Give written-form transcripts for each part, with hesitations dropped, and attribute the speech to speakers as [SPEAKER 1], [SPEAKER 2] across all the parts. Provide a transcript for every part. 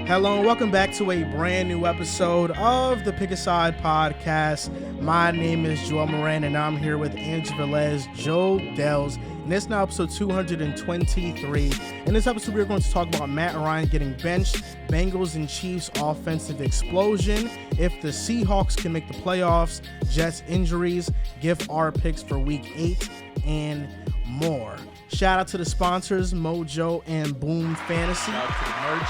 [SPEAKER 1] Hello and welcome back to a brand new episode of the Pick a Side podcast. My name is Joel Moran and I'm here with Andrew Velez, Joe Dehls, and this is now episode 223. In this episode, we're going to talk about Matt Ryan getting benched, Bengals and Chiefs offensive explosion, if the Seahawks can make the playoffs, Jets injuries, give our picks for week 8, and more. Shout out to the sponsors, Mojo and Boom Fantasy.
[SPEAKER 2] Shout out to the merch.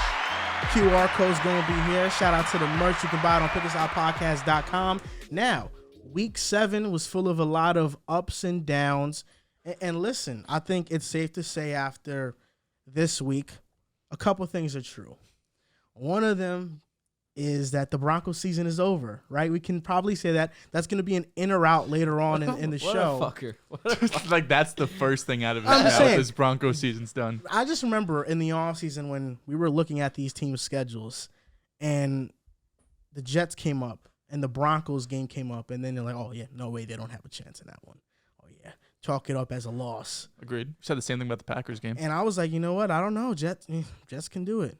[SPEAKER 1] QR code's going to be here. Shout out to the merch. You can buy it on pickasidepodcast.com. Now, week 7 was full of a lot of ups and downs. And listen, I think it's safe to say after this week, a couple things are true. One of them is that the Broncos season is over, right? We can probably say that. That's going to be an in or out later on in the show.
[SPEAKER 3] What a fucker.
[SPEAKER 2] Like, that's the first thing out of his
[SPEAKER 1] I'm
[SPEAKER 2] mouth.
[SPEAKER 1] saying,
[SPEAKER 2] This Broncos season's done.
[SPEAKER 1] I just remember in the offseason when we were looking at these teams' schedules and the Jets came up and the Broncos game came up, and then they're like, oh, yeah, no way, they don't have a chance in that one. Oh, yeah, chalk it up as a loss.
[SPEAKER 2] Agreed. We said the same thing about the Packers game.
[SPEAKER 1] And I was like, you know what? I don't know. Jets can do it.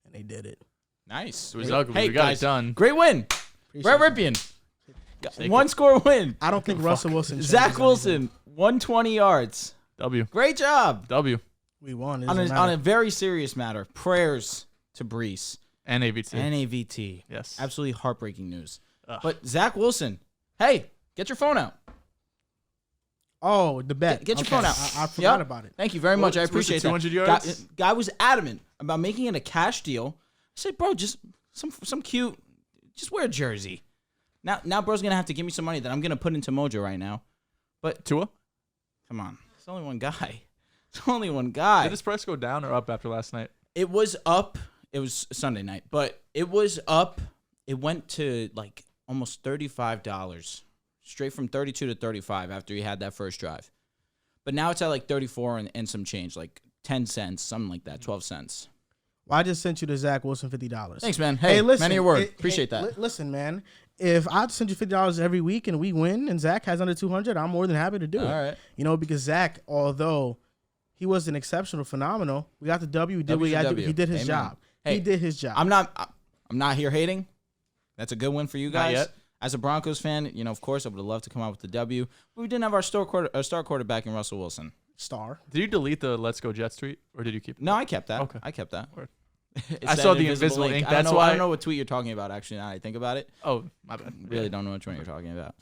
[SPEAKER 1] And they did it.
[SPEAKER 3] Nice.
[SPEAKER 2] It was ugly.
[SPEAKER 3] Hey,
[SPEAKER 2] we got
[SPEAKER 3] guys,
[SPEAKER 2] it done.
[SPEAKER 3] Great win. Brett Ripien. One score win.
[SPEAKER 1] I don't think Russell Wilson.
[SPEAKER 3] Zach Wilson, 120 yards.
[SPEAKER 2] W.
[SPEAKER 3] Great job.
[SPEAKER 2] W.
[SPEAKER 1] We won.
[SPEAKER 3] On a very serious matter, prayers to Breece.
[SPEAKER 2] And AVT.
[SPEAKER 3] And AVT.
[SPEAKER 2] Yes.
[SPEAKER 3] Absolutely heartbreaking news.
[SPEAKER 2] Ugh.
[SPEAKER 3] But Zach Wilson, hey, get your phone out.
[SPEAKER 1] Oh, the bet.
[SPEAKER 3] Get your phone out.
[SPEAKER 1] I forgot about it.
[SPEAKER 3] Thank you very much. I
[SPEAKER 2] Was it
[SPEAKER 3] appreciate
[SPEAKER 2] 200
[SPEAKER 3] that.
[SPEAKER 2] yards?
[SPEAKER 3] Guy was adamant about making it a cash deal. I said, bro, just some cute, just wear a jersey. Now bro's going to have to give me some money that I'm going to put into Mojo right now. But
[SPEAKER 2] Tua?
[SPEAKER 3] come on. It's only one guy. It's only one guy.
[SPEAKER 2] Did this price go down or up after last night?
[SPEAKER 3] It was up. It was Sunday night, but it was up. It went to like almost $35, straight from 32 to 35 after he had that first drive. But now it's at like 34 and some change, like 10 cents, something like that, 12 cents.
[SPEAKER 1] Well, I just sent you the Zach Wilson $50.
[SPEAKER 3] Thanks, man. Hey,
[SPEAKER 1] listen,
[SPEAKER 3] man of your word. Appreciate that.
[SPEAKER 1] Listen, man. If I send you $50 every week and we win and Zach has under 200, I'm more than happy to do it.
[SPEAKER 3] All right.
[SPEAKER 1] You know, because Zach, although he was an exceptional, phenomenal, we got the W. He did what he had to do. He did his job.
[SPEAKER 3] Hey,
[SPEAKER 1] he did his job.
[SPEAKER 3] I'm not here hating. That's a good win for you guys.
[SPEAKER 2] Not yet.
[SPEAKER 3] As a Broncos fan, you know, of course, I would have loved to come out with the W. But we didn't have our star quarterback in Russell Wilson.
[SPEAKER 1] Star.
[SPEAKER 2] Did you delete the Let's Go Jets tweet, or did you keep it?
[SPEAKER 3] No, I kept that.
[SPEAKER 2] Okay.
[SPEAKER 3] I kept that.
[SPEAKER 2] Word.
[SPEAKER 3] It's
[SPEAKER 2] I
[SPEAKER 3] that
[SPEAKER 2] saw the invisible ink. That's
[SPEAKER 3] I
[SPEAKER 2] why.
[SPEAKER 3] don't know what tweet you're talking about, actually, now that I think about it.
[SPEAKER 2] Oh, my bad.
[SPEAKER 3] Really don't know which one you're talking about.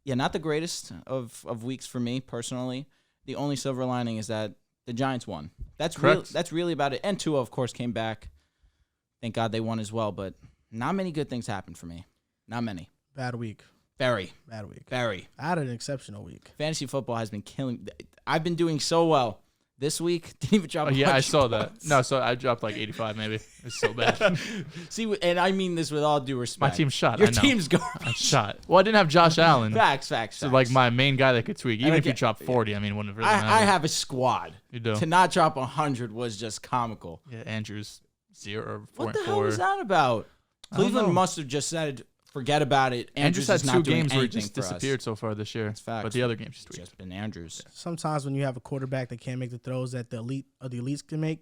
[SPEAKER 3] Yeah, not the greatest of weeks for me personally. The only silver lining is that the Giants won. That's really about it. And Tua, of course, came back. Thank God they won as well. But not many good things happened for me. Not many.
[SPEAKER 1] Bad week.
[SPEAKER 3] Very.
[SPEAKER 1] Bad week.
[SPEAKER 3] Very.
[SPEAKER 1] I had an exceptional week.
[SPEAKER 3] Fantasy football has been killing. I've been doing so well. This week, didn't even drop.
[SPEAKER 2] Oh, yeah, I saw
[SPEAKER 3] points.
[SPEAKER 2] that. No, so I dropped like 85 maybe. It's so bad.
[SPEAKER 3] See, and I mean this with all due respect.
[SPEAKER 2] My team's shot.
[SPEAKER 3] Your
[SPEAKER 2] I know.
[SPEAKER 3] team's
[SPEAKER 2] I
[SPEAKER 3] garbage.
[SPEAKER 2] shot. Well, I didn't have Josh Allen.
[SPEAKER 3] Facts.
[SPEAKER 2] So, like, my main guy that could tweak. Even if you dropped 40, I mean, wouldn't have really mattered.
[SPEAKER 3] I have a squad.
[SPEAKER 2] You do.
[SPEAKER 3] To not drop 100 was just comical.
[SPEAKER 2] Yeah, Andrew's 0 or 4
[SPEAKER 3] What the
[SPEAKER 2] and
[SPEAKER 3] hell
[SPEAKER 2] 4.
[SPEAKER 3] was that about?
[SPEAKER 2] I don't
[SPEAKER 3] Cleveland
[SPEAKER 2] know.
[SPEAKER 3] must have just said, forget about it.
[SPEAKER 2] Andrews
[SPEAKER 3] Andrews
[SPEAKER 2] had
[SPEAKER 3] is
[SPEAKER 2] 2
[SPEAKER 3] not doing
[SPEAKER 2] games where he
[SPEAKER 3] anything
[SPEAKER 2] just
[SPEAKER 3] for us.
[SPEAKER 2] disappeared so far this year.
[SPEAKER 3] That's facts.
[SPEAKER 2] But the other games just tweaked.
[SPEAKER 3] Just been Andrews.
[SPEAKER 1] Sometimes when you have a quarterback that can't make the throws that the elites can make,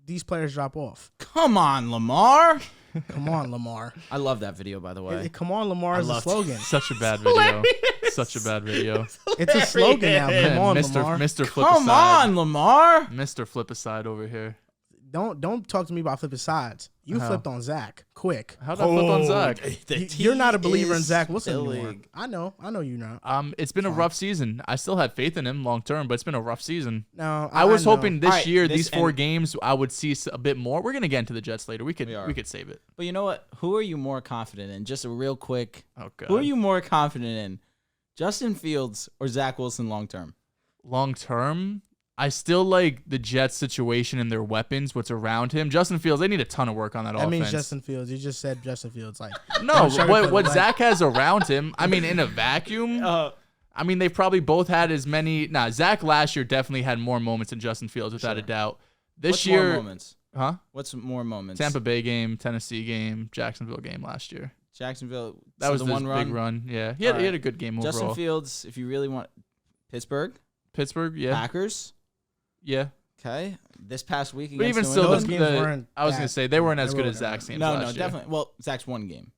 [SPEAKER 1] these players drop off.
[SPEAKER 3] Come on, Lamar.
[SPEAKER 1] Come on, Lamar.
[SPEAKER 3] I love that video, by the way.
[SPEAKER 1] Come on, Lamar is a slogan.
[SPEAKER 2] Such a bad video. Such a bad video.
[SPEAKER 1] It's a slogan now. Come on, Lamar.
[SPEAKER 2] Mr. Flip
[SPEAKER 3] Come
[SPEAKER 2] aside.
[SPEAKER 3] on, Lamar.
[SPEAKER 2] Mr. Flip aside over here.
[SPEAKER 1] Don't talk to me about flipping sides. You
[SPEAKER 2] How?
[SPEAKER 1] flipped on Zach quick.
[SPEAKER 2] How'd I flip on Zach?
[SPEAKER 1] You're not a believer in
[SPEAKER 3] is
[SPEAKER 1] Zach Wilson anymore.
[SPEAKER 3] spilling.
[SPEAKER 1] I know you're not.
[SPEAKER 2] It's been a rough season. I still had faith in him long term, but it's been a rough season.
[SPEAKER 1] No,
[SPEAKER 2] I was
[SPEAKER 1] know.
[SPEAKER 2] hoping this
[SPEAKER 3] All right,
[SPEAKER 2] year,
[SPEAKER 3] this
[SPEAKER 2] these 4
[SPEAKER 3] and-
[SPEAKER 2] games, I would see a bit more. We're gonna get into the Jets later. We could save it.
[SPEAKER 3] But you know what? Who are you more confident in? Just a real quick.
[SPEAKER 2] Oh god.
[SPEAKER 3] Who are you more confident in? Justin Fields or Zach Wilson long term?
[SPEAKER 2] Long term? I still like the Jets situation and their weapons, what's around him. Justin Fields, they need a ton of work on that
[SPEAKER 1] That
[SPEAKER 2] offense.
[SPEAKER 1] means Justin Fields. You just said Justin Fields. Like
[SPEAKER 2] No,
[SPEAKER 1] Sorry for
[SPEAKER 2] what
[SPEAKER 1] the
[SPEAKER 2] Zach has around him, I mean, in a vacuum, I mean, they probably both had as many. Zach last year definitely had more moments than Justin Fields, without a doubt. This year,
[SPEAKER 3] more moments?
[SPEAKER 2] huh?
[SPEAKER 3] What's more moments?
[SPEAKER 2] Tampa Bay game, Tennessee game, Jacksonville game last year.
[SPEAKER 3] Jacksonville.
[SPEAKER 2] That was
[SPEAKER 3] the
[SPEAKER 2] his
[SPEAKER 3] one run.
[SPEAKER 2] big run. Yeah, he had a good game overall.
[SPEAKER 3] Justin Fields, if you really want Pittsburgh,
[SPEAKER 2] Pittsburgh, yeah,
[SPEAKER 3] Packers.
[SPEAKER 2] yeah.
[SPEAKER 3] Okay. This past week
[SPEAKER 2] But
[SPEAKER 3] against
[SPEAKER 2] even
[SPEAKER 3] New
[SPEAKER 2] still,
[SPEAKER 1] Those
[SPEAKER 3] England.
[SPEAKER 1] games weren't
[SPEAKER 2] I was
[SPEAKER 1] that-
[SPEAKER 2] gonna say they weren't as
[SPEAKER 1] they
[SPEAKER 2] good
[SPEAKER 1] were
[SPEAKER 2] as Zach's games
[SPEAKER 3] No,
[SPEAKER 2] last year.
[SPEAKER 3] definitely. Well, Zach's one game.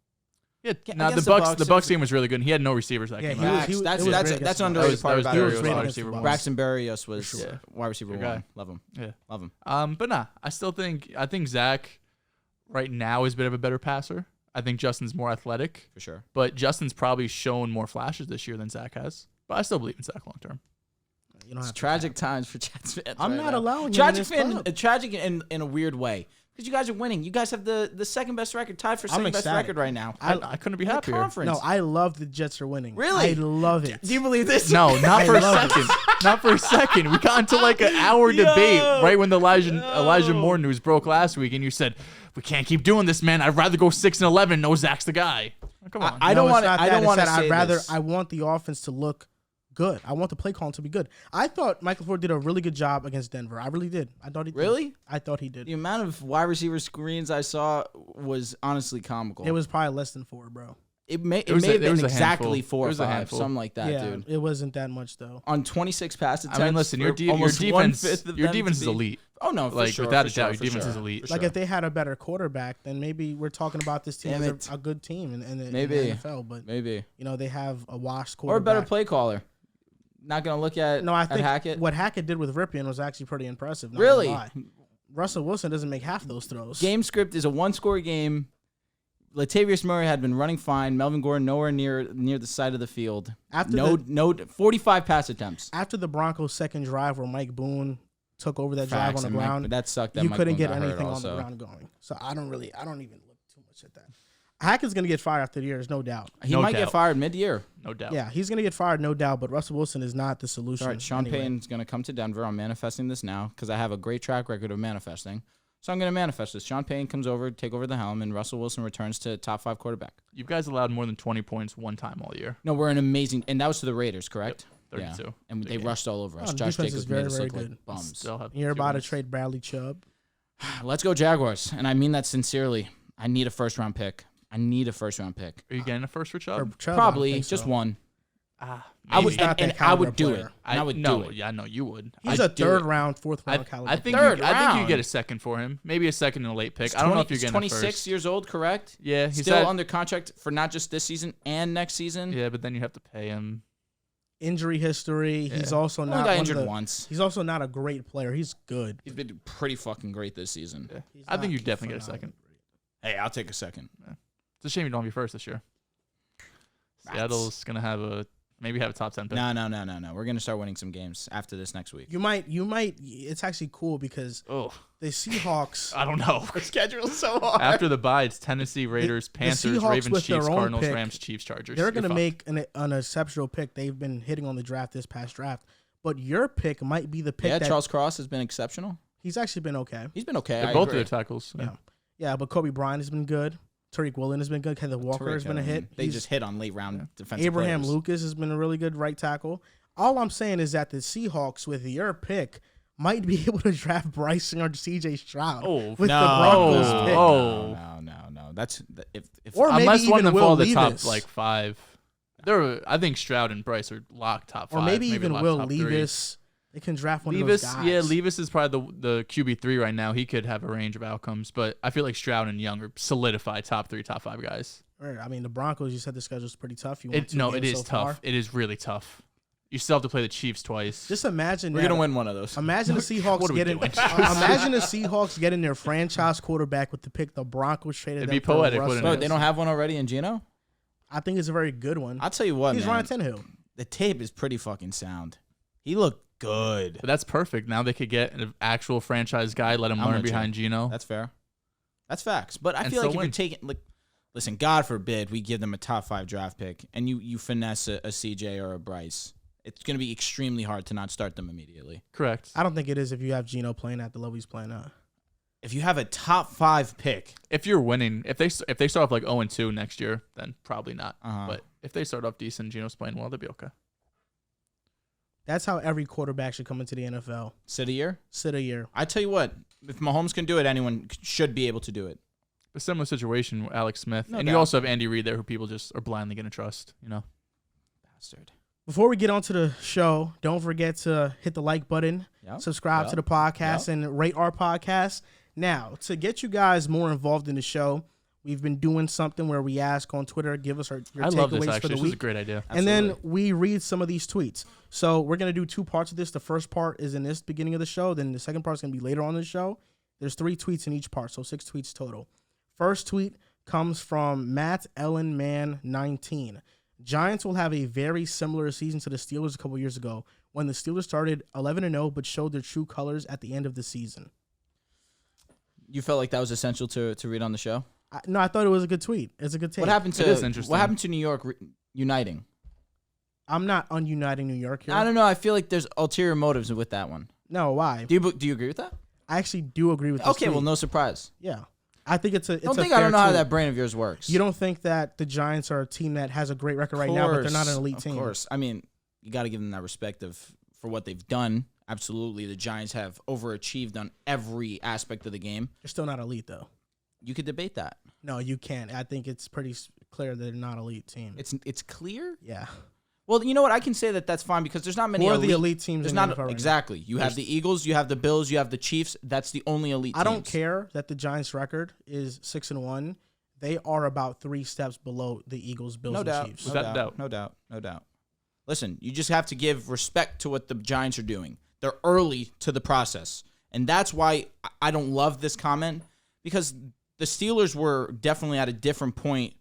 [SPEAKER 2] Yeah,
[SPEAKER 3] Against
[SPEAKER 2] no, the
[SPEAKER 3] the
[SPEAKER 2] Bucks.
[SPEAKER 3] Bucks,
[SPEAKER 2] The
[SPEAKER 3] it
[SPEAKER 2] Bucks
[SPEAKER 3] was-
[SPEAKER 2] game was really good. He had no receivers that
[SPEAKER 1] Yeah,
[SPEAKER 2] game.
[SPEAKER 1] he was-
[SPEAKER 3] Facts.
[SPEAKER 1] he was-
[SPEAKER 3] That's
[SPEAKER 1] it was
[SPEAKER 3] that's
[SPEAKER 1] great
[SPEAKER 3] that's
[SPEAKER 1] against the
[SPEAKER 3] underrated
[SPEAKER 2] Bucks.
[SPEAKER 3] part
[SPEAKER 2] That was
[SPEAKER 3] about
[SPEAKER 2] Darius
[SPEAKER 3] it.
[SPEAKER 1] great
[SPEAKER 2] wide
[SPEAKER 1] against the
[SPEAKER 2] receiver
[SPEAKER 1] Bucks.
[SPEAKER 2] one.
[SPEAKER 3] Braxton Berrios was
[SPEAKER 2] sure.
[SPEAKER 3] wide receiver
[SPEAKER 2] Your
[SPEAKER 3] one.
[SPEAKER 2] guy.
[SPEAKER 3] Love him.
[SPEAKER 2] Yeah.
[SPEAKER 3] Love him.
[SPEAKER 2] But nah, I think Zach right now is a bit of a better passer. I think Justin's more athletic,
[SPEAKER 3] For sure.
[SPEAKER 2] but Justin's probably shown more flashes this year than Zach has. But I still believe in Zach long term.
[SPEAKER 1] You don't
[SPEAKER 3] It's
[SPEAKER 1] have to
[SPEAKER 3] tragic times for Jets fans.
[SPEAKER 1] I'm
[SPEAKER 3] right
[SPEAKER 1] not
[SPEAKER 3] now.
[SPEAKER 1] allowing you
[SPEAKER 3] tragic
[SPEAKER 1] in this club.
[SPEAKER 3] tragic in a weird way because you guys are winning. You guys have the second best record, tied for second best
[SPEAKER 1] ecstatic.
[SPEAKER 3] record right now.
[SPEAKER 2] I couldn't be
[SPEAKER 3] In the
[SPEAKER 2] happier.
[SPEAKER 3] conference.
[SPEAKER 1] No, I love the Jets are winning.
[SPEAKER 3] Really?
[SPEAKER 1] I love it.
[SPEAKER 3] Do you believe this?
[SPEAKER 2] No, not for a
[SPEAKER 1] love it.
[SPEAKER 2] second. Not for a second. We got into like an hour debate right when the Elijah Moore news broke last week, and you said we can't keep doing this, man. I'd rather go 6-11. No, Zach's the guy. Oh, come on.
[SPEAKER 3] I don't
[SPEAKER 1] No, it's
[SPEAKER 3] want to.
[SPEAKER 1] not
[SPEAKER 3] I
[SPEAKER 1] that.
[SPEAKER 3] don't
[SPEAKER 1] It's
[SPEAKER 3] want to
[SPEAKER 1] that
[SPEAKER 3] say
[SPEAKER 1] I'd rather.
[SPEAKER 3] this.
[SPEAKER 1] I want the offense to look good. I want the play calling to be good. I thought Michael Ford did a really good job against Denver. I really did. I thought he did.
[SPEAKER 3] Really?
[SPEAKER 1] I thought he did.
[SPEAKER 3] The amount of wide receiver screens I saw was honestly comical.
[SPEAKER 1] It was probably less than 4, bro.
[SPEAKER 3] It may
[SPEAKER 2] was
[SPEAKER 3] have
[SPEAKER 2] a
[SPEAKER 3] been
[SPEAKER 2] handful.
[SPEAKER 3] exactly 4
[SPEAKER 2] It
[SPEAKER 3] or
[SPEAKER 2] was a
[SPEAKER 3] 5,
[SPEAKER 2] handful.
[SPEAKER 3] something like that,
[SPEAKER 1] Yeah,
[SPEAKER 3] dude.
[SPEAKER 1] it wasn't that much though.
[SPEAKER 3] On 26 pass attempts.
[SPEAKER 2] I mean, listen, your
[SPEAKER 3] almost
[SPEAKER 2] defense,
[SPEAKER 3] 1/5 of
[SPEAKER 2] your
[SPEAKER 3] them
[SPEAKER 2] defense
[SPEAKER 3] to
[SPEAKER 2] is
[SPEAKER 3] be-
[SPEAKER 2] elite.
[SPEAKER 3] Oh no, for
[SPEAKER 2] Like
[SPEAKER 3] sure,
[SPEAKER 2] without
[SPEAKER 3] for
[SPEAKER 2] a doubt,
[SPEAKER 3] sure,
[SPEAKER 2] your
[SPEAKER 3] for
[SPEAKER 2] defense
[SPEAKER 3] sure,
[SPEAKER 2] is elite.
[SPEAKER 3] for
[SPEAKER 1] Like
[SPEAKER 3] sure.
[SPEAKER 1] if they had a better quarterback, then maybe we're talking about this team
[SPEAKER 3] Damn
[SPEAKER 1] as
[SPEAKER 3] it.
[SPEAKER 1] a good team in the
[SPEAKER 3] Maybe.
[SPEAKER 1] NFL. But
[SPEAKER 3] maybe
[SPEAKER 1] they have a washed
[SPEAKER 3] or a
[SPEAKER 1] quarterback.
[SPEAKER 3] better play caller. Not gonna look at
[SPEAKER 1] No, I
[SPEAKER 3] at
[SPEAKER 1] think
[SPEAKER 3] Hackett.
[SPEAKER 1] what Hackett did with Ripien was actually pretty impressive. not
[SPEAKER 3] Really?
[SPEAKER 1] gonna lie. Russell Wilson doesn't make half those throws.
[SPEAKER 3] Game script is a 1-score game. Latavius Murray had been running fine. Melvin Gordon nowhere near the side of the field.
[SPEAKER 1] After
[SPEAKER 3] No 45 pass attempps.
[SPEAKER 1] After the Broncos' second drive where Mike Boone took over that drive
[SPEAKER 3] Facts,
[SPEAKER 1] on the
[SPEAKER 3] and Mike-
[SPEAKER 1] ground,
[SPEAKER 3] that sucked. That
[SPEAKER 1] you
[SPEAKER 3] Mike
[SPEAKER 1] couldn't
[SPEAKER 3] Boone
[SPEAKER 1] get
[SPEAKER 3] got hurt
[SPEAKER 1] anything on
[SPEAKER 3] also.
[SPEAKER 1] the ground going. So I don't even look too much at that. Hackett's going to get fired after the year, there's no doubt.
[SPEAKER 3] He
[SPEAKER 2] No
[SPEAKER 3] might get
[SPEAKER 2] doubt.
[SPEAKER 3] fired mid-year.
[SPEAKER 2] No doubt.
[SPEAKER 1] Yeah, he's going to get fired, no doubt, but Russell Wilson is not the solution.
[SPEAKER 3] All right, Sean
[SPEAKER 1] anyway.
[SPEAKER 3] Payton's going to come to Denver. I'm manifesting this now because I have a great track record of manifesting. So I'm going to manifest this. Sean Payton comes over, take over the helm, and Russell Wilson returns to top 5 quarterback.
[SPEAKER 2] You guys allowed more than 20 points one time all year.
[SPEAKER 3] No, we're an amazing, and that was to the Raiders, correct?
[SPEAKER 2] Yep, 32.
[SPEAKER 3] Yeah. And they
[SPEAKER 2] game.
[SPEAKER 3] rushed all over us.
[SPEAKER 1] Oh, the
[SPEAKER 3] Josh
[SPEAKER 1] defense is
[SPEAKER 3] Jacobs
[SPEAKER 1] very,
[SPEAKER 3] made us
[SPEAKER 1] very
[SPEAKER 3] look
[SPEAKER 1] good.
[SPEAKER 3] like bums.
[SPEAKER 2] Still have
[SPEAKER 1] You're
[SPEAKER 2] 2
[SPEAKER 1] about to
[SPEAKER 2] wins.
[SPEAKER 1] trade Bradley Chubb.
[SPEAKER 3] Let's go Jaguars, and I mean that sincerely. I need a first-round pick.
[SPEAKER 2] Are you getting a first for Chubb?
[SPEAKER 1] For Chubb, I don't
[SPEAKER 3] Probably
[SPEAKER 1] think
[SPEAKER 3] just
[SPEAKER 1] so.
[SPEAKER 3] one.
[SPEAKER 2] Ah,
[SPEAKER 3] I would,
[SPEAKER 1] He's not
[SPEAKER 3] and
[SPEAKER 1] that
[SPEAKER 3] I would
[SPEAKER 1] caliber
[SPEAKER 3] do
[SPEAKER 1] player.
[SPEAKER 3] it. And I would do it.
[SPEAKER 2] Yeah, I know you would.
[SPEAKER 1] He's
[SPEAKER 3] I'd
[SPEAKER 1] a
[SPEAKER 3] do
[SPEAKER 1] third
[SPEAKER 3] it.
[SPEAKER 1] round, fourth round
[SPEAKER 2] I
[SPEAKER 1] caliber.
[SPEAKER 2] think
[SPEAKER 3] Third
[SPEAKER 2] you
[SPEAKER 3] round.
[SPEAKER 2] get a second for him. Maybe a second and a late pick. I don't know if you're
[SPEAKER 3] He's
[SPEAKER 2] getting
[SPEAKER 3] 26
[SPEAKER 2] a first.
[SPEAKER 3] years old, correct?
[SPEAKER 2] Yeah, he's
[SPEAKER 3] Still
[SPEAKER 2] at-
[SPEAKER 3] under contract for not just this season and next season.
[SPEAKER 2] Yeah, but then you have to pay him.
[SPEAKER 1] Injury history. He's
[SPEAKER 2] Yeah.
[SPEAKER 1] also
[SPEAKER 3] Only
[SPEAKER 1] not
[SPEAKER 3] got
[SPEAKER 1] one of
[SPEAKER 3] injured
[SPEAKER 1] the-
[SPEAKER 3] once.
[SPEAKER 1] He's also not a great player. He's good.
[SPEAKER 3] He's been pretty fucking great this season.
[SPEAKER 2] Yeah.
[SPEAKER 1] He's
[SPEAKER 2] I think
[SPEAKER 1] not
[SPEAKER 2] you definitely get a
[SPEAKER 1] phenomenal.
[SPEAKER 2] second.
[SPEAKER 3] Hey, I'll take a second.
[SPEAKER 2] It's a shame you don't have your first this year. Seattle's gonna have a top 10 pick.
[SPEAKER 3] No. We're gonna start winning some games after this next week.
[SPEAKER 1] You might. It's actually cool because
[SPEAKER 2] Oh,
[SPEAKER 1] the Seahawks.
[SPEAKER 2] I don't know.
[SPEAKER 3] Our schedule's so hard.
[SPEAKER 2] After the bye, it's Tennessee, Raiders, Panthers,
[SPEAKER 1] Seahawks
[SPEAKER 2] Ravens,
[SPEAKER 1] with their
[SPEAKER 2] Chiefs,
[SPEAKER 1] own
[SPEAKER 2] Cardinals,
[SPEAKER 1] pick,
[SPEAKER 2] Rams, Chiefs, Chargers.
[SPEAKER 1] They're
[SPEAKER 2] You're
[SPEAKER 1] going to
[SPEAKER 2] fucked.
[SPEAKER 1] make an exceptional pick. They've been hitting on the draft this past draft, but your pick might be the pick
[SPEAKER 3] Yeah,
[SPEAKER 1] that
[SPEAKER 3] Charles Cross has been exceptional.
[SPEAKER 1] he's actually been okay.
[SPEAKER 3] He's been okay.
[SPEAKER 2] They're
[SPEAKER 3] I
[SPEAKER 2] both
[SPEAKER 3] agree.
[SPEAKER 2] of their tackles.
[SPEAKER 1] Yeah, but Kobe Bryant has been good. Tariq Woolen has been good. Kenneth Walker has been a hit.
[SPEAKER 3] They
[SPEAKER 1] He's-
[SPEAKER 3] just hit on late round defensive
[SPEAKER 1] Abraham
[SPEAKER 3] players.
[SPEAKER 1] Lucas has been a really good right tackle. All I'm saying is that the Seahawks, with your pick, might be able to draft Bryson or C.J. Stroud
[SPEAKER 2] Oh,
[SPEAKER 1] with
[SPEAKER 3] no,
[SPEAKER 1] the Broncos
[SPEAKER 2] no,
[SPEAKER 1] pick.
[SPEAKER 2] oh.
[SPEAKER 3] No. That's if
[SPEAKER 1] Or maybe
[SPEAKER 2] Unless one
[SPEAKER 1] even
[SPEAKER 2] of them
[SPEAKER 1] Will
[SPEAKER 2] fall the top
[SPEAKER 1] Levis.
[SPEAKER 2] like 5. I think Stroud and Bryce are locked top 5.
[SPEAKER 1] Or maybe even
[SPEAKER 2] locked
[SPEAKER 1] Will
[SPEAKER 2] top 3.
[SPEAKER 1] Levis. They can draft one
[SPEAKER 2] Levis,
[SPEAKER 1] of those guys.
[SPEAKER 2] yeah, Levis is probably the QB3 right now. He could have a range of outcomes, but I feel like Stroud and Young are solidified top 3, top 5 guys.
[SPEAKER 1] Right, I mean, the Broncos, you said the schedule's pretty tough. You
[SPEAKER 2] It
[SPEAKER 1] won 2 games
[SPEAKER 2] is
[SPEAKER 1] so
[SPEAKER 2] tough.
[SPEAKER 1] far.
[SPEAKER 2] It is really tough. You still have to play the Chiefs twice.
[SPEAKER 1] Just imagine
[SPEAKER 3] we're
[SPEAKER 1] that.
[SPEAKER 3] gonna win one of those.
[SPEAKER 1] Imagine the Seahawks
[SPEAKER 2] What are we
[SPEAKER 1] getting.
[SPEAKER 2] doing?
[SPEAKER 1] Imagine the Seahawks getting their franchise quarterback with the pick the Broncos traded.
[SPEAKER 2] It'd
[SPEAKER 1] them
[SPEAKER 2] be
[SPEAKER 1] for
[SPEAKER 2] poetic,
[SPEAKER 1] Russell.
[SPEAKER 2] wouldn't it?
[SPEAKER 3] But they don't have one already in Geno.
[SPEAKER 1] I think it's a very good one.
[SPEAKER 3] I'll tell you what,
[SPEAKER 1] He's
[SPEAKER 3] man.
[SPEAKER 1] Ryan Tannehill.
[SPEAKER 3] The tape is pretty fucking sound. He looked good.
[SPEAKER 2] But that's perfect. Now they could get an actual franchise guy, let him
[SPEAKER 3] I'm
[SPEAKER 2] learn
[SPEAKER 3] with you.
[SPEAKER 2] behind Geno.
[SPEAKER 3] That's fair. That's facts. But I
[SPEAKER 2] And
[SPEAKER 3] feel like
[SPEAKER 2] still
[SPEAKER 3] if you're
[SPEAKER 2] win.
[SPEAKER 3] taking listen, God forbid we give them a top 5 draft pick and you finesse a CJ or a Bryce. It's going to be extremely hard to not start them immediately.
[SPEAKER 2] Correct.
[SPEAKER 1] I don't think it is if you have Geno playing at the level he's playing at.
[SPEAKER 3] If you have a top 5 pick,
[SPEAKER 2] If you're winning, if they start off like 0-2 next year, then probably not.
[SPEAKER 3] Uh-huh.
[SPEAKER 2] But if they start off decent, Geno's playing well, they'll be okay.
[SPEAKER 1] That's how every quarterback should come into the NFL.
[SPEAKER 3] sit a year.
[SPEAKER 1] Sit a year.
[SPEAKER 3] I tell you what, if Mahomes can do it, anyone should be able to do it.
[SPEAKER 2] A similar situation with Alex Smith.
[SPEAKER 3] No
[SPEAKER 2] and you
[SPEAKER 3] doubt.
[SPEAKER 2] also have Andy Reid there who people just are blindly going to trust, you know?
[SPEAKER 3] Bastard.
[SPEAKER 1] Before we get onto the show, don't forget to hit the like button, subscribe to the podcast, and rate our podcast. Now, to get you guys more involved in the show, we've been doing something where we ask on Twitter, give us your
[SPEAKER 2] I love this,
[SPEAKER 1] takeaways
[SPEAKER 2] actually.
[SPEAKER 1] for the
[SPEAKER 2] This
[SPEAKER 1] week.
[SPEAKER 2] is a great idea.
[SPEAKER 1] And then we read some of these tweets. So we're going to do 2 parts of this. The first part is in this beginning of the show. Then the second part is going to be later on in the show. There's 3 tweets in each part, so 6 tweets total. First tweet comes from Matt Ellenman 19. Giants will have a very similar season to the Steelers a couple years ago when the Steelers started 11-0 but showed their true colors at the end of the season.
[SPEAKER 3] You felt like that was essential to read on the show?
[SPEAKER 1] No, I thought it was a good tweet. It's a good take.
[SPEAKER 3] What happened
[SPEAKER 2] It is interesting.
[SPEAKER 3] What happened to New York uniting?
[SPEAKER 1] I'm not ununiting New York here.
[SPEAKER 3] I don't know. I feel like there's ulterior motives with that one.
[SPEAKER 1] No, why?
[SPEAKER 3] Do you agree with that?
[SPEAKER 1] I actually do agree with this
[SPEAKER 3] Okay,
[SPEAKER 1] tweet.
[SPEAKER 3] well, no surprise.
[SPEAKER 1] Yeah. I think it's a
[SPEAKER 3] I don't
[SPEAKER 1] fair
[SPEAKER 3] know how
[SPEAKER 1] tweet.
[SPEAKER 3] that brain of yours works.
[SPEAKER 1] You don't think that the Giants are a team that has a great record right now, but they're not an elite team?
[SPEAKER 3] Of course. I mean, you got to give them that respect for what they've done. Absolutely. The Giants have overachieved on every aspect of the game.
[SPEAKER 1] They're still not elite, though.
[SPEAKER 3] You could debate that.
[SPEAKER 1] No, you can't. I think it's pretty clear that they're not an elite team.
[SPEAKER 3] It's clear?
[SPEAKER 1] Yeah.
[SPEAKER 3] Well, you know what? I can say that's fine because there's not many
[SPEAKER 1] Who are the elite teams
[SPEAKER 3] There's
[SPEAKER 1] in the
[SPEAKER 3] not
[SPEAKER 1] NFL right now?
[SPEAKER 3] exactly. You have the Eagles, you have the Bills, you have the Chiefs. That's the only elite teams.
[SPEAKER 1] I don't care that the Giants' record is 6-1. They are about 3 steps below the Eagles, Bills, and Chiefs.
[SPEAKER 3] No doubt. Listen, you just have to give respect to what the Giants are doing. They're early to the process. And that's why I don't love this comment because the Steelers were definitely at a different point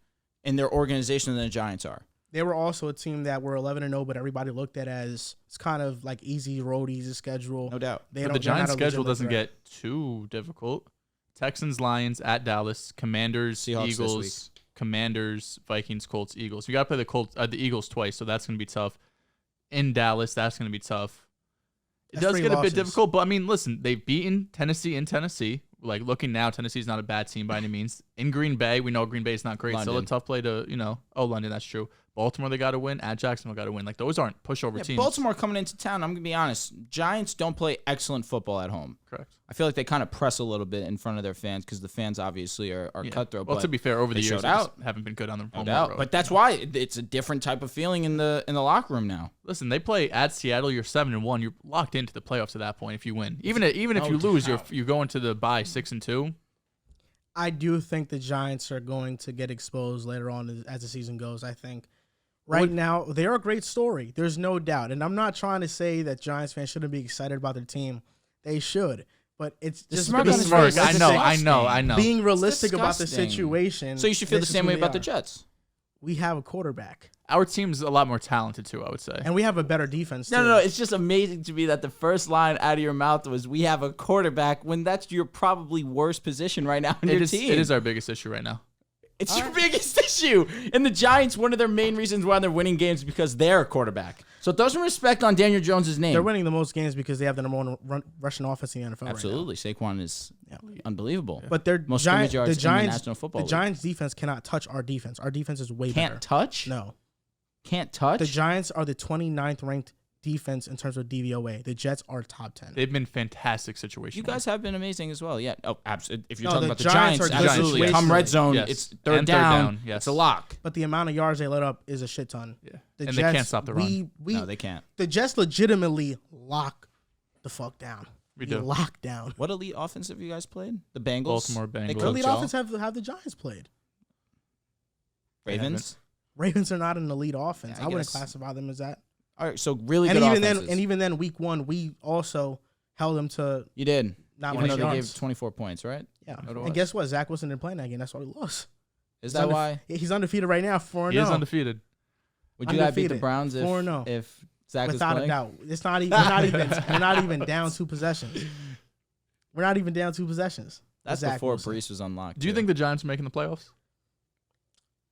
[SPEAKER 3] in their organization than the Giants are.
[SPEAKER 1] They were also a team that were 11-0, but everybody looked at as it's kind of like easy road, easy schedule.
[SPEAKER 3] No doubt.
[SPEAKER 2] But the Giants' schedule doesn't get too difficult. Texans, Lions, at Dallas, Commanders,
[SPEAKER 3] Seahawks
[SPEAKER 2] Eagles, Commanders, Vikings, Colts, Eagles. You got to play the Eagles twice, so that's going to be tough. In Dallas, that's going to be tough. It does get a bit difficult, but I mean, listen, they've beaten Tennessee in Tennessee. Like looking now, Tennessee's not a bad team by any means. In Green Bay, we know Green Bay is not great. Still a tough play to, London, that's true. Baltimore, they got to win. At Jacksonville, got to win. Like those aren't pushover teams.
[SPEAKER 3] Baltimore coming into town, I'm going to be honest. Giants don't play excellent football at home.
[SPEAKER 2] Correct.
[SPEAKER 3] I feel like they kind of press a little bit in front of their fans because the fans obviously are cutthroat.
[SPEAKER 2] Well,
[SPEAKER 3] but
[SPEAKER 2] to be fair, over the
[SPEAKER 3] they
[SPEAKER 2] years,
[SPEAKER 3] showed out.
[SPEAKER 2] haven't been good on the home
[SPEAKER 3] No,
[SPEAKER 2] road.
[SPEAKER 3] but that's why it's a different type of feeling in the locker room now.
[SPEAKER 2] Listen, they play at Seattle. You're 7-1. You're locked into the playoffs at that point if you win. Even if you lose, you go into the bye 6-2.
[SPEAKER 1] I do think the Giants are going to get exposed later on as the season goes. I think right now they're a great story. There's no doubt. And I'm not trying to say that Giants fans shouldn't be excited about their team. They should. But it's just
[SPEAKER 3] smart
[SPEAKER 1] being,
[SPEAKER 3] smart.
[SPEAKER 2] I know.
[SPEAKER 1] being realistic about the
[SPEAKER 3] disgusting.
[SPEAKER 1] situation.
[SPEAKER 3] So you should feel the same way about the Jets.
[SPEAKER 1] We have a quarterback.
[SPEAKER 2] Our team's a lot more talented too, I would say.
[SPEAKER 1] And we have a better defense too.
[SPEAKER 3] No. It's just amazing to me that the first line out of your mouth was, we have a quarterback, when that's your probably worst position right now in your team.
[SPEAKER 2] It is our biggest issue right now.
[SPEAKER 3] It's your biggest issue. And the Giants, one of their main reasons why they're winning games is because they're a quarterback. So throw some respect on Daniel Jones' name.
[SPEAKER 1] They're winning the most games because they have the number one rushing offense in the NFL.
[SPEAKER 3] Absolutely.
[SPEAKER 1] Right
[SPEAKER 3] Saquon is unbelievable.
[SPEAKER 1] But they're
[SPEAKER 3] most scrimmage yards
[SPEAKER 1] the Giants,
[SPEAKER 3] in the National Football League.
[SPEAKER 1] Giants defense cannot touch our defense. Our defense is way better.
[SPEAKER 3] Can't touch?
[SPEAKER 1] No.
[SPEAKER 3] Can't touch?
[SPEAKER 1] The Giants are the 29th ranked defense in terms of DVOA. The Jets are top 10.
[SPEAKER 2] They've been fantastic situation.
[SPEAKER 3] You guys have been amazing as well. Yeah. Oh, absolutely. If you're
[SPEAKER 1] No,
[SPEAKER 3] talking
[SPEAKER 1] the
[SPEAKER 3] about the
[SPEAKER 1] Giants
[SPEAKER 3] Giants,
[SPEAKER 1] are
[SPEAKER 3] absolutely.
[SPEAKER 1] just
[SPEAKER 3] Come red
[SPEAKER 1] situationally.
[SPEAKER 3] zone,
[SPEAKER 2] Yes.
[SPEAKER 3] it's
[SPEAKER 2] And
[SPEAKER 3] third down.
[SPEAKER 2] yes.
[SPEAKER 3] It's a lock.
[SPEAKER 1] But the amount of yards they let up is a shit ton.
[SPEAKER 2] Yeah.
[SPEAKER 1] The
[SPEAKER 2] And
[SPEAKER 1] Jets,
[SPEAKER 2] they can't stop the run.
[SPEAKER 3] No, they can't.
[SPEAKER 1] The Jets legitimately lock the fuck down.
[SPEAKER 2] We do.
[SPEAKER 1] Lock down.
[SPEAKER 3] What elite offense have you guys played? The Bengals?
[SPEAKER 2] Baltimore
[SPEAKER 3] They
[SPEAKER 2] Bengals.
[SPEAKER 3] cooked
[SPEAKER 1] What elite
[SPEAKER 3] y'all?
[SPEAKER 1] offense have the Giants played?
[SPEAKER 3] Ravens?
[SPEAKER 1] Ravens are not an elite offense.
[SPEAKER 3] Yeah, I
[SPEAKER 1] I wouldn't
[SPEAKER 3] guess.
[SPEAKER 1] classify them as that.
[SPEAKER 3] All right, so really
[SPEAKER 1] And
[SPEAKER 3] good
[SPEAKER 1] even
[SPEAKER 3] offenses.
[SPEAKER 1] then, week 1, we also held them to
[SPEAKER 3] You did.
[SPEAKER 1] not
[SPEAKER 3] Even
[SPEAKER 1] much
[SPEAKER 3] though they
[SPEAKER 1] yards.
[SPEAKER 3] gave 24 points, right?
[SPEAKER 1] Yeah.
[SPEAKER 3] What it was.
[SPEAKER 1] And guess what? Zach Wilson didn't play in that game. That's why we lost.
[SPEAKER 3] Is that why?
[SPEAKER 1] He's undefeated right now, 4-0.
[SPEAKER 2] He is undefeated.
[SPEAKER 3] Would you guys beat the
[SPEAKER 1] Undefeated.
[SPEAKER 3] Browns
[SPEAKER 1] 4-0.
[SPEAKER 3] if Zach was
[SPEAKER 1] Without
[SPEAKER 3] playing?
[SPEAKER 1] a doubt. It's not even we're not even down 2 possessions. We're not even down 2 possessions.
[SPEAKER 3] That's
[SPEAKER 1] Zach
[SPEAKER 3] before
[SPEAKER 1] Wilson.
[SPEAKER 3] Breece was unlocked.
[SPEAKER 2] Do you
[SPEAKER 3] too.
[SPEAKER 2] think the Giants are making the playoffs?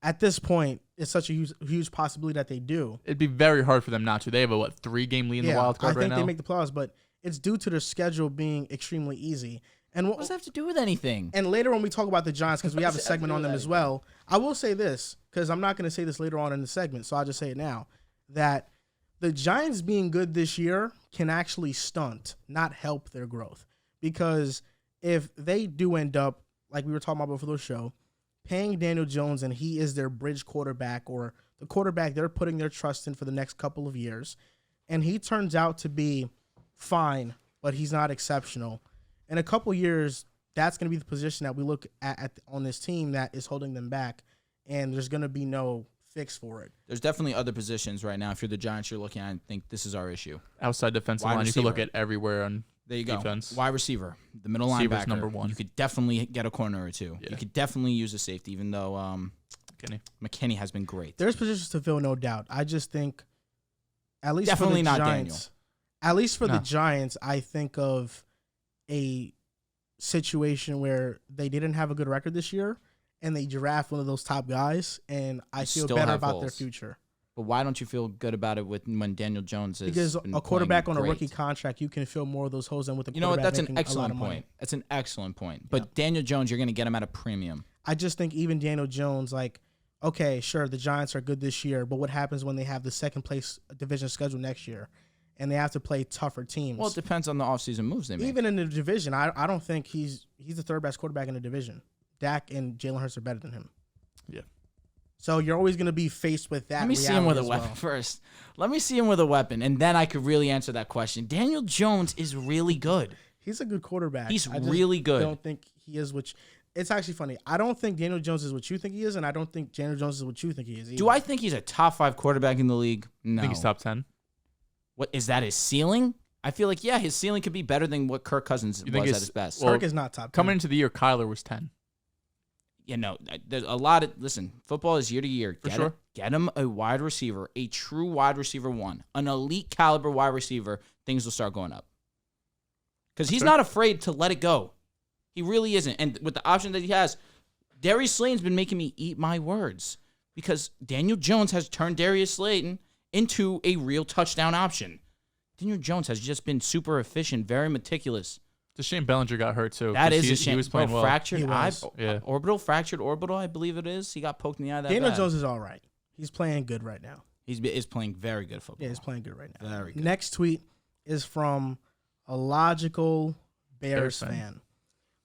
[SPEAKER 1] At this point, it's such a huge possibility that they do.
[SPEAKER 2] It'd be very hard for them not to. They have a 3-game lead in the wild card
[SPEAKER 1] I
[SPEAKER 2] right
[SPEAKER 1] think
[SPEAKER 2] now.
[SPEAKER 1] they make the playoffs, but it's due to their schedule being extremely easy. And
[SPEAKER 3] What does that have to do with anything?
[SPEAKER 1] And later when we talk about the Giants, because we have a
[SPEAKER 3] What does that
[SPEAKER 1] segment
[SPEAKER 3] do
[SPEAKER 1] on
[SPEAKER 3] with
[SPEAKER 1] them as well, I will say this, because I'm not going to say this later on in the segment, so I'll just say it now, that the Giants being good this year can actually stunt, not help their growth. Because if they do end up, like we were talking about before the show, paying Daniel Jones and he is their bridge quarterback or the quarterback they're putting their trust in for the next couple of years, and he turns out to be fine, but he's not exceptional. In a couple years, that's going to be the position that we look at on this team that is holding them back, and there's going to be no fix for it.
[SPEAKER 3] There's definitely other positions right now. If you're the Giants, you're looking at and think this is our issue.
[SPEAKER 2] Outside defensive line, you can look at everywhere on
[SPEAKER 3] there you
[SPEAKER 2] defense.
[SPEAKER 3] Go. Wide receiver, the middle linebacker. Number one. You could definitely get a corner or two. Yeah. You could definitely use a safety, even though McKinney has been great.
[SPEAKER 1] There's positions to fill, no doubt. I just think, at least
[SPEAKER 3] definitely
[SPEAKER 1] for the
[SPEAKER 3] not
[SPEAKER 1] Giants,
[SPEAKER 3] Daniel.
[SPEAKER 1] At least for the Giants, I think of a situation where they didn't have a good record this year, and they draft one of those top guys, and I feel better about their future.
[SPEAKER 3] But why don't you feel good about it when Daniel Jones is
[SPEAKER 1] because a quarterback on a rookie contract, you can fill more of those holes in with a quarterback.
[SPEAKER 3] You know what? That's an excellent point. That's an excellent point. But Daniel Jones, you're going to get him at a premium.
[SPEAKER 1] I just think even Daniel Jones, like, okay, sure, the Giants are good this year, but what happens when they have the second place division schedule next year, and they have to play tougher teams?
[SPEAKER 3] Well, it depends on the offseason moves they make.
[SPEAKER 1] Even in the division, I don't think he's the third best quarterback in the division. Dak and Jalen Hurts are better than him.
[SPEAKER 2] Yeah.
[SPEAKER 1] So you're always going to be faced with that.
[SPEAKER 3] Let me see him with a weapon first. Let me see him with a weapon, and then I could really answer that question. Daniel Jones is really good.
[SPEAKER 1] He's a good quarterback.
[SPEAKER 3] He's really good.
[SPEAKER 1] I don't think he is it's actually funny. I don't think Daniel Jones is what you think he is, and I don't think Daniel Jones is what you think he is either.
[SPEAKER 3] Do I think he's a top 5 quarterback in the league? No.
[SPEAKER 2] I think he's top 10.
[SPEAKER 3] What is that, his ceiling? I feel like, his ceiling could be better than what Kirk Cousins was at his best.
[SPEAKER 1] Well, Kirk is not top 10.
[SPEAKER 2] Coming into the year, Kyler was 10.
[SPEAKER 3] There's a lot of football is year to year. Get him a wide receiver, a true wide receiver one, an elite caliber wide receiver. Things will start going up because he's not afraid to let it go. He really isn't. And with the option that he has, Darius Slayton's been making me eat my words because Daniel Jones has turned Darius Slayton into a real touchdown option. Daniel Jones has just been super efficient, very meticulous.
[SPEAKER 2] It's a shame Bellinger got hurt, too.
[SPEAKER 3] That is a shame.
[SPEAKER 2] He was playing well.
[SPEAKER 3] Fractured fractured orbital, I believe it is. He got poked in the eye that
[SPEAKER 1] Daniel Jones is all right. He's playing good right now.
[SPEAKER 3] He's playing very good football.
[SPEAKER 1] Yeah, he's playing good right now.
[SPEAKER 3] Very good.
[SPEAKER 1] Next tweet is from a logical Bears fan.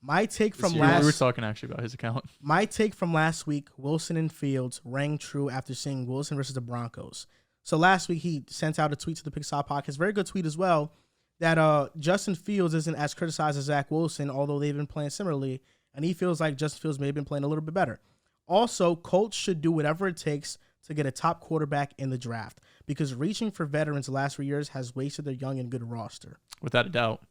[SPEAKER 1] My take from
[SPEAKER 2] We were talking actually about his account.
[SPEAKER 1] My take from last week, Wilson and Fields rang true after seeing Wilson versus the Broncos. So last week he sent out a tweet to the Pixar Podcast, very good tweet as well, that Justin Fields isn't as criticized as Zach Wilson, although they've been playing similarly, and he feels like Justin Fields may have been playing a little bit better. Also, Colts should do whatever it takes to get a top quarterback in the draft because reaching for veterans the last 3 years has wasted their young and good roster.
[SPEAKER 2] Without a doubt.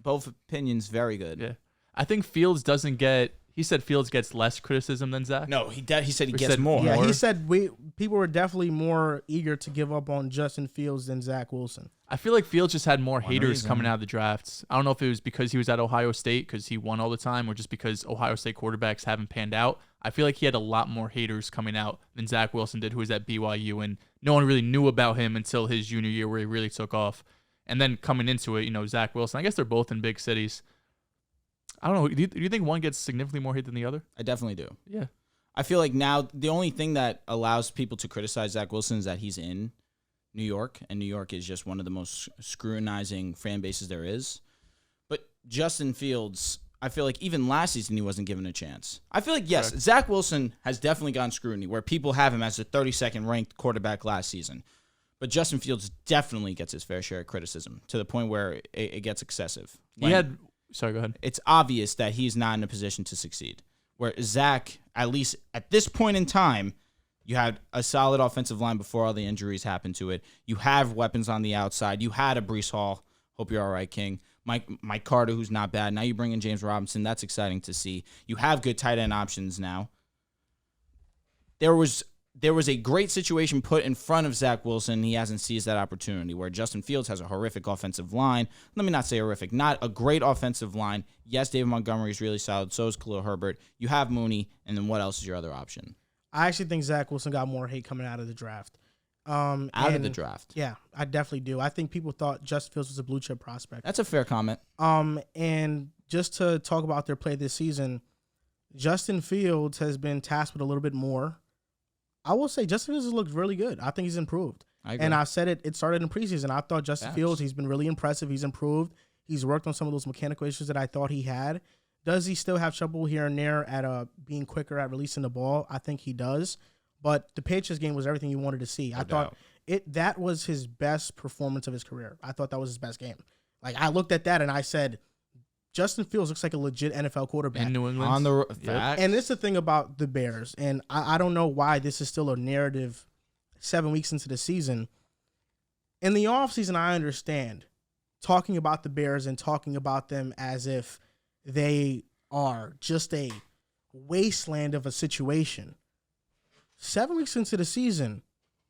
[SPEAKER 3] Both opinions very good.
[SPEAKER 2] Yeah. I think Fields doesn't get... He said Fields gets less criticism than Zach.
[SPEAKER 3] No, he said he gets more.
[SPEAKER 1] Yeah, he said people were definitely more eager to give up on Justin Fields than Zach Wilson.
[SPEAKER 2] I feel like Fields just had more haters coming out of the drafts. I don't know if it was because he was at Ohio State because he won all the time or just because Ohio State quarterbacks haven't panned out. I feel like he had a lot more haters coming out than Zach Wilson did, who was at BYU, and no one really knew about him until his junior year where he really took off. And then coming into it, Zach Wilson, I guess they're both in big cities. I don't know. Do you think one gets significantly more hate than the other?
[SPEAKER 3] I definitely do.
[SPEAKER 2] Yeah.
[SPEAKER 3] I feel like now the only thing that allows people to criticize Zach Wilson is that he's in New York, and New York is just one of the most scrutinizing fan bases there is. But Justin Fields, I feel like even last season he wasn't given a chance. I feel like, yes, correct. Zach Wilson has definitely gotten scrutiny where people have him as the 32nd ranked quarterback last season. But Justin Fields definitely gets his fair share of criticism to the point where it gets excessive.
[SPEAKER 2] Sorry, go ahead.
[SPEAKER 3] It's obvious that he's not in a position to succeed. Where Zach, at least at this point in time, you had a solid offensive line before all the injuries happened to it. You have weapons on the outside. You had a Breece Hall. Hope you're all right, King. Mike Carter, who's not bad. Now you bring in James Robinson. That's exciting to see. You have good tight end options now. There was a great situation put in front of Zach Wilson. He hasn't seized that opportunity where Justin Fields has a horrific offensive line. Let me not say horrific, not a great offensive line. Yes, David Montgomery is really solid. So is Khalil Herbert. You have Mooney, and then what else is your other option?
[SPEAKER 1] I actually think Zach Wilson got more hate coming out of the draft.
[SPEAKER 3] Out of the draft?
[SPEAKER 1] Yeah, I definitely do. I think people thought Justin Fields was a blue chip prospect.
[SPEAKER 3] That's a fair comment.
[SPEAKER 1] And just to talk about their play this season, Justin Fields has been tasked with a little bit more. I will say Justin Fields has looked really good. I think he's improved. And I said it started in preseason. I thought Justin Fields, he's been really impressive. He's improved. He's worked on some of those mechanical issues that I thought he had. Does he still have trouble here and there at being quicker at releasing the ball? I think he does. But the Patriots game was everything you wanted to see. I thought that was his best performance of his career. I thought that was his best game. Like, I looked at that and I said, Justin Fields looks like a legit NFL quarterback.
[SPEAKER 2] In New England.
[SPEAKER 3] On the
[SPEAKER 1] And this is the thing about the Bears, and I don't know why this is still a narrative 7 weeks into the season. In the offseason, I understand talking about the Bears and talking about them as if they are just a wasteland of a situation. 7 weeks into the season,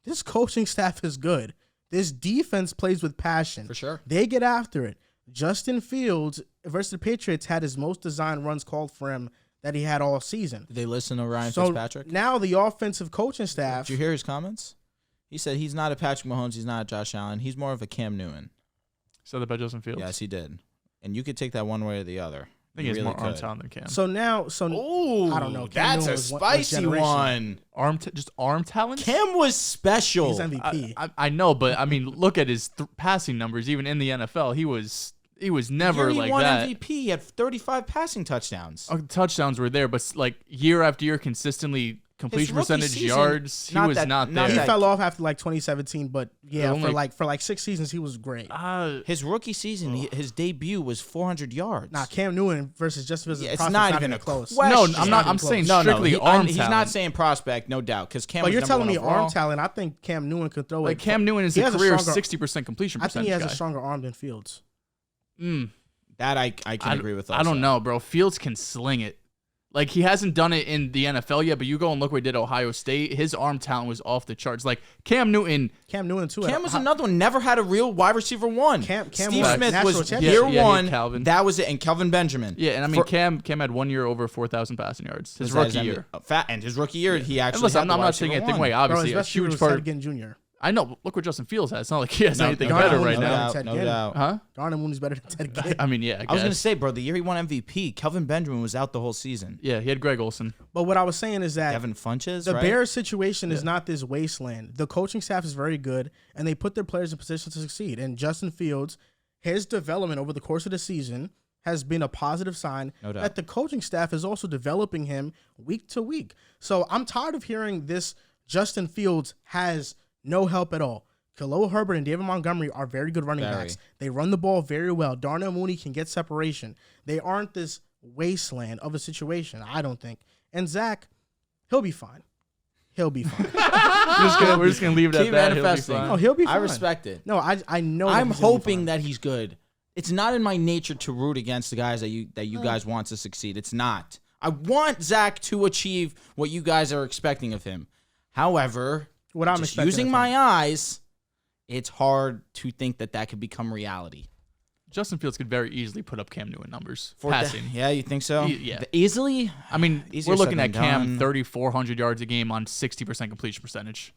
[SPEAKER 1] this coaching staff is good. This defense plays with passion.
[SPEAKER 3] For sure.
[SPEAKER 1] They get after it. Justin Fields versus the Patriots had his most design runs called for him that he had all season.
[SPEAKER 3] Did they listen to Ryan
[SPEAKER 1] So
[SPEAKER 3] Fitzpatrick?
[SPEAKER 1] now the offensive coaching staff.
[SPEAKER 3] Did you hear his comments? He said he's not a Patrick Mahomes. He's not a Josh Allen. He's more of a Cam Newton.
[SPEAKER 2] Said that about Justin Fields.
[SPEAKER 3] Yes, he did. And you could take that one way or the other.
[SPEAKER 2] I think he has more arm talent than Cam.
[SPEAKER 1] So now,
[SPEAKER 3] Ooh,
[SPEAKER 1] I don't know. Cam
[SPEAKER 3] That's
[SPEAKER 1] Newton
[SPEAKER 3] a
[SPEAKER 1] was
[SPEAKER 3] spicy
[SPEAKER 1] generation.
[SPEAKER 3] one.
[SPEAKER 2] Just arm talent?
[SPEAKER 3] Cam was special.
[SPEAKER 1] He's MVP.
[SPEAKER 2] I know, but I mean, look at his passing numbers. Even in the NFL, he was never like
[SPEAKER 3] won
[SPEAKER 2] that.
[SPEAKER 3] MVP. He had 35 passing touchdowns.
[SPEAKER 2] Touchdowns were there, but like year after year, consistly completion
[SPEAKER 3] rookie
[SPEAKER 2] percentage,
[SPEAKER 3] season,
[SPEAKER 2] yards, he
[SPEAKER 3] not
[SPEAKER 2] was
[SPEAKER 3] that-
[SPEAKER 2] not
[SPEAKER 3] not
[SPEAKER 2] there.
[SPEAKER 1] He
[SPEAKER 3] that-
[SPEAKER 1] fell off after like 2017, but yeah,
[SPEAKER 2] Only-
[SPEAKER 1] for like 6 seasons he was great.
[SPEAKER 3] His rookie season, his debut was 400 yards.
[SPEAKER 1] Nah, Cam Newton versus Justin Fields.
[SPEAKER 3] Yeah, it's
[SPEAKER 1] prospect's
[SPEAKER 3] not even a
[SPEAKER 1] close.
[SPEAKER 3] question.
[SPEAKER 2] No, I'm saying
[SPEAKER 3] No,
[SPEAKER 2] strictly
[SPEAKER 3] he-
[SPEAKER 2] arm
[SPEAKER 3] he's
[SPEAKER 2] talent.
[SPEAKER 3] not saying prospect, no doubt, because Cam.
[SPEAKER 1] But
[SPEAKER 3] was
[SPEAKER 1] you're
[SPEAKER 3] number
[SPEAKER 1] telling
[SPEAKER 3] one
[SPEAKER 1] me
[SPEAKER 3] overall.
[SPEAKER 1] arm talent. I think Cam Newton could throw it.
[SPEAKER 2] Like Cam Newton is
[SPEAKER 1] He
[SPEAKER 2] a
[SPEAKER 1] has a
[SPEAKER 2] career
[SPEAKER 1] stronger-
[SPEAKER 2] 60% completion
[SPEAKER 1] I
[SPEAKER 2] percentage.
[SPEAKER 1] think he has
[SPEAKER 2] guy.
[SPEAKER 1] a stronger arm than Fields.
[SPEAKER 3] That I can agree with. Also.
[SPEAKER 2] I don't know, bro. Fields can sling it. Like, he hasn't done it in the NFL yet, but you go and look what he did at Ohio State. His arm talent was off the charts. Like, Cam Newton.
[SPEAKER 1] Too.
[SPEAKER 3] Cam was another one. Never had a real wide receiver one.
[SPEAKER 1] Cam
[SPEAKER 3] Steve
[SPEAKER 1] was
[SPEAKER 3] Smith
[SPEAKER 1] national
[SPEAKER 3] was
[SPEAKER 1] champion.
[SPEAKER 3] year
[SPEAKER 2] Yeah, he had
[SPEAKER 3] one.
[SPEAKER 2] Calvin.
[SPEAKER 3] That was it, and Kelvin Benjamin.
[SPEAKER 2] Yeah, and I mean, Cam had 1 year over 4,000 passing yards. His rookie year.
[SPEAKER 3] And his rookie year, he actually.
[SPEAKER 2] And listen,
[SPEAKER 3] had
[SPEAKER 2] I'm
[SPEAKER 3] the
[SPEAKER 2] not
[SPEAKER 3] wide
[SPEAKER 2] taking
[SPEAKER 3] receiver
[SPEAKER 2] anything
[SPEAKER 3] one.
[SPEAKER 2] away. Obviously,
[SPEAKER 1] Bro,
[SPEAKER 2] a huge part.
[SPEAKER 1] again, Junior.
[SPEAKER 2] I know. Look what Justin Fields has. It's not like he has anything
[SPEAKER 1] no,
[SPEAKER 2] better
[SPEAKER 1] no,
[SPEAKER 2] right
[SPEAKER 1] no
[SPEAKER 2] now.
[SPEAKER 1] doubt.
[SPEAKER 3] No doubt.
[SPEAKER 2] Huh?
[SPEAKER 1] Darnell Mooney's better than Ted Ginn.
[SPEAKER 2] I mean, yeah.
[SPEAKER 3] I was gonna say, bro, the year he won MVP, Kelvin Benjamin was out the whole season.
[SPEAKER 2] Yeah, he had Greg Olsen.
[SPEAKER 1] But what I was saying is that
[SPEAKER 3] Devin Funches,
[SPEAKER 1] the
[SPEAKER 3] right?
[SPEAKER 1] Bears situation is not this wasteland. The coaching staff is very good, and they put their players in position to succeed. And Justin Fields, his development over the course of the season has been a positive sign
[SPEAKER 3] No doubt.
[SPEAKER 1] that the coaching staff is also developing him week to week. So I'm tired of hearing this Justin Fields has no help at all. Khalil Herbert and David Montgomery are very good running backs. They run the ball very well. Darnell Mooney can get separation. They aren't this wasteland of a situation, I don't think. And Zach, he'll be fine. He'll be fine.
[SPEAKER 2] We're just gonna leave it
[SPEAKER 3] Keep
[SPEAKER 2] at that.
[SPEAKER 3] manifesting.
[SPEAKER 1] No, he'll be fine.
[SPEAKER 3] I respect it.
[SPEAKER 1] No, I know.
[SPEAKER 3] I'm
[SPEAKER 1] that he's gonna be
[SPEAKER 3] hoping
[SPEAKER 1] fine.
[SPEAKER 3] that he's good. It's not in my nature to root against the guys that you guys want to succeed. It's not. I want Zach to achieve what you guys are expecting of him. However,
[SPEAKER 1] what I'm
[SPEAKER 3] just
[SPEAKER 1] expecting
[SPEAKER 3] using
[SPEAKER 1] of him.
[SPEAKER 3] my eyes, it's hard to think that could become reality.
[SPEAKER 2] Justin Fields could very easily put up Cam Newton numbers
[SPEAKER 3] For
[SPEAKER 2] passing.
[SPEAKER 3] yeah, you think so?
[SPEAKER 2] Yeah.
[SPEAKER 3] Easily?
[SPEAKER 2] I mean,
[SPEAKER 3] Easier
[SPEAKER 2] we're looking
[SPEAKER 3] said
[SPEAKER 2] at
[SPEAKER 3] than
[SPEAKER 2] Cam
[SPEAKER 3] done.
[SPEAKER 2] 3,400 yards a game on 60% completion percentage.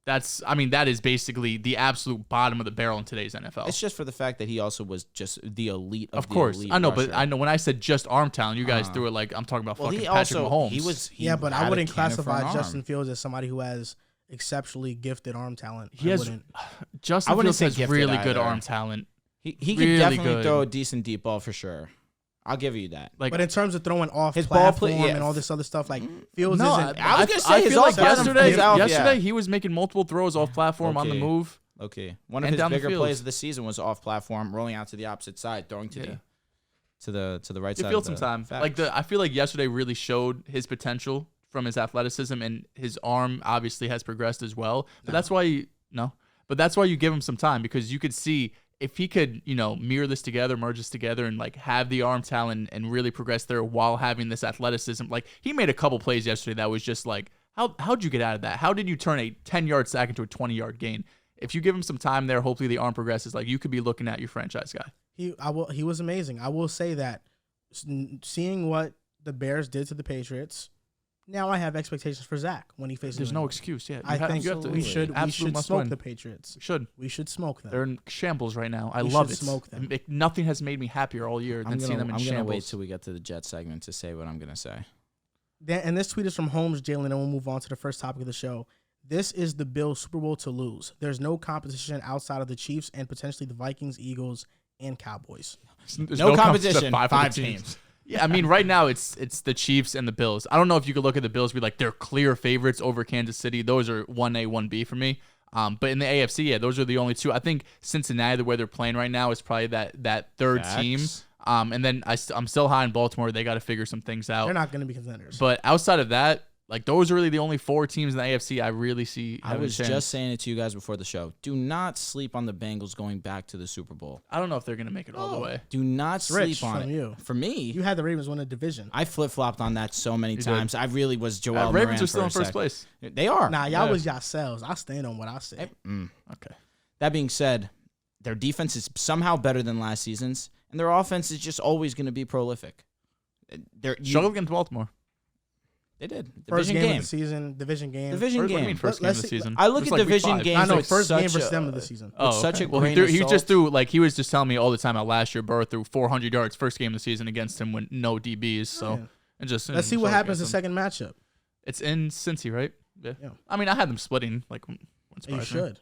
[SPEAKER 2] That is basically the absolute bottom of the barrel in today's NFL.
[SPEAKER 3] It's just for the fact that he also was just the elite of
[SPEAKER 2] Of course,
[SPEAKER 3] the elite
[SPEAKER 2] I know,
[SPEAKER 3] rusher.
[SPEAKER 2] but I know when I said just arm talent, you guys threw it like I'm talking about
[SPEAKER 3] Well,
[SPEAKER 2] fucking
[SPEAKER 3] he
[SPEAKER 2] Patrick
[SPEAKER 3] also
[SPEAKER 2] Mahomes.
[SPEAKER 3] he
[SPEAKER 1] Yeah, but I
[SPEAKER 3] had a
[SPEAKER 1] wouldn't
[SPEAKER 3] cannon for an
[SPEAKER 1] classify
[SPEAKER 3] arm.
[SPEAKER 1] Justin Fields as somebody who has exceptionally gifted arm talent.
[SPEAKER 2] He
[SPEAKER 1] I
[SPEAKER 2] has
[SPEAKER 1] wouldn't.
[SPEAKER 2] Justin
[SPEAKER 3] I wouldn't
[SPEAKER 2] Fields
[SPEAKER 3] say
[SPEAKER 2] has
[SPEAKER 3] gifted
[SPEAKER 2] really good
[SPEAKER 3] either.
[SPEAKER 2] arm talent.
[SPEAKER 3] He can
[SPEAKER 2] Really
[SPEAKER 3] definitely
[SPEAKER 2] good.
[SPEAKER 3] throw a decent deep ball for sure. I'll give you that.
[SPEAKER 2] Like,
[SPEAKER 1] But in terms of throwing off
[SPEAKER 3] His ball play-
[SPEAKER 1] platform
[SPEAKER 3] yeah.
[SPEAKER 1] and all this other stuff, like Fields
[SPEAKER 2] no,
[SPEAKER 1] isn't.
[SPEAKER 3] I was gonna say his
[SPEAKER 2] feel like
[SPEAKER 3] off-platform
[SPEAKER 2] yesterday.
[SPEAKER 3] plays out,
[SPEAKER 2] Yesterday
[SPEAKER 3] yeah.
[SPEAKER 2] he was making multiple throws off platform on the
[SPEAKER 3] Okay.
[SPEAKER 2] move.
[SPEAKER 3] Okay, one of
[SPEAKER 2] And
[SPEAKER 3] his
[SPEAKER 2] down the
[SPEAKER 3] bigger
[SPEAKER 2] field.
[SPEAKER 3] plays of the season was off platform, rolling out to the opposite side, throwing to
[SPEAKER 2] Yeah.
[SPEAKER 3] the right
[SPEAKER 2] It
[SPEAKER 3] side.
[SPEAKER 2] feels
[SPEAKER 3] of the
[SPEAKER 2] some time.
[SPEAKER 3] facts.
[SPEAKER 2] Like I feel like yesterday really showed his potential from his athleticism, and his arm obviously has progressed as well. But that's why you give him some time, because you could see if he could, mirror this together, merge this together, and like have the arm talent and really progress there while having this athleticism. Like he made a couple plays yesterday that was just like, how'd you get out of that? How did you turn a 10-yard sack into a 20-yard gain? If you give him some time there, hopefully the arm progresses. Like you could be looking at your franchise guy.
[SPEAKER 1] He was amazing. I will say that seeing what the Bears did to the Patriots, now I have expectations for Zach when he faces.
[SPEAKER 2] There's
[SPEAKER 1] New
[SPEAKER 2] no
[SPEAKER 1] England.
[SPEAKER 2] excuse. Yeah,
[SPEAKER 1] I think
[SPEAKER 2] you have to,
[SPEAKER 1] we should
[SPEAKER 2] must
[SPEAKER 1] smoke
[SPEAKER 2] win.
[SPEAKER 1] the Patriots.
[SPEAKER 2] We should.
[SPEAKER 1] smoke them.
[SPEAKER 2] They're in shambles right now. I
[SPEAKER 1] We
[SPEAKER 2] love
[SPEAKER 1] should
[SPEAKER 2] it.
[SPEAKER 1] smoke them.
[SPEAKER 2] Nothing has made me happier all year than seeing them in
[SPEAKER 3] I'm gonna wait
[SPEAKER 2] shambles.
[SPEAKER 3] till we get to the Jet segment to say what I'm gonna say.
[SPEAKER 1] And this tweet is from Holmes Jalen, and we'll move on to the first topic of the show. This is the Bills' Super Bowl to lose. There's no competition outside of the Chiefs and potentially the Vikings, Eagles, and Cowboys.
[SPEAKER 2] There's
[SPEAKER 3] No
[SPEAKER 2] competition.
[SPEAKER 3] competition. 5
[SPEAKER 2] 500
[SPEAKER 3] teams.
[SPEAKER 2] Yeah, I mean, right now it's the Chiefs and the Bills. I don't know if you could look at the Bills and be like, they're clear favorites over Kansas City. Those are 1A, 1B for me. But in the AFC, yeah, those are the only two. I think Cincinnati, the way they're playing right now, is probably that third team. And then I'm still high in Baltimore. They got to figure some things out.
[SPEAKER 1] They're not going to be contenders.
[SPEAKER 2] But outside of that, like those are really the only 4 teams in the AFC I really see.
[SPEAKER 3] I was just saying it to you guys before the show. Do not sleep on the Bengals going back to the Super Bowl.
[SPEAKER 2] I don't know if they're going to make it all the way.
[SPEAKER 3] Do not sleep on it.
[SPEAKER 1] You.
[SPEAKER 3] For me,
[SPEAKER 1] you had the Ravens win a division.
[SPEAKER 3] I flip-flopped on that so many times. I really was Joel Moran.
[SPEAKER 2] Ravens are still in first place.
[SPEAKER 3] They are.
[SPEAKER 1] Nah, y'all was yourselves. I stand on what I say.
[SPEAKER 3] Okay. That being said, their defense is somehow better than last season's, and their offense is just always going to be prolific.
[SPEAKER 2] Struggled against Baltimore.
[SPEAKER 3] They did.
[SPEAKER 1] First game of the season, division game.
[SPEAKER 3] Division game.
[SPEAKER 2] What do you mean first game of the season?
[SPEAKER 3] I look at division games.
[SPEAKER 1] I know, first game versus them of the season.
[SPEAKER 2] Oh,
[SPEAKER 3] such a
[SPEAKER 2] well,
[SPEAKER 3] grain
[SPEAKER 2] he just threw, like, he was just telling me all the time how last year Burrow threw 400 yards first game of the season against him with no DBs. So, and just
[SPEAKER 1] let's see what happens the second matchup.
[SPEAKER 2] It's in Cincy, right?
[SPEAKER 1] Yeah.
[SPEAKER 2] I mean, I had them splitting. Like,
[SPEAKER 1] you should.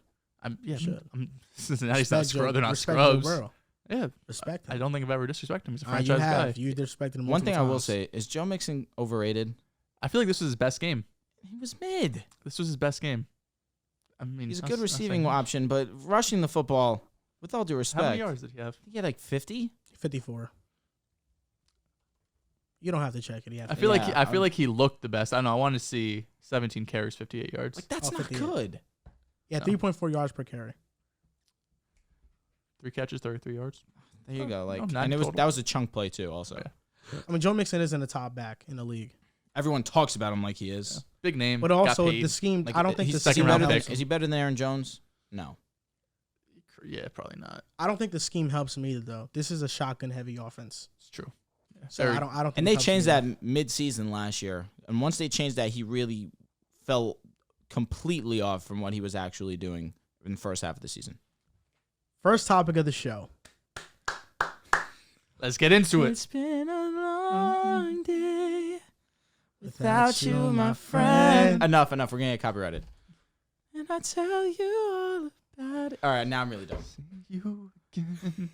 [SPEAKER 2] Cincinnati's not scrubs. They're not scrubs. Yeah,
[SPEAKER 1] respect him.
[SPEAKER 2] I don't think I've ever disrespected him. He's a franchise guy.
[SPEAKER 1] You disrespected him.
[SPEAKER 3] One thing I will say is Joe Mixon overrated.
[SPEAKER 2] I feel like this was his best game.
[SPEAKER 3] He was mid.
[SPEAKER 2] This was his best game. I mean,
[SPEAKER 3] he's a good receiving option, but rushing the football, with all due respect.
[SPEAKER 2] How many yards did he have?
[SPEAKER 3] He had like 50?
[SPEAKER 1] 54. You don't have to check it.
[SPEAKER 2] I feel like he looked the best. I don't know. I want to see 17 carries, 58 yards.
[SPEAKER 3] Like that's not good.
[SPEAKER 1] Yeah, 3.4 yards per carry.
[SPEAKER 2] 3 catches, 33 yards.
[SPEAKER 3] There you go. Like, and that was a chunk play too. Also,
[SPEAKER 1] yeah. I mean, Joe Mixon isn't a top back in the league.
[SPEAKER 3] Everyone talks about him like he is.
[SPEAKER 2] Yeah. Big name.
[SPEAKER 1] But also the scheme, like, I don't think
[SPEAKER 3] he's
[SPEAKER 1] the scheme
[SPEAKER 2] round
[SPEAKER 1] helps.
[SPEAKER 3] Is he better than Aaron Jones? No.
[SPEAKER 2] Yeah, probably not.
[SPEAKER 1] I don't think the scheme helps him either, though. This is a shotgun heavy offense.
[SPEAKER 2] It's true. Yeah.
[SPEAKER 1] So I don't think
[SPEAKER 3] and they changed that mid-season last year. And once they changed that, he really fell completely off from what he was actually doing in the first half of the season.
[SPEAKER 1] First topic of the show.
[SPEAKER 2] Let's get into it.
[SPEAKER 3] It's been a long day without you, my friend. Enough. We're going to get copyrighted. And I tell you all about it. All right, now I'm really done.
[SPEAKER 2] See you again.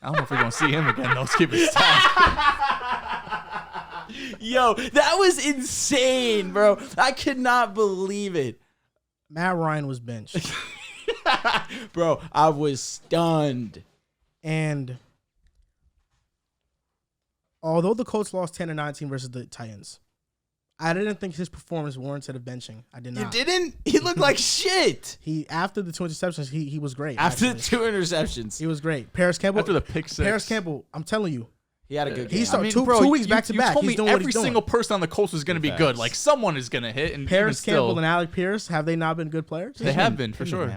[SPEAKER 2] I don't know if we're going to see him again, though. Let's keep it tight.
[SPEAKER 3] Yo, that was insane, bro. I could not believe it.
[SPEAKER 1] Matt Ryan was benched.
[SPEAKER 3] Bro, I was stunned.
[SPEAKER 1] And although the Colts lost 10-19 versus the Titans, I didn't think his performance warranted a benching. I did not.
[SPEAKER 3] You didn't? He looked like shit.
[SPEAKER 1] After the 2 interceptions, he was great.
[SPEAKER 3] After the 2 interceptions.
[SPEAKER 1] He was great. Paris Campbell.
[SPEAKER 2] After the pick 6.
[SPEAKER 1] Paris Campbell, I'm telling you.
[SPEAKER 3] He had a good game.
[SPEAKER 1] He started 2 weeks back to back.
[SPEAKER 2] You told
[SPEAKER 1] He's doing
[SPEAKER 2] me
[SPEAKER 1] what
[SPEAKER 2] every
[SPEAKER 1] he's doing.
[SPEAKER 2] single person on the Colts was going to be good. Like, someone is going to hit. And
[SPEAKER 1] Paris Campbell and Alec Pierce, have they not been good players?
[SPEAKER 2] They have been, for sure.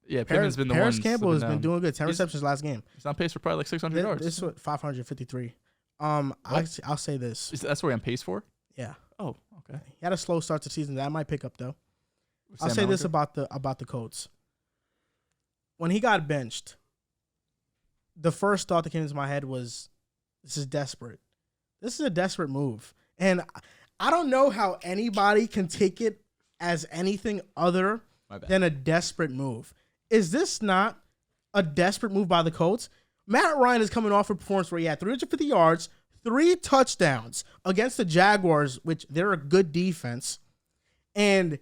[SPEAKER 2] Yeah, Pittman's been the one.
[SPEAKER 1] Paris Campbell has been doing good. 10 receptions last game.
[SPEAKER 2] He's on pace for probably like 600 yards.
[SPEAKER 1] This is 553. I'll say this.
[SPEAKER 2] That's what he's on pace for?
[SPEAKER 1] Yeah.
[SPEAKER 2] Oh, okay.
[SPEAKER 1] He had a slow start to the season. That might pick up, though. I'll say this about the Colts. When he got benched, the first thought that came into my head was, this is desperate. This is a desperate move. And I don't know how anybody can take it as anything other than a desperate move. Is this not a desperate move by the Colts? Matt Ryan is coming off a performance where he had 350 yards, 3 touchdowns against the Jaguars, which they're a good defense, and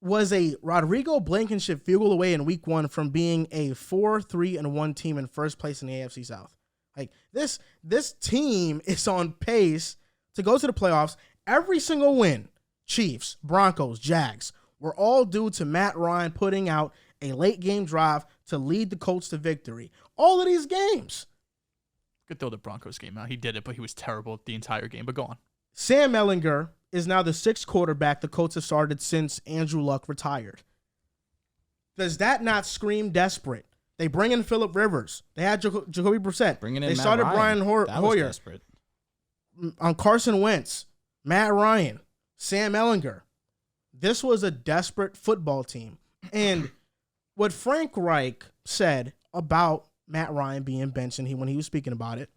[SPEAKER 1] was a Rodrigo Blankenship field goal away in week 1 from being a 4-3-1 team in first place in the AFC South. Like, this team is on pace to go to the playoffs. Every single win, Chiefs, Broncos, Jags, were all due to Matt Ryan putting out a late game drive to lead the Colts to victory. All of these games.
[SPEAKER 2] Could throw the Broncos game out. He did it, but he was terrible the entire game. But go on.
[SPEAKER 1] Sam Ehlinger is now the 6th quarterback the Colts have started since Andrew Luck retired. Does that not scream desperate? They bring in Phillip Rivers. They had Jacoby Brissett. They started Brian Hoyer. On Carson Wentz, Matt Ryan, Sam Ehlinger. This was a desperate football team. And what Frank Reich said about Matt Ryan being benched and when he was speaking about it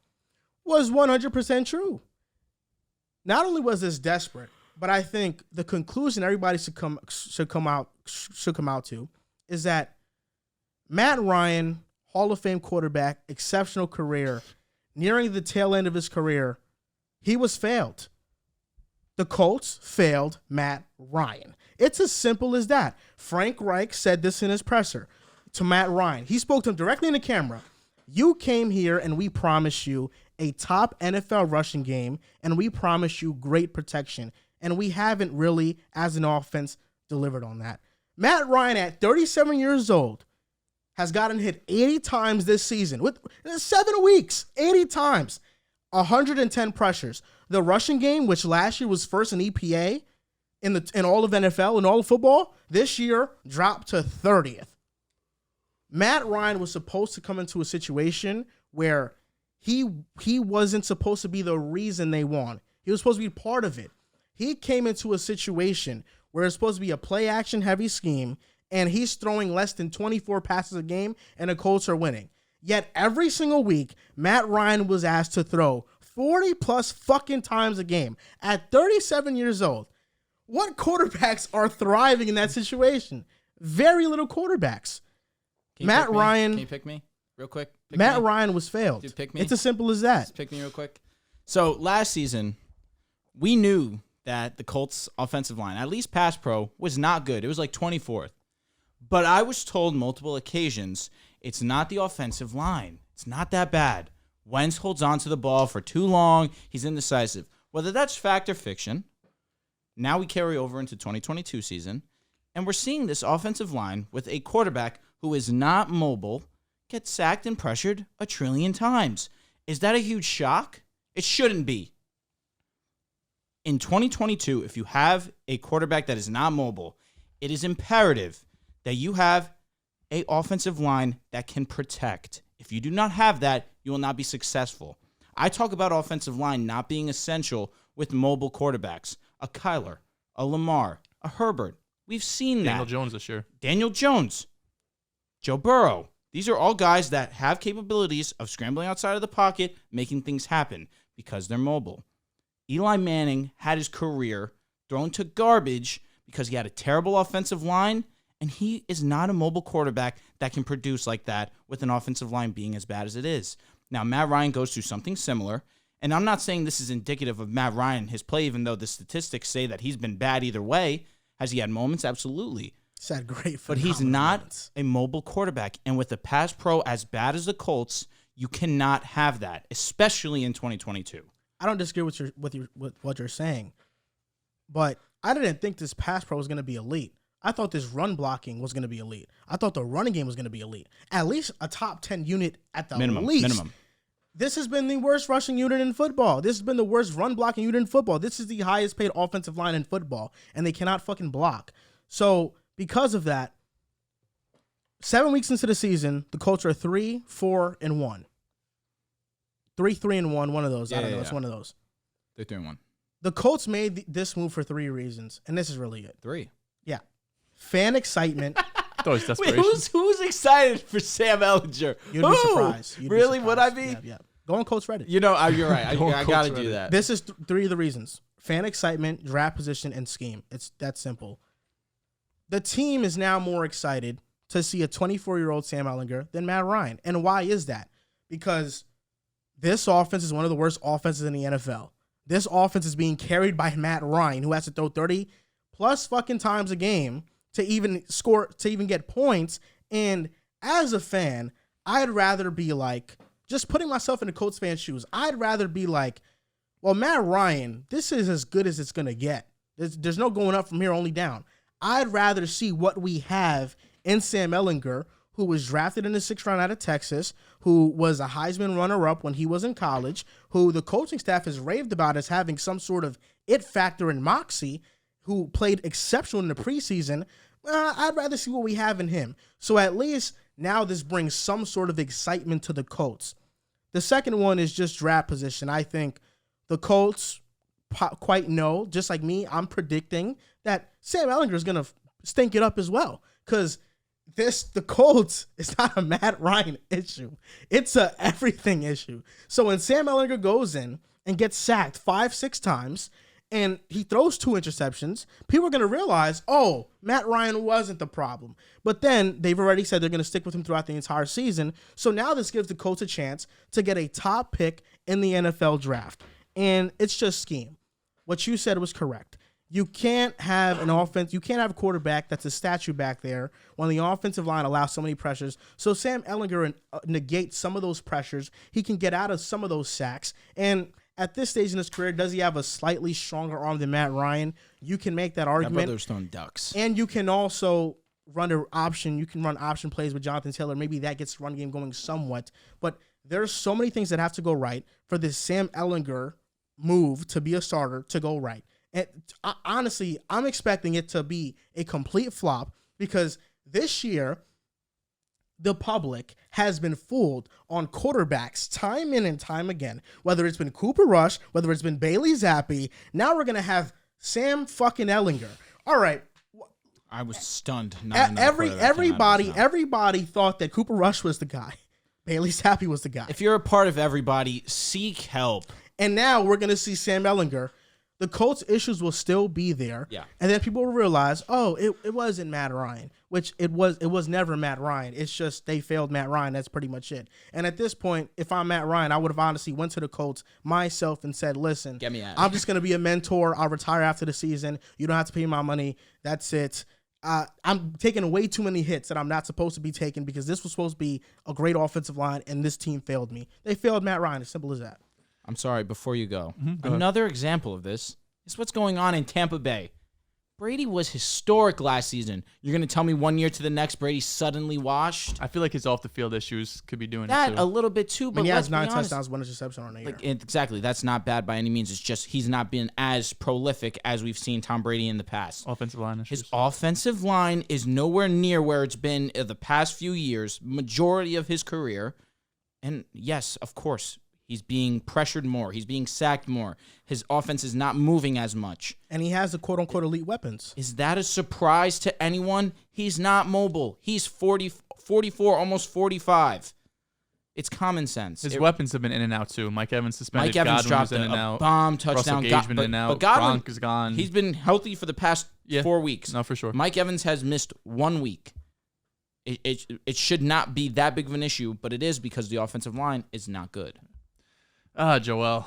[SPEAKER 1] was 100% true. Not only was this desperate, but I think the conclusion everybody should come out to is that Matt Ryan, Hall of Fame quarterback, exceptional career, nearing the tail end of his career, He was failed. The Colts failed Matt Ryan. It's as simple as that. Frank Reich said this in his presser to Matt Ryan. He spoke to him directly in the camera. You came here and we promised you a top NFL rushing game, and we promised you great protection, and we haven't really, as an offense, delivered on that. Matt Ryan, at 37 years old, has gotten hit 80 times this season. With 7 weeks, 80 times, 110 pressures. The rushing game, which last year was first in EPA in all of NFL and all of football, this year dropped to 30th. Matt Ryan was supposed to come into a situation where he wasn't supposed to be the reason they won. He was supposed to be part of it. He came into a situation where it's supposed to be a play-action heavy scheme, and he's throwing less than 24 passes a game, and the Colts are winning. Yet every single week, Matt Ryan was asked to throw 40-plus fucking times a game at 37 years old. What quarterbacks are thriving in that situation? Very little quarterbacks. Matt Ryan.
[SPEAKER 3] Can you pick me real quick?
[SPEAKER 1] Matt Ryan was failed.
[SPEAKER 3] Dude, pick me.
[SPEAKER 1] It's as simple as that.
[SPEAKER 3] Just pick me real quick. So last season, we knew that the Colts offensive line, at least pass pro, was not good. It was like 24th. But I was told multiple occasions, it's not the offensive line. It's not that bad. Wentz holds on to the ball for too long. He's indecisive. Whether that's fact or fiction, now we carry over into 2022 season, and we're seeing this offensive line with a quarterback who is not mobile get sacked and pressured 1 trillion times. Is that a huge shock? It shouldn't be. In 2022, if you have a quarterback that is not mobile, it is imperative that you have an offensive line that can protect. If you do not have that, you will not be successful. I talk about offensive line not being essential with mobile quarterbacks. A Kyler, a Lamar, a Herbert. We've seen that.
[SPEAKER 2] Daniel Jones this year.
[SPEAKER 3] Daniel Jones, Joe Burrow. These are all guys that have capabilities of scrambling outside of the pocket, making things happen because they're mobile. Eli Manning had his career thrown to garbage because he had a terrible offensive line, and he is not a mobile quarterback that can produce like that with an offensive line being as bad as it is. Now, Matt Ryan goes through something similar, and I'm not saying this is indicative of Matt Ryan, his play, even though the statistics say that he's been bad either way. Has he had moments? Absolutely.
[SPEAKER 1] He's had great,
[SPEAKER 3] but he's not
[SPEAKER 1] moments.
[SPEAKER 3] A mobile quarterback, and with a pass pro as bad as the Colts, you cannot have that, especially in 2022.
[SPEAKER 1] I don't disagree with what you're saying, but I didn't think this pass pro was going to be elite. I thought this run blocking was going to be elite. I thought the running game was going to be elite. At least a top 10 unit at the least. Minimum. This has been the worst rushing unit in football. This has been the worst run blocking unit in football. This is the highest paid offensive line in football, and they cannot fucking block. So because of that, 7 weeks into the season, the Colts are 3-4-1. 3-3-1, one of those. I don't know. It's one of those.
[SPEAKER 3] 3-3-1.
[SPEAKER 1] The Colts made this move for 3 reasons, and this is really it.
[SPEAKER 3] 3.
[SPEAKER 1] Yeah. Fan excitement.
[SPEAKER 2] Wait,
[SPEAKER 3] who's excited for Sam Ehlinger?
[SPEAKER 1] You'd be surprised.
[SPEAKER 3] Really? Would I be?
[SPEAKER 1] Yeah. Go on Colts Reddit.
[SPEAKER 3] You know, you're right. I got to do that.
[SPEAKER 1] This is 3 of the reasons. Fan excitement, draft position, and scheme. It's that simple. The team is now more excited to see a 24-year-old Sam Ehlinger than Matt Ryan. And why is that? Because this offense is one of the worst offenses in the NFL. This offense is being carried by Matt Ryan, who has to throw 30-plus fucking times a game to even score, to even get points. And as a fan, I'd rather be like, just putting myself in the Colts fan shoes, I'd rather be like, well, Matt Ryan, this is as good as it's going to get. There's no going up from here, only down. I'd rather see what we have in Sam Ehlinger, who was drafted in the 6th round out of Texas, who was a Heisman runner-up when he was in college, who the coaching staff has raved about as having some sort of it factor and moxie, who played exceptional in the preseason. I'd rather see what we have in him. So at least now this brings some sort of excitement to the Colts. The second one is just draft position. I think the Colts quite know, just like me, I'm predicting that Sam Ehlinger is going to stink it up as well. Because the Colts is not a Matt Ryan issue. It's a everything issue. So when Sam Ehlinger goes in and gets sacked 5-6 times and he throws 2 interceptions, people are going to realize, oh, Matt Ryan wasn't the problem. But then they've already said they're going to stick with him throughout the entire season. So now this gives the Colts a chance to get a top pick in the NFL draft. And it's just scheme. What you said was correct. You can't have an offense. You can't have a quarterback that's a statue back there when the offensive line allows so many pressures. So Sam Ehlinger negates some of those pressures. He can get out of some of those sacks. And at this stage in his career, does he have a slightly stronger arm than Matt Ryan? You can make that argument.
[SPEAKER 3] My brother's throwing ducks.
[SPEAKER 1] And you can also run an option. You can run option plays with Jonathan Taylor. Maybe that gets the run game going somewhat. But there's so many things that have to go right for this Sam Ehlinger move to be a starter to go right. And honestly, I'm expecting it to be a complete flop because this year, the public has been fooled on quarterbacks time in and time again. Whether it's been Cooper Rush, whether it's been Bailey Zappi, now we're going to have fucking Ehlinger. All right.
[SPEAKER 3] I was stunned.
[SPEAKER 1] Everybody thought that Cooper Rush was the guy. Bailey Zappi was the guy.
[SPEAKER 3] If you're a part of everybody, seek help.
[SPEAKER 1] And now we're going to see Sam Ehlinger. The Colts' issues will still be there.
[SPEAKER 3] Yeah.
[SPEAKER 1] And then people will realize, it wasn't Matt Ryan, which it was never Matt Ryan. It's just they failed Matt Ryan. That's pretty much it. And at this point, if I'm Matt Ryan, I would have honestly went to the Colts myself and said, listen,
[SPEAKER 3] get me out.
[SPEAKER 1] I'm just going to be a mentor. I'll retire after the season. You don't have to pay my money. That's it. I'm taking way too many hits that I'm not supposed to be taking because this was supposed to be a great offensive line, and this team failed me. They failed Matt Ryan. As simple as that.
[SPEAKER 3] I'm sorry, before you go.
[SPEAKER 2] Go
[SPEAKER 3] Another example of this is what's going on in Tampa Bay. Brady was historic last season. You're going to tell me 1 year to the next, Brady suddenly washed?
[SPEAKER 2] I feel like his off-the-field issues could be doing
[SPEAKER 3] that
[SPEAKER 2] it too.
[SPEAKER 3] a little bit too, but
[SPEAKER 1] he has 9
[SPEAKER 3] let's be honest.
[SPEAKER 1] touchdowns, 1 interception on the year.
[SPEAKER 3] Exactly. That's not bad by any means. It's just he's not been as prolific as we've seen Tom Brady in the past.
[SPEAKER 2] Offensive line issues.
[SPEAKER 3] His offensive line is nowhere near where it's been in the past few years, majority of his career. And yes, of course, he's being pressured more. He's being sacked more. His offense is not moving as much.
[SPEAKER 1] And he has the quote-unquote elite weapons.
[SPEAKER 3] Is that a surprise to anyone? He's not mobile. He's 44, almost 45. It's common sense.
[SPEAKER 2] His weapons have been in and out, too. Mike Evans suspended.
[SPEAKER 3] Mike Evans
[SPEAKER 2] Godwin
[SPEAKER 3] dropped
[SPEAKER 2] was in and
[SPEAKER 3] a
[SPEAKER 2] out.
[SPEAKER 3] bomb touchdown.
[SPEAKER 2] Russell Gage been in and out.
[SPEAKER 3] But Godwin,
[SPEAKER 2] Gronk is gone.
[SPEAKER 3] He's been healthy for the past 4 weeks.
[SPEAKER 2] No, for sure.
[SPEAKER 3] Mike Evans has missed 1 week. It should not be that big of an issue, but it is because the offensive line is not good.
[SPEAKER 2] Joel,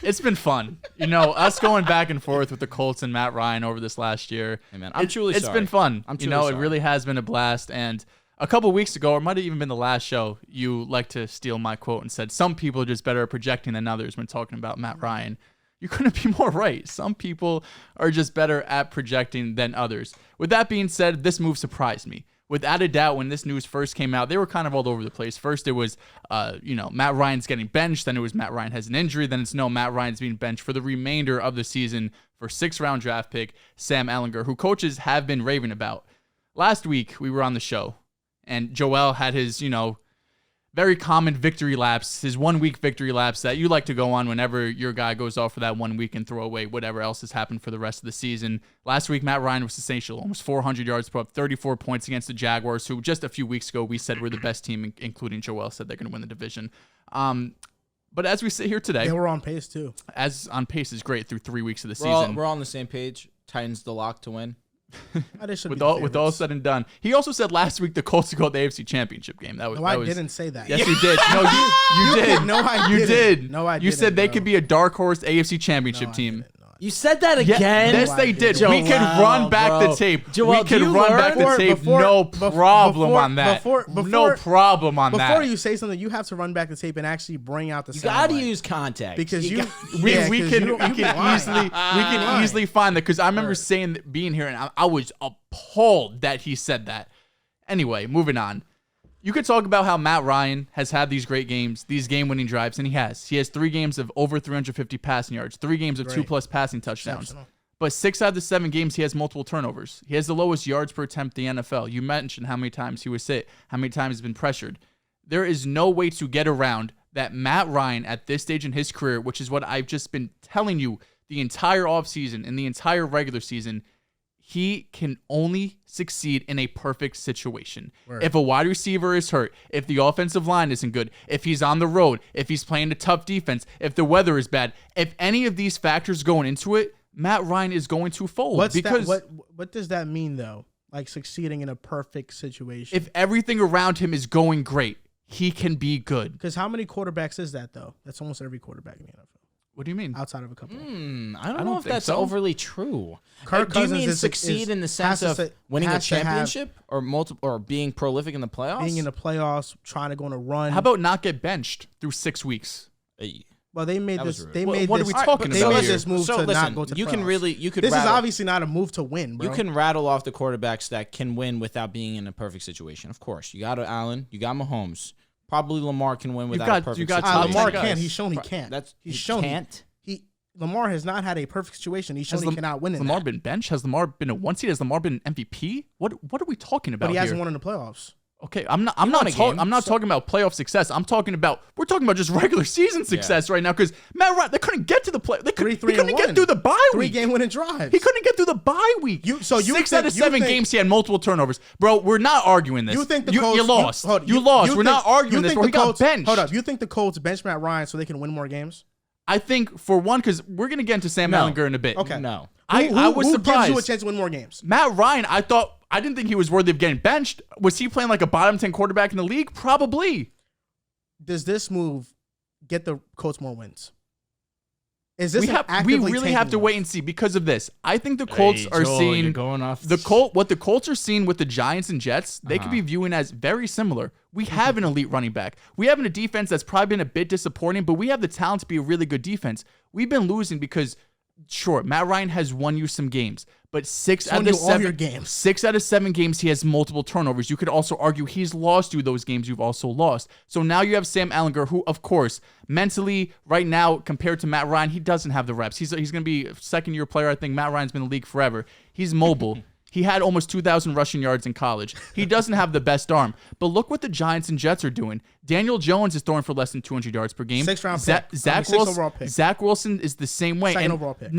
[SPEAKER 2] it's been fun. Us going back and forth with the Colts and Matt Ryan over this last year.
[SPEAKER 3] Hey man, I'm truly sorry.
[SPEAKER 2] It's been fun.
[SPEAKER 3] I'm truly sorry.
[SPEAKER 2] It really has been a blast. And a couple weeks ago, or it might have even been the last show, you like to steal my quote and said, some people are just better at projecting than others when talking about Matt Ryan. You couldn't be more right. Some people are just better at projecting than others. With that being said, this move surprised me. Without a doubt, when this news first came out, they were kind of all over the place. First, it was, Matt Ryan's getting benched. Then it was Matt Ryan has an injury. Then it's Matt Ryan's being benched for the remainder of the season for 6th-round draft pick Sam Ehlinger, who coaches have been raving about. Last week, we were on the show, and Joel had his, very common victory laps, his 1 week victory laps that you like to go on whenever your guy goes off for that 1 week and throw away whatever else has happened for the rest of the season. Last week, Matt Ryan was sensational, almost 400 yards, put up 34 points against the Jaguars, who just a few weeks ago we said were the best team, including Joel said they're going to win the division. But as we sit here today,
[SPEAKER 1] they were on pace too.
[SPEAKER 2] As on pace is great through 3 weeks of the season.
[SPEAKER 3] We're all on the same page. Titans the lock to win.
[SPEAKER 2] With all said and done, he also said last week the Colts would go to the AFC Championship game.
[SPEAKER 1] I didn't say that.
[SPEAKER 2] Yes, you did. No, you did.
[SPEAKER 1] No, I
[SPEAKER 2] didn't. You did.
[SPEAKER 1] No, I didn't.
[SPEAKER 2] You said they could be a dark horse AFC Championship team.
[SPEAKER 3] You said that again?
[SPEAKER 2] Yes, they did.
[SPEAKER 3] Joel,
[SPEAKER 2] we can run back the tape.
[SPEAKER 3] Joel,
[SPEAKER 2] we can run back the tape. No problem on that. No problem on that.
[SPEAKER 1] Before you say something, you have to run back the tape and actually bring out the sound.
[SPEAKER 3] You got to use context.
[SPEAKER 1] Because
[SPEAKER 2] we can easily find that, because I remember being here and I was appalled that he said that. Anyway, moving on. You could talk about how Matt Ryan has had these great games, these game-winning drives, and he has. He has 3 games of over 350 passing yards, 3 games of 2+ passing touchdowns. But 6 out of the 7 games, he has multiple turnovers. He has the lowest yards per attempt in the NFL. You mentioned how many times he was hit, how many times he's been pressured. There is no way to get around that Matt Ryan, at this stage in his career, which is what I've just been telling you the entire offseason and the entire regular season, he can only succeed in a perfect situation. Word. If a wide receiver is hurt, if the offensive line isn't good, if he's on the road, if he's playing a tough defense, if the weather is bad, if any of these factors going into it, Matt Ryan is going to fold.
[SPEAKER 1] What does that mean, though? Like succeeding in a perfect situation?
[SPEAKER 2] If everything around him is going great, he can be good.
[SPEAKER 1] Because how many quarterbacks is that, though? That's almost every quarterback in the NFL.
[SPEAKER 2] What do you mean?
[SPEAKER 1] Outside of a couple.
[SPEAKER 3] I don't know if that's overly true.
[SPEAKER 1] Kirk
[SPEAKER 3] Do you
[SPEAKER 1] Cousins
[SPEAKER 3] mean succeed in the sense of winning a championship or or being prolific in the playoffs?
[SPEAKER 1] Being in the playoffs, trying to go on a run.
[SPEAKER 2] How about not get benched through 6 weeks?
[SPEAKER 1] Well, they made this.
[SPEAKER 2] What are we talking about?
[SPEAKER 1] They made this move to not go to the playoffs.
[SPEAKER 3] This
[SPEAKER 1] is obviously not a move to win, bro.
[SPEAKER 3] You can rattle off the quarterbacks that can win without being in a perfect situation. Of course, you got Allen, you got Mahomes. Probably Lamar can win without a perfect situation.
[SPEAKER 1] Lamar can't. He's shown he can't.
[SPEAKER 3] He's shown he can't.
[SPEAKER 1] Lamar has not had a perfect situation. He's shown he cannot win in
[SPEAKER 2] Lamar been benched? Has Lamar been a 1 seed? Has Lamar been MVP? What are we talking about?
[SPEAKER 1] But he hasn't
[SPEAKER 2] here?
[SPEAKER 1] won in the playoffs.
[SPEAKER 2] Okay, I'm not talking about playoff success. We're talking about just regular season success right now because Matt Ryan, they couldn't get to the play. They couldn't get through the bye week.
[SPEAKER 1] 3-game winning drives.
[SPEAKER 2] He couldn't get through the bye week. 6 out of 7 games he had multiple turnovers. Bro, we're not arguing this.
[SPEAKER 1] You think the Colts,
[SPEAKER 2] you lost? You lost. We're not arguing this. Where he got benched.
[SPEAKER 1] Hold up. You think the Colts bench Matt Ryan so they can win more games?
[SPEAKER 2] I think for one, because we're gonna get into Sam Ehlinger in a bit.
[SPEAKER 1] Okay.
[SPEAKER 3] No.
[SPEAKER 2] I was surprised.
[SPEAKER 1] Who gives you a chance to win more games?
[SPEAKER 2] Matt Ryan, I didn't think he was worthy of getting benched. Was he playing like a bottom 10 quarterback in the league? Probably.
[SPEAKER 1] Does this move get the Colts more wins? Is this
[SPEAKER 2] we really have to wait and see because of this. I think the Colts are seeing what the Colts are seeing with the Giants and Jets. They could be viewing as very similar. We have an elite running back. We have a defense that's probably been a bit disappointing, but we have the talent to be a really good defense. We've been losing because, sure, Matt Ryan has won you some games, but 6 out of 7 games he has multiple turnovers. You could also argue he's lost you those games you've also lost. So now you have Sam Ehlinger, who, of course, mentally right now compared to Matt Ryan, he doesn't have the reps. He's going to be a second-year player. I think Matt Ryan's been in the league forever. He's mobile. He had almost 2,000 rushing yards in college. He doesn't have the best arm. But look what the Giants and Jets are doing. Daniel Jones is throwing for less than 200 yards per game.
[SPEAKER 1] 6th-round pick.
[SPEAKER 2] Overall pick. Zach Wilson is the same way.
[SPEAKER 1] Second overall pick.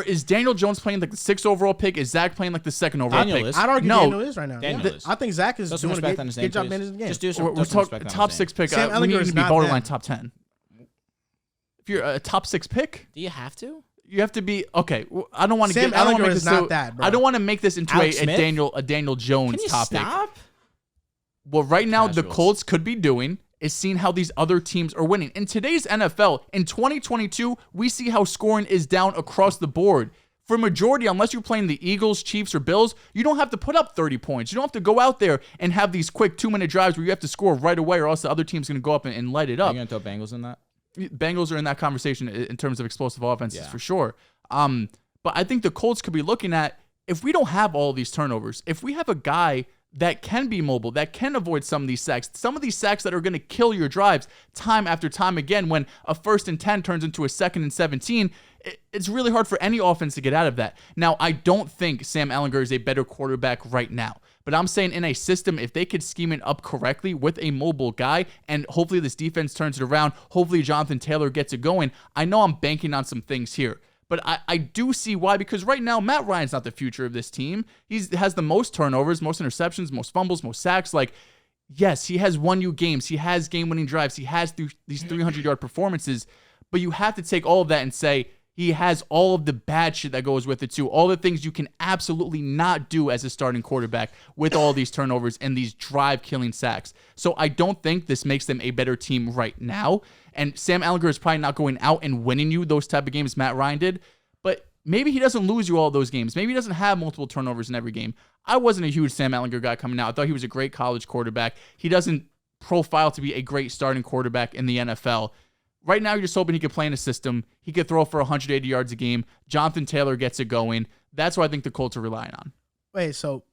[SPEAKER 2] Is Daniel Jones playing like the 6th overall pick? Is Zach playing like the 2nd overall pick?
[SPEAKER 1] I'd argue Daniel is right now.
[SPEAKER 3] Is.
[SPEAKER 1] I think Zach is doing a good job managing the game.
[SPEAKER 3] Just do some
[SPEAKER 2] We're talking top 6 pick.
[SPEAKER 1] Sam
[SPEAKER 2] We need
[SPEAKER 1] Ehlinger
[SPEAKER 2] to
[SPEAKER 1] is
[SPEAKER 2] be
[SPEAKER 1] not
[SPEAKER 2] borderline
[SPEAKER 1] that.
[SPEAKER 2] top 10. If you're a top 6 pick,
[SPEAKER 3] do you have to?
[SPEAKER 2] you have to be okay. I don't want to
[SPEAKER 1] Sam
[SPEAKER 2] get. I don't want to
[SPEAKER 1] Ehlinger
[SPEAKER 2] make
[SPEAKER 1] is
[SPEAKER 2] this
[SPEAKER 1] not that, bro.
[SPEAKER 2] I don't want to make this into a Daniel Jones
[SPEAKER 3] Can you
[SPEAKER 2] topic.
[SPEAKER 3] Stop?
[SPEAKER 2] What right now the
[SPEAKER 3] Casuals.
[SPEAKER 2] Colts could be doing is seeing how these other teams are winning. In today's NFL, in 2022, we see how scoring is down across the board. For majority, unless you're playing the Eagles, Chiefs, or Bills, you don't have to put up 30 points. You don't have to go out there and have these quick 2-minute drives where you have to score right away or else the other team's going to go up and light it up.
[SPEAKER 3] Are you going to throw Bengals in that?
[SPEAKER 2] Bengals are in that conversation in terms of explosive offenses for sure. But I think the Colts could be looking at, if we don't have all these turnovers, if we have a guy that can be mobile, that can avoid some of these sacks that are going to kill your drives time after time again, when a 1st and 10 turns into a 2nd and 17, it's really hard for any offense to get out of that. Now, I don't think Sam Ehlinger is a better quarterback right now, but I'm saying in a system, if they could scheme it up correctly with a mobile guy, and hopefully this defense turns it around, hopefully Jonathan Taylor gets it going, I know I'm banking on some things here. But I do see why, because right now, Matt Ryan's not the future of this team. He has the most turnovers, most interceptions, most fumbles, most sacks. Like, yes, he has won you games. He has game-winning drives. He has these 300-yard performances. But you have to take all of that and say he has all of the bad shit that goes with it, too. All the things you can absolutely not do as a starting quarterback with all these turnovers and these drive-killing sacks. So I don't think this makes them a better team right now. And Sam Ehlinger is probably not going out and winning you those type of games Matt Ryan did. But maybe he doesn't lose you all those games. Maybe he doesn't have multiple turnovers in every game. I wasn't a huge Sam Ehlinger guy coming out. I thought he was a great college quarterback. He doesn't profile to be a great starting quarterback in the NFL. Right now, you're just hoping he could play in a system. He could throw for 180 yards a game. Jonathan Taylor gets it going. That's what I think the Colts are relying on.
[SPEAKER 1] Wait, so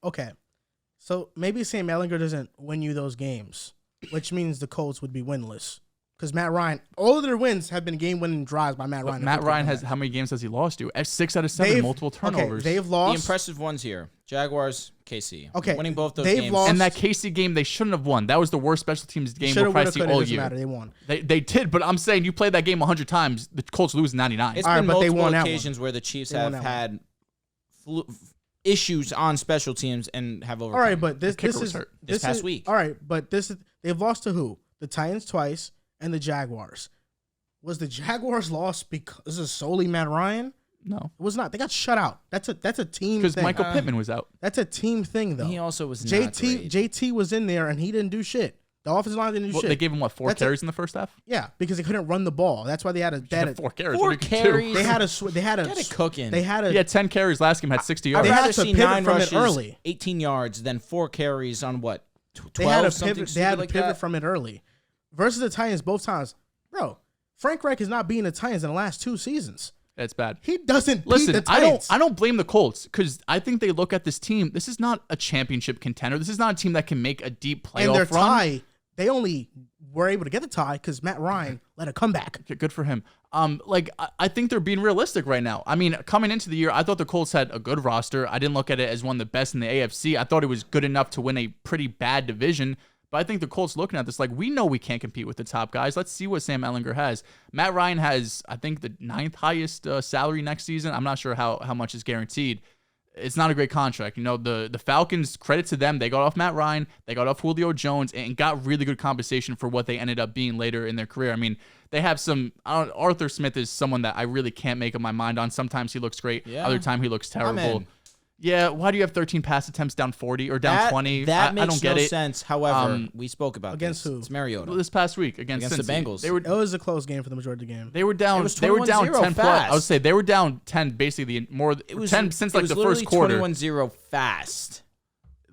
[SPEAKER 1] maybe Sam Ehlinger doesn't win you those games, which means the Colts would be winless. Because Matt Ryan, all of their wins have been game-winning drives by Matt Ryan.
[SPEAKER 2] But Matt Ryan how many games has he lost to? 6 out of 7, multiple turnovers.
[SPEAKER 1] Okay, they've lost.
[SPEAKER 3] The impressive ones here: Jaguars, KC.
[SPEAKER 1] Okay,
[SPEAKER 3] winning both those games.
[SPEAKER 1] Lost.
[SPEAKER 2] And that KC game, they shouldn't have won. That was the worst special teams game we'll probably see all year.
[SPEAKER 1] Matter. They won.
[SPEAKER 2] They did, but I'm saying you play that game 100 times, the Colts lose 99.
[SPEAKER 3] It's been multiple occasions where the Chiefs have had issues on special teams and have overcome.
[SPEAKER 1] All right, but this
[SPEAKER 3] past week.
[SPEAKER 1] All right, but they've lost to who? The Titans twice and the Jaguars. Was the Jaguars lost because of solely Matt Ryan?
[SPEAKER 2] No,
[SPEAKER 1] it was not. They got shut out. That's a team thing.
[SPEAKER 2] Because Michael Pittman was out.
[SPEAKER 1] That's a team thing, though.
[SPEAKER 3] He also was
[SPEAKER 1] JT was in there and he didn't do shit. The offensive line didn't do shit.
[SPEAKER 2] They gave him, 4 carries in the first half?
[SPEAKER 1] Yeah, because they couldn't run the ball. That's why they had
[SPEAKER 2] 4 carries.
[SPEAKER 3] 4 carries.
[SPEAKER 1] They had
[SPEAKER 3] it cooking.
[SPEAKER 1] He
[SPEAKER 2] had 10 carries last game, had 60 yards.
[SPEAKER 3] I'd
[SPEAKER 1] They had
[SPEAKER 3] rather
[SPEAKER 1] to
[SPEAKER 3] see
[SPEAKER 1] pivot
[SPEAKER 3] 9
[SPEAKER 1] from it
[SPEAKER 3] rushes,
[SPEAKER 1] early.
[SPEAKER 3] 18 yards than 4 carries on what? 12,
[SPEAKER 1] they had to
[SPEAKER 3] like
[SPEAKER 1] pivot
[SPEAKER 3] that?
[SPEAKER 1] from it early. Versus the Titans both times. Bro, Frank Reich is not beating the Titans in the last 2 seasons.
[SPEAKER 2] It's bad.
[SPEAKER 1] He doesn't beat the Titans.
[SPEAKER 2] I don't blame the Colts because I think they look at this team. This is not a championship contender. This is not a team that can make a deep playoff
[SPEAKER 1] and their
[SPEAKER 2] run.
[SPEAKER 1] tie, they only were able to get the tie because Matt Ryan let it come back.
[SPEAKER 2] Good for him. I think they're being realistic right now. I mean, coming into the year, I thought the Colts had a good roster. I didn't look at it as one of the best in the AFC. I thought it was good enough to win a pretty bad division. But I think the Colts looking at this like, we know we can't compete with the top guys. Let's see what Sam Ehlinger has. Matt Ryan has, I think, the 9th highest salary next season. I'm not sure how much is guaranteed. It's not a great contract. The Falcons, credit to them, they got off Matt Ryan, they got off Julio Jones, and got really good compensation for what they ended up being later in their career. I mean, they have Arthur Smith is someone that I really can't make up my mind on. Sometimes he looks great.
[SPEAKER 3] Yeah.
[SPEAKER 2] Other time he looks terrible. Yeah, why do you have 13 pass attempts down 40 or down 20?
[SPEAKER 3] That makes
[SPEAKER 2] I don't get
[SPEAKER 3] no
[SPEAKER 2] it.
[SPEAKER 3] sense. However, we spoke about
[SPEAKER 1] against
[SPEAKER 3] this.
[SPEAKER 1] who?
[SPEAKER 3] It's Mariota.
[SPEAKER 2] This past week against
[SPEAKER 3] the
[SPEAKER 2] Cincy.
[SPEAKER 3] Bengals.
[SPEAKER 1] It was a close game for the majority of the game.
[SPEAKER 2] They were down.
[SPEAKER 3] was
[SPEAKER 2] They were down
[SPEAKER 3] 21-0
[SPEAKER 2] 10 plus.
[SPEAKER 3] fast.
[SPEAKER 2] I would say they were down 10. Basically, it was 10 since like the first quarter.
[SPEAKER 3] 21-0 fast.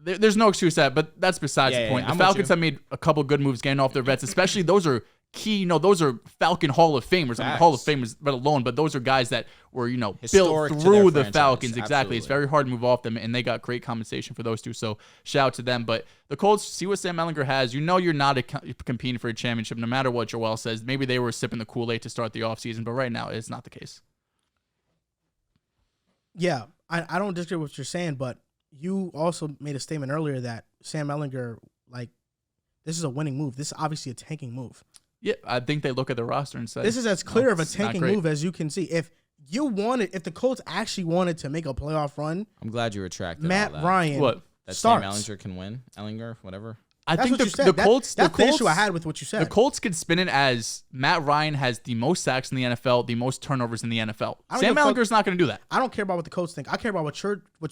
[SPEAKER 2] There's no excuse to that, but that's besides the point. The Falcons have made a couple good moves getting off their vets, especially those are key. Those are Falcon Hall of Famers. I mean, Hall of Famers, but alone, but those are guys that were, built through the Falcons. Exactly.
[SPEAKER 3] Absolutely.
[SPEAKER 2] It's very hard to move off them, and they got great compensation for those two. So shout out to them. But the Colts, see what Sam Ehlinger has. You're not competing for a championship, no matter what Joel says. Maybe they were sipping the Kool-Aid to start the offseason, but right now it's not the case.
[SPEAKER 1] Yeah, I don't disagree with what you're saying, but you also made a statement earlier that Sam Ehlinger, this is a winning move. This is obviously a tanking move.
[SPEAKER 2] Yeah, I think they look at the roster and say
[SPEAKER 1] this is as clear of a tanking move as you can see. If the Colts actually wanted to make a playoff run,
[SPEAKER 3] I'm glad you retracted
[SPEAKER 1] Matt
[SPEAKER 3] all that.
[SPEAKER 1] Ryan
[SPEAKER 3] That
[SPEAKER 1] starts.
[SPEAKER 3] Sam Ehlinger can win. Ehlinger, whatever.
[SPEAKER 2] I
[SPEAKER 1] That's
[SPEAKER 2] think
[SPEAKER 1] what you said.
[SPEAKER 2] the Colts.
[SPEAKER 1] That's the issue I had with what you said.
[SPEAKER 2] The Colts could spin it as Matt Ryan has the most sacks in the NFL, the most turnovers in the NFL. Sam Ehlinger's not going to do that.
[SPEAKER 1] I don't care about what the Colts think. I care about what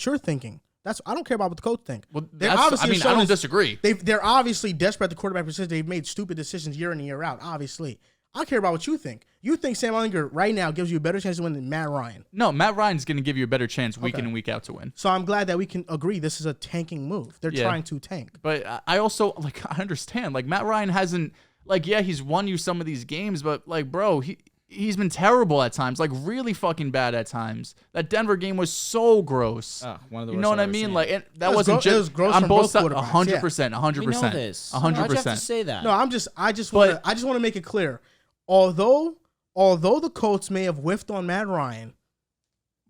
[SPEAKER 1] you're thinking. I don't care about what the Colts think.
[SPEAKER 2] Well, I don't disagree.
[SPEAKER 1] They're obviously desperate at the quarterback position. They've made stupid decisions year in and year out. Obviously, I care about what you think. You think Sam Ehlinger right now gives you a better chance to win than Matt Ryan?
[SPEAKER 2] No, Matt Ryan's going to give you a better chance week in and week out to win.
[SPEAKER 1] So I'm glad that we can agree this is a tanking move. They're trying to tank.
[SPEAKER 2] But I also I understand. Matt Ryan hasn't he's won you some of these games, but bro, he's been terrible at times, really fucking bad at times. That Denver game was so gross.
[SPEAKER 3] One of the worst
[SPEAKER 2] you know what I
[SPEAKER 3] I've
[SPEAKER 2] mean?
[SPEAKER 3] ever seen.
[SPEAKER 2] That wasn't just
[SPEAKER 1] it was gross
[SPEAKER 2] on
[SPEAKER 1] from
[SPEAKER 2] both
[SPEAKER 1] both
[SPEAKER 2] sides.
[SPEAKER 1] quarterbacks.
[SPEAKER 2] 100%, 100%.
[SPEAKER 3] We know this.
[SPEAKER 2] 100%.
[SPEAKER 3] Why'd you have to say that?
[SPEAKER 1] No, I just want to make it clear. Although the Colts may have whiffed on Matt Ryan,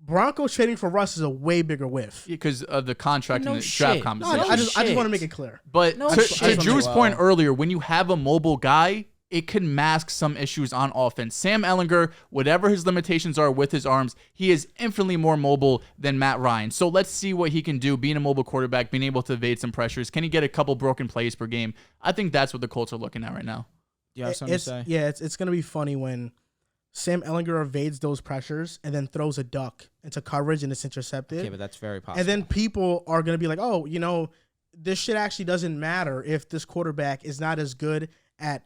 [SPEAKER 1] Broncos trading for Russ is a way bigger whiff.
[SPEAKER 2] Because of the contract and the draft compensation.
[SPEAKER 1] I just want to make it clear.
[SPEAKER 2] But to Drew's point earlier, when you have a mobile guy, it can mask some issues on offense. Sam Ehlinger, whatever his limitations are with his arms, he is infinitely more mobile than Matt Ryan. So let's see what he can do being a mobile quarterback, being able to evade some pressures. Can he get a couple broken plays per game? I think that's what the Colts are looking at right now.
[SPEAKER 3] Do you have something to say?
[SPEAKER 1] Yeah, it's going to be funny when Sam Ehlinger evades those pressures and then throws a duck into coverage and it's intercepted.
[SPEAKER 3] Okay, but that's very possible.
[SPEAKER 1] And then people are going to be like, oh, this shit actually doesn't matter if this quarterback is not as good at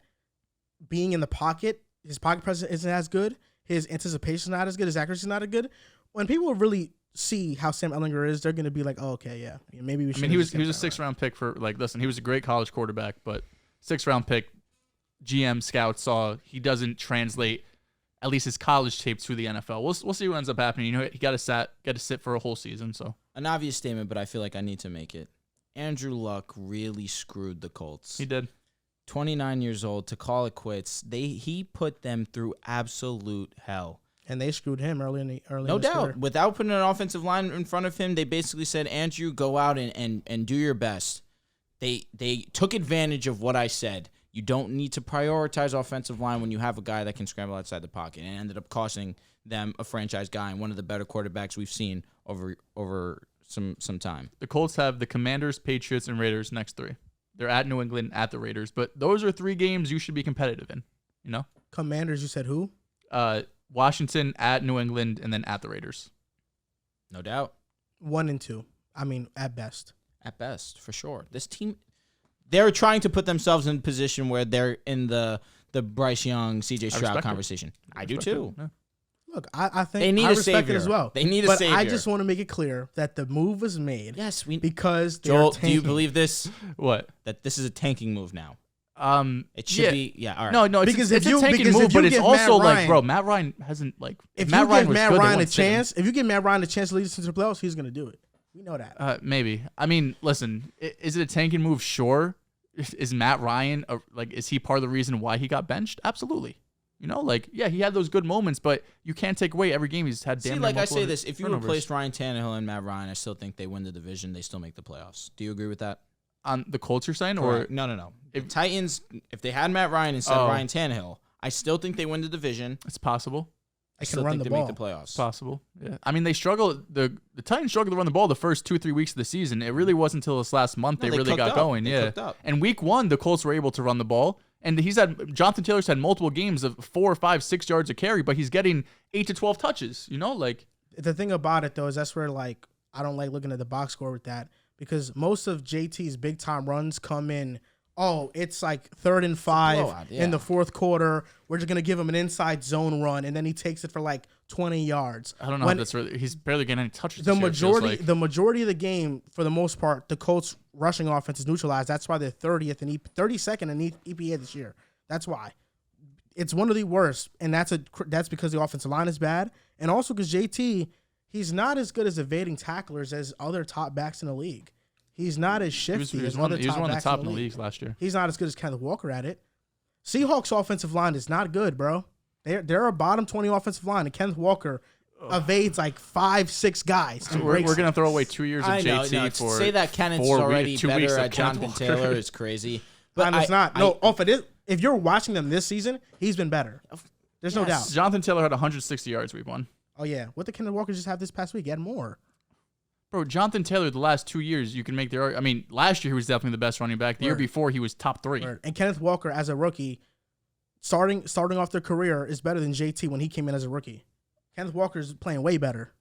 [SPEAKER 1] being in the pocket. His pocket presence isn't as good. His anticipation is not as good. His accuracy is not as good. When people really see how Sam Ehlinger is, they're going to be like, oh, okay, yeah, maybe we should.
[SPEAKER 2] He was a 6th-round pick for listen, he was a great college quarterback, but 6th-round pick. GM scouts saw he doesn't translate at least his college tape to the NFL. We'll see what ends up happening. He got to sit for a whole season. So
[SPEAKER 3] an obvious statement, but I feel like I need to make it. Andrew Luck really screwed the Colts.
[SPEAKER 2] He did.
[SPEAKER 3] 29 years old to call it quits. He put them through absolute hell.
[SPEAKER 1] And they screwed him early.
[SPEAKER 3] No doubt.
[SPEAKER 1] Career.
[SPEAKER 3] Without putting an offensive line in front of him, they basically said, Andrew, go out and do your best. They took advantage of what I said. You don't need to prioritize offensive line when you have a guy that can scramble outside the pocket, and ended up costing them a franchise guy and one of the better quarterbacks we've seen over some time.
[SPEAKER 2] The Colts have the Commanders, Patriots, and Raiders next 3. They're at New England, at the Raiders, but those are 3 games you should be competitive in.
[SPEAKER 1] Commanders, you said who?
[SPEAKER 2] Washington, at New England, and then at the Raiders.
[SPEAKER 3] No doubt.
[SPEAKER 1] 1 and 2. I mean, at best.
[SPEAKER 3] At best, for sure. This team, they're trying to put themselves in a position where they're in the Bryce Young, CJ Stroud conversation. I do too.
[SPEAKER 1] Yeah. Look, I think
[SPEAKER 3] they need
[SPEAKER 1] I
[SPEAKER 3] a
[SPEAKER 1] respect
[SPEAKER 3] savior
[SPEAKER 1] it as well.
[SPEAKER 3] They need a
[SPEAKER 1] but
[SPEAKER 3] savior.
[SPEAKER 1] I just want to make it clear that the move was made.
[SPEAKER 3] Yes,
[SPEAKER 1] because
[SPEAKER 3] Joel,
[SPEAKER 1] they're tanking.
[SPEAKER 3] do you believe this?
[SPEAKER 2] What?
[SPEAKER 3] That this is a tanking move now.
[SPEAKER 2] It
[SPEAKER 3] should be. Yeah, all right.
[SPEAKER 2] No, it's a tanking move, but it's also like, bro, Matt Ryan hasn't like.
[SPEAKER 1] If
[SPEAKER 2] Matt
[SPEAKER 1] you
[SPEAKER 2] Ryan
[SPEAKER 1] give
[SPEAKER 2] was
[SPEAKER 1] Matt
[SPEAKER 2] good,
[SPEAKER 1] Ryan a chance, if you give Matt Ryan a chance to lead us into the playoffs, he's gonna do it. We know that.
[SPEAKER 2] Maybe. I mean, listen, is it a tanking move? Sure. Is Matt Ryan is he part of the reason why he got benched? Absolutely. You know, yeah, he had those good moments, but you can't take away every game he's had.
[SPEAKER 3] See, like I say this, if you replaced Ryan Tannehill and Matt Ryan, I still think they win the division. They still make the playoffs. Do you agree with that?
[SPEAKER 2] On the Colts you're saying?
[SPEAKER 3] Correct. Or no. If Titans, if they had Matt Ryan instead of Ryan Tannehill, I still think they win the division.
[SPEAKER 2] It's possible.
[SPEAKER 3] I still think they make the playoffs.
[SPEAKER 2] It's possible. Yeah. I mean, they struggle. The Titans struggled to run the ball the first 2-3 weeks of the season. It really wasn't until this last month they really got going. Yeah. And week 1, the Colts were able to run the ball. And Jonathan Taylor's had multiple games of 4, 5, 6 yards a carry, but he's getting 8 to 12 touches. You know,
[SPEAKER 1] the thing about it though is that's where I don't like looking at the box score with that, because most of JT's big time runs come in. Oh, it's like 3rd and 5 in the 4th quarter. We're just gonna give him an inside zone run, and then he takes it for like 20 yards.
[SPEAKER 2] I don't know if that's really. He's barely getting any touches.
[SPEAKER 1] The majority of the game, for the most part, the Colts rushing offense is neutralized. That's why they're 32nd in EPA this year. That's why it's one of the worst, and that's because the offensive line is bad, and also because JT, he's not as good as evading tacklers as other top backs in the league. He's not as shifty.
[SPEAKER 2] He was one of the top in the league last year.
[SPEAKER 1] He's not as good as Kenneth Walker at it. Seahawks offensive line is not good, bro. They're a bottom 20 offensive line, and Kenneth Walker evades like 5-6 guys.
[SPEAKER 2] We're gonna throw away 2 years of JT for
[SPEAKER 3] say that Kenneth's already better at Jonathan Taylor is crazy. But
[SPEAKER 1] it's not. If you're watching them this season, he's been better. There's no doubt.
[SPEAKER 2] Jonathan Taylor had 160 yards week 1.
[SPEAKER 1] Oh yeah, what did Kenneth Walker just have this past week? He had more.
[SPEAKER 2] Bro, Jonathan Taylor, the last 2 years, you can make the argument. I mean, last year he was definitely the best running back. The year before, he was top 3.
[SPEAKER 1] And Kenneth Walker, as a rookie, starting off their career, is better than JT when he came in as a rookie. Kenneth Walker's playing way better.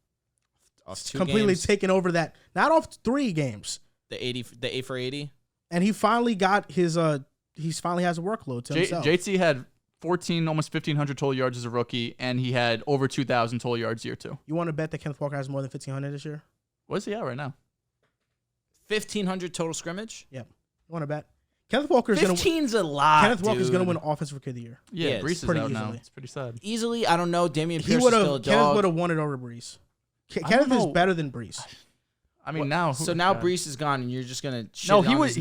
[SPEAKER 1] Completely taking over that. Not off 3 games.
[SPEAKER 3] The 8 for 80.
[SPEAKER 1] And he finally got his. He finally has a workload to himself.
[SPEAKER 2] JT had 14, almost 1,500 total yards as a rookie, and he had over 2,000 total yards year 2.
[SPEAKER 1] You want to bet that Kenneth Walker has more than 1,500 this year?
[SPEAKER 2] What's he at right now?
[SPEAKER 3] 1,500 total scrimmage?
[SPEAKER 1] Yep. You want to bet? Kenneth Walker's
[SPEAKER 3] 15's a lot.
[SPEAKER 1] Kenneth Walker's going to win Offensive Rookie of the Year.
[SPEAKER 2] Yeah, Breece is out
[SPEAKER 1] easily.
[SPEAKER 2] now. It's pretty sad.
[SPEAKER 3] Easily, I don't know. Damian Pierce is still a dog.
[SPEAKER 1] Kenneth would have won it over Breece. Kenneth is better than Breece.
[SPEAKER 2] I mean, now.
[SPEAKER 3] So now Breece is gone, and you're just gonna.
[SPEAKER 2] He was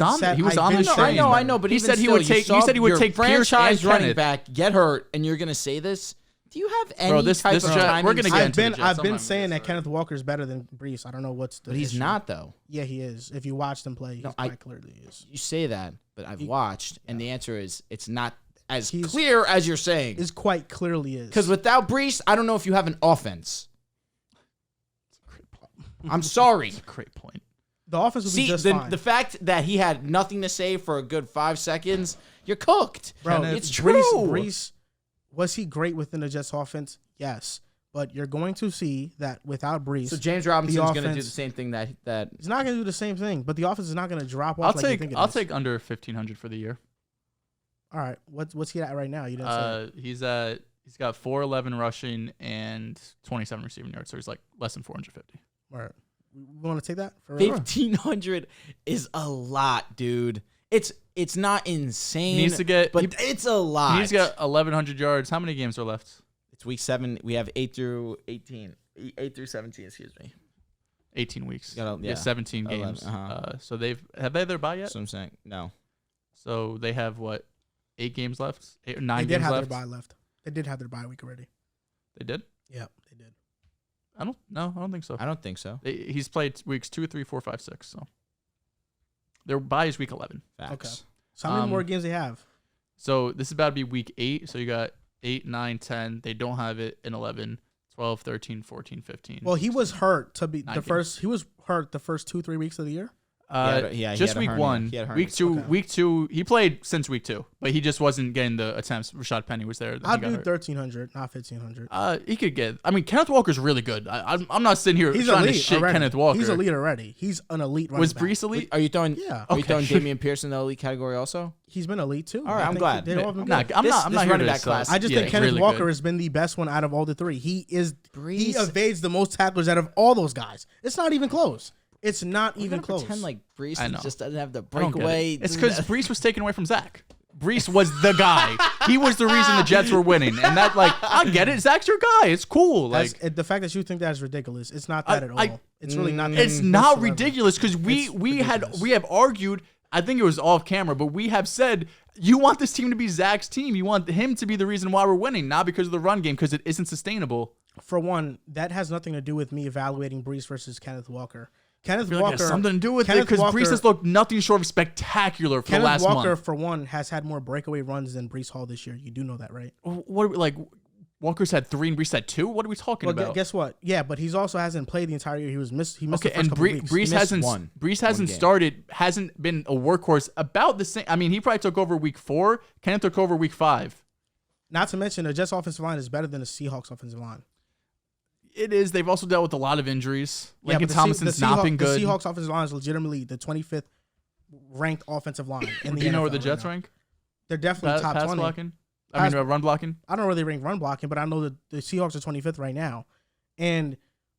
[SPEAKER 2] on the show.
[SPEAKER 3] I know, but
[SPEAKER 2] he said he would take. He said he would take
[SPEAKER 3] franchise running
[SPEAKER 2] Kenneth.
[SPEAKER 3] back, get hurt, and you're gonna say this. Do you have any type of time?
[SPEAKER 2] We're gonna get into the Jets.
[SPEAKER 1] I've been saying that Kenneth Walker is better than Breece. I don't know what's the.
[SPEAKER 3] But he's not though.
[SPEAKER 1] Yeah, he is. If you watched him play, he quite clearly is.
[SPEAKER 3] You say that, but I've watched, and the answer is it's not as clear as you're saying.
[SPEAKER 1] It's quite clearly is.
[SPEAKER 3] Because without Breece, I don't know if you have an offense. I'm sorry.
[SPEAKER 2] That's a great point.
[SPEAKER 1] The offense would be just fine.
[SPEAKER 3] The fact that he had nothing to say for a good 5 seconds, you're cooked.
[SPEAKER 1] Bro,
[SPEAKER 3] it's true.
[SPEAKER 1] Breece, was he great within the Jets offense? Yes. But you're going to see that without Breece.
[SPEAKER 3] So James Robinson's going to do the same thing that
[SPEAKER 1] he's not going to do the same thing, but the offense is not going to drop off
[SPEAKER 2] I'll take under 1,500 for the year.
[SPEAKER 1] All right. What's he at right now? You didn't say.
[SPEAKER 2] He's got 411 rushing and 27 receiving yards, so he's like less than 450.
[SPEAKER 1] All right. We want to take that?
[SPEAKER 3] 1,500 is a lot, dude. It's not insane.
[SPEAKER 2] He needs to get,
[SPEAKER 3] it's a lot.
[SPEAKER 2] He's got 1,100 yards. How many games are left?
[SPEAKER 3] It's week 7. We have 8 through 17. Excuse me.
[SPEAKER 2] 18 weeks.
[SPEAKER 3] Yeah,
[SPEAKER 2] 17 games. So have they their bye yet?
[SPEAKER 3] That's what I'm saying. No.
[SPEAKER 2] So they have what? 8 games left? 8 or 9
[SPEAKER 1] games left? They did have their bye left. They did have their bye week already.
[SPEAKER 2] They did?
[SPEAKER 1] Yeah, they did.
[SPEAKER 2] I don't think so.
[SPEAKER 3] I don't think so.
[SPEAKER 2] He's played weeks 2, 3, 4, 5, 6. So their bye is week 11.
[SPEAKER 3] Facts.
[SPEAKER 1] Okay. So how many more games they have?
[SPEAKER 2] So this is about to be week 8. So you got 8, 9, 10. They don't have it in 11, 12, 13, 14, 15.
[SPEAKER 1] Well, he was hurt the first 2-3 weeks of the year.
[SPEAKER 2] Just week
[SPEAKER 3] hernia.
[SPEAKER 2] one. Week two, he played since week 2, but he just wasn't getting the attempts. Rashad Penny was there.
[SPEAKER 1] I'll do 1,300, not 1,500.
[SPEAKER 2] He could get. I mean, Kenneth Walker's really good. I'm not sitting here
[SPEAKER 1] He's
[SPEAKER 2] trying
[SPEAKER 1] elite
[SPEAKER 2] to shit
[SPEAKER 1] already.
[SPEAKER 2] Kenneth Walker.
[SPEAKER 1] He's elite already. He's an elite running
[SPEAKER 2] Was
[SPEAKER 1] back.
[SPEAKER 2] Breece elite?
[SPEAKER 3] Are you throwing?
[SPEAKER 1] Yeah.
[SPEAKER 3] Are you throwing Damian Pierce in the elite category also?
[SPEAKER 1] He's been elite too.
[SPEAKER 3] All right, I'm glad.
[SPEAKER 2] I'm not here
[SPEAKER 3] running
[SPEAKER 2] to
[SPEAKER 3] back class.
[SPEAKER 1] I just think Kenneth Walker has been the best one out of all the three. He evades the most tacklers out of all those guys. It's not even close. It's not even close.
[SPEAKER 3] Pretend like Breece just doesn't have the
[SPEAKER 2] I don't get
[SPEAKER 3] breakaway.
[SPEAKER 2] It's because Breece was taken away from Zach. Breece was the guy. He was the reason the Jets were winning, and that I get it. Zach's your guy. It's cool.
[SPEAKER 1] The fact that you think that is ridiculous. It's not that at all. It's really not.
[SPEAKER 2] It's not ridiculous because we have argued. I think it was off camera, but we have said you want this team to be Zach's team. You want him to be the reason why we're winning, not because of the run game, because it isn't sustainable.
[SPEAKER 1] For one, that has nothing to do with me evaluating Breece versus Kenneth Walker. Kenneth
[SPEAKER 2] Walker
[SPEAKER 1] has
[SPEAKER 2] something to do with it because Breece has looked nothing short of spectacular for the last month.
[SPEAKER 1] Kenneth Walker, for one, has had more breakaway runs than Breece Hall this year. You do know that, right?
[SPEAKER 2] What Walker's had 3 and Breece had 2? What are we talking about?
[SPEAKER 1] Guess what? Yeah, but he's also hasn't played the entire year. He missed the first
[SPEAKER 2] and
[SPEAKER 1] couple weeks.
[SPEAKER 2] Breece hasn't started, hasn't been a workhorse about the same. I mean, he probably took over week 4. Kenneth took over week 5.
[SPEAKER 1] Not to mention, the Jets offensive line is better than the Seahawks offensive line.
[SPEAKER 2] It is. They've also dealt with a lot of injuries. Lincoln Thompson's not been good.
[SPEAKER 1] The Seahawks offensive line is legitimately the 25th ranked offensive line in the NFL.
[SPEAKER 2] Do you know where the Jets rank?
[SPEAKER 1] They're definitely top 20.
[SPEAKER 2] Blocking? Run blocking?
[SPEAKER 1] I don't know where they rank run blocking, but I know that the Seahawks are 25th right now. And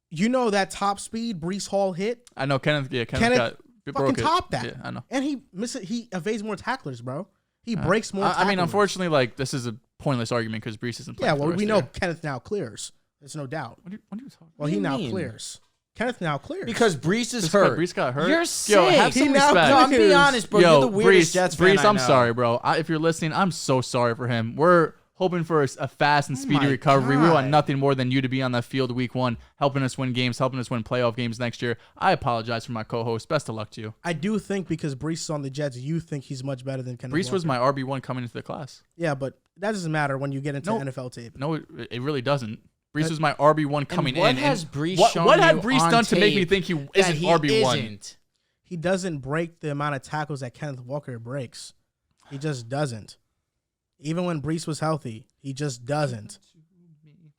[SPEAKER 1] you know that top speed Breece Hall hit?
[SPEAKER 2] I know Kenneth got
[SPEAKER 1] fucking topped that.
[SPEAKER 2] Yeah, I know.
[SPEAKER 1] And he evades more tacklers, bro. He breaks more tacklers.
[SPEAKER 2] I mean, unfortunately, this is a pointless argument because Breece isn't playing.
[SPEAKER 1] Yeah, well, we know Kenneth now clears. There's no doubt.
[SPEAKER 2] What are you talking about?
[SPEAKER 1] Well, he now clears. Kenneth now clears.
[SPEAKER 3] Because Breece is hurt.
[SPEAKER 2] Breece got hurt?
[SPEAKER 3] You're sick.
[SPEAKER 2] Yo, have some respect.
[SPEAKER 3] No, I'm being honest, bro. You're the weirdest Jets fan
[SPEAKER 2] Breece, I'm sorry, bro. If you're listening, I'm so sorry for him. We're hoping for a fast and speedy recovery.
[SPEAKER 1] God.
[SPEAKER 2] We want nothing more than you to be on that field week 1, helping us win games, helping us win playoff games next year. I apologize for my co-host. Best of luck to you.
[SPEAKER 1] I do think because Breece is on the Jets, you think he's much better than Kenneth
[SPEAKER 2] Breece
[SPEAKER 1] Walker.
[SPEAKER 2] was my RB1 coming into the class.
[SPEAKER 1] Yeah, but that doesn't matter when you get into NFL tape.
[SPEAKER 2] No, it really doesn't. Breece was my RB1 coming in.
[SPEAKER 3] What has Breece shown
[SPEAKER 2] what had
[SPEAKER 3] you
[SPEAKER 2] Breece
[SPEAKER 3] on
[SPEAKER 2] done to make me
[SPEAKER 3] tape
[SPEAKER 2] think he isn't RB1?
[SPEAKER 3] Isn't?
[SPEAKER 1] He doesn't break the amount of tackles that Kenneth Walker breaks. He just doesn't. Even when Breece was healthy, he just doesn't.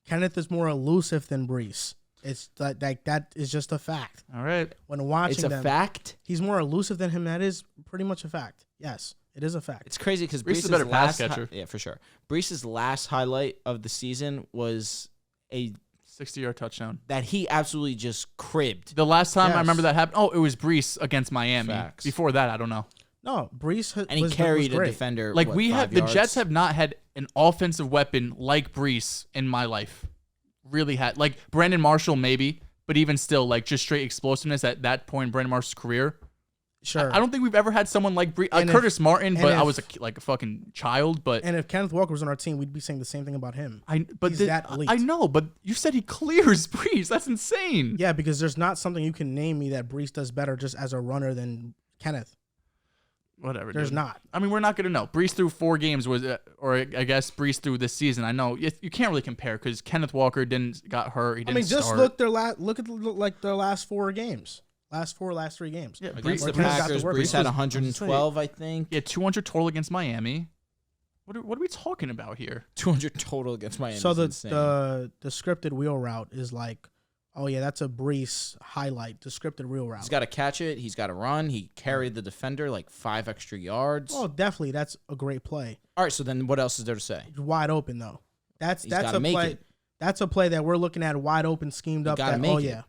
[SPEAKER 1] Kenneth is more elusive than Breece. It's like that is just a fact.
[SPEAKER 2] All right.
[SPEAKER 1] When watching
[SPEAKER 3] them,
[SPEAKER 1] fact. He's more elusive than him. That is pretty much a fact. Yes, it is a fact.
[SPEAKER 3] It's crazy because
[SPEAKER 2] Breece is a better pass catcher.
[SPEAKER 3] Yeah, for sure. Breece's last highlight of the season was a
[SPEAKER 2] 60-yard touchdown
[SPEAKER 3] that he absolutely just cribbed.
[SPEAKER 2] The last time I remember that happened, it was Breece against Miami.
[SPEAKER 3] Facts.
[SPEAKER 2] Before that, I don't know.
[SPEAKER 1] No, Breece
[SPEAKER 3] and he carried a defender.
[SPEAKER 2] Like the Jets have not had an offensive weapon like Breece in my life. Really had like Brandon Marshall maybe, but even still, like just straight explosiveness at that point in Brandon Marshall's career.
[SPEAKER 1] Sure.
[SPEAKER 2] I don't think we've ever had someone like Curtis Martin, but I was like a fucking child. But
[SPEAKER 1] and if Kenneth Walker was on our team, we'd be saying the same thing about him.
[SPEAKER 2] He's that elite. I know, but you said he clears Breece. That's insane.
[SPEAKER 1] Yeah, because there's not something you can name me that Breece does better just as a runner than Kenneth.
[SPEAKER 2] Whatever.
[SPEAKER 1] There's not.
[SPEAKER 2] I mean, we're not gonna know. Breece through 4 games or I guess Breece through this season. I know you can't really compare because Kenneth Walker got hurt. He didn't.
[SPEAKER 1] Just look at their last 4 games. Last 3 games.
[SPEAKER 3] Yeah, against the Packers, Breece had 112, I think.
[SPEAKER 2] Yeah, 200 total against Miami. What are we talking about here?
[SPEAKER 3] 200 total against Miami.
[SPEAKER 1] So the scripted wheel route is like, oh yeah, that's a Breece highlight. The scripted wheel route.
[SPEAKER 3] He's got to catch it. He's got to run. He carried the defender like 5 extra yards.
[SPEAKER 1] Oh, definitely, that's a great play.
[SPEAKER 3] All right, so then what else is there to say?
[SPEAKER 1] Wide open though. That's a play. That's a play that we're looking at wide open, schemed up. Yeah.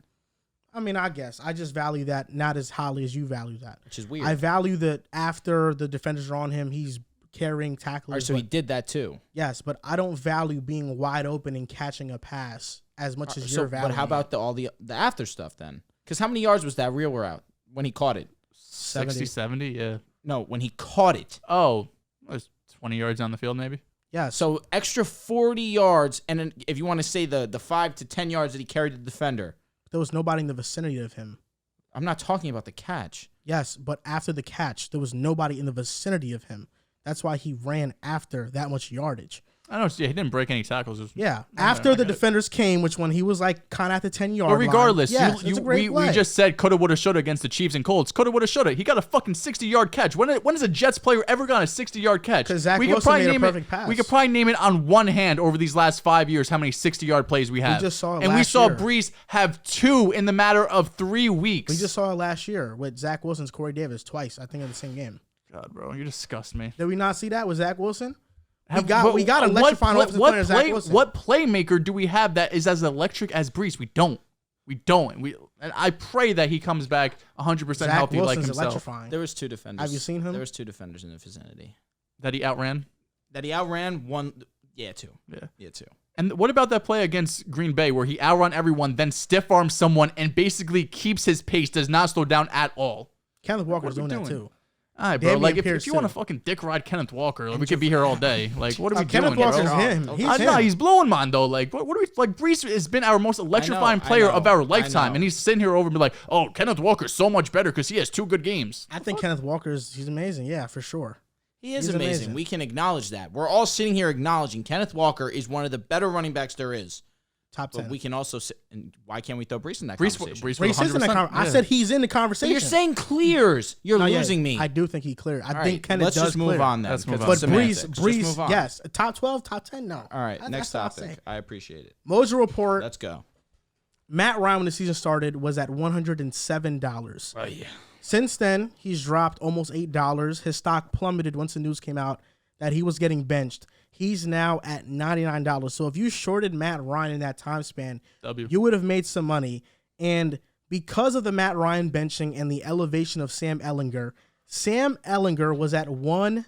[SPEAKER 1] I mean, I guess I just value that not as highly as you value that,
[SPEAKER 3] which is weird.
[SPEAKER 1] I value that after the defenders are on him, he's carrying tackles.
[SPEAKER 3] All right, so he did that too.
[SPEAKER 1] Yes, but I don't value being wide open and catching a pass as much as you're valuing.
[SPEAKER 3] But how about all the after stuff then? Because how many yards was that reel route when he caught it?
[SPEAKER 2] 60, 70, yeah.
[SPEAKER 3] No, when he caught it.
[SPEAKER 2] Oh, it was 20 yards on the field maybe.
[SPEAKER 1] Yeah.
[SPEAKER 3] So extra 40 yards, and then if you want to say the 5 to 10 yards that he carried the defender.
[SPEAKER 1] There was nobody in the vicinity of him.
[SPEAKER 3] I'm not talking about the catch.
[SPEAKER 1] Yes, but after the catch, there was nobody in the vicinity of him. That's why he ran after that much yardage.
[SPEAKER 2] I don't see. He didn't break any tackles.
[SPEAKER 1] After the defenders came, which when he was like kind of at the 10-yard line.
[SPEAKER 2] But regardless,
[SPEAKER 1] we
[SPEAKER 2] just said coulda, woulda, shoulda against the Chiefs and Colts. Coulda, woulda, shoulda. He got a fucking 60-yard catch. When has a Jets player ever gotten a 60-yard catch?
[SPEAKER 1] Because Zach Wilson made a perfect pass.
[SPEAKER 2] We could probably name it on one hand over these last 5 years how many 60-yard plays we have.
[SPEAKER 1] We just saw it
[SPEAKER 2] and we saw Breece have 2 in the matter of 3 weeks.
[SPEAKER 1] We just saw it last year with Zach Wilson's Corey Davis twice, I think, in the same game.
[SPEAKER 2] God, bro, you disgust me.
[SPEAKER 1] Did we not see that with Zach Wilson? We got electrifying offensive player Zach Wilson.
[SPEAKER 2] What playmaker do we have that is as electric as Breece? We don't. And I pray that he comes back 100% healthy
[SPEAKER 1] Wilson's
[SPEAKER 2] like himself.
[SPEAKER 1] Electrifying.
[SPEAKER 3] There was 2 defenders.
[SPEAKER 1] Have you seen him?
[SPEAKER 3] There was 2 defenders in the vicinity.
[SPEAKER 2] That he outran?
[SPEAKER 3] One. Yeah, 2. Yeah, 2.
[SPEAKER 2] And what about that play against Green Bay where he outrun everyone, then stiff arms someone and basically keeps his pace, does not slow down at all?
[SPEAKER 1] Kenneth Walker's doing that too.
[SPEAKER 2] All right, bro. Like, if you want to fucking dick ride Kenneth Walker, we could be here all day. Like, what are we doing,
[SPEAKER 1] Kenneth Walker's
[SPEAKER 2] bro?
[SPEAKER 1] him.
[SPEAKER 2] He's blowing mine, though. Like, what are we... Like, Breece has been our most electrifying player of our lifetime, and he's sitting here over and be like, oh, Kenneth Walker's so much better because he has 2 good games.
[SPEAKER 1] I think Kenneth Walker's amazing. Yeah, for sure.
[SPEAKER 3] He's amazing. We can acknowledge that. We're all sitting here acknowledging Kenneth Walker is one of the better running backs there is.
[SPEAKER 1] Top 10.
[SPEAKER 3] But we can also and why can't we throw Breece in that conversation?
[SPEAKER 1] Breece is in the conversation. I said he's in the conversation.
[SPEAKER 3] But you're saying clears. You're losing me.
[SPEAKER 1] I do think he cleared. I think Kenneth does clear.
[SPEAKER 3] Let's just move on then.
[SPEAKER 2] But
[SPEAKER 1] Breece, yes. Top 12, top 10, no.
[SPEAKER 3] All right, next topic. I appreciate it.
[SPEAKER 1] Mojo report.
[SPEAKER 3] Let's go.
[SPEAKER 1] Matt Ryan, when the season started, was at $107.
[SPEAKER 3] Oh, yeah.
[SPEAKER 1] Since then, he's dropped almost $8. His stock plummeted once the news came out that he was getting benched. He's now at $99. So if you shorted Matt Ryan in that time span, you would have made some money. And because of the Matt Ryan benching and the elevation of Sam Ehlinger was at $1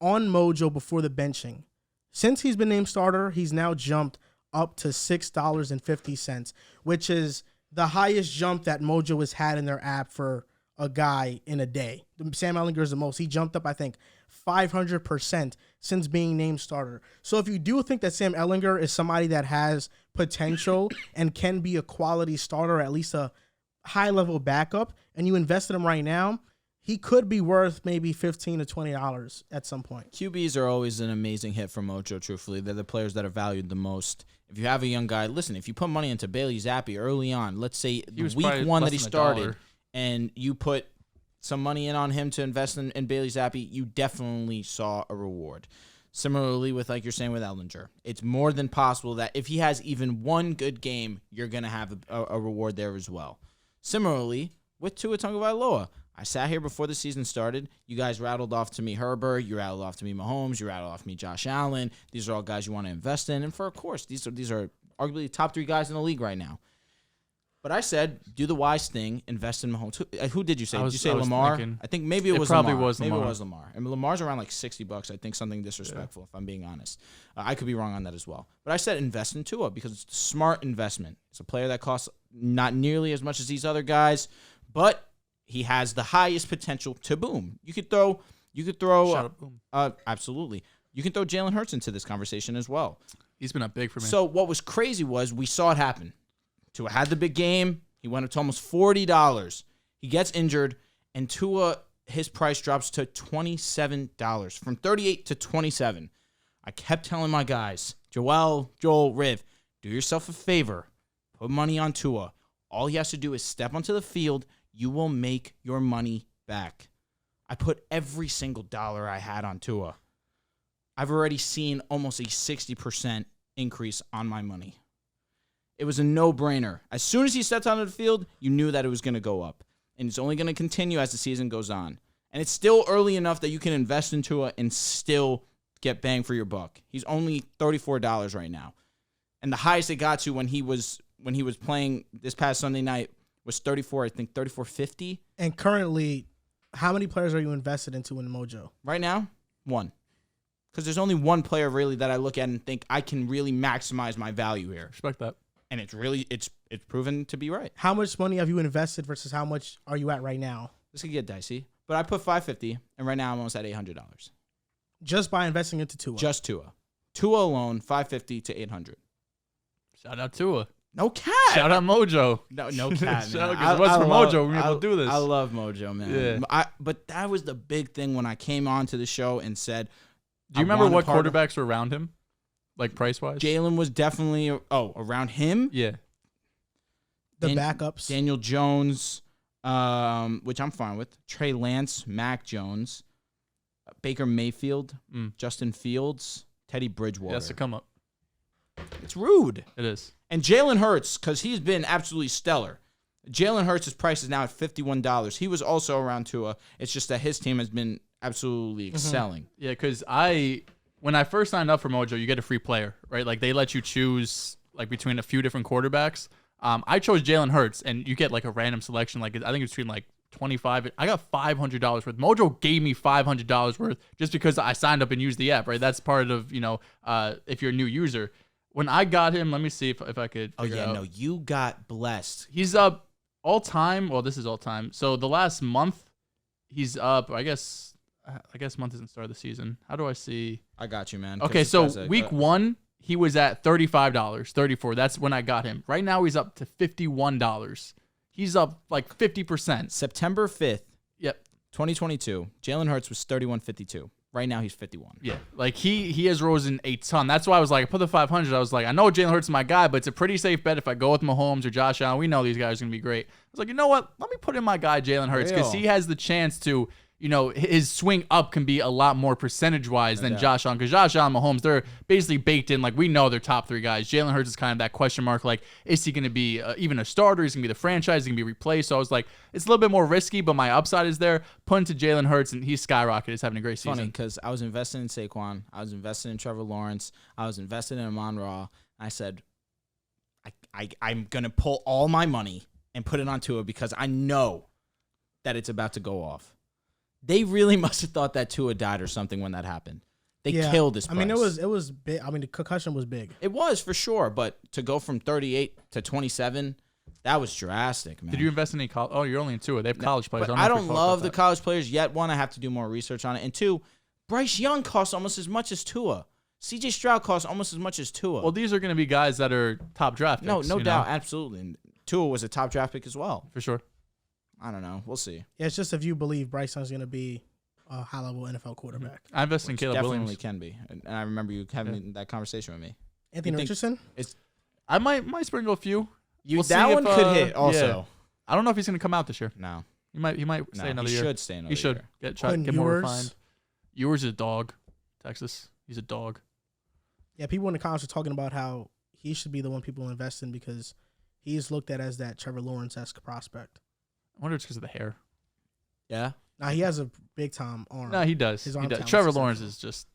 [SPEAKER 1] on Mojo before the benching. Since he's been named starter, he's now jumped up to $6.50, which is the highest jump that Mojo has had in their app for a guy in a day. Sam Ehlinger is the most. He jumped up, I think, 500% since being named starter. So if you do think that Sam Ehlinger is somebody that has potential and can be a quality starter, or at least a high-level backup, and you invest in him right now, he could be worth maybe $15 to $20 at some point.
[SPEAKER 3] QBs are always an amazing hit for Mojo, truthfully. They're the players that are valued the most. If you have a young guy, listen, if you put money into Bailey Zappi early on, let's say week 1 that he started, and you put some money in on him to invest in Bailey Zappi, you definitely saw a reward. Similarly with, like you're saying, with Ehlinger. It's more than possible that if he has even one good game, you're going to have a reward there as well. Similarly, with Tua Tagovailoa, I sat here before the season started. You guys rattled off to me Herbert. You rattled off to me Mahomes. You rattled off to me Josh Allen. These are all guys you want to invest in. And of course, these are arguably the top 3 guys in the league right now. But I said, do the wise thing, invest in Mahomes. Who did you say? Did you say Lamar? I think maybe it was Lamar. Maybe it was Lamar. And Lamar's around like $60. I think something disrespectful, if I'm being honest. I could be wrong on that as well. But I said invest in Tua because it's a smart investment. It's a player that costs not nearly as much as these other guys, but he has the highest potential to boom. You could throw
[SPEAKER 2] Shout out, boom.
[SPEAKER 3] Absolutely. You can throw Jalen Hurts into this conversation as well.
[SPEAKER 2] He's been up big for me.
[SPEAKER 3] So what was crazy was we saw it happen. Tua had the big game. He went up to almost $40. He gets injured, and Tua, his price drops to $27, from $38 to $27. I kept telling my guys, Joel, Riv, do yourself a favor. Put money on Tua. All he has to do is step onto the field. You will make your money back. I put every single dollar I had on Tua. I've already seen almost a 60% increase on my money. It was a no-brainer. As soon as he stepped onto the field, you knew that it was going to go up. And it's only going to continue as the season goes on. And it's still early enough that you can invest in Tua and still get bang for your buck. He's only $34 right now. And the highest it got to when he was playing this past Sunday night was $34.50.
[SPEAKER 1] And currently, how many players are you invested into in Mojo?
[SPEAKER 3] Right now, 1. Because there's only one player really that I look at and think I can really maximize my value here.
[SPEAKER 2] Respect that.
[SPEAKER 3] And it's proven to be right.
[SPEAKER 1] How much money have you invested versus how much are you at right now?
[SPEAKER 3] This could get dicey, but I put $550, and right now I'm almost at $800.
[SPEAKER 1] Just by investing into Tua?
[SPEAKER 3] Just Tua. Tua alone, $550 to $800.
[SPEAKER 2] Shout out Tua.
[SPEAKER 3] No cap.
[SPEAKER 2] Shout out Mojo.
[SPEAKER 3] No cap.
[SPEAKER 2] Shout out, what's for Mojo? We're able to do this.
[SPEAKER 3] I love Mojo, man.
[SPEAKER 2] Yeah.
[SPEAKER 3] But that was the big thing when I came on to the show and said,
[SPEAKER 2] Do you remember what quarterbacks were around him, like price wise?
[SPEAKER 3] Jalen was definitely around him.
[SPEAKER 2] Yeah,
[SPEAKER 1] the backups.
[SPEAKER 3] Daniel Jones, which I'm fine with. Trey Lance, Mac Jones, Baker Mayfield, Justin Fields, Teddy Bridgewater.
[SPEAKER 2] That's to come up.
[SPEAKER 3] It's rude.
[SPEAKER 2] It is.
[SPEAKER 3] And Jalen Hurts, because he's been absolutely stellar. Jalen Hurts' price is now at $51. He was also around Tua. It's just that his team has been absolutely excelling.
[SPEAKER 2] Yeah, because when I first signed up for Mojo, you get a free player, right? Like they let you choose like between a few different quarterbacks. I chose Jalen Hurts, and you get like a random selection. Like I think it's between like 25. I got $500 worth. Mojo gave me $500 worth just because I signed up and used the app, right? That's part of if you're a new user. When I got him, let me see if I could.
[SPEAKER 3] You got blessed.
[SPEAKER 2] He's up all time. Well, this is all time. So the last month, he's up. I guess month isn't start of the season. How do I see?
[SPEAKER 3] I got you, man.
[SPEAKER 2] Okay, so week 1, he was at $35, $34. That's when I got him. Right now, he's up to $51. He's up like 50%.
[SPEAKER 3] September 5th.
[SPEAKER 2] Yep.
[SPEAKER 3] 2022. Jalen Hurts was $31.52. Right now, he's 51.
[SPEAKER 2] Yeah, like he has risen a ton. That's why I was like, I put the 500. I was like, I know Jalen Hurts is my guy, but it's a pretty safe bet if I go with Mahomes or Josh Allen. We know these guys are going to be great. I was like, you know what? Let me put in my guy Jalen Hurts because he has the chance to, his swing up can be a lot more percentage-wise than Josh Allen. Because Josh Allen and Mahomes, they're basically baked in. Like, we know they're top 3 guys. Jalen Hurts is kind of that question mark. Like, is he going to be even a starter? Is he going to be the franchise? Is he going to be replaced? So I was like, it's a little bit more risky, but my upside is there. Put into Jalen Hurts, and he's skyrocketed. He's having a great season.
[SPEAKER 3] Funny, because I was invested in Saquon. I was invested in Trevor Lawrence. I was invested in Amon-Ra. I said, I'm going to pull all my money and put it on Tua because I know that it's about to go off. They really must have thought that Tua died or something when that happened. They killed this price.
[SPEAKER 1] I mean, it was big. I mean, the concussion was big.
[SPEAKER 3] It was, for sure. But to go from 38 to 27, that was drastic, man.
[SPEAKER 2] Did you invest in any college? Oh, you're only in Tua. They have college players.
[SPEAKER 3] I don't love the college players yet. One, I have to do more research on it. And two, Bryce Young costs almost as much as Tua. CJ Stroud costs almost as much as Tua.
[SPEAKER 2] Well, these are going to be guys that are top draft picks.
[SPEAKER 3] No doubt. Absolutely. And Tua was a top draft pick as well.
[SPEAKER 2] For sure.
[SPEAKER 3] I don't know. We'll see.
[SPEAKER 1] Yeah, it's just if you believe Bryce Young's going to be a high-level NFL quarterback.
[SPEAKER 2] I invested in Caleb
[SPEAKER 3] definitely
[SPEAKER 2] Williams.
[SPEAKER 3] Can be. And I remember you having that conversation with me.
[SPEAKER 1] Anthony Richardson?
[SPEAKER 2] I might sprinkle a few.
[SPEAKER 3] That one could hit also.
[SPEAKER 2] Yeah. I don't know if he's going to come out this year.
[SPEAKER 3] No.
[SPEAKER 2] He might stay another year.
[SPEAKER 3] He should stay another year.
[SPEAKER 2] He should. Get more refined. Ewers is a dog. Texas. He's a dog.
[SPEAKER 1] Yeah, people in the comments are talking about how he should be the one people invest in because he's looked at as that Trevor Lawrence-esque prospect.
[SPEAKER 2] I wonder if it's because of the hair.
[SPEAKER 3] Yeah?
[SPEAKER 1] Nah, he has a big-time arm.
[SPEAKER 2] No, he does. He does. Trevor Lawrence is just...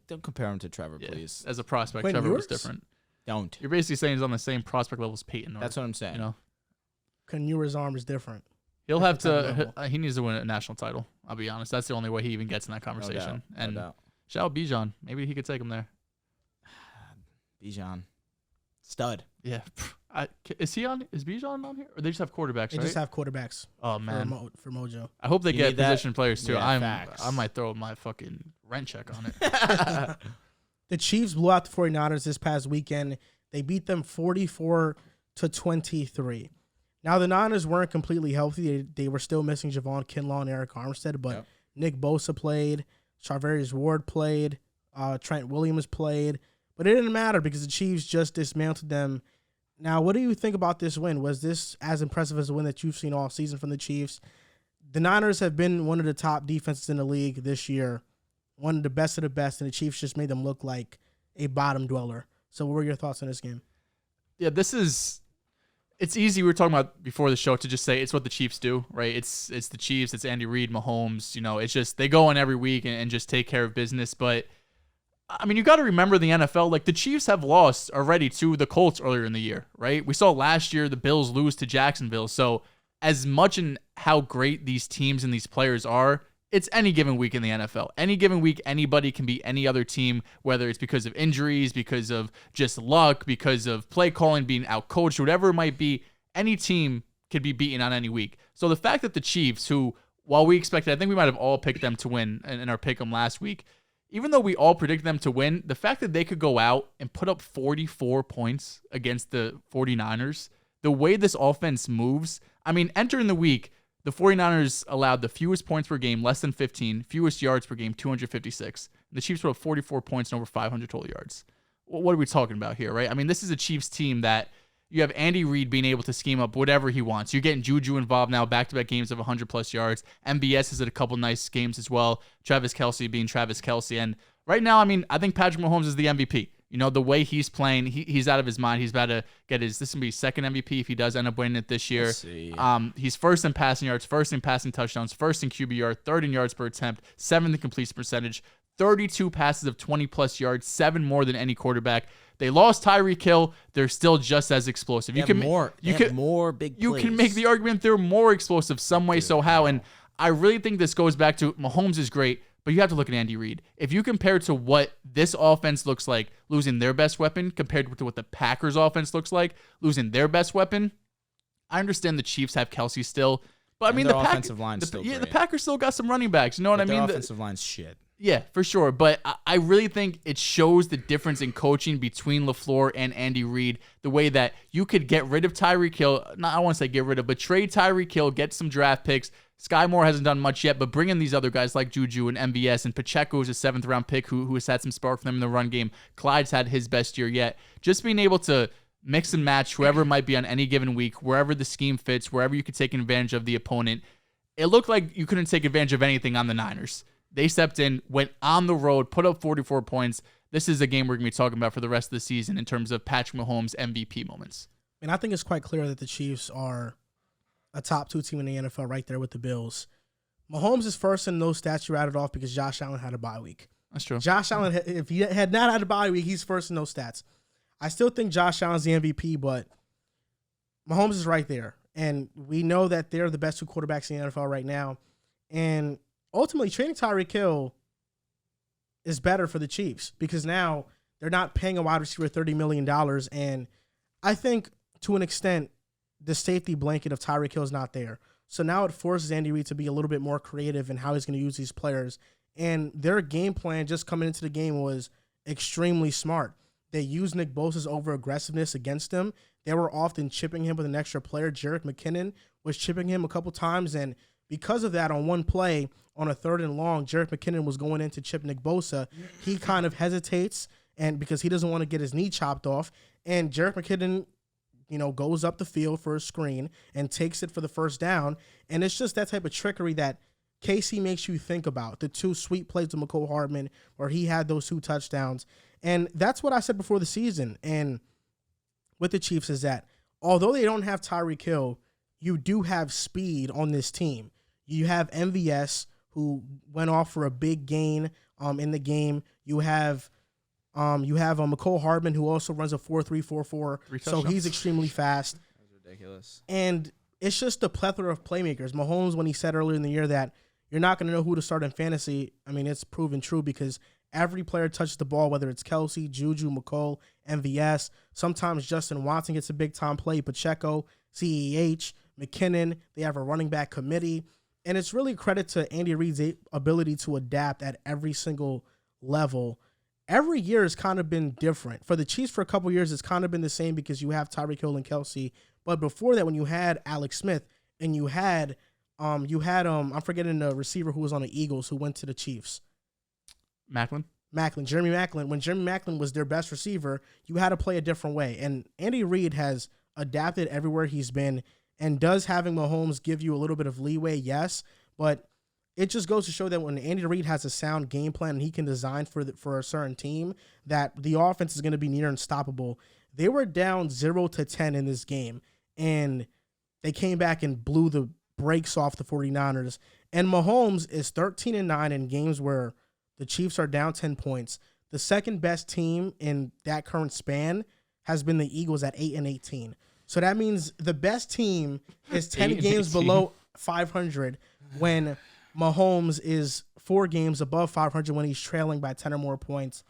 [SPEAKER 3] Don't compare him to Trevor, please.
[SPEAKER 2] As a prospect, Trevor was different.
[SPEAKER 3] Don't.
[SPEAKER 2] You're basically saying he's on the same prospect level as Peyton.
[SPEAKER 3] That's what I'm saying.
[SPEAKER 1] Ewers' arm is different.
[SPEAKER 2] He'll have to... He needs to win a national title. I'll be honest. That's the only way he even gets in that conversation.
[SPEAKER 3] No doubt.
[SPEAKER 2] Shout out Bijan. Maybe he could take him there.
[SPEAKER 3] Bijan. Stud.
[SPEAKER 2] Yeah. Is Bijan on here? Or they just have quarterbacks,
[SPEAKER 1] They just have quarterbacks.
[SPEAKER 2] Oh, man.
[SPEAKER 1] For Mojo.
[SPEAKER 2] I hope they get position players, too.
[SPEAKER 3] Yeah,
[SPEAKER 2] I might throw my fucking rent check on it.
[SPEAKER 1] The Chiefs blew out the 49ers this past weekend. They beat them 44-23. Now, the Niners weren't completely healthy. They were still missing Javon Kinlaw and Eric Armstead, but Nick Bosa played. Charvarius Ward played. Trent Williams played. But it didn't matter because the Chiefs just dismantled them. Now, what do you think about this win? Was this as impressive as a win that you've seen all season from the Chiefs? The Niners have been one of the top defenses in the league this year, one of the best, and the Chiefs just made them look like a bottom dweller. So what were your thoughts on this game?
[SPEAKER 2] Yeah, it's easy. We were talking about before the show to just say it's what the Chiefs do, right? It's the Chiefs. It's Andy Reid, Mahomes. It's just they go in every week and just take care of business. But I mean, you got to remember the NFL. Like the Chiefs have lost already to the Colts earlier in the year, right? We saw last year the Bills lose to Jacksonville. So as much in how great these teams and these players are, it's any given week in the NFL. Any given week, anybody can beat any other team, whether it's because of injuries, because of just luck, because of play calling, being outcoached, whatever it might be. Any team could be beaten on any week. So the fact that the Chiefs, who, while we expected, I think we might have all picked them to win in our pick 'em last week, even though we all predicted them to win, the fact that they could go out and put up 44 points against the 49ers, the way this offense moves, I mean, entering the week, The 49ers allowed the fewest points per game, less than 15, fewest yards per game, 256. And the Chiefs put up 44 points and over 500 total yards. What are we talking about here, right? I mean, this is a Chiefs team that you have Andy Reid being able to scheme up whatever he wants. You're getting Juju involved now, back-to-back games of 100-plus yards. MBS is at a couple nice games as well. Travis Kelce being Travis Kelce. And right now, I mean, I think Patrick Mahomes is the MVP. You know, the way he's playing, he's out of his mind. He's about to get this is going to be his second MVP if he does end up winning it this year. He's first in passing yards, first in passing touchdowns, first in QB yard, third in yards per attempt, seventh in completion percentage, 32 passes of 20-plus yards, 7 more than any quarterback. They lost Tyreek Hill. They're still just as explosive. You can more big plays. You can make the argument they're more explosive some way, so how. And I really think this goes back to Mahomes is great, but you have to look at Andy Reid. If you compare to what this offense looks like, losing their best weapon, compared to what the Packers offense looks like, losing their best weapon, I understand the Chiefs have Kelce still, but I mean the
[SPEAKER 3] offensive line's still great.
[SPEAKER 2] The Packers still got some running backs. You know what I mean?
[SPEAKER 3] The offensive line's shit.
[SPEAKER 2] Yeah, for sure. But I really think it shows the difference in coaching between LaFleur and Andy Reid, the way that you could get rid of Tyreek Hill. I want to say get rid of, but trade Tyreek Hill, get some draft picks. Sky Moore hasn't done much yet, but bring in these other guys like Juju and MVS, and Pacheco is a 7th-round pick who has had some spark for them in the run game. Clyde's had his best year yet. Just being able to mix and match whoever might be on any given week, wherever the scheme fits, wherever you could take advantage of the opponent. It looked like you couldn't take advantage of anything on the Niners. They stepped in, went on the road, put up 44 points. This is a game we're going to be talking about for the rest of the season in terms of Patrick Mahomes' MVP moments.
[SPEAKER 1] And I think it's quite clear that the Chiefs are a top 2 team in the NFL right there with the Bills. Mahomes is first in those stats you rattled off because Josh Allen had a bye week.
[SPEAKER 2] That's true.
[SPEAKER 1] Josh Allen, if he had not had a bye week, he's first in those stats. I still think Josh Allen's the MVP, but Mahomes is right there. And we know that they're the best 2 quarterbacks in the NFL right now. And ultimately, trading Tyreek Hill is better for the Chiefs because now they're not paying a wide receiver $30 million. And I think, to an extent, the safety blanket of Tyreek Hill is not there. So now it forces Andy Reid to be a little bit more creative in how he's going to use these players. And their game plan just coming into the game was extremely smart. They used Nick Bosa's over-aggressiveness against him. They were often chipping him with an extra player. Jerick McKinnon was chipping him a couple times, and because of that, on one play, on a 3rd and long, Jerick McKinnon was going in to chip Nick Bosa. He kind of hesitates, and because he doesn't want to get his knee chopped off, and Jerick McKinnon, goes up the field for a screen and takes it for the first down. And it's just that type of trickery that Casey makes you think about. The 2 sweet plays to McCole Hardman where he had those 2 touchdowns. And that's what I said before the season. And with the Chiefs is that although they don't have Tyreek Hill, you do have speed on this team. You have MVS, who went off for a big gain in the game. You have McCole Hardman, who also runs a 4.344, so he's extremely fast.
[SPEAKER 3] That's ridiculous.
[SPEAKER 1] And it's just a plethora of playmakers. Mahomes, when he said earlier in the year that you're not going to know who to start in fantasy, I mean, it's proven true because every player touches the ball, whether it's Kelce, Juju, McCole, MVS. Sometimes Justin Watson gets a big-time play, Pacheco, CEH, McKinnon. They have a running back committee. And it's really a credit to Andy Reid's ability to adapt at every single level. Every year has kind of been different. For the Chiefs for a couple years, it's kind of been the same because you have Tyreek Hill and Kelce. But before that, when you had Alex Smith and you had I'm forgetting the receiver who was on the Eagles who went to the Chiefs. Jeremy Maclin. When Jeremy Maclin was their best receiver, you had to play a different way. And Andy Reid has adapted everywhere he's been. And does having Mahomes give you a little bit of leeway? Yes. But it just goes to show that when Andy Reid has a sound game plan and he can design for a certain team, that the offense is going to be near unstoppable. They were down 0-10 in this game, and they came back and blew the brakes off the 49ers. And Mahomes is 13-9 in games where the Chiefs are down 10 points. The second best team in that current span has been the Eagles at 8-18. So that means the best team is 10 games below 500 when Mahomes is 4 games above 500 when he's trailing by 10 or more points.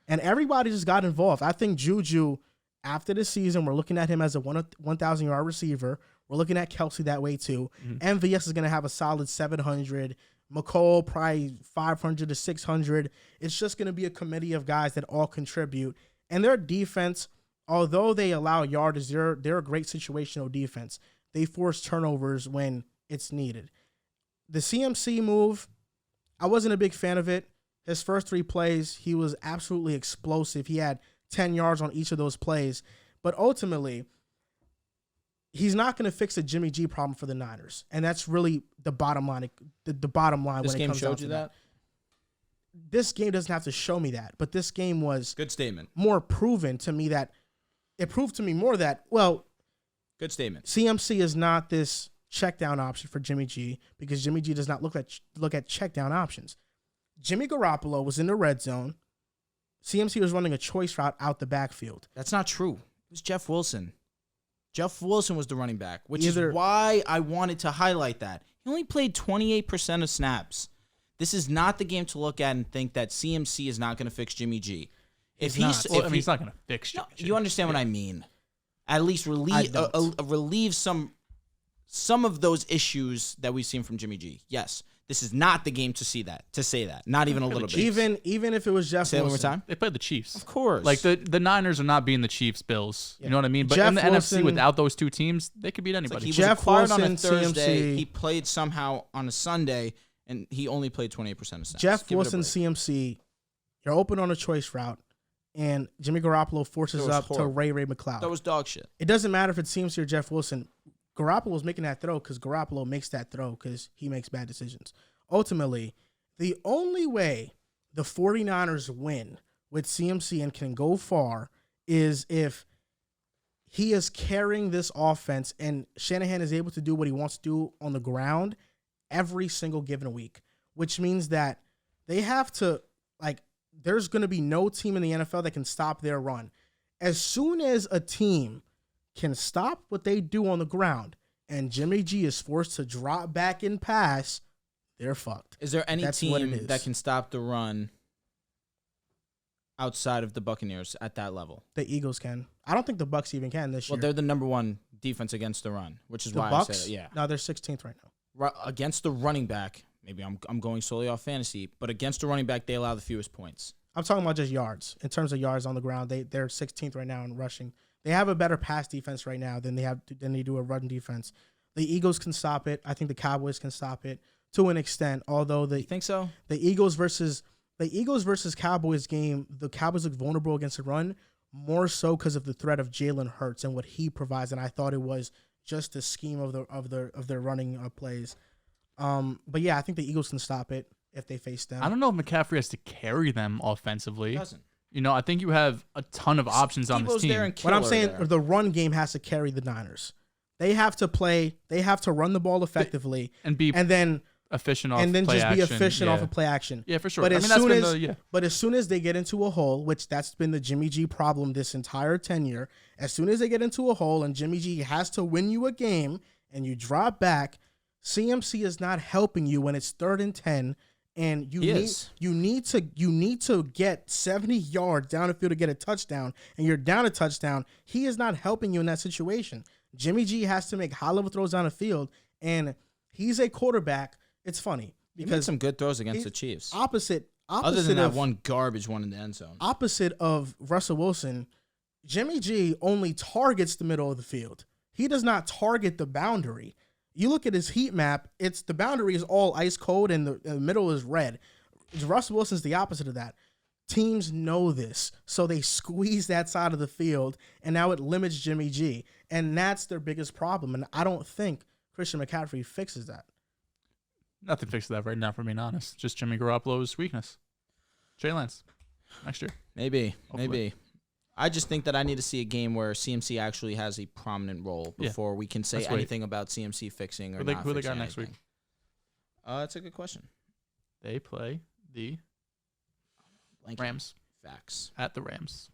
[SPEAKER 1] And everybody just got involved. I think Juju, after the season, we're looking at him as a 1,000-yard receiver. We're looking at Kelce that way too. Mm-hmm. MVS is going to have a solid 700. McCole probably 500 to 600. It's just going to be a committee of guys that all contribute. And their defense, although they allow yardage, they're a great situational defense. They force turnovers when it's needed. The CMC move, I wasn't a big fan of it. His first 3 plays, he was absolutely explosive. He had 10 yards on each of those plays. But ultimately, he's not going to fix the Jimmy G problem for the Niners. And that's really the bottom line. The bottom line when it comes down to that. This game doesn't have to show me that. But this game was
[SPEAKER 3] good statement.
[SPEAKER 1] More proven to me that it proved to me more that, well,
[SPEAKER 3] good statement.
[SPEAKER 1] CMC is not this check down option for Jimmy G because Jimmy G does not look at check down options. Jimmy Garoppolo was in the red zone. CMC was running a choice route out the backfield.
[SPEAKER 3] That's not true. It was Jeff Wilson. Jeff Wilson was the running back, which is why I wanted to highlight that. He only played 28% of snaps. This is not the game to look at and think that CMC is not going to fix Jimmy G.
[SPEAKER 2] He's not going to fix Jimmy G.
[SPEAKER 3] You understand what I mean? At least relieve some of those issues that we've seen from Jimmy G. Yes, this is not the game to say that. Not even a little bit.
[SPEAKER 1] Even if it was Jeff Wilson.
[SPEAKER 3] One more time.
[SPEAKER 2] They played the Chiefs.
[SPEAKER 3] Of course.
[SPEAKER 2] Like the Niners are not beating the Chiefs, Bills.
[SPEAKER 1] Yeah.
[SPEAKER 2] You know what I mean? But
[SPEAKER 1] Jeff
[SPEAKER 2] in the
[SPEAKER 1] Wilson,
[SPEAKER 2] NFC, without those 2 teams, they could beat anybody.
[SPEAKER 3] He
[SPEAKER 1] Jeff
[SPEAKER 3] was acquired
[SPEAKER 1] Wilson,
[SPEAKER 3] on a Thursday.
[SPEAKER 1] CMC.
[SPEAKER 3] He played somehow on a Sunday, and he only played 28% of snaps.
[SPEAKER 1] Jeff Wilson, CMC, you're open on a choice route, and Jimmy Garoppolo forces up to Ray McCloud.
[SPEAKER 3] That was dog shit.
[SPEAKER 1] It doesn't matter if it's CMC or Jeff Wilson. Garoppolo's making that throw because Garoppolo makes that throw because he makes bad decisions. Ultimately, the only way the 49ers win with CMC and can go far is if he is carrying this offense and Shanahan is able to do what he wants to do on the ground every single given week, which means that they have to, there's going to be no team in the NFL that can stop their run. As soon as a team can stop what they do on the ground and Jimmy G is forced to drop back and pass, they're fucked.
[SPEAKER 3] Is there any team that can stop the run outside of the Buccaneers at that level?
[SPEAKER 1] The Eagles can. I don't think the Bucs even can this year.
[SPEAKER 3] Well, they're the number 1 defense against the run, which is why
[SPEAKER 1] Bucs?
[SPEAKER 3] I said it. Yeah.
[SPEAKER 1] No, they're 16th right now.
[SPEAKER 3] Against the running back, maybe I'm going solely off fantasy, but against the running back, they allow the fewest points.
[SPEAKER 1] I'm talking about just yards. In terms of yards on the ground, they're 16th right now in rushing. They have a better pass defense right now than they do a run defense. The Eagles can stop it. I think the Cowboys can stop it to an extent. Although
[SPEAKER 3] You think so?
[SPEAKER 1] The Eagles versus Cowboys game, the Cowboys look vulnerable against the run more so because of the threat of Jalen Hurts and what he provides. And I thought it was just the scheme of their running plays. But yeah, I think the Eagles can stop it if they face them.
[SPEAKER 2] I don't know if McCaffrey has to carry them offensively.
[SPEAKER 3] He doesn't.
[SPEAKER 2] You know, I think you have a ton of options on this team.
[SPEAKER 1] What I'm saying, the run game has to carry the Niners. They have to play. They have to run the ball effectively
[SPEAKER 2] and then efficient off
[SPEAKER 1] and then
[SPEAKER 2] play
[SPEAKER 1] just be
[SPEAKER 2] action.
[SPEAKER 1] efficient off of play action.
[SPEAKER 2] Yeah, for sure.
[SPEAKER 1] But as soon as they get into a hole, which that's been the Jimmy G problem this entire tenure, as soon as they get into a hole and Jimmy G has to win you a game and you drop back, CMC is not helping you when it's 3rd and 10. And you need to get 70 yards down the field to get a touchdown, and you're down a touchdown. He is not helping you in that situation. Jimmy G has to make high-level throws down the field, and he's a quarterback. It's funny because
[SPEAKER 3] he made some good throws against the Chiefs.
[SPEAKER 1] Other
[SPEAKER 3] than that one garbage one in the end zone.
[SPEAKER 1] Opposite of Russell Wilson, Jimmy G only targets the middle of the field. He does not target the boundary. You look at his heat map, the boundary is all ice cold and the middle is red. Russell Wilson's the opposite of that. Teams know this, so they squeeze that side of the field, and now it limits Jimmy G. And that's their biggest problem, and I don't think Christian McCaffrey fixes that.
[SPEAKER 2] Nothing fixes that right now, for being honest. Just Jimmy Garoppolo's weakness. Trey Lance, next year.
[SPEAKER 3] Maybe. I just think that I need to see a game where CMC actually has a prominent role before we can say anything about CMC fixing or not.
[SPEAKER 2] Who they got next week?
[SPEAKER 3] That's a good question.
[SPEAKER 2] They play the Rams.
[SPEAKER 3] Facts.
[SPEAKER 2] At the Rams.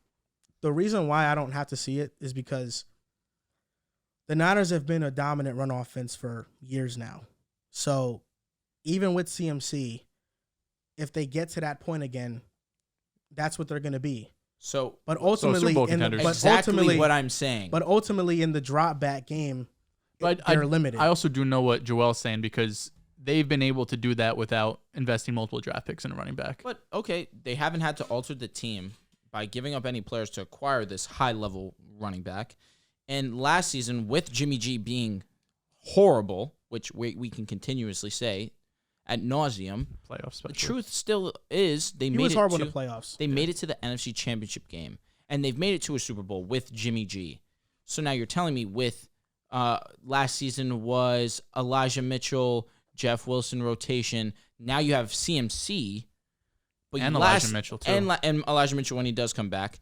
[SPEAKER 1] The reason why I don't have to see it is because the Niners have been a dominant run offense for years now. So even with CMC, if they get to that point again, that's what they're going to be. But ultimately,
[SPEAKER 3] what I'm saying.
[SPEAKER 1] But ultimately, in the drop back game, they're limited.
[SPEAKER 2] I also do know what Joel's saying because they've been able to do that without investing multiple draft picks in a running back.
[SPEAKER 3] But okay, they haven't had to alter the team by giving up any players to acquire this high-level running back. And last season, with Jimmy G being horrible, which we can continuously say ad nauseum.
[SPEAKER 2] Playoffs.
[SPEAKER 3] The truth still is they made it
[SPEAKER 1] horrible
[SPEAKER 3] to
[SPEAKER 1] in the playoffs.
[SPEAKER 3] They made it to the NFC Championship game, and they've made it to a Super Bowl with Jimmy G. So now you're telling me with last season was Elijah Mitchell, Jeff Wilson rotation. Now you have CMC, but
[SPEAKER 2] and Elijah Mitchell too,
[SPEAKER 3] and Elijah Mitchell when he does come back.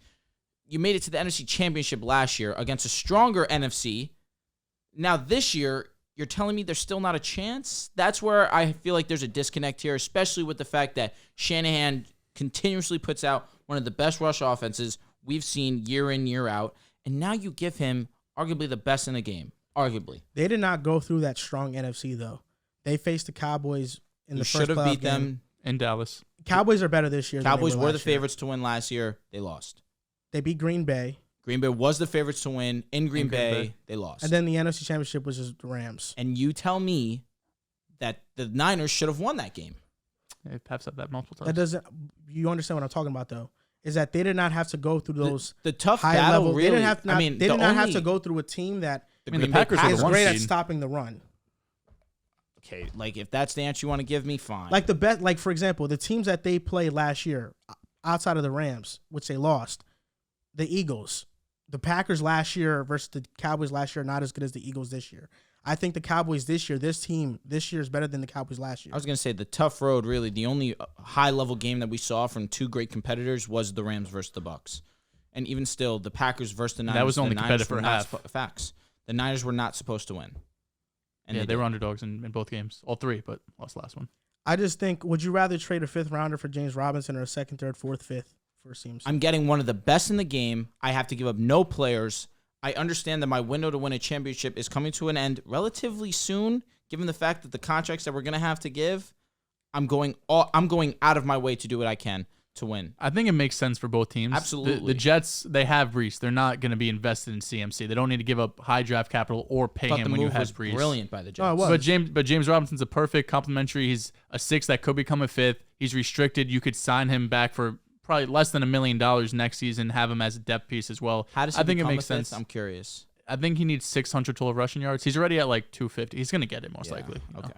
[SPEAKER 3] You made it to the NFC Championship last year against a stronger NFC. Now this year, you're telling me there's still not a chance? That's where I feel like there's a disconnect here, especially with the fact that Shanahan continuously puts out one of the best rush offenses we've seen year in, year out, and now you give him arguably the best in the game. Arguably.
[SPEAKER 1] They did not go through that strong NFC, though. They faced the Cowboys in the first playoff game.
[SPEAKER 3] Should have beat them
[SPEAKER 2] in Dallas.
[SPEAKER 1] Cowboys are better this year.
[SPEAKER 3] Cowboys were the favorites to win last year. They lost.
[SPEAKER 1] They beat Green Bay.
[SPEAKER 3] Green Bay was the favorites to win in Green Bay. They lost.
[SPEAKER 1] And then the NFC Championship was just the Rams.
[SPEAKER 3] And you tell me that the Niners should have won that game.
[SPEAKER 2] Yeah, Pep said that multiple times.
[SPEAKER 1] That doesn't. You understand what I'm talking about, though? Is that they did not have to go through those
[SPEAKER 3] the tough
[SPEAKER 1] high
[SPEAKER 3] battle.
[SPEAKER 1] level.
[SPEAKER 3] Really,
[SPEAKER 1] they didn't have to. They did not have to
[SPEAKER 3] go.
[SPEAKER 1] go through a team that
[SPEAKER 2] The Packers
[SPEAKER 1] is
[SPEAKER 2] were the
[SPEAKER 1] great
[SPEAKER 2] one
[SPEAKER 1] at
[SPEAKER 2] seed.
[SPEAKER 1] stopping the run.
[SPEAKER 3] Okay, like if that's the answer you want to give me, fine.
[SPEAKER 1] Like the best, like for example, the teams that they played last year, outside of the Rams, which they lost, the Eagles, the Packers last year versus the Cowboys last year, are not as good as the Eagles this year. I think the Cowboys this year, this team this year is better than the Cowboys last year.
[SPEAKER 3] I was gonna say the tough road. Really, the only high level game that we saw from two great competitors was the Rams versus the Bucs, and even still, the Packers versus the Niners.
[SPEAKER 2] That was only
[SPEAKER 3] the Niners
[SPEAKER 2] competitive for
[SPEAKER 3] were not
[SPEAKER 2] half.
[SPEAKER 3] Facts. The Niners were not supposed to win. And
[SPEAKER 2] yeah, they were underdogs in both games. All three, but lost the last one.
[SPEAKER 1] I just think, would you rather trade a fifth rounder for James Robinson or a second, third, fourth, fifth for CMC?
[SPEAKER 3] I'm getting one of the best in the game. I have to give up no players. I understand that my window to win a championship is coming to an end relatively soon, given the fact that the contracts that we're gonna have to give, I'm going out of my way to do what I can to win.
[SPEAKER 2] I think it makes sense for both teams.
[SPEAKER 3] Absolutely.
[SPEAKER 2] The Jets, they have Breece. They're not going to be invested in CMC. They don't need to give up high draft capital or pay him when you have Breece.
[SPEAKER 3] Brilliant by the Jets.
[SPEAKER 1] Oh, it was.
[SPEAKER 2] But James Robinson's a perfect complementary. He's a 6 that could become a 5th. He's restricted. You could sign him back for probably less than $1 million next season, have him as a depth piece as well.
[SPEAKER 3] How does he
[SPEAKER 2] I think it
[SPEAKER 3] become
[SPEAKER 2] makes
[SPEAKER 3] a fifth?
[SPEAKER 2] sense.
[SPEAKER 3] I'm curious.
[SPEAKER 2] I think he needs 600 total rushing yards. He's already at like 250. He's going to get it most
[SPEAKER 3] Yeah,
[SPEAKER 2] likely.
[SPEAKER 3] Okay.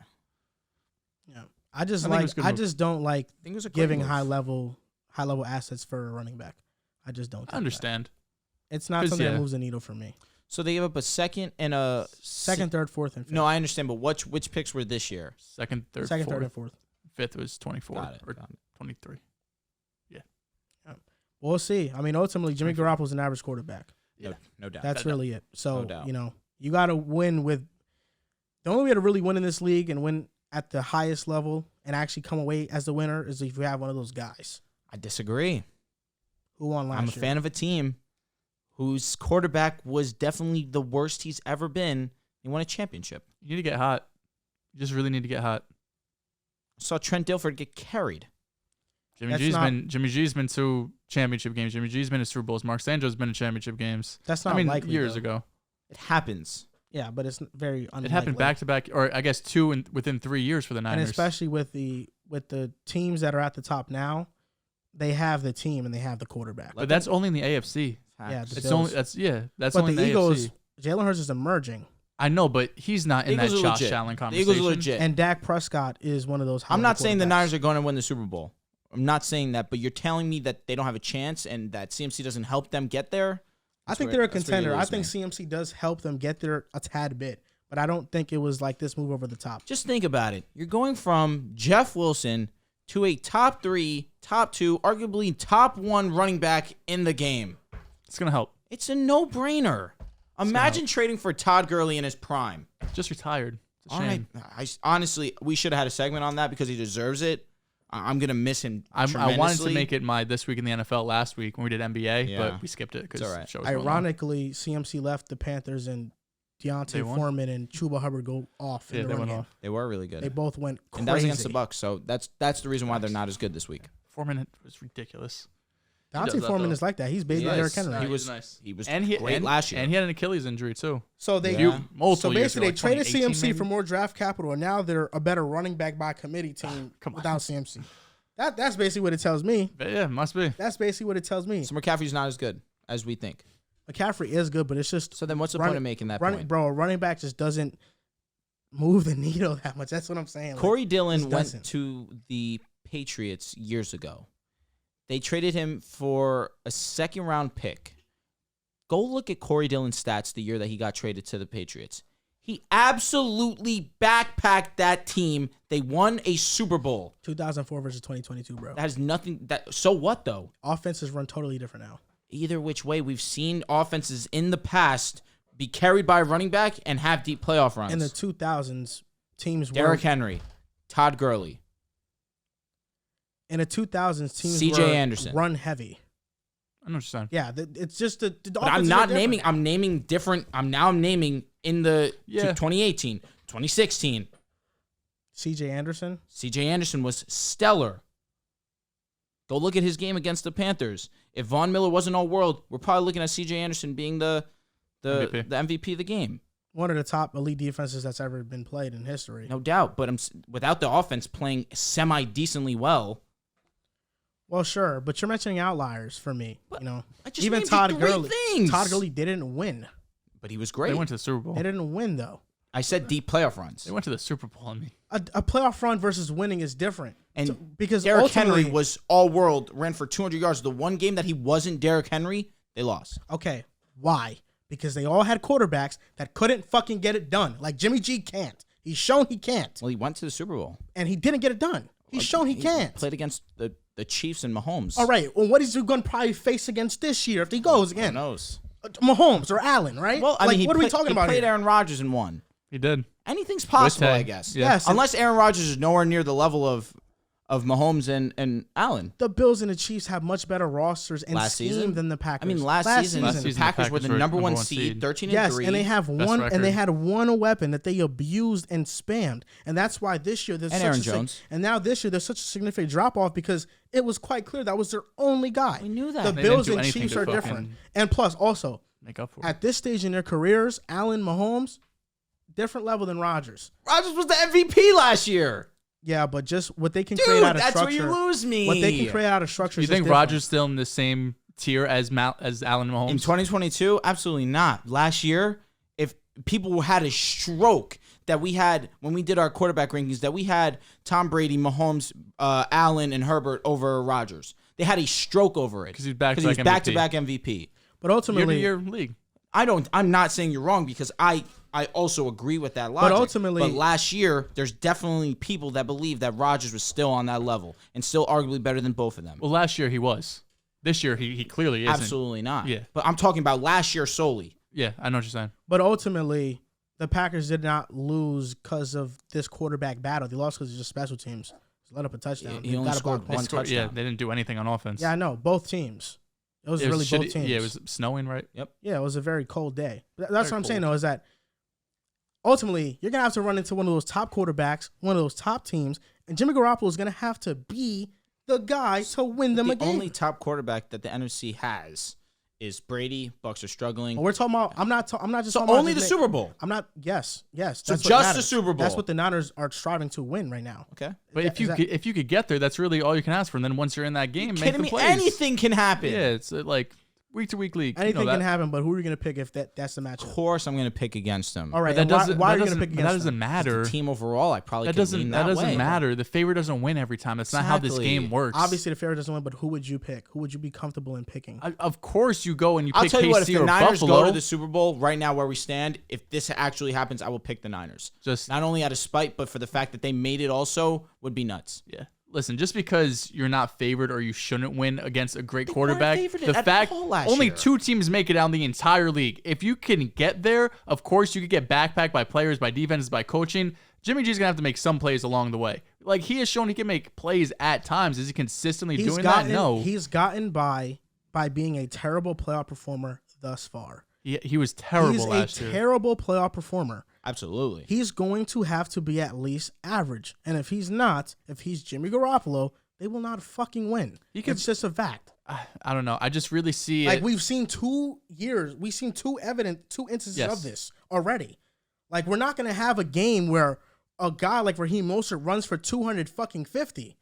[SPEAKER 1] Yeah, I just
[SPEAKER 2] I think it was a good move.
[SPEAKER 1] just don't like
[SPEAKER 3] I think it was a great
[SPEAKER 1] giving
[SPEAKER 3] move.
[SPEAKER 1] high level assets for a running back. I just don't.
[SPEAKER 2] I understand.
[SPEAKER 1] It's not
[SPEAKER 2] 'Cause,
[SPEAKER 1] something
[SPEAKER 2] yeah.
[SPEAKER 1] that moves the needle for me.
[SPEAKER 3] So they gave up a second and a
[SPEAKER 1] Second, third, fourth, and fifth.
[SPEAKER 3] No, I understand, but which picks were this year?
[SPEAKER 2] Second, third,
[SPEAKER 1] second,
[SPEAKER 2] fourth.
[SPEAKER 1] third, and fourth.
[SPEAKER 2] 5th was 24
[SPEAKER 3] Got it.
[SPEAKER 2] or 23.
[SPEAKER 1] We'll see. I mean, ultimately, Jimmy Garoppolo's an average quarterback.
[SPEAKER 2] Yeah.
[SPEAKER 3] No doubt.
[SPEAKER 1] That's
[SPEAKER 2] No
[SPEAKER 1] really it. So,
[SPEAKER 3] No doubt.
[SPEAKER 1] you know, you got to win with the only way to really win in this league and win at the highest level and actually come away as the winner is if you have one of those guys
[SPEAKER 3] I disagree.
[SPEAKER 1] who won last
[SPEAKER 3] I'm a
[SPEAKER 1] year.
[SPEAKER 3] fan of a team whose quarterback was definitely the worst he's ever been. He won a championship.
[SPEAKER 2] You need to get hot. You just really need to get hot.
[SPEAKER 3] I saw Trent Dilfer get carried.
[SPEAKER 2] Jimmy G's been to championship games. Jimmy G's been to Super Bowls. Mark Sanjo's been to championship games.
[SPEAKER 1] That's not likely,
[SPEAKER 2] years
[SPEAKER 1] though.
[SPEAKER 2] ago.
[SPEAKER 3] It happens.
[SPEAKER 1] Yeah, but it's very unlikely.
[SPEAKER 2] It happened back to back, or I guess 2 within 3 years for the Niners.
[SPEAKER 1] And especially with the teams that are at the top now, they have the team and they have the quarterback.
[SPEAKER 2] But that's only in the AFC.
[SPEAKER 1] Yeah,
[SPEAKER 3] Facts.
[SPEAKER 1] the
[SPEAKER 2] It's
[SPEAKER 1] Bills.
[SPEAKER 2] only that's
[SPEAKER 1] But
[SPEAKER 2] only
[SPEAKER 1] the
[SPEAKER 2] in the
[SPEAKER 1] Eagles,
[SPEAKER 2] AFC.
[SPEAKER 1] Jalen Hurts is emerging,
[SPEAKER 2] I know, but he's not in that
[SPEAKER 3] Eagles are
[SPEAKER 2] Josh
[SPEAKER 3] legit.
[SPEAKER 2] Allen
[SPEAKER 3] The
[SPEAKER 2] conversation.
[SPEAKER 3] Eagles are legit.
[SPEAKER 1] and Dak Prescott is one of those.
[SPEAKER 3] I'm not saying the
[SPEAKER 1] quarterbacks.
[SPEAKER 3] Niners are going to win the Super Bowl. I'm not saying that, but you're telling me that they don't have a chance and that CMC doesn't help them get there?
[SPEAKER 1] I think they're a contender. I think CMC does help them get there a tad bit, but I don't think it was like this move over the top.
[SPEAKER 3] Just think about it. You're going from Jeff Wilson to a top 3, top 2, arguably top 1 running back in the game.
[SPEAKER 2] It's gonna help.
[SPEAKER 3] It's a no-brainer. Imagine trading for Todd Gurley in his prime.
[SPEAKER 2] Just retired. It's a
[SPEAKER 3] All right.
[SPEAKER 2] shame.
[SPEAKER 3] Honestly, we should have had a segment on that because he deserves it. I'm going to miss him
[SPEAKER 2] I
[SPEAKER 3] tremendously.
[SPEAKER 2] wanted to make it my This Week in the NFL last week when we did NBA,
[SPEAKER 3] Yeah.
[SPEAKER 2] but we skipped it because
[SPEAKER 3] It's all right.
[SPEAKER 2] show was going on.
[SPEAKER 1] Ironically, CMC left the Panthers and
[SPEAKER 2] They
[SPEAKER 1] Deontay
[SPEAKER 2] won?
[SPEAKER 1] Foreman and Chuba Hubbard go off.
[SPEAKER 2] Yeah,
[SPEAKER 1] in the
[SPEAKER 2] they
[SPEAKER 1] run
[SPEAKER 2] went
[SPEAKER 1] game.
[SPEAKER 2] off.
[SPEAKER 3] They were really good.
[SPEAKER 1] They both went crazy.
[SPEAKER 3] And that was against the Bucs, so that's the reason why they're not as good this week.
[SPEAKER 2] 4 minutes was ridiculous. He
[SPEAKER 1] Deontay
[SPEAKER 2] does that,
[SPEAKER 1] Foreman
[SPEAKER 2] though.
[SPEAKER 1] is like that. He's baby
[SPEAKER 3] He
[SPEAKER 1] Derrick
[SPEAKER 3] is.
[SPEAKER 1] Henry.
[SPEAKER 2] Nah,
[SPEAKER 3] He
[SPEAKER 2] he's
[SPEAKER 3] was
[SPEAKER 2] nice.
[SPEAKER 3] He was
[SPEAKER 2] And
[SPEAKER 3] great last year.
[SPEAKER 2] And he had an Achilles injury too.
[SPEAKER 1] So they
[SPEAKER 3] Yeah.
[SPEAKER 2] Multiple years
[SPEAKER 1] basically
[SPEAKER 2] ago,
[SPEAKER 1] they traded
[SPEAKER 2] 2018
[SPEAKER 1] CMC
[SPEAKER 2] maybe?
[SPEAKER 1] for more draft capital, and now they're a better running back by committee team
[SPEAKER 2] Come on.
[SPEAKER 1] without CMC. That's basically what it tells me.
[SPEAKER 2] But yeah, must be.
[SPEAKER 1] That's basically what it tells me.
[SPEAKER 3] So McCaffrey's not as good as we think.
[SPEAKER 1] McCaffrey is good, but it's just
[SPEAKER 3] So then what's the point of making that point?
[SPEAKER 1] Bro, a running back just doesn't. move the needle that much. That's what I'm saying.
[SPEAKER 3] Corey
[SPEAKER 1] like,
[SPEAKER 3] Dillon went to the Patriots years ago. They traded him for a second-round pick. Go look at Corey Dillon's stats the year that he got traded to the Patriots. He absolutely backpacked that team. They won a Super Bowl.
[SPEAKER 1] 2004 versus 2022, bro.
[SPEAKER 3] That has nothing. So what, though?
[SPEAKER 1] Offenses run totally different now.
[SPEAKER 3] Either which way, we've seen offenses in the past be carried by a running back and have deep playoff runs.
[SPEAKER 1] In the 2000s, teams
[SPEAKER 3] Derrick Henry, Todd Gurley.
[SPEAKER 1] In the 2000s, teams
[SPEAKER 3] C.J. Anderson.
[SPEAKER 1] run heavy.
[SPEAKER 2] I know what you're saying.
[SPEAKER 1] Yeah, it's just the
[SPEAKER 3] But I'm not naming. I'm naming different. I'm naming in the 2018, 2016.
[SPEAKER 1] C.J. Anderson.
[SPEAKER 3] C.J. Anderson was stellar. Go look at his game against the Panthers. If Von Miller wasn't all-world, we're probably looking at C.J. Anderson being the MVP of the game.
[SPEAKER 1] One of the top elite defenses that's ever been played in history.
[SPEAKER 3] No doubt. But without the offense playing semi-decently well.
[SPEAKER 1] Well, sure, but you're mentioning outliers for me.
[SPEAKER 3] But
[SPEAKER 1] you know,
[SPEAKER 3] I just
[SPEAKER 1] even
[SPEAKER 3] named
[SPEAKER 1] Todd
[SPEAKER 3] you three
[SPEAKER 1] Gurley.
[SPEAKER 3] things.
[SPEAKER 1] Todd Gurley didn't win.
[SPEAKER 3] But he was great.
[SPEAKER 2] They went to the Super Bowl.
[SPEAKER 1] They didn't win though.
[SPEAKER 3] I said deep playoff runs.
[SPEAKER 2] They went to the Super Bowl. I mean,
[SPEAKER 1] A playoff run versus winning is different.
[SPEAKER 3] And
[SPEAKER 1] because
[SPEAKER 3] Derrick Henry was all-world, ran for 200 yards. The one game that he wasn't Derrick Henry, they lost.
[SPEAKER 1] Okay, why? Because they all had quarterbacks that couldn't fucking get it done. Like Jimmy G can't. He's shown he can't.
[SPEAKER 3] Well, he went to the Super Bowl.
[SPEAKER 1] And he didn't get it done. He's shown he can't.
[SPEAKER 3] Played against the Chiefs and Mahomes.
[SPEAKER 1] All right, well, what is he going to probably face against this year if he goes again?
[SPEAKER 3] Who knows?
[SPEAKER 1] Mahomes or Allen, right?
[SPEAKER 3] Well, I mean,
[SPEAKER 1] what are we talking about
[SPEAKER 3] He played
[SPEAKER 1] here?
[SPEAKER 3] Aaron Rodgers and won.
[SPEAKER 2] he did.
[SPEAKER 3] Anything's possible,
[SPEAKER 2] Tay.
[SPEAKER 3] I guess.
[SPEAKER 2] Yeah.
[SPEAKER 1] Yes.
[SPEAKER 3] Unless Aaron Rodgers is nowhere near the level of Mahomes and Allen.
[SPEAKER 1] The Bills and the Chiefs have much better rosters and
[SPEAKER 3] Last
[SPEAKER 1] scheme
[SPEAKER 3] season?
[SPEAKER 1] than the Packers.
[SPEAKER 3] I mean, last season the Packers were the number one seed, 13
[SPEAKER 1] Yes,
[SPEAKER 3] and 3.
[SPEAKER 1] and they have one,
[SPEAKER 2] record.
[SPEAKER 1] and they had one weapon that they abused and spammed, and that's why this year there's
[SPEAKER 3] And
[SPEAKER 1] such
[SPEAKER 3] Aaron
[SPEAKER 1] a
[SPEAKER 3] Jones.
[SPEAKER 1] and now this year there's such a significant drop off because it was quite clear that was their only guy.
[SPEAKER 3] We knew that.
[SPEAKER 1] The
[SPEAKER 3] They
[SPEAKER 2] didn't
[SPEAKER 1] Bills
[SPEAKER 2] do
[SPEAKER 1] and
[SPEAKER 2] anything
[SPEAKER 1] Chiefs
[SPEAKER 2] to
[SPEAKER 1] are
[SPEAKER 2] fucking
[SPEAKER 1] different, and plus also
[SPEAKER 2] make up for it.
[SPEAKER 1] at this stage in their careers, Allen, Mahomes, different level than Rodgers.
[SPEAKER 3] Rodgers was the MVP last year.
[SPEAKER 1] Yeah, but just what they can
[SPEAKER 3] Dude,
[SPEAKER 1] create out of
[SPEAKER 3] that's
[SPEAKER 1] structure.
[SPEAKER 3] where you lose me.
[SPEAKER 1] What they can create out of structure.
[SPEAKER 2] You
[SPEAKER 1] is
[SPEAKER 2] think
[SPEAKER 1] just different.
[SPEAKER 2] Rodgers still in the same tier as Allen Mahomes?
[SPEAKER 3] In 2022, absolutely not. Last year, if people had a stroke that we had when we did our quarterback rankings, that we had Tom Brady, Mahomes, Allen, and Herbert over Rodgers. They had a stroke over it
[SPEAKER 2] because he's back-to-back
[SPEAKER 3] MVP.
[SPEAKER 1] But ultimately,
[SPEAKER 2] year-to-year league.
[SPEAKER 3] I'm not saying you're wrong because I also agree with that logic.
[SPEAKER 1] ultimately-
[SPEAKER 3] but last year, there's definitely people that believe that Rodgers was still on that level and still arguably better than both of them.
[SPEAKER 2] Well, last year he was. This year he clearly isn't.
[SPEAKER 3] Absolutely not.
[SPEAKER 2] Yeah.
[SPEAKER 3] But I'm talking about last year solely.
[SPEAKER 2] Yeah, I know what you're saying.
[SPEAKER 1] But ultimately, the Packers did not lose because of this quarterback battle. They lost because of just special teams. Let up a touchdown.
[SPEAKER 3] He
[SPEAKER 1] They
[SPEAKER 3] only
[SPEAKER 1] got a
[SPEAKER 3] scored
[SPEAKER 1] block punt.
[SPEAKER 3] one touchdown.
[SPEAKER 2] Yeah, they didn't do anything on offense.
[SPEAKER 1] Yeah, I know. Both teams. It was really both teams.
[SPEAKER 2] Yeah, it was snowing, right?
[SPEAKER 3] Yep.
[SPEAKER 1] Yeah, it was a very cold day. That's
[SPEAKER 2] Very
[SPEAKER 1] what I'm saying,
[SPEAKER 2] cold.
[SPEAKER 1] though, is that ultimately you're going to have to run into one of those top quarterbacks, one of those top teams, and Jimmy Garoppolo is going to have to be the guy to win them a
[SPEAKER 3] The
[SPEAKER 1] game.
[SPEAKER 3] only top quarterback that the NFC has is Brady. Bucks are struggling.
[SPEAKER 1] But we're talking about. I'm not just
[SPEAKER 3] So
[SPEAKER 1] talking about
[SPEAKER 3] only the
[SPEAKER 1] just
[SPEAKER 3] Super Bowl.
[SPEAKER 1] I'm not. Yes.
[SPEAKER 3] So
[SPEAKER 1] that's what
[SPEAKER 3] just the
[SPEAKER 1] matters.
[SPEAKER 3] Super Bowl.
[SPEAKER 1] That's what the Niners are striving to win right now.
[SPEAKER 3] Okay.
[SPEAKER 2] But if you could get there, that's really all you can ask for. And then once you're in that game, make
[SPEAKER 3] Kidding
[SPEAKER 2] the
[SPEAKER 3] me?
[SPEAKER 2] plays.
[SPEAKER 3] Anything can happen.
[SPEAKER 2] Yeah, it's like week-to-week league.
[SPEAKER 1] Anything
[SPEAKER 2] you know
[SPEAKER 1] can
[SPEAKER 2] that.
[SPEAKER 1] happen, but who are you going to pick if that's the matchup?
[SPEAKER 3] Of course, I'm going to pick against them.
[SPEAKER 1] All right.
[SPEAKER 2] But that
[SPEAKER 1] and why
[SPEAKER 2] doesn't.
[SPEAKER 1] why
[SPEAKER 2] that
[SPEAKER 1] are you going to
[SPEAKER 2] doesn't-
[SPEAKER 1] pick
[SPEAKER 2] but that
[SPEAKER 1] against
[SPEAKER 2] doesn't
[SPEAKER 1] them?
[SPEAKER 2] matter.
[SPEAKER 3] The team overall, I probably
[SPEAKER 2] That
[SPEAKER 3] could
[SPEAKER 2] doesn't.
[SPEAKER 3] lean
[SPEAKER 2] That doesn't
[SPEAKER 3] way.
[SPEAKER 2] matter. The favorite doesn't win every time. That's not how this
[SPEAKER 3] Exactly.
[SPEAKER 2] game works.
[SPEAKER 1] Obviously, the favorite doesn't win, but who would you pick? Who would you be comfortable in picking?
[SPEAKER 2] Of course, you go and you
[SPEAKER 3] I'll
[SPEAKER 2] pick
[SPEAKER 3] tell you what, if
[SPEAKER 2] KC
[SPEAKER 3] the
[SPEAKER 2] or
[SPEAKER 3] Niners
[SPEAKER 2] Buffalo.
[SPEAKER 3] go to the Super Bowl right now where we stand, if this actually happens, I will pick the Niners.
[SPEAKER 2] Just
[SPEAKER 3] Not only out of spite, but for the fact that they made it also would be nuts.
[SPEAKER 2] yeah. Listen, just because you're not favored or you shouldn't win against a great
[SPEAKER 3] They
[SPEAKER 2] quarterback,
[SPEAKER 3] weren't favored
[SPEAKER 2] the
[SPEAKER 3] at
[SPEAKER 2] fact
[SPEAKER 3] all last
[SPEAKER 2] only
[SPEAKER 3] year.
[SPEAKER 2] 2 teams make it out in the entire league. If you can get there, of course you could get backpacked by players, by defenses, by coaching. Jimmy G's gonna have to make some plays along the way. Like he has shown he can make plays at times. Is he consistently doing that? No.
[SPEAKER 1] He's gotten by being a terrible playoff performer thus far.
[SPEAKER 2] He was terrible
[SPEAKER 1] He's
[SPEAKER 2] last
[SPEAKER 1] a
[SPEAKER 2] year.
[SPEAKER 1] terrible playoff performer.
[SPEAKER 3] Absolutely.
[SPEAKER 1] He's going to have to be at least average. And if he's not, if he's Jimmy Garoppolo, they will not fucking win. It's just a fact.
[SPEAKER 2] I don't know. I just really see
[SPEAKER 1] Like
[SPEAKER 2] it.
[SPEAKER 1] we've seen 2 years, we've seen two instances
[SPEAKER 2] Yes.
[SPEAKER 1] of this already. Like we're not gonna have a game where a guy like Raheem Mostert runs for 250.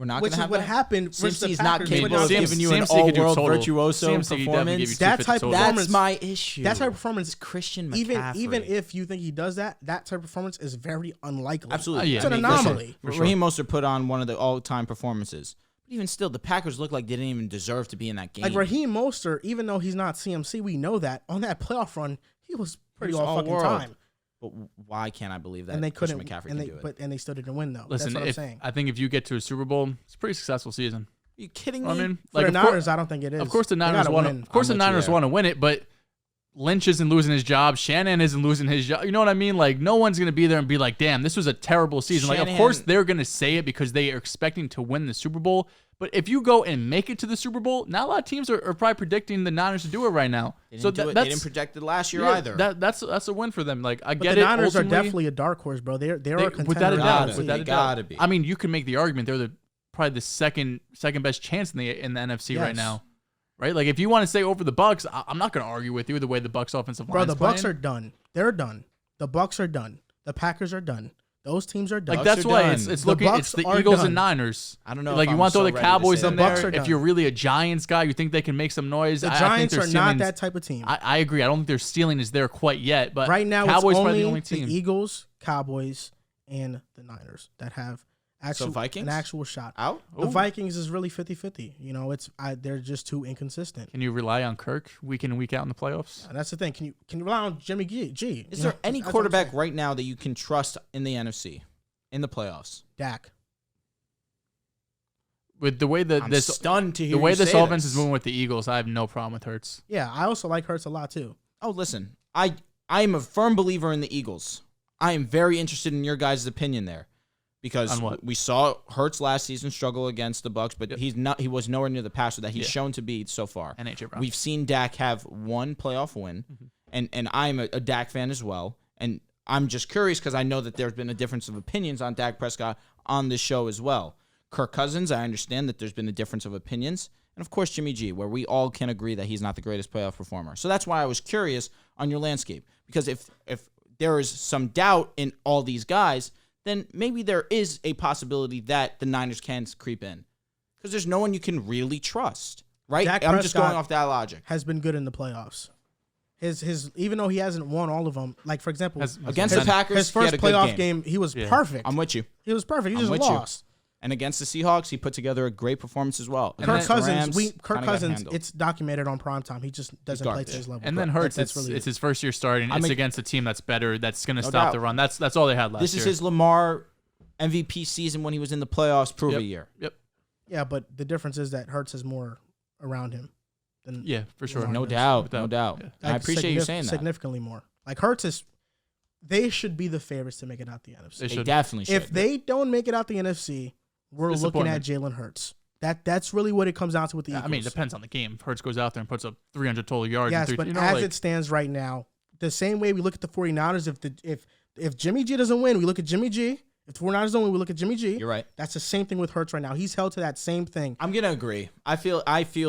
[SPEAKER 3] We're not
[SPEAKER 1] which
[SPEAKER 3] going to
[SPEAKER 1] is
[SPEAKER 3] have
[SPEAKER 1] what
[SPEAKER 3] that?
[SPEAKER 1] happened.
[SPEAKER 3] CMC's not capable of
[SPEAKER 2] CMC
[SPEAKER 3] giving you an
[SPEAKER 2] could give you
[SPEAKER 3] all-world
[SPEAKER 2] total.
[SPEAKER 3] virtuoso
[SPEAKER 2] CMC could definitely give you
[SPEAKER 3] performance.
[SPEAKER 2] 250
[SPEAKER 1] That type of
[SPEAKER 2] total.
[SPEAKER 1] performance-
[SPEAKER 3] That's my issue.
[SPEAKER 1] That type of performance,
[SPEAKER 3] It's Christian McCaffrey.
[SPEAKER 1] even if you think he does that type of performance is very unlikely.
[SPEAKER 3] Absolutely.
[SPEAKER 2] Yeah,
[SPEAKER 1] It's an
[SPEAKER 2] I mean,
[SPEAKER 1] anomaly.
[SPEAKER 2] for sure.
[SPEAKER 3] Raheem Mostert put on one of the all-time performances. But even still, the Packers look like they didn't even deserve to be in that game.
[SPEAKER 1] Like Raheem Mostert, even though he's not CMC, we know that on that playoff run, he was pretty
[SPEAKER 3] He was
[SPEAKER 1] all fucking
[SPEAKER 3] all-world.
[SPEAKER 1] time.
[SPEAKER 3] But why can't I believe that
[SPEAKER 1] And they
[SPEAKER 3] Christian
[SPEAKER 1] couldn't,
[SPEAKER 3] McCaffrey
[SPEAKER 1] and
[SPEAKER 3] can
[SPEAKER 1] they,
[SPEAKER 3] do it?
[SPEAKER 1] and they still didn't win though.
[SPEAKER 2] Listen,
[SPEAKER 1] That's what I'm saying.
[SPEAKER 2] I think if you get to a Super Bowl, it's a pretty successful season.
[SPEAKER 3] Are you kidding me?
[SPEAKER 2] I mean,
[SPEAKER 1] For the
[SPEAKER 2] of
[SPEAKER 1] Niners, I don't think it is.
[SPEAKER 2] Of course, the
[SPEAKER 1] They
[SPEAKER 2] Niners
[SPEAKER 1] gotta
[SPEAKER 2] want.
[SPEAKER 1] win.
[SPEAKER 2] Of course, the
[SPEAKER 3] I'm with you
[SPEAKER 2] Niners
[SPEAKER 3] there.
[SPEAKER 2] want to win it, but Lynch isn't losing his job. Shannon isn't losing his job. You know what I mean? Like, no one's gonna be there and be like, "Damn, this was a terrible season." Like, of course,
[SPEAKER 3] Shanahan-
[SPEAKER 2] they're gonna say it because they are expecting to win the Super Bowl. But if you go and make it to the Super Bowl, not a lot of teams are probably predicting the Niners to do it right now.
[SPEAKER 3] They didn't
[SPEAKER 2] So
[SPEAKER 3] do it.
[SPEAKER 2] that's
[SPEAKER 3] They didn't project it last year
[SPEAKER 2] yeah,
[SPEAKER 3] either.
[SPEAKER 2] That's a win for them. Like, I
[SPEAKER 1] But
[SPEAKER 2] get
[SPEAKER 1] the
[SPEAKER 2] it.
[SPEAKER 1] Niners are
[SPEAKER 2] ultimately.
[SPEAKER 1] definitely a dark horse, bro. They're a contender.
[SPEAKER 2] Without a
[SPEAKER 1] in the
[SPEAKER 2] doubt.
[SPEAKER 1] NFC.
[SPEAKER 2] Without a
[SPEAKER 3] Gotta
[SPEAKER 2] doubt.
[SPEAKER 3] be.
[SPEAKER 2] I mean, you can make the argument they're probably the second best chance in the NFC right
[SPEAKER 1] Yes.
[SPEAKER 2] now, right? Like if you want to say over the Bucks, I'm not going to argue with you the way the Bucks offensive line.
[SPEAKER 1] Bro, the Bucks are done. They're done. The Bucks are done. The Packers are done. Those teams are done.
[SPEAKER 2] like
[SPEAKER 3] Bucks
[SPEAKER 2] that's
[SPEAKER 3] are
[SPEAKER 2] why
[SPEAKER 3] done.
[SPEAKER 2] it's
[SPEAKER 1] The
[SPEAKER 2] looking. It's
[SPEAKER 1] Bucks
[SPEAKER 2] the
[SPEAKER 1] are
[SPEAKER 2] Eagles
[SPEAKER 1] done.
[SPEAKER 2] and Niners.
[SPEAKER 3] I don't know.
[SPEAKER 2] Like
[SPEAKER 3] if
[SPEAKER 2] you
[SPEAKER 3] I'm
[SPEAKER 2] want to throw
[SPEAKER 3] so
[SPEAKER 2] the
[SPEAKER 3] ready to
[SPEAKER 2] Cowboys
[SPEAKER 3] say
[SPEAKER 2] in
[SPEAKER 3] that.
[SPEAKER 1] Bucks
[SPEAKER 2] there.
[SPEAKER 1] are
[SPEAKER 2] If
[SPEAKER 1] done.
[SPEAKER 2] you're really a Giants guy, you think they can make some noise.
[SPEAKER 1] The
[SPEAKER 2] I think
[SPEAKER 1] Giants
[SPEAKER 2] their
[SPEAKER 1] are not
[SPEAKER 2] ceiling's-
[SPEAKER 1] that type of team.
[SPEAKER 2] I agree. I don't think their ceiling is there quite yet. But
[SPEAKER 1] Right now,
[SPEAKER 2] Cowboys
[SPEAKER 1] it's
[SPEAKER 2] probably
[SPEAKER 1] only
[SPEAKER 2] the only team.
[SPEAKER 1] the Eagles, Cowboys, and the Niners that have
[SPEAKER 3] Vikings?
[SPEAKER 1] an actual shot.
[SPEAKER 3] Out?
[SPEAKER 1] The
[SPEAKER 2] Ooh.
[SPEAKER 1] Vikings is really 50-50. You know, they're just too inconsistent.
[SPEAKER 2] Can you rely on Kirk week in and week out in the playoffs?
[SPEAKER 1] And that's the thing. Can you rely on Jimmy G?
[SPEAKER 3] Is
[SPEAKER 1] You
[SPEAKER 3] there
[SPEAKER 1] know,
[SPEAKER 3] any
[SPEAKER 1] that's what I'm
[SPEAKER 3] quarterback
[SPEAKER 1] saying.
[SPEAKER 3] right now that you can trust in the NFC in the playoffs?
[SPEAKER 1] Dak.
[SPEAKER 2] With the way that
[SPEAKER 3] I'm
[SPEAKER 2] this
[SPEAKER 3] stunned to hear
[SPEAKER 2] the way
[SPEAKER 3] you
[SPEAKER 2] this
[SPEAKER 3] say
[SPEAKER 2] offense is moving with the Eagles, I have no problem with Hurts.
[SPEAKER 1] Yeah, I also like Hurts a lot too.
[SPEAKER 3] Oh, listen, I am a firm believer in the Eagles. I am very interested in your guys' opinion there, because
[SPEAKER 2] On what?
[SPEAKER 3] we saw Hurts last season struggle against the Bucks, but he was nowhere near the passer that he's
[SPEAKER 2] Yeah.
[SPEAKER 3] shown to be so far.
[SPEAKER 2] And AJ Brown.
[SPEAKER 3] We've seen Dak have one playoff win, and I'm a Dak fan as well. And I'm just curious because I know that there's been a difference of opinions on Dak Prescott on this show as well. Kirk Cousins, I understand that there's been a difference of opinions. And of course, Jimmy G, where we all can agree that he's not the greatest playoff performer. So that's why I was curious on your landscape. Because if there is some doubt in all these guys, then maybe there is a possibility that the Niners can creep in. Because there's no one you can really trust, right?
[SPEAKER 1] Dak
[SPEAKER 3] I'm just going
[SPEAKER 1] Prescott
[SPEAKER 3] off that logic.
[SPEAKER 1] has been good in the playoffs. His even though he hasn't won all of them, like for example,
[SPEAKER 3] Against the Packers,
[SPEAKER 1] his
[SPEAKER 3] he had
[SPEAKER 1] first
[SPEAKER 3] a good
[SPEAKER 1] playoff
[SPEAKER 3] game.
[SPEAKER 1] game, he was
[SPEAKER 2] Yeah.
[SPEAKER 1] perfect.
[SPEAKER 3] I'm with you.
[SPEAKER 1] He was perfect. He
[SPEAKER 3] I'm
[SPEAKER 1] just
[SPEAKER 3] with you.
[SPEAKER 1] lost.
[SPEAKER 3] And against the Seahawks, he put together a great performance as well.
[SPEAKER 2] And
[SPEAKER 1] Kirk
[SPEAKER 2] then-
[SPEAKER 1] Cousins,
[SPEAKER 3] Rams
[SPEAKER 1] Kirk
[SPEAKER 3] kinda got
[SPEAKER 1] Cousins,
[SPEAKER 3] handled.
[SPEAKER 1] it's documented on primetime. He just doesn't play to
[SPEAKER 3] garbage.
[SPEAKER 1] his level.
[SPEAKER 2] And then Hurts, it's his first year starting. It's against a team that's better, that's going to stop
[SPEAKER 3] doubt.
[SPEAKER 2] the run. That's all they had last
[SPEAKER 3] This
[SPEAKER 2] year.
[SPEAKER 3] is his Lamar MVP season when he was in the playoffs. Prove a year.
[SPEAKER 2] Yep.
[SPEAKER 1] Yeah, but the difference is that Hurts is more around him. Than
[SPEAKER 2] Yeah, for sure.
[SPEAKER 1] Lamar
[SPEAKER 3] No
[SPEAKER 1] does.
[SPEAKER 3] doubt.
[SPEAKER 2] Without-
[SPEAKER 3] No doubt.
[SPEAKER 2] yeah.
[SPEAKER 3] And I appreciate you saying that.
[SPEAKER 1] Significantly more. Like Hurts is, they should be the favorites to make it out the NFC.
[SPEAKER 2] They
[SPEAKER 3] They
[SPEAKER 2] should.
[SPEAKER 3] definitely should.
[SPEAKER 1] If they don't make it out the NFC, we're looking at Jalen Hurts. That's really what it comes down to with the Eagles.
[SPEAKER 2] I mean, it depends on the game. If Hurts goes out there and puts up 300 total yards.
[SPEAKER 1] Yes,
[SPEAKER 2] and
[SPEAKER 1] but
[SPEAKER 2] three,
[SPEAKER 1] as it stands right now, the same way we look at the 49ers, if Jimmy G doesn't win, we look at Jimmy G. If the 49ers don't win, we look at Jimmy G.
[SPEAKER 3] You're right.
[SPEAKER 1] That's the same thing with Hurts right now. He's held to that same thing.
[SPEAKER 3] I'm gonna agree. I feel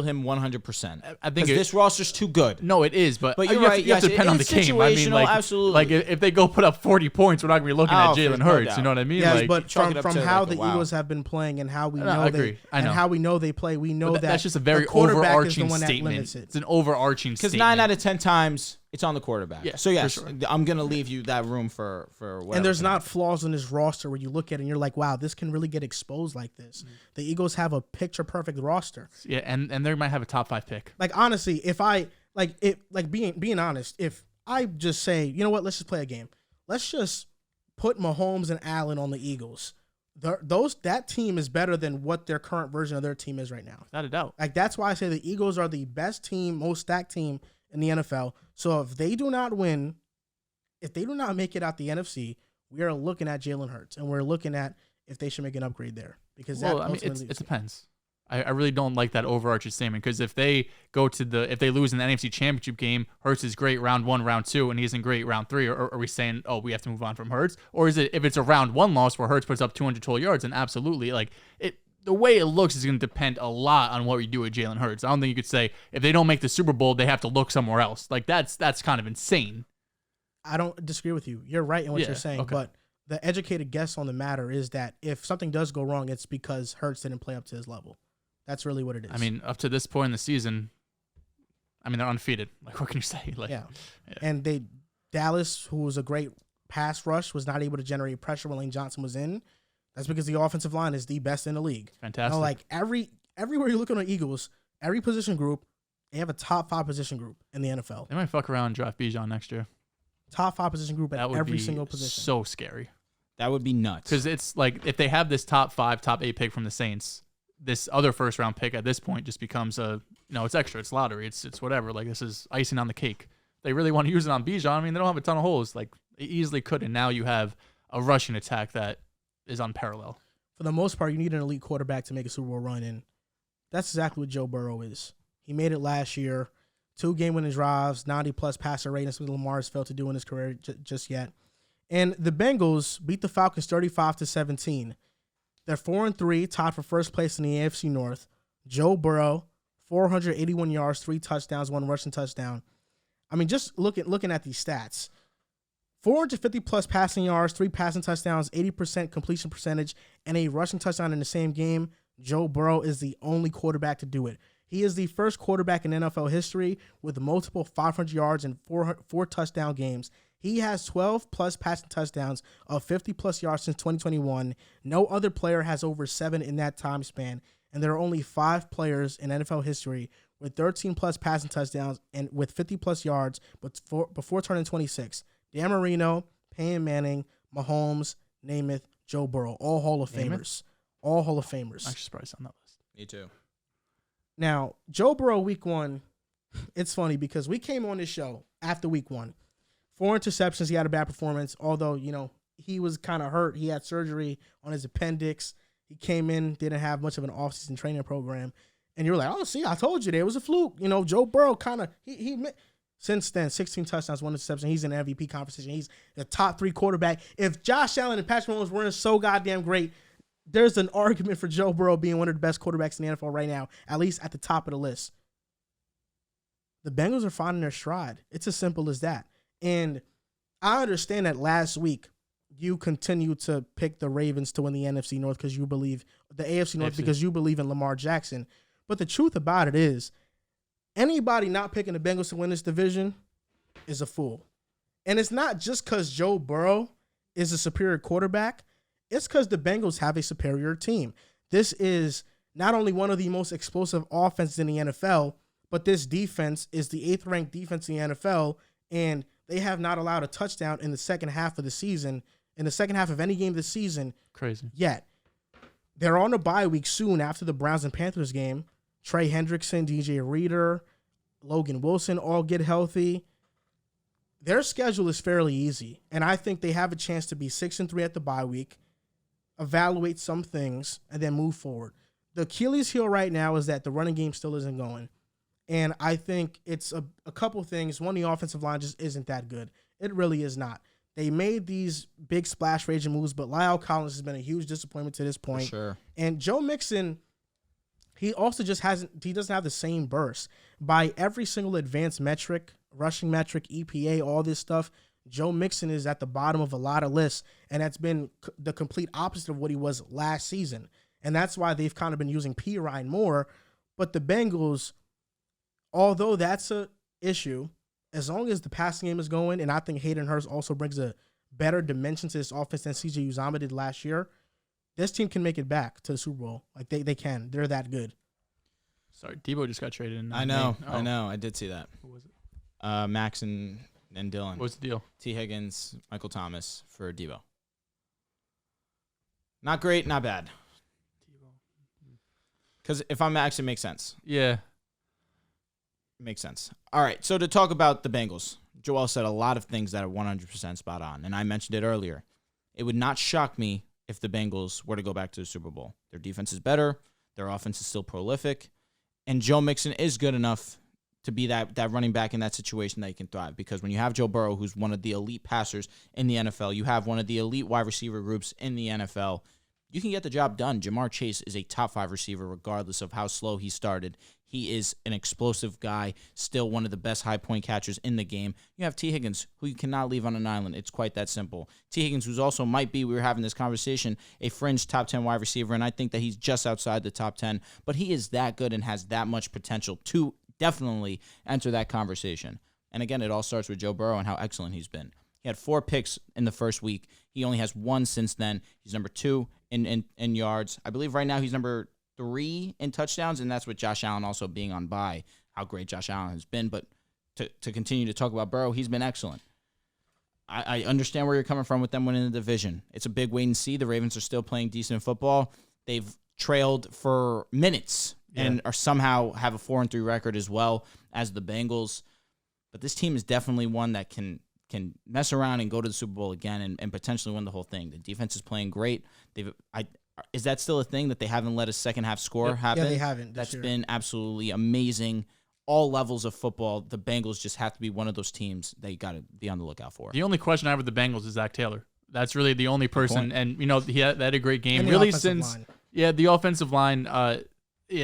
[SPEAKER 3] him 100%.
[SPEAKER 2] I think
[SPEAKER 3] this roster's too good.
[SPEAKER 2] No, it is, but
[SPEAKER 3] But you're
[SPEAKER 2] you have
[SPEAKER 3] right,
[SPEAKER 2] to, you have to
[SPEAKER 3] yes,
[SPEAKER 2] depend on the
[SPEAKER 3] it's
[SPEAKER 2] game. I mean,
[SPEAKER 3] situational,
[SPEAKER 2] like,
[SPEAKER 3] absolutely.
[SPEAKER 2] like if they go put up 40 points, we're not gonna be looking at
[SPEAKER 3] Oh,
[SPEAKER 2] Jalen
[SPEAKER 3] no
[SPEAKER 2] Hurts.
[SPEAKER 3] doubt.
[SPEAKER 2] You know what I mean?
[SPEAKER 1] Yes,
[SPEAKER 2] like,
[SPEAKER 1] but
[SPEAKER 3] chalk it up
[SPEAKER 1] from
[SPEAKER 3] to
[SPEAKER 1] how
[SPEAKER 3] like
[SPEAKER 1] the
[SPEAKER 3] a wow.
[SPEAKER 1] Eagles have been playing and how we
[SPEAKER 2] No,
[SPEAKER 1] know
[SPEAKER 2] I
[SPEAKER 1] they
[SPEAKER 2] agree. I
[SPEAKER 1] and
[SPEAKER 2] know.
[SPEAKER 1] how we know they play, we know that
[SPEAKER 2] that's just a very
[SPEAKER 1] the quarterback is the
[SPEAKER 2] overarching
[SPEAKER 1] one that
[SPEAKER 2] statement.
[SPEAKER 1] limits it.
[SPEAKER 2] It's an overarching
[SPEAKER 3] Because
[SPEAKER 2] statement.
[SPEAKER 3] 9 out of 10 times it's on the quarterback.
[SPEAKER 2] Yeah,
[SPEAKER 3] so
[SPEAKER 2] for
[SPEAKER 3] yes,
[SPEAKER 2] sure.
[SPEAKER 3] I'm gonna leave you that room for whatever.
[SPEAKER 1] And there's
[SPEAKER 3] can
[SPEAKER 1] not
[SPEAKER 3] happen.
[SPEAKER 1] flaws in this roster where you look at it and you're like, wow, this can really get exposed like this. The Eagles have a picture perfect roster.
[SPEAKER 2] Yeah, and they might have a top 5 pick.
[SPEAKER 1] Like honestly, if I being honest, if I just say, you know what, let's just play a game. Let's just put Mahomes and Allen on the Eagles. That team is better than what their current version of their team is right now.
[SPEAKER 2] Without a doubt.
[SPEAKER 1] Like that's why I say the Eagles are the best team, most stacked team in the NFL. So if they do not win, if they do not make it out the NFC, we are looking at Jalen Hurts and we're looking at if they should make an upgrade there because
[SPEAKER 2] Well,
[SPEAKER 1] that
[SPEAKER 2] I mean,
[SPEAKER 1] ultimately
[SPEAKER 2] it depends. I really don't like that overarching statement because if they lose in the NFC Championship game, Hurts is great round 1, round 2, and he isn't great round 3. Or are we saying, oh, we have to move on from Hurts? Or is it if it's a round 1 loss where Hurts puts up 200 total yards? And absolutely, like it. The way it looks is going to depend a lot on what we do with Jalen Hurts. I don't think you could say if they don't make the Super Bowl, they have to look somewhere else. Like that's kind of insane.
[SPEAKER 1] I don't disagree with you. You're right in what
[SPEAKER 2] Yeah,
[SPEAKER 1] you're saying,
[SPEAKER 2] okay.
[SPEAKER 1] but the educated guess on the matter is that if something does go wrong, it's because Hurts didn't play up to his level. That's really what it is.
[SPEAKER 2] I mean, up to this point in the season, they're undefeated. Like, what can you say?
[SPEAKER 1] Yeah. And Dallas, who was a great pass rush, was not able to generate pressure when Lane Johnson was in. That's because the offensive line is the best in the league.
[SPEAKER 2] Fantastic.
[SPEAKER 1] Like everywhere you look on the Eagles, every position group, they have a top 5 position group in the NFL.
[SPEAKER 2] They might fuck around and draft Bijan next year.
[SPEAKER 1] Top 5 position group at every single position.
[SPEAKER 2] So scary.
[SPEAKER 3] That would be nuts.
[SPEAKER 2] Because it's like if they have this top 5, top 8 pick from the Saints, this other first round pick at this point just becomes it's extra, it's lottery, it's whatever. Like, this is icing on the cake. They really want to use it on Bijan. They don't have a ton of holes. Like, they easily could, and now you have a rushing attack that is unparalleled.
[SPEAKER 1] For the most part, you need an elite quarterback to make a Super Bowl run, and that's exactly what Joe Burrow is. He made it last year. 2 game-winning drives, 90-plus passer rating. That's what Lamar has failed to do in his career just yet. And the Bengals beat the Falcons 35-17. They're 4-3, tied for first place in the AFC North. Joe Burrow, 481 yards, 3 touchdowns, 1 rushing touchdown. Just looking at these stats. 450-plus passing yards, 3 passing touchdowns, 80% completion percentage, and a rushing touchdown in the same game. Joe Burrow is the only quarterback to do it. He is the first quarterback in NFL history with multiple 500 yards and 4 touchdown games. He has 12-plus passing touchdowns of 50-plus yards since 2021. No other player has over 7 in that time span, and there are only 5 players in NFL history with 13-plus passing touchdowns and with 50-plus yards before turning 26. Dan Marino, Peyton Manning, Mahomes, Namath, Joe Burrow, all Hall of Famers. All Hall of Famers.
[SPEAKER 2] I'm actually surprised on that list.
[SPEAKER 3] Me too.
[SPEAKER 1] Now, Joe Burrow, week 1, it's funny because we came on this show after week 1. 4 interceptions, he had a bad performance, although, he was kind of hurt. He had surgery on his appendix. He came in, didn't have much of an offseason training program. And you're like, oh, see, I told you there was a fluke. Joe Burrow kind of, he since then, 16 touchdowns, 1 interception. He's in the MVP conversation. He's the top 3 quarterback. If Josh Allen and Patrick Mahomes weren't so goddamn great, there's an argument for Joe Burrow being one of the best quarterbacks in the NFL right now, at least at the top of the list. The Bengals are finding their stride. It's as simple as that. And I understand that last week you continue to pick the Ravens to win the NFC North because you believe the AFC North because you believe in Lamar Jackson. But the truth about it is, anybody not picking the Bengals to win this division is a fool. And it's not just because Joe Burrow is a superior quarterback. It's because the Bengals have a superior team. This is not only one of the most explosive offenses in the NFL, but this defense is the 8th ranked defense in the NFL, and they have not allowed a touchdown in the second half of the season, in the second half of any game this season.
[SPEAKER 2] Crazy.
[SPEAKER 1] Yet. They're on a bye week soon after the Browns and Panthers game. Trey Hendrickson, DJ Reader, Logan Wilson all get healthy. Their schedule is fairly easy, and I think they have a chance to be 6-3 at the bye week, evaluate some things, and then move forward. The Achilles heel right now is that the running game still isn't going, and I think it's a couple things. One, the offensive line just isn't that good. It really is not. They made these big splash raging moves, but Lyle Collins has been a huge disappointment to this point.
[SPEAKER 3] For sure.
[SPEAKER 1] And Joe Mixon, he also just he doesn't have the same burst. By every single advanced metric, rushing metric, EPA, all this stuff, Joe Mixon is at the bottom of a lot of lists, and that's been the complete opposite of what he was last season. And that's why they've kind of been using Pirine more. But the Bengals, although that's an issue, as long as the passing game is going, and I think Hayden Hurst also brings a better dimension to this offense than CJ Uzomah did last year, this team can make it back to the Super Bowl. Like, they can. They're that good.
[SPEAKER 2] Sorry, Debo just got traded in.
[SPEAKER 3] I know. I did see that.
[SPEAKER 2] Who was it?
[SPEAKER 3] Max and Dylan.
[SPEAKER 2] What was the deal?
[SPEAKER 3] T. Higgins, Michael Thomas for Debo. Not great, not bad. Because if I'm Max, it makes sense.
[SPEAKER 2] Yeah.
[SPEAKER 3] Makes sense. All right, so to talk about the Bengals, Joel said a lot of things that are 100% spot on, and I mentioned it earlier. It would not shock me if the Bengals were to go back to the Super Bowl. Their defense is better. Their offense is still prolific. And Joe Mixon is good enough to be that running back in that situation that he can thrive. Because when you have Joe Burrow, who's one of the elite passers in the NFL, you have one of the elite wide receiver groups in the NFL, you can get the job done. Jamar Chase is a top 5 receiver regardless of how slow he started. He is an explosive guy, still one of the best high-point catchers in the game. You have T. Higgins, who you cannot leave on an island. It's quite that simple. T. Higgins, who's also might be, we were having this conversation, a fringe top 10 wide receiver, and I think that he's just outside the top 10, but he is that good and has that much potential to definitely enter that conversation. And again, it all starts with Joe Burrow and how excellent he's been. He had 4 picks in the first week. He only has 1 since then. He's number 2 in yards. I believe right now he's number 3 in touchdowns, and that's with Josh Allen also being on bye, how great Josh Allen has been. But to continue to talk about Burrow, he's been excellent. I understand where you're coming from with them winning the division. It's a big wait and see. The Ravens are still playing decent football. They've trailed for minutes and are somehow have a 4-3 record as well as the Bengals. But this team is definitely one that can mess around and go to the Super Bowl again and potentially win the whole thing. The defense is playing great. Is that still a thing that they haven't let a second half score happen?
[SPEAKER 1] Yeah, they haven't.
[SPEAKER 3] That's been absolutely amazing. All levels of football, the Bengals just have to be one of those teams that you got to be on the lookout for.
[SPEAKER 2] The only question I have with the Bengals is Zach Taylor. That's really the only person, and he had a great game.
[SPEAKER 1] And
[SPEAKER 2] really, the offensive line,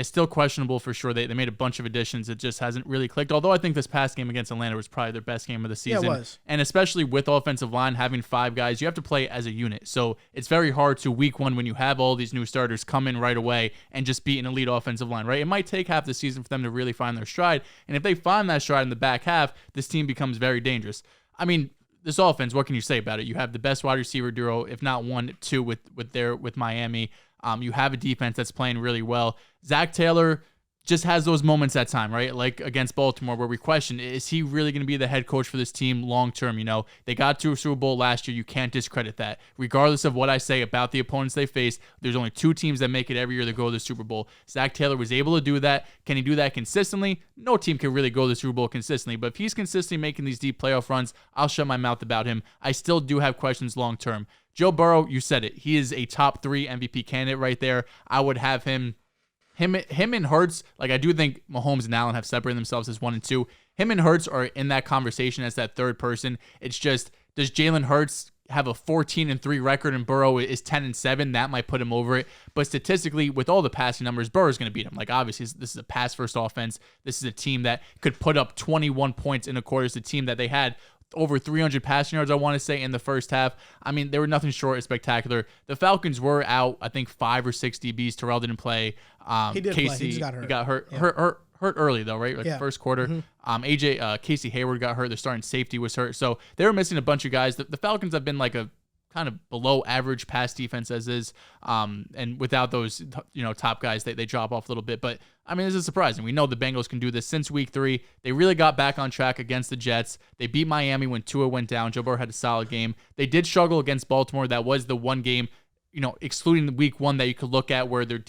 [SPEAKER 2] still questionable for sure. They made a bunch of additions. It just hasn't really clicked. Although I think this past game against Atlanta was probably their best game of the season.
[SPEAKER 1] Yeah, it was.
[SPEAKER 2] And especially with offensive line, having 5 guys, you have to play as a unit. So it's very hard to week 1 when you have all these new starters come in right away and just beat an elite offensive line, right? It might take half the season for them to really find their stride. And if they find that stride in the back half, this team becomes very dangerous. I mean, this offense, what can you say about it? You have the best wide receiver duo, if not 1, 2 with Miami. You have a defense that's playing really well. Zach Taylor just has those moments at time, right? Like against Baltimore where we question, is he really going to be the head coach for this team long term? They got to a Super Bowl last year. You can't discredit that. Regardless of what I say about the opponents they face, there's only 2 teams that make it every year to go to the Super Bowl. Zach Taylor was able to do that. Can he do that consistently? No team can really go to the Super Bowl consistently, but if he's consistently making these deep playoff runs, I'll shut my mouth about him. I still do have questions long term. Joe Burrow, you said it. He is a top 3 MVP candidate right there. I would have him and Hurts. Like I do think Mahomes and Allen have separated themselves as 1 and 2. Him and Hurts are in that conversation as that third person. It's just, does Jalen Hurts have a 14-3 record and Burrow is 10-7? That might put him over it. But statistically, with all the passing numbers, Burrow's going to beat him. Like obviously, this is a pass-first offense. This is a team that could put up 21 points in a quarter. It's a team that they had over 300 passing yards, I want to say, in the first half. I mean, they were nothing short of spectacular. The Falcons were out, I think, 5 or 6 DBs. Terrell didn't play.
[SPEAKER 1] He did
[SPEAKER 2] Casey,
[SPEAKER 1] play. He just got hurt.
[SPEAKER 2] He got hurt.
[SPEAKER 1] Yeah.
[SPEAKER 2] Hurt early, though, right? Like first quarter. Mm-hmm. Casey Hayward got hurt. Their starting safety was hurt. So they were missing a bunch of guys. The Falcons have been like a kind of below average pass defense as is. And without those, top guys, they drop off a little bit. But I mean, this is surprising. We know the Bengals can do this since week 3. They really got back on track against the Jets. They beat Miami when Tua went down. Joe Burrow had a solid game. They did struggle against Baltimore. That was the one game, excluding the week 1 that you could look at where their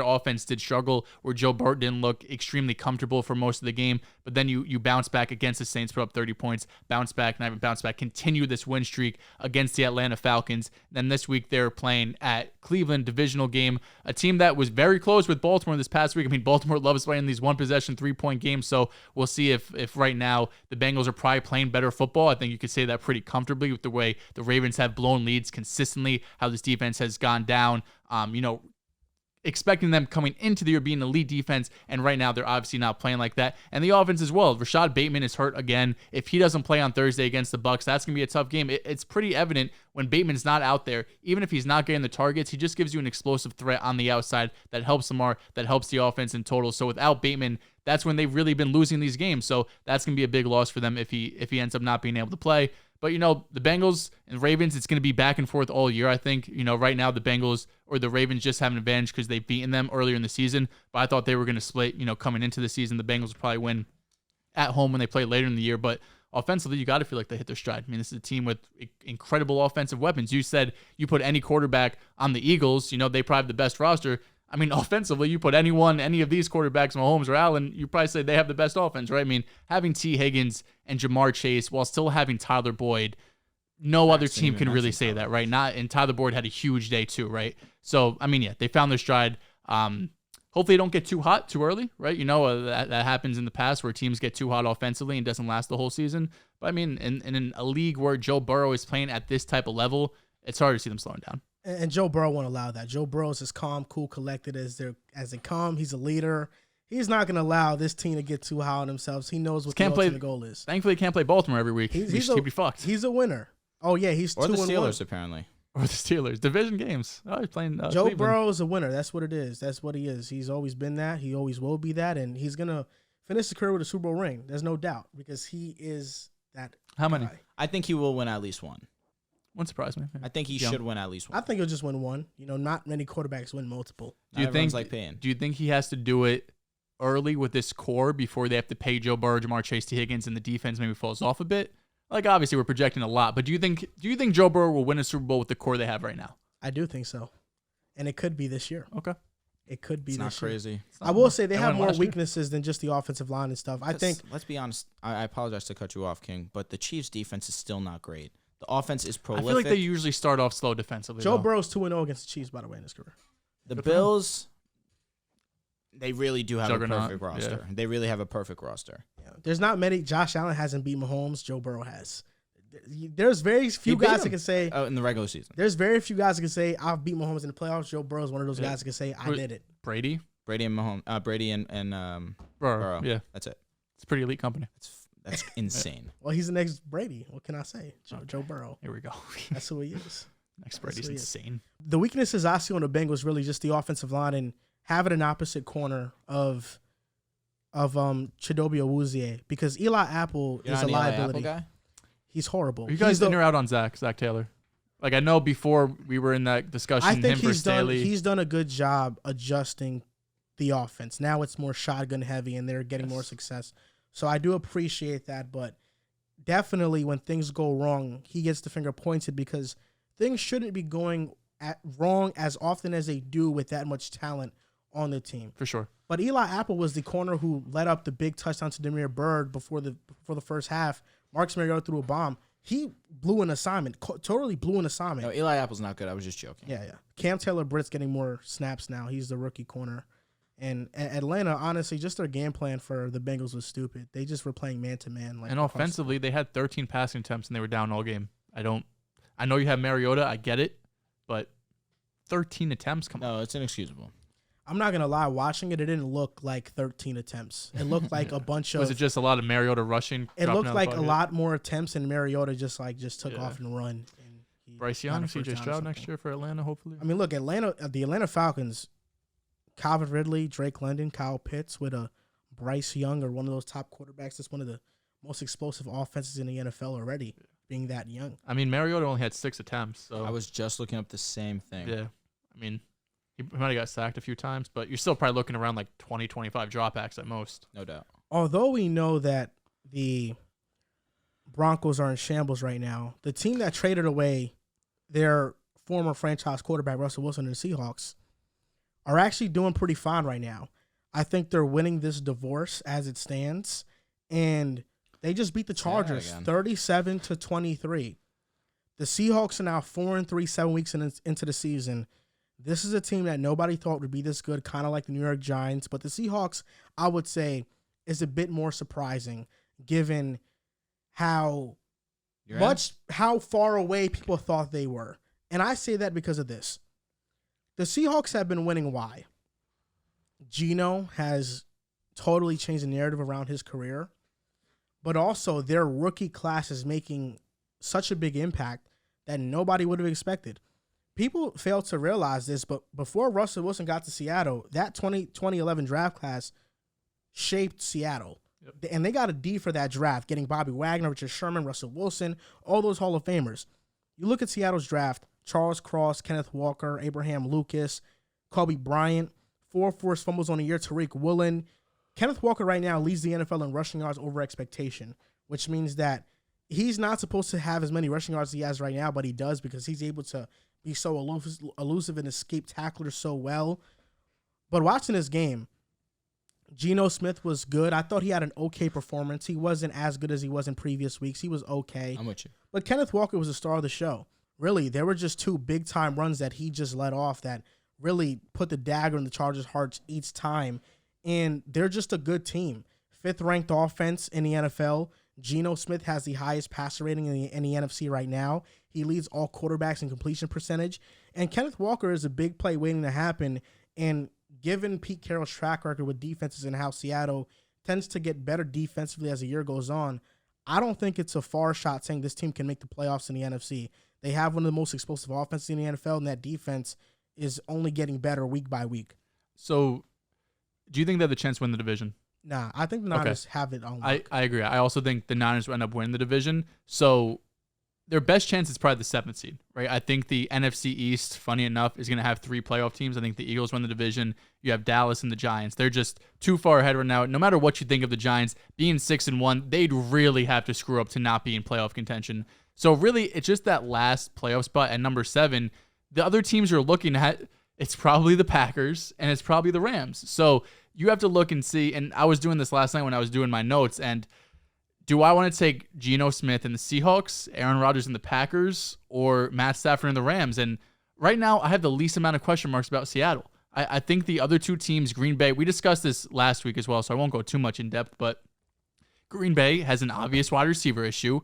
[SPEAKER 2] offense did struggle, where Joe Burrow didn't look extremely comfortable for most of the game. But then you bounce back against the Saints, put up 30 points, continue this win streak against the Atlanta Falcons. Then this week they're playing at Cleveland, divisional game, a team that was very close with Baltimore this past week. I mean, Baltimore loves playing these 1-possession, 3-point games. So we'll see if right now the Bengals are probably playing better football. I think you could say that pretty comfortably with the way the Ravens have blown leads consistently, how this defense has gone down. Expecting them coming into the year being an elite defense, and right now they're obviously not playing like that. And the offense as well. Rashad Bateman is hurt again. If he doesn't play on Thursday against the Bucs, that's going to be a tough game. It's pretty evident when Bateman's not out there, even if he's not getting the targets, he just gives you an explosive threat on the outside that helps Lamar, that helps the offense in total. So without Bateman, that's when they've really been losing these games. So that's going to be a big loss for them if he ends up not being able to play. But, the Bengals and Ravens, it's going to be back and forth all year, I think. Right now the Bengals or the Ravens just have an advantage because they've beaten them earlier in the season. But I thought they were going to split, coming into the season. The Bengals would probably win at home when they play later in the year. But offensively, you got to feel like they hit their stride. I mean, this is a team with incredible offensive weapons. You said you put any quarterback on the Eagles, they probably have the best roster. I mean, offensively, you put any of these quarterbacks, Mahomes or Allen, you probably say they have the best offense, right? I mean, having T. Higgins and Jamar Chase while still having Tyler Boyd, no other team can really say that, right? And Tyler Boyd had a huge day too, right? So, I mean, they found their stride. Hopefully they don't get too hot too early, right? That happens in the past where teams get too hot offensively and doesn't last the whole season. But, I mean, in a league where Joe Burrow is playing at this type of level, it's hard to see them slowing down.
[SPEAKER 1] And Joe Burrow won't allow that. Joe Burrow is as calm, cool, collected as they come. He's a leader. He's not going to allow this team to get too high on themselves. He knows what the ultimate goal is.
[SPEAKER 2] Thankfully, he can't play Baltimore every week. He'd be fucked.
[SPEAKER 1] He's a winner. Oh, yeah, he's 2-1.
[SPEAKER 3] Or the Steelers, apparently.
[SPEAKER 2] Or the Steelers. Division games. Oh, he's playing
[SPEAKER 1] Joe
[SPEAKER 2] Cleveland.
[SPEAKER 1] Burrow is a winner. That's what it is. That's what he is. He's always been that. He always will be that. And he's going to finish his career with a Super Bowl ring. There's no doubt because he is that
[SPEAKER 2] How many?
[SPEAKER 1] guy.
[SPEAKER 3] I think he will win at least one.
[SPEAKER 2] Wouldn't surprise me.
[SPEAKER 3] I think he should win at least one.
[SPEAKER 1] I think he'll just win one. Not many quarterbacks win multiple.
[SPEAKER 2] Do you think he has to do it early with this core before they have to pay Joe Burrow, Jamar Chase, T. Higgins, and the defense maybe falls off a bit? Like, obviously, we're projecting a lot, but do you think Joe Burrow will win a Super Bowl with the core they have right now?
[SPEAKER 1] I do think so. And it could be this year.
[SPEAKER 2] Okay.
[SPEAKER 1] It could be
[SPEAKER 3] it's
[SPEAKER 1] this
[SPEAKER 3] not
[SPEAKER 1] year.
[SPEAKER 3] crazy.
[SPEAKER 1] I will say they have more weaknesses than just the offensive line and stuff.
[SPEAKER 3] Let's be honest. I apologize to cut you off, King, but the Chiefs' defense is still not great. The offense is prolific.
[SPEAKER 2] I feel like they usually start off slow defensively.
[SPEAKER 1] Joe Burrow's 2-0 against the Chiefs, by the way, in his career.
[SPEAKER 3] The Bills, they really do have
[SPEAKER 2] Juggernaut,
[SPEAKER 3] a perfect roster.
[SPEAKER 2] yeah.
[SPEAKER 3] They really have a perfect roster.
[SPEAKER 1] Yeah. There's not many. Josh Allen hasn't beat Mahomes. Joe Burrow has. There's very few guys that can say.
[SPEAKER 3] Oh, in the regular season.
[SPEAKER 1] There's very few guys that can say I've beat Mahomes in the playoffs. Joe Burrow's one of those guys that can say I did it.
[SPEAKER 2] Brady
[SPEAKER 3] and Mahomes. Brady and
[SPEAKER 2] Burrow. Yeah,
[SPEAKER 3] that's it.
[SPEAKER 2] It's a pretty elite company.
[SPEAKER 3] That's insane.
[SPEAKER 1] Well, he's the next Brady. What can I say? Joe Burrow.
[SPEAKER 2] Here we go.
[SPEAKER 1] That's who he is.
[SPEAKER 2] Next Brady's insane.
[SPEAKER 1] The weaknesses I see on the Bengals really just the offensive line and having an opposite corner of Chidobe Awuzie because Eli Apple is a liability.
[SPEAKER 3] Apple guy?
[SPEAKER 1] He's horrible.
[SPEAKER 2] Are you guys in or out on Zach Taylor? Like I know before we were in that discussion.
[SPEAKER 1] I think
[SPEAKER 2] Staley.
[SPEAKER 1] he's done a good job adjusting the offense. Now it's more shotgun heavy and they're getting more success. So I do appreciate that, but definitely when things go wrong, he gets the finger pointed because things shouldn't be going wrong as often as they do with that much talent on the team.
[SPEAKER 2] For sure.
[SPEAKER 1] But Eli Apple was the corner who led up the big touchdown to Demir Bird before the first half. Marcus Mariota threw a bomb. He blew an assignment, totally blew an assignment.
[SPEAKER 3] No, Eli Apple's not good. I was just joking.
[SPEAKER 1] Yeah. Cam Taylor-Britt's getting more snaps now. He's the rookie corner. And Atlanta, honestly, just their game plan for the Bengals was stupid. They just were playing man-to-man.
[SPEAKER 2] And offensively, they had 13 passing attempts, and they were down all game. I know you have Mariota. I get it. But 13 attempts, come on.
[SPEAKER 3] No, it's inexcusable.
[SPEAKER 1] I'm not going to lie. Watching it didn't look like 13 attempts. It looked like a bunch of...
[SPEAKER 2] Was it just a lot of Mariota rushing?
[SPEAKER 1] It looked like a lot more attempts, and Mariota just took off and run. And
[SPEAKER 2] Bryce Young, CJ Stroud next year for Atlanta, hopefully.
[SPEAKER 1] I mean, look, the Atlanta Falcons... Calvin Ridley, Drake London, Kyle Pitts with a Bryce Young or one of those top quarterbacks. That's one of the most explosive offenses in the NFL already, being that young.
[SPEAKER 2] I mean, Mariota only had 6 attempts. So.
[SPEAKER 3] I was just looking up the same thing.
[SPEAKER 2] Yeah. I mean, he might have got sacked a few times, but you're still probably looking around like 20, 25 dropbacks at most.
[SPEAKER 3] No doubt.
[SPEAKER 1] Although we know that the Broncos are in shambles right now, the team that traded away their former franchise quarterback, Russell Wilson, and the Seahawks, are actually doing pretty fine right now. I think they're winning this divorce as it stands, and they just beat the Chargers 37-23. The Seahawks are now 4-3, 7 weeks into the season. This is a team that nobody thought would be this good, kind of like the New York Giants, but the Seahawks, I would say, is a bit more surprising given how far away people thought they were. And I say that because of this. The Seahawks have been winning. Why? Geno has totally changed the narrative around his career, but also their rookie class is making such a big impact that nobody would have expected. People fail to realize this, but before Russell Wilson got to Seattle, that 2011 draft class shaped Seattle. Yep. And they got a D for that draft, getting Bobby Wagner, Richard Sherman, Russell Wilson, all those Hall of Famers. You look at Seattle's draft, Charles Cross, Kenneth Walker, Abraham Lucas, Kobe Bryant, 4 forced fumbles on the year, Tariq Woolen. Kenneth Walker right now leads the NFL in rushing yards over expectation, which means that he's not supposed to have as many rushing yards as he has right now, but he does because he's able to be so elusive and escape tacklers so well. But watching this game, Geno Smith was good. I thought he had an okay performance. He wasn't as good as he was in previous weeks. He was okay.
[SPEAKER 3] I'm with you.
[SPEAKER 1] But Kenneth Walker was the star of the show. Really, there were just 2 big-time runs that he just let off that really put the dagger in the Chargers' hearts each time. And they're just a good team. 5th-ranked offense in the NFL. Geno Smith has the highest passer rating in the NFC right now. He leads all quarterbacks in completion percentage. And Kenneth Walker is a big play waiting to happen. And given Pete Carroll's track record with defenses and how Seattle tends to get better defensively as the year goes on, I don't think it's a far shot saying this team can make the playoffs in the NFC. They have one of the most explosive offenses in the NFL, and that defense is only getting better week by week.
[SPEAKER 2] So, do you think they have the chance to win the division?
[SPEAKER 1] Nah, I think the Niners have it on lock.
[SPEAKER 2] I agree. I also think the Niners will end up winning the division. So, their best chance is probably the 7th seed, right? I think the NFC East, funny enough, is going to have 3 playoff teams. I think the Eagles win the division. You have Dallas and the Giants. They're just too far ahead right now. No matter what you think of the Giants, being 6-1, they'd really have to screw up to not be in playoff contention. So really, it's just that last playoff spot at number 7. The other teams you're looking at, it's probably the Packers and it's probably the Rams. So you have to look and see. And I was doing this last night when I was doing my notes. And do I want to take Geno Smith and the Seahawks, Aaron Rodgers and the Packers, or Matt Stafford and the Rams? And right now, I have the least amount of question marks about Seattle. I think the other 2 teams, Green Bay, we discussed this last week as well, so I won't go too much in depth, but Green Bay has an obvious wide receiver issue.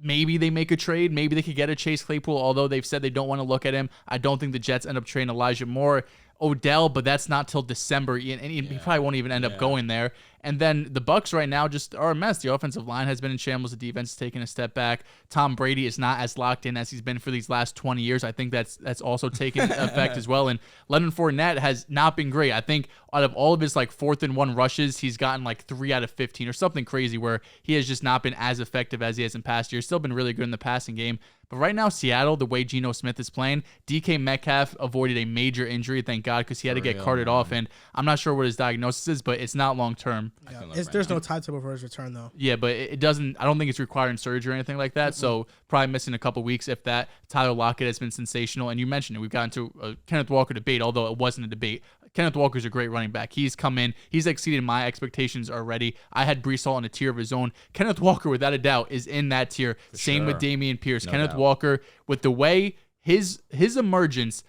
[SPEAKER 2] Maybe they make a trade. Maybe they could get a Chase Claypool, although they've said they don't want to look at him. I don't think the Jets end up trading Elijah Moore. Odell, but that's not till December, and he probably won't even end up going there. And then the Bucs right now just are a mess. The offensive line has been in shambles. The defense is taking a step back. Tom Brady is not as locked in as he's been for these last 20 years. I think that's also taken effect as well. And Leonard Fournette has not been great. I think out of all of his 4th and 1 rushes, he's gotten 3 out of 15 or something crazy where he has just not been as effective as he has in past years. Still been really good in the passing game. But right now, Seattle, the way Geno Smith is playing, DK Metcalf avoided a major injury, thank God, because he had to get carted off. And I'm not sure what his diagnosis is, but it's not long term.
[SPEAKER 1] Yeah. There's no timetable for his return, though.
[SPEAKER 2] Yeah, but it doesn't. I don't think it's requiring surgery or anything like that. So probably missing a couple weeks, if that. Tyler Lockett has been sensational, and you mentioned it. We've gotten to a Kenneth Walker debate, although it wasn't a debate. Kenneth Walker's a great running back. He's come in. He's exceeded my expectations already. I had Breece Hall in a tier of his own. Kenneth Walker, without a doubt, is in that tier. Same with Dameon Pierce. No Kenneth doubt. Walker, with the way his emergence,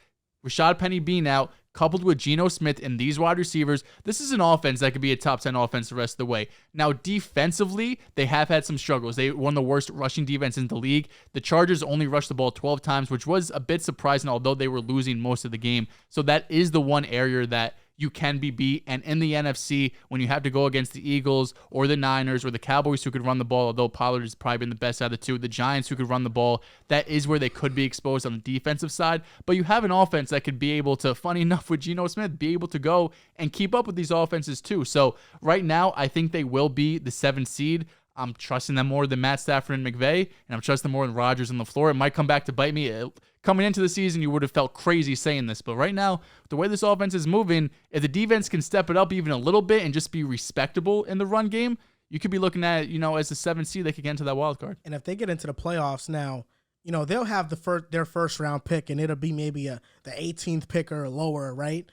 [SPEAKER 2] Rashad Penny being out, coupled with Geno Smith and these wide receivers, this is an offense that could be a top 10 offense the rest of the way. Now, defensively, they have had some struggles. They won the worst rushing defense in the league. The Chargers only rushed the ball 12 times, which was a bit surprising, although they were losing most of the game. So that is the one area that you can be beat. And in the NFC, when you have to go against the Eagles or the Niners or the Cowboys who could run the ball, although Pollard has probably been the best out of the 2, the Giants who could run the ball, that is where they could be exposed on the defensive side. But you have an offense that could be able to, funny enough with Geno Smith, be able to go and keep up with these offenses too. So right now, I think they will be the 7th seed. I'm trusting them more than Matt Stafford and McVay, and I'm trusting them more than Rodgers and LaFleur. It might come back to bite me. Coming into the season, you would have felt crazy saying this, but right now, the way this offense is moving, if the defense can step it up even a little bit and just be respectable in the run game, you could be looking at, as the 7th seed, they could get into that wild card.
[SPEAKER 1] And if they get into the playoffs now, they'll have their first round pick, and it'll be maybe the 18th pick or lower, right?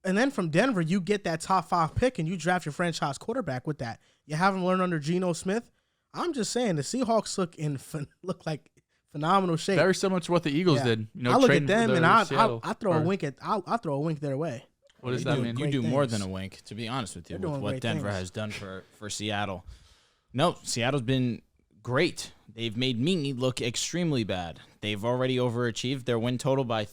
[SPEAKER 1] And then from Denver, you get that top 5 pick, and you draft your franchise quarterback with that. You have him learn under Geno Smith. I'm just saying, the Seahawks look like phenomenal shape.
[SPEAKER 2] Very similar to what the Eagles did.
[SPEAKER 1] I look at them and I throw a wink I'll throw a wink their way.
[SPEAKER 2] What does that mean?
[SPEAKER 3] You do more than a wink, to be honest with you, with what Denver has done for Seattle. No, Seattle's been great. They've made me look extremely bad. They've already overachieved their win total by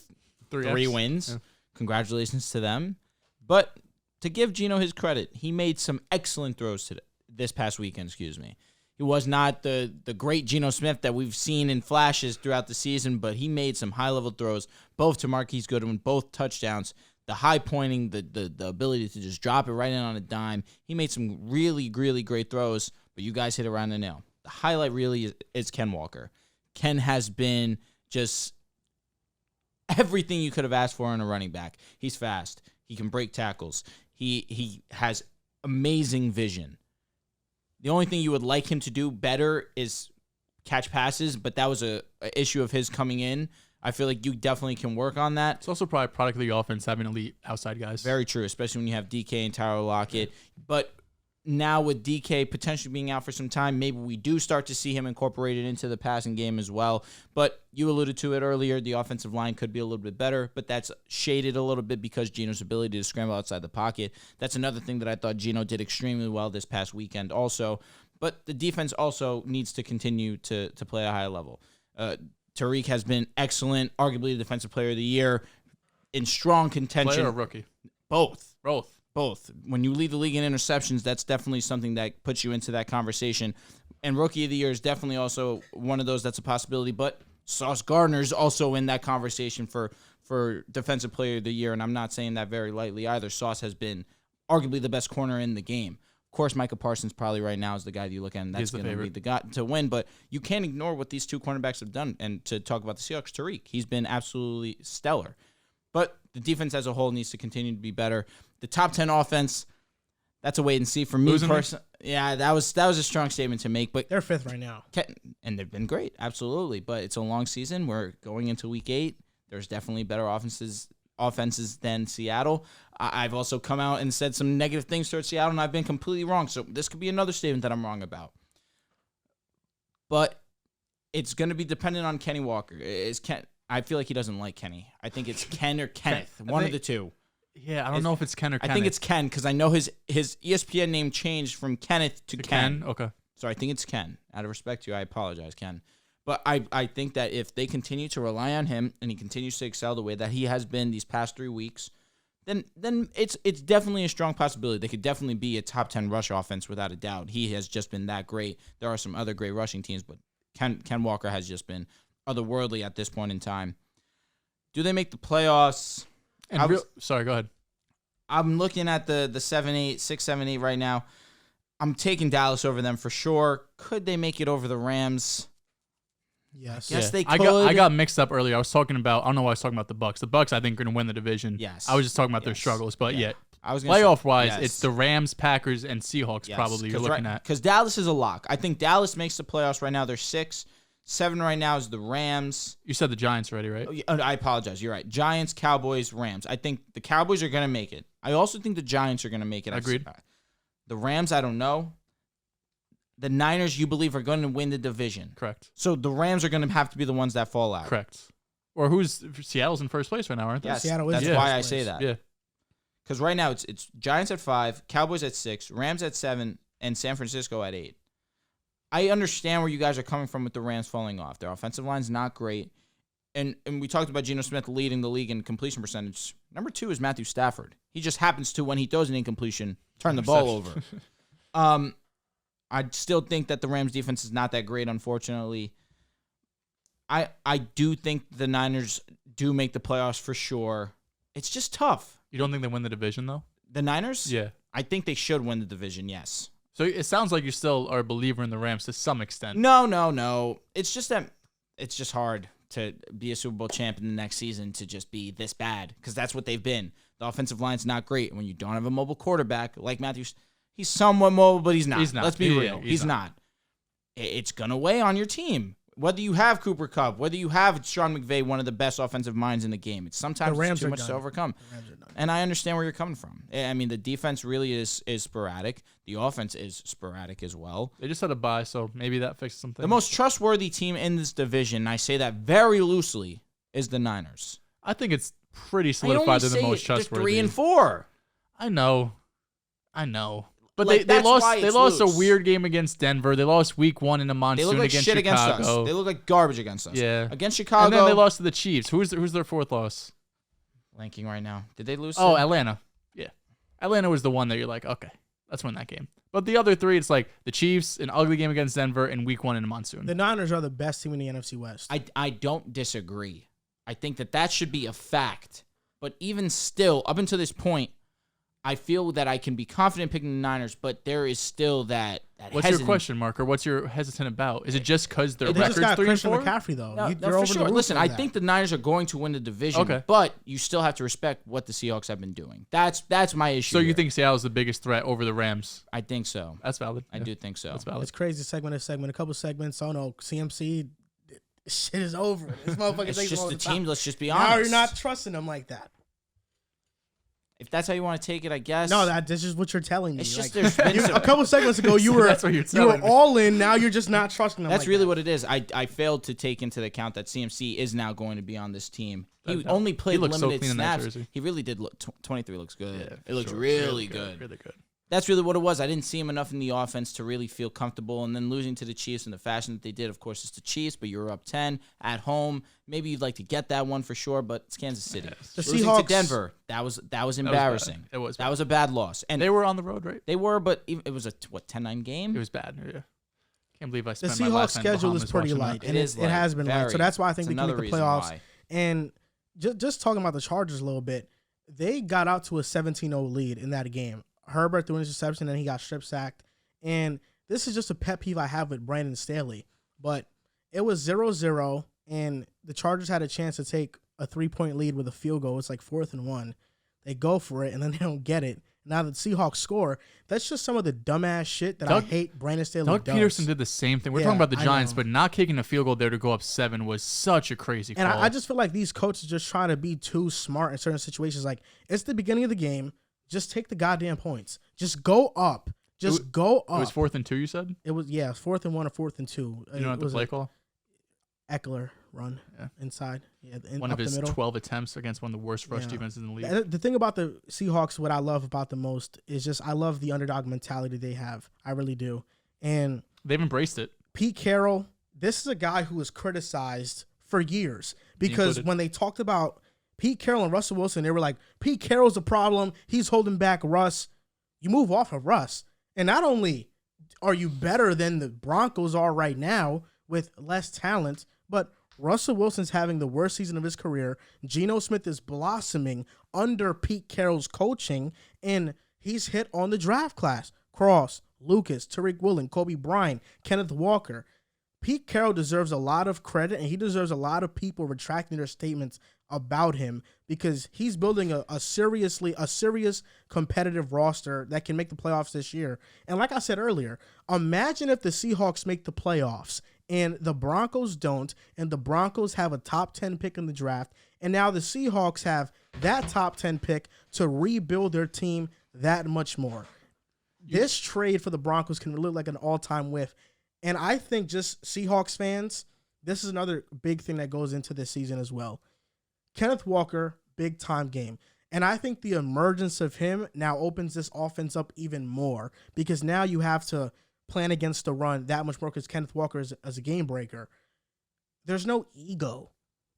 [SPEAKER 3] 3 wins. Yeah. Congratulations to them. But to give Geno his credit, he made some excellent throws this past weekend, He was not the great Geno Smith that we've seen in flashes throughout the season, but he made some high-level throws, both to Marquise Goodwin, both touchdowns. The high pointing, the ability to just drop it right in on a dime. He made some really, really great throws, but you guys hit it around the nail. The highlight really is Ken Walker. Ken has been just everything you could have asked for in a running back. He's fast. He can break tackles. He has amazing vision. The only thing you would like him to do better is catch passes, but that was a issue of his coming in. I feel like you definitely can work on that.
[SPEAKER 2] It's also probably a product of the offense, having elite outside guys.
[SPEAKER 3] Very true, especially when you have DK and Tyler Lockett. Yeah. But now with DK potentially being out for some time, maybe we do start to see him incorporated into the passing game as well. But you alluded to it earlier, the offensive line could be a little bit better, but that's shaded a little bit because Geno's ability to scramble outside the pocket. That's another thing that I thought Geno did extremely well this past weekend also. But the defense also needs to continue to play at a high level. Tariq has been excellent, arguably the defensive player of the year, in strong contention.
[SPEAKER 2] Player or rookie?
[SPEAKER 3] Both. When you lead the league in interceptions, that's definitely something that puts you into that conversation. And rookie of the year is definitely also one of those that's a possibility. But Sauce Gardner's also in that conversation for defensive player of the year, and I'm not saying that very lightly either. Sauce has been arguably the best corner in the game. Of course, Micah Parsons probably right now is the guy that you look at, and that's going to be the guy to win. But you can't ignore what these two cornerbacks have done. And to talk about the Seahawks, Tariq, he's been absolutely stellar. But the defense as a whole needs to continue to be better. The top 10 offense, that's a wait and see for me personally. Yeah, that was a strong statement to make. But
[SPEAKER 1] they're 5th right now,
[SPEAKER 3] and they've been great, absolutely. But it's a long season. We're going into week 8. There's definitely better offenses than Seattle. I've also come out and said some negative things towards Seattle, and I've been completely wrong. So this could be another statement that I'm wrong about. But it's going to be dependent on Kenny Walker. I feel like he doesn't like Kenny. I think it's Ken or Kenneth, one of the two.
[SPEAKER 2] Yeah, I don't know if it's Ken or Kenneth.
[SPEAKER 3] I think it's Ken because I know his ESPN name changed from Kenneth to Ken.
[SPEAKER 2] Okay.
[SPEAKER 3] So I think it's Ken. Out of respect to you, I apologize, Ken. But I think that if they continue to rely on him and he continues to excel the way that he has been these past 3 weeks, then it's definitely a strong possibility. They could definitely be a top 10 rush offense without a doubt. He has just been that great. There are some other great rushing teams, but Ken Walker has just been otherworldly at this point in time. Do they make the playoffs?
[SPEAKER 2] Sorry, go ahead.
[SPEAKER 3] I'm looking at the 7-8, 6-7-8 right now. I'm taking Dallas over them for sure. Could they make it over the Rams?
[SPEAKER 1] Yes.
[SPEAKER 3] Yes, they could.
[SPEAKER 2] I got mixed up earlier. I was talking about, I don't know why I was talking about the Bucs. The Bucs, I think, are going to win the division.
[SPEAKER 3] Yes.
[SPEAKER 2] I was just talking about their struggles. But
[SPEAKER 3] I was
[SPEAKER 2] playoff-wise, it's the Rams, Packers, and Seahawks probably you're looking at.
[SPEAKER 3] Because Dallas is a lock. I think Dallas makes the playoffs right now. They're 6. 7 right now is the Rams.
[SPEAKER 2] You said the Giants already, right?
[SPEAKER 3] I apologize. You're right. Giants, Cowboys, Rams. I think the Cowboys are going to make it. I also think the Giants are going to make it.
[SPEAKER 2] Agreed.
[SPEAKER 3] The Rams, I don't know. The Niners, you believe, are going to win the division.
[SPEAKER 2] Correct.
[SPEAKER 3] So the Rams are going to have to be the ones that fall out.
[SPEAKER 2] Correct. Or Seattle's in first place right now, aren't they?
[SPEAKER 3] Yes,
[SPEAKER 1] Seattle is
[SPEAKER 3] that's why I say that.
[SPEAKER 2] Yeah.
[SPEAKER 3] Because right now it's Giants at 5, Cowboys at 6, Rams at 7, and San Francisco at 8. I understand where you guys are coming from with the Rams falling off. Their offensive line's not great. And we talked about Geno Smith leading the league in completion percentage. Number 2 is Matthew Stafford. He just happens to, when he throws an incompletion, turn the ball over. I still think that the Rams defense is not that great, unfortunately. I do think the Niners do make the playoffs for sure. It's just tough.
[SPEAKER 2] You don't think they win the division, though?
[SPEAKER 3] The Niners?
[SPEAKER 2] Yeah.
[SPEAKER 3] I think they should win the division, yes.
[SPEAKER 2] So it sounds like you still are a believer in the Rams to some extent.
[SPEAKER 3] No. It's just that it's just hard to be a Super Bowl champ in the next season to just be this bad because that's what they've been. The offensive line's not great. When you don't have a mobile quarterback like Matthews, he's somewhat mobile, but he's not. Let's be real. He's not. It's going to weigh on your team. Whether you have Cooper Kupp, whether you have Sean McVay, one of the best offensive minds in the game, sometimes it's too much to overcome. And I understand where you're coming from. I mean, the defense really is sporadic. The offense is sporadic as well.
[SPEAKER 2] They just had a bye, so maybe that fixes something.
[SPEAKER 3] The most trustworthy team in this division, and I say that very loosely, is the Niners.
[SPEAKER 2] I think it's pretty solidified they're the most trustworthy.
[SPEAKER 3] They're 3-4.
[SPEAKER 2] I know. But they lost a weird game against Denver. They lost week 1 in a monsoon against Chicago.
[SPEAKER 3] Against us. They look like garbage against us.
[SPEAKER 2] Yeah.
[SPEAKER 3] Against Chicago.
[SPEAKER 2] And then they lost to the Chiefs. Who's their 4th loss?
[SPEAKER 3] Blanking right now. Did they lose?
[SPEAKER 2] Oh, Atlanta. Yeah. Atlanta was the one that you're like, okay, let's win that game. But the other 3, it's like the Chiefs, an ugly game against Denver, and week 1 in a monsoon.
[SPEAKER 1] The Niners are the best team in the NFC West.
[SPEAKER 3] I don't disagree. I think that should be a fact. But even still, up until this point, I feel that I can be confident picking the Niners, but there is still that
[SPEAKER 2] What's your question, Mark, or what's your hesitant about? Is it just because their record's 3-4?
[SPEAKER 1] Christian McCaffrey, though.
[SPEAKER 3] No, for sure. Listen, I think the Niners are going to win the division, but you still have to respect what the Seahawks have been doing. That's my issue.
[SPEAKER 2] So you think Seattle's the biggest threat over the Rams?
[SPEAKER 3] I think so.
[SPEAKER 2] That's valid.
[SPEAKER 3] I do think so.
[SPEAKER 2] That's valid.
[SPEAKER 1] It's crazy segment. A couple segments. Oh, no, CMC, shit is over. This motherfucker
[SPEAKER 3] it's just the team. Let's just be
[SPEAKER 1] now
[SPEAKER 3] honest.
[SPEAKER 1] You're not trusting them like that.
[SPEAKER 3] If that's how you want to take it, I guess.
[SPEAKER 1] No, this is what you're telling me.
[SPEAKER 3] It's just there's been
[SPEAKER 1] a couple segments ago you were
[SPEAKER 2] that's what you're
[SPEAKER 1] all in. Now you're just not trusting them.
[SPEAKER 3] That's really what it is. I failed to take into account that CMC is now going to be on this team. He only played limited snaps. He really did look. 23 looks good.
[SPEAKER 2] Yeah,
[SPEAKER 3] it looks
[SPEAKER 2] sure.
[SPEAKER 3] really good.
[SPEAKER 2] Really good.
[SPEAKER 3] That's really what it was. I didn't see him enough in the offense to really feel comfortable. And then losing to the Chiefs in the fashion that they did, of course, it's the Chiefs, but you're up 10 at home. Maybe you'd like to get that one for sure, but it's Kansas City.
[SPEAKER 1] The
[SPEAKER 3] Losing
[SPEAKER 1] Seahawks
[SPEAKER 3] to Denver, that was embarrassing. That was a bad loss. And
[SPEAKER 2] they were on the road, right?
[SPEAKER 3] They were, but it was a 10-9 game.
[SPEAKER 2] It was bad. Yeah. Can't believe I
[SPEAKER 1] the
[SPEAKER 2] spent my last
[SPEAKER 1] Seahawks
[SPEAKER 2] night
[SPEAKER 1] schedule is pretty light.
[SPEAKER 3] It is.
[SPEAKER 1] It has been light, so that's why I think they can make the playoffs.
[SPEAKER 3] Why.
[SPEAKER 1] And just talking about the Chargers a little bit, they got out to a 17-0 lead in that game. Herbert threw an interception, and he got strip sacked. And this is just a pet peeve I have with Brandon Staley. But it was 0-0, and the Chargers had a chance to take a 3-point lead with a field goal. It's like 4th and 1. They go for it, and then they don't get it. Now the Seahawks score. That's just some of the dumbass shit that I hate Brandon Staley does.
[SPEAKER 2] Doug Peterson did the same thing. We're talking about the Giants, but not kicking a field goal there to go up 7 was such a crazy call.
[SPEAKER 1] And I just feel like these coaches just try to be too smart in certain situations. Like, it's the beginning of the game. Just take the goddamn points. Just go up. Go up.
[SPEAKER 2] It was 4th and 2, you said?
[SPEAKER 1] It was, 4th and 1 or 4th and 2.
[SPEAKER 2] You know what the play call?
[SPEAKER 1] Eckler run inside. Yeah,
[SPEAKER 2] one of his 12 attempts against one of the worst rush defenses in the league.
[SPEAKER 1] The thing about the Seahawks, what I love about the most is just I love the underdog mentality they have. I really do. And
[SPEAKER 2] they've embraced it.
[SPEAKER 1] Pete Carroll, this is a guy who was criticized for years because when they talked about Pete Carroll and Russell Wilson, they were like, Pete Carroll's a problem. He's holding back Russ. You move off of Russ. And not only are you better than the Broncos are right now with less talent, but Russell Wilson's having the worst season of his career. Geno Smith is blossoming under Pete Carroll's coaching, and he's hit on the draft class. Cross, Lucas, Tariq Woolen, Kobe Bryant, Kenneth Walker. Pete Carroll deserves a lot of credit, and he deserves a lot of people retracting their statements about him because he's building a serious competitive roster that can make the playoffs this year. And like I said earlier, imagine if the Seahawks make the playoffs and the Broncos don't, and the Broncos have a top 10 pick in the draft, and now the Seahawks have that top 10 pick to rebuild their team that much more. This trade for the Broncos can look like an all-time whiff. And I think just Seahawks fans, this is another big thing that goes into this season as well. Kenneth Walker, big-time game. And I think the emergence of him now opens this offense up even more because now you have to plan against the run that much more because Kenneth Walker is a game breaker. There's no ego.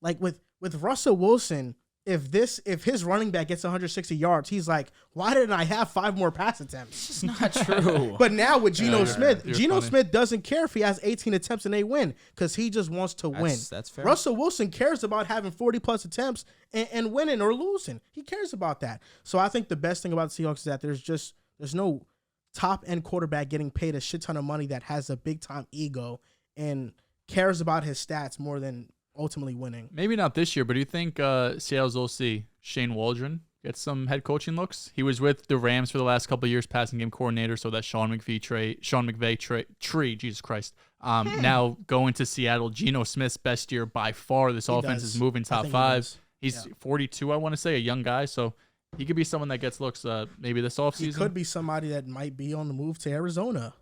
[SPEAKER 1] Like with Russell Wilson, if his running back gets 160 yards, he's like, why didn't I have 5 more pass attempts?
[SPEAKER 3] It's not true.
[SPEAKER 1] But now with Geno Smith, Geno Smith doesn't care if he has 18 attempts and they win because he just wants to win.
[SPEAKER 3] That's fair.
[SPEAKER 1] Russell Wilson cares about having 40-plus attempts and winning or losing. He cares about that. So I think the best thing about the Seahawks is that there's no top-end quarterback getting paid a shit ton of money that has a big-time ego and cares about his stats more than ultimately winning.
[SPEAKER 2] Maybe not this year, but do you think Seattle's OC, Shane Waldron, gets some head coaching looks? He was with the Rams for the last couple of years, passing game coordinator, so that Sean McVay tree, Jesus Christ. Now going to Seattle, Geno Smith's best year by far. This offense is moving top 5. He's 42, I want to say, a young guy, so he could be someone that gets looks maybe this offseason.
[SPEAKER 1] He could be somebody that might be on the move to Arizona.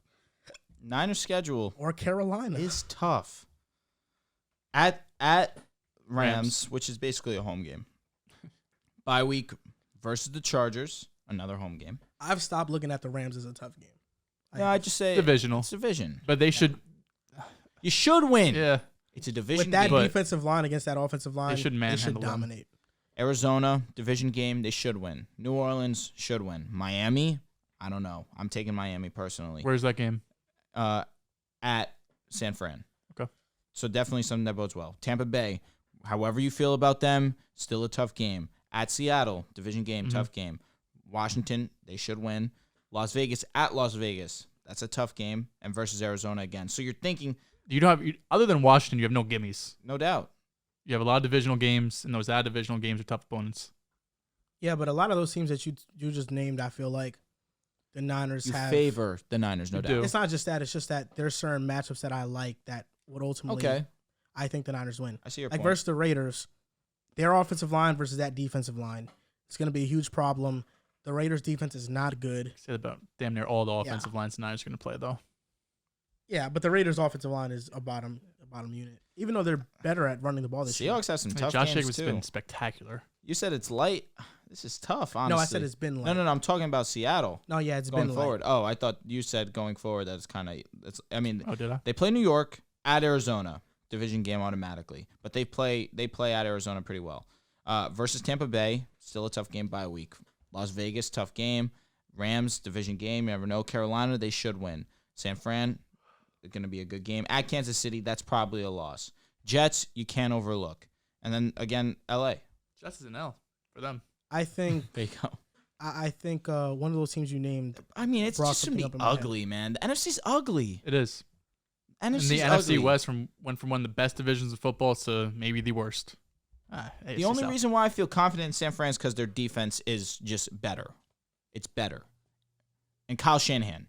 [SPEAKER 3] Niners schedule
[SPEAKER 1] or Carolina
[SPEAKER 3] is tough. At Rams, which is basically a home game. Bye week versus the Chargers, another home game.
[SPEAKER 1] I've stopped looking at the Rams as a tough game.
[SPEAKER 3] I just say
[SPEAKER 2] divisional.
[SPEAKER 3] It's division.
[SPEAKER 2] But they should.
[SPEAKER 3] You should win.
[SPEAKER 2] Yeah.
[SPEAKER 3] It's a division
[SPEAKER 1] with that
[SPEAKER 3] game.
[SPEAKER 1] defensive line against that offensive line.
[SPEAKER 2] They should
[SPEAKER 1] dominate.
[SPEAKER 3] Arizona, division game, they should win. New Orleans should win. Miami, I don't know. I'm taking Miami personally.
[SPEAKER 2] Where's that game?
[SPEAKER 3] At San Fran.
[SPEAKER 2] Okay.
[SPEAKER 3] So definitely something that bodes well. Tampa Bay, however you feel about them, still a tough game. At Seattle, division game, tough game. Washington, they should win. Las Vegas, at Las Vegas, that's a tough game. And versus Arizona again. So you're thinking.
[SPEAKER 2] You don't have, other than Washington, you have no gimmies.
[SPEAKER 3] No doubt.
[SPEAKER 2] You have a lot of divisional games, and those divisional games are tough opponents.
[SPEAKER 1] Yeah, but a lot of those teams that you just named, I feel like the Niners
[SPEAKER 3] you
[SPEAKER 1] have.
[SPEAKER 3] favor the Niners, no doubt.
[SPEAKER 1] It's not just that. It's just that there's certain matchups that I like that would ultimately, I think the Niners win.
[SPEAKER 3] I see your
[SPEAKER 1] point.
[SPEAKER 3] Like
[SPEAKER 1] versus the Raiders, their offensive line versus that defensive line. It's going to be a huge problem. The Raiders' defense is not good.
[SPEAKER 2] Said about damn near all the offensive lines the Niners are going to play, though.
[SPEAKER 1] Yeah, but the Raiders' offensive line is a bottom unit. Even though they're better at running the ball this year.
[SPEAKER 3] Seahawks have some tough
[SPEAKER 2] Josh
[SPEAKER 3] games,
[SPEAKER 2] Jacobs
[SPEAKER 3] too.
[SPEAKER 2] has been spectacular.
[SPEAKER 3] You said it's light. This is tough, honestly.
[SPEAKER 1] No, I said it's been light.
[SPEAKER 3] No. I'm talking about Seattle.
[SPEAKER 1] No, yeah, it's
[SPEAKER 3] going
[SPEAKER 1] been
[SPEAKER 3] forward.
[SPEAKER 1] light.
[SPEAKER 3] Oh, I thought you said going forward. That's kind of. I mean,
[SPEAKER 2] Oh, did I?
[SPEAKER 3] they play New York at Arizona, division game automatically, but they play at Arizona pretty well. Versus Tampa Bay, still a tough game by a week. Las Vegas, tough game. Rams, division game. You never know. Carolina, they should win. San Fran, going to be a good game. At Kansas City, that's probably a loss. Jets, you can't overlook. And then again, LA.
[SPEAKER 2] Jets is an L for them.
[SPEAKER 1] I think
[SPEAKER 3] There you go.
[SPEAKER 1] I think one of those teams you named.
[SPEAKER 3] I mean, it's
[SPEAKER 1] brought
[SPEAKER 3] just going to
[SPEAKER 1] something
[SPEAKER 3] be
[SPEAKER 1] up in my
[SPEAKER 3] ugly, man. The NFC's ugly.
[SPEAKER 2] It is. And
[SPEAKER 3] NFC's
[SPEAKER 2] the
[SPEAKER 3] ugly.
[SPEAKER 2] NFC West went from one of the best divisions of football to maybe the worst.
[SPEAKER 3] The only reason why I feel confident in San Fran is because their defense is just better. It's better. And Kyle Shanahan.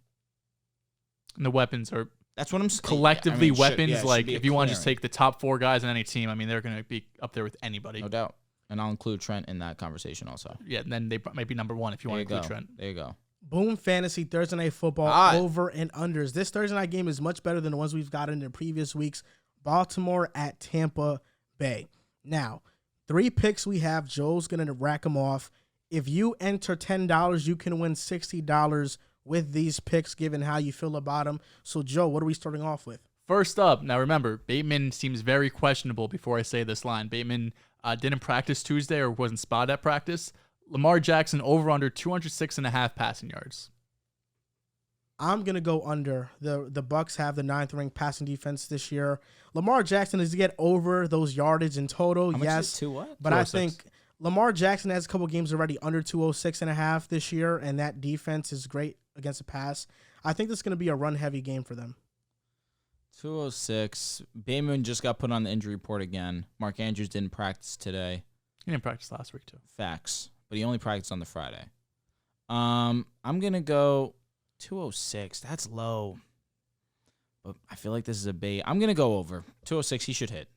[SPEAKER 2] And the weapons are
[SPEAKER 3] That's what I'm saying.
[SPEAKER 2] collectively weapons.
[SPEAKER 3] If
[SPEAKER 2] you want to just take the top 4 guys on any team, I mean, they're going to be up there with anybody.
[SPEAKER 3] No doubt. And I'll include Trent in that conversation also.
[SPEAKER 2] Yeah, and then they might be number 1 if you want to include Trent.
[SPEAKER 3] There you go.
[SPEAKER 1] Boom Fantasy Thursday Night Football over and unders. This Thursday night game is much better than the ones we've gotten in the previous weeks. Baltimore at Tampa Bay. Now, 3 picks we have. Joe's going to rack them off. If you enter $10, you can win $60 with these picks, given how you feel about them. So, Joe, what are we starting off with?
[SPEAKER 2] First up, now remember, Bateman seems very questionable before I say this line. Bateman didn't practice Tuesday or wasn't spotted at practice. Lamar Jackson over under 206.5 passing yards.
[SPEAKER 1] I'm going to go under. The Bucks have the 9th ranked passing defense this year. Lamar Jackson is to get over those yardage in total,
[SPEAKER 3] How much
[SPEAKER 1] yes.
[SPEAKER 3] is it? 2 what?
[SPEAKER 1] But I think Lamar Jackson has a couple games already under 206.5 this year, and that defense is great against the pass. I think this is going to be a run-heavy game for them.
[SPEAKER 3] 206. Bateman just got put on the injury report again. Mark Andrews didn't practice today.
[SPEAKER 2] He didn't practice last week, too.
[SPEAKER 3] Facts. But he only practiced on the Friday. I'm going to go 206. That's low. But I feel like this is a bait. I'm going to go over. 206, he should hit.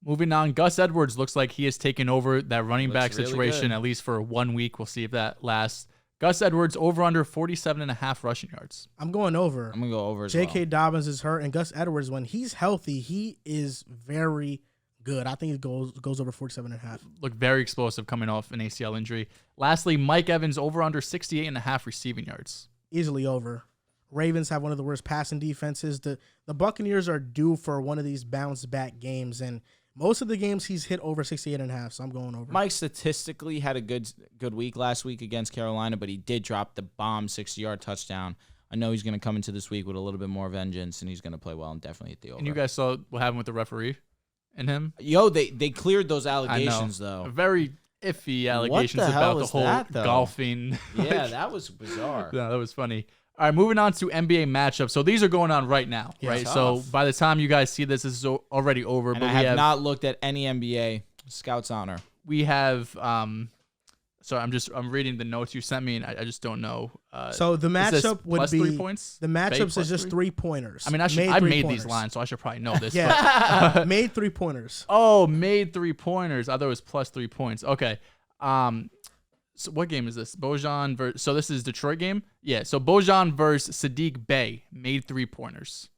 [SPEAKER 2] Moving on, Gus Edwards looks like he has taken over that running back
[SPEAKER 3] really
[SPEAKER 2] situation,
[SPEAKER 3] good.
[SPEAKER 2] at least for 1 week. We'll see if that lasts. Gus Edwards over under 47.5 rushing yards.
[SPEAKER 1] I'm going over.
[SPEAKER 3] I'm going to go over as well.
[SPEAKER 1] J.K. Dobbins is hurt, and Gus Edwards, when he's healthy, he is very good. I think it goes over 47.5.
[SPEAKER 2] Look very explosive coming off an ACL injury. Lastly, Mike Evans over under 68.5 receiving yards.
[SPEAKER 1] Easily over. Ravens have one of the worst passing defenses. The Buccaneers are due for one of these bounce-back games, and most of the games he's hit over 68.5, so I'm going over.
[SPEAKER 3] Mike statistically had a good week last week against Carolina, but he did drop the bomb 60-yard touchdown. I know he's going to come into this week with a little bit more vengeance, and he's going to play well and definitely hit the over.
[SPEAKER 2] And you guys saw what happened with the referee and him?
[SPEAKER 3] Yo, they cleared those allegations, though.
[SPEAKER 2] Very iffy allegations
[SPEAKER 3] What the hell
[SPEAKER 2] about the
[SPEAKER 3] is
[SPEAKER 2] whole
[SPEAKER 3] that, though?
[SPEAKER 2] golfing.
[SPEAKER 3] Yeah, that was bizarre.
[SPEAKER 2] Yeah, that was funny. All right, moving on to NBA matchups. So these are going on right now, right?
[SPEAKER 3] tough.
[SPEAKER 2] So by the time you guys see this, this is already over.
[SPEAKER 3] And
[SPEAKER 2] but
[SPEAKER 3] I have not looked at any NBA. Scout's honor.
[SPEAKER 2] We have. So I'm reading the notes you sent me, and I just don't know.
[SPEAKER 1] So the matchup would
[SPEAKER 2] plus
[SPEAKER 1] be
[SPEAKER 2] 3 points.
[SPEAKER 1] The matchups is just 3-pointers.
[SPEAKER 2] I mean, I made these lines, so I should probably know this.
[SPEAKER 1] Yeah, made 3-pointers.
[SPEAKER 2] Oh, made 3-pointers. I thought it was plus 3 points. Okay. So what game is this? Bojan versus. So this is Detroit game. Yeah. So Bojan versus Sadiq Bey made 3-pointers.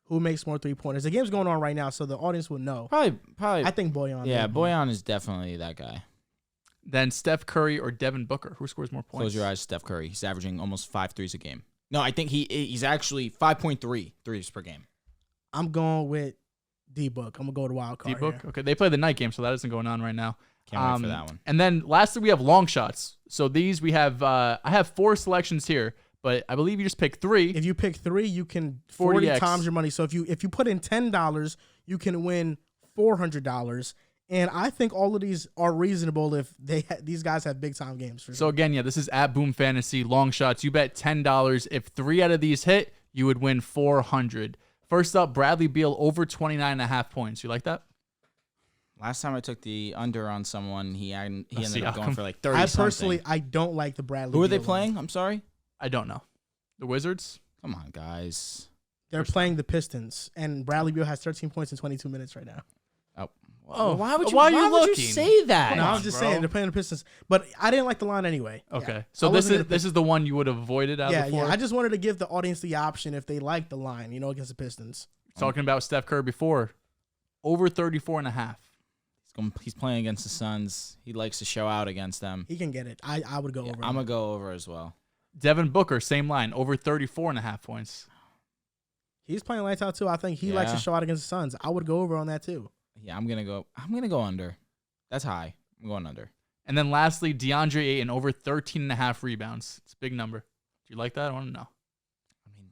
[SPEAKER 1] Who makes more 3-pointers? The game's going on right now, so the audience will know.
[SPEAKER 3] Probably.
[SPEAKER 1] I think Bojan.
[SPEAKER 3] Yeah, Bojan is definitely that guy.
[SPEAKER 2] Then Steph Curry or Devin Booker. Who scores more points?
[SPEAKER 3] Close your eyes, Steph Curry. He's averaging almost 5 threes a game. No, I think he's actually 5.3 threes per game.
[SPEAKER 1] I'm going with D-Book. I'm going to go to wild card.
[SPEAKER 2] D-Book? Okay. They play the night game, so that isn't going on right now.
[SPEAKER 3] Can't wait for that one.
[SPEAKER 2] And then lastly, we have long shots. So these we have. I have 4 selections here, but I believe you just pick 3.
[SPEAKER 1] If you pick 3, you can 40
[SPEAKER 2] 40x.
[SPEAKER 1] times your money. So if you put in $10, you can win $400. And I think all of these are reasonable if these guys have big time games.
[SPEAKER 2] So again, yeah, this is at Boom Fantasy long shots. You bet $10. If 3 out of these hit, you would win $400. First up, Bradley Beal over 29.5 points. You like that?
[SPEAKER 3] Last time I took the under on someone, he ended
[SPEAKER 2] Siakam.
[SPEAKER 3] up going for like 30
[SPEAKER 1] I
[SPEAKER 3] something.
[SPEAKER 1] personally, I don't like the Bradley.
[SPEAKER 3] Who are they
[SPEAKER 1] Beal
[SPEAKER 3] playing?
[SPEAKER 1] line.
[SPEAKER 3] I'm sorry.
[SPEAKER 2] I don't know. The Wizards?
[SPEAKER 3] Come on, guys.
[SPEAKER 1] They're playing the Pistons, and Bradley Beal has 13 points in 22 minutes right now.
[SPEAKER 3] Oh, why would you?
[SPEAKER 2] why are
[SPEAKER 3] why
[SPEAKER 2] you
[SPEAKER 3] would you
[SPEAKER 2] looking?
[SPEAKER 3] say that?
[SPEAKER 1] No, I was just saying they're playing the Pistons, but I didn't like the line anyway.
[SPEAKER 2] Okay.
[SPEAKER 1] Yeah.
[SPEAKER 2] So
[SPEAKER 1] I
[SPEAKER 2] this
[SPEAKER 1] wasn't
[SPEAKER 2] is the one you would have avoided out of the 4?
[SPEAKER 1] I just wanted to give the audience the option if they like the line, against the Pistons.
[SPEAKER 2] Talking about Steph Curry before. Over 34.5.
[SPEAKER 3] He's playing against the Suns. He likes to show out against them.
[SPEAKER 1] He can get it. I would go over.
[SPEAKER 3] I'm going to go over as well.
[SPEAKER 2] Devin Booker, same line, over 34.5 points.
[SPEAKER 1] He's playing lights out too. I think he likes to show out against the Suns. I would go over on that too.
[SPEAKER 3] Yeah, I'm gonna go under. That's high. I'm going under.
[SPEAKER 2] And then lastly, DeAndre Ayton, over 13.5 rebounds. It's a big number. Do you like that? I want to know.
[SPEAKER 3] I mean,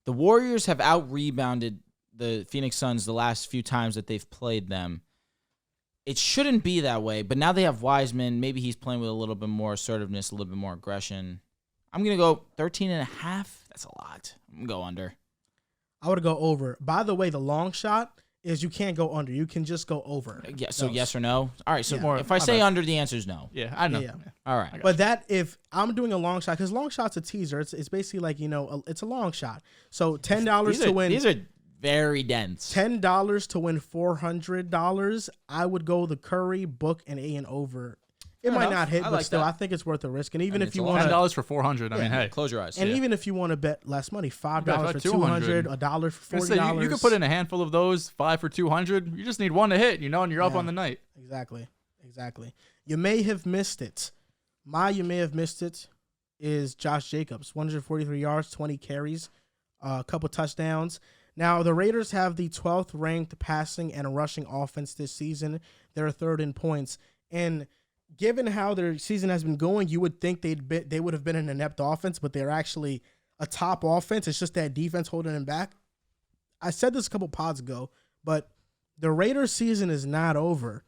[SPEAKER 3] the Warriors have out-rebounded the Phoenix Suns the last few times that they've played them. It shouldn't be that way, but now they have Wiseman. Maybe he's playing with a little bit more assertiveness, a little bit more aggression. I'm going to go 13.5. That's a lot. I'm going to go under.
[SPEAKER 1] I would go over. By the way, the long shot is you can't go under. You can just go over.
[SPEAKER 3] Yeah. So yes or no? All right. So if I say under, the answer is no.
[SPEAKER 2] Yeah, I know.
[SPEAKER 1] Yeah.
[SPEAKER 3] All right.
[SPEAKER 1] But if I'm doing a long shot, because long shot's a teaser. It's basically like, it's a long shot. So $10 to win.
[SPEAKER 3] These are very dense.
[SPEAKER 1] $10 to win $400. I would go the Curry, Book, and Ayton over. It might not hit, but still, I think it's worth the risk. And even if you want
[SPEAKER 2] $10 for $400, I mean, hey,
[SPEAKER 3] close your eyes.
[SPEAKER 1] And even if you want to bet less money, $5 for $200, $1 for $40.
[SPEAKER 2] You could put in a handful of those, 5 for $200. You just need one to hit, and you're up on the night.
[SPEAKER 1] Exactly. You may have missed it. You may have missed it is Josh Jacobs, 143 yards, 20 carries, a couple touchdowns. Now, the Raiders have the 12th ranked passing and rushing offense this season. They're third in points. And given how their season has been going, you would think they would have been an inept offense, but they're actually a top offense. It's just that defense holding them back. I said this a couple pods ago, but the Raiders season is not over.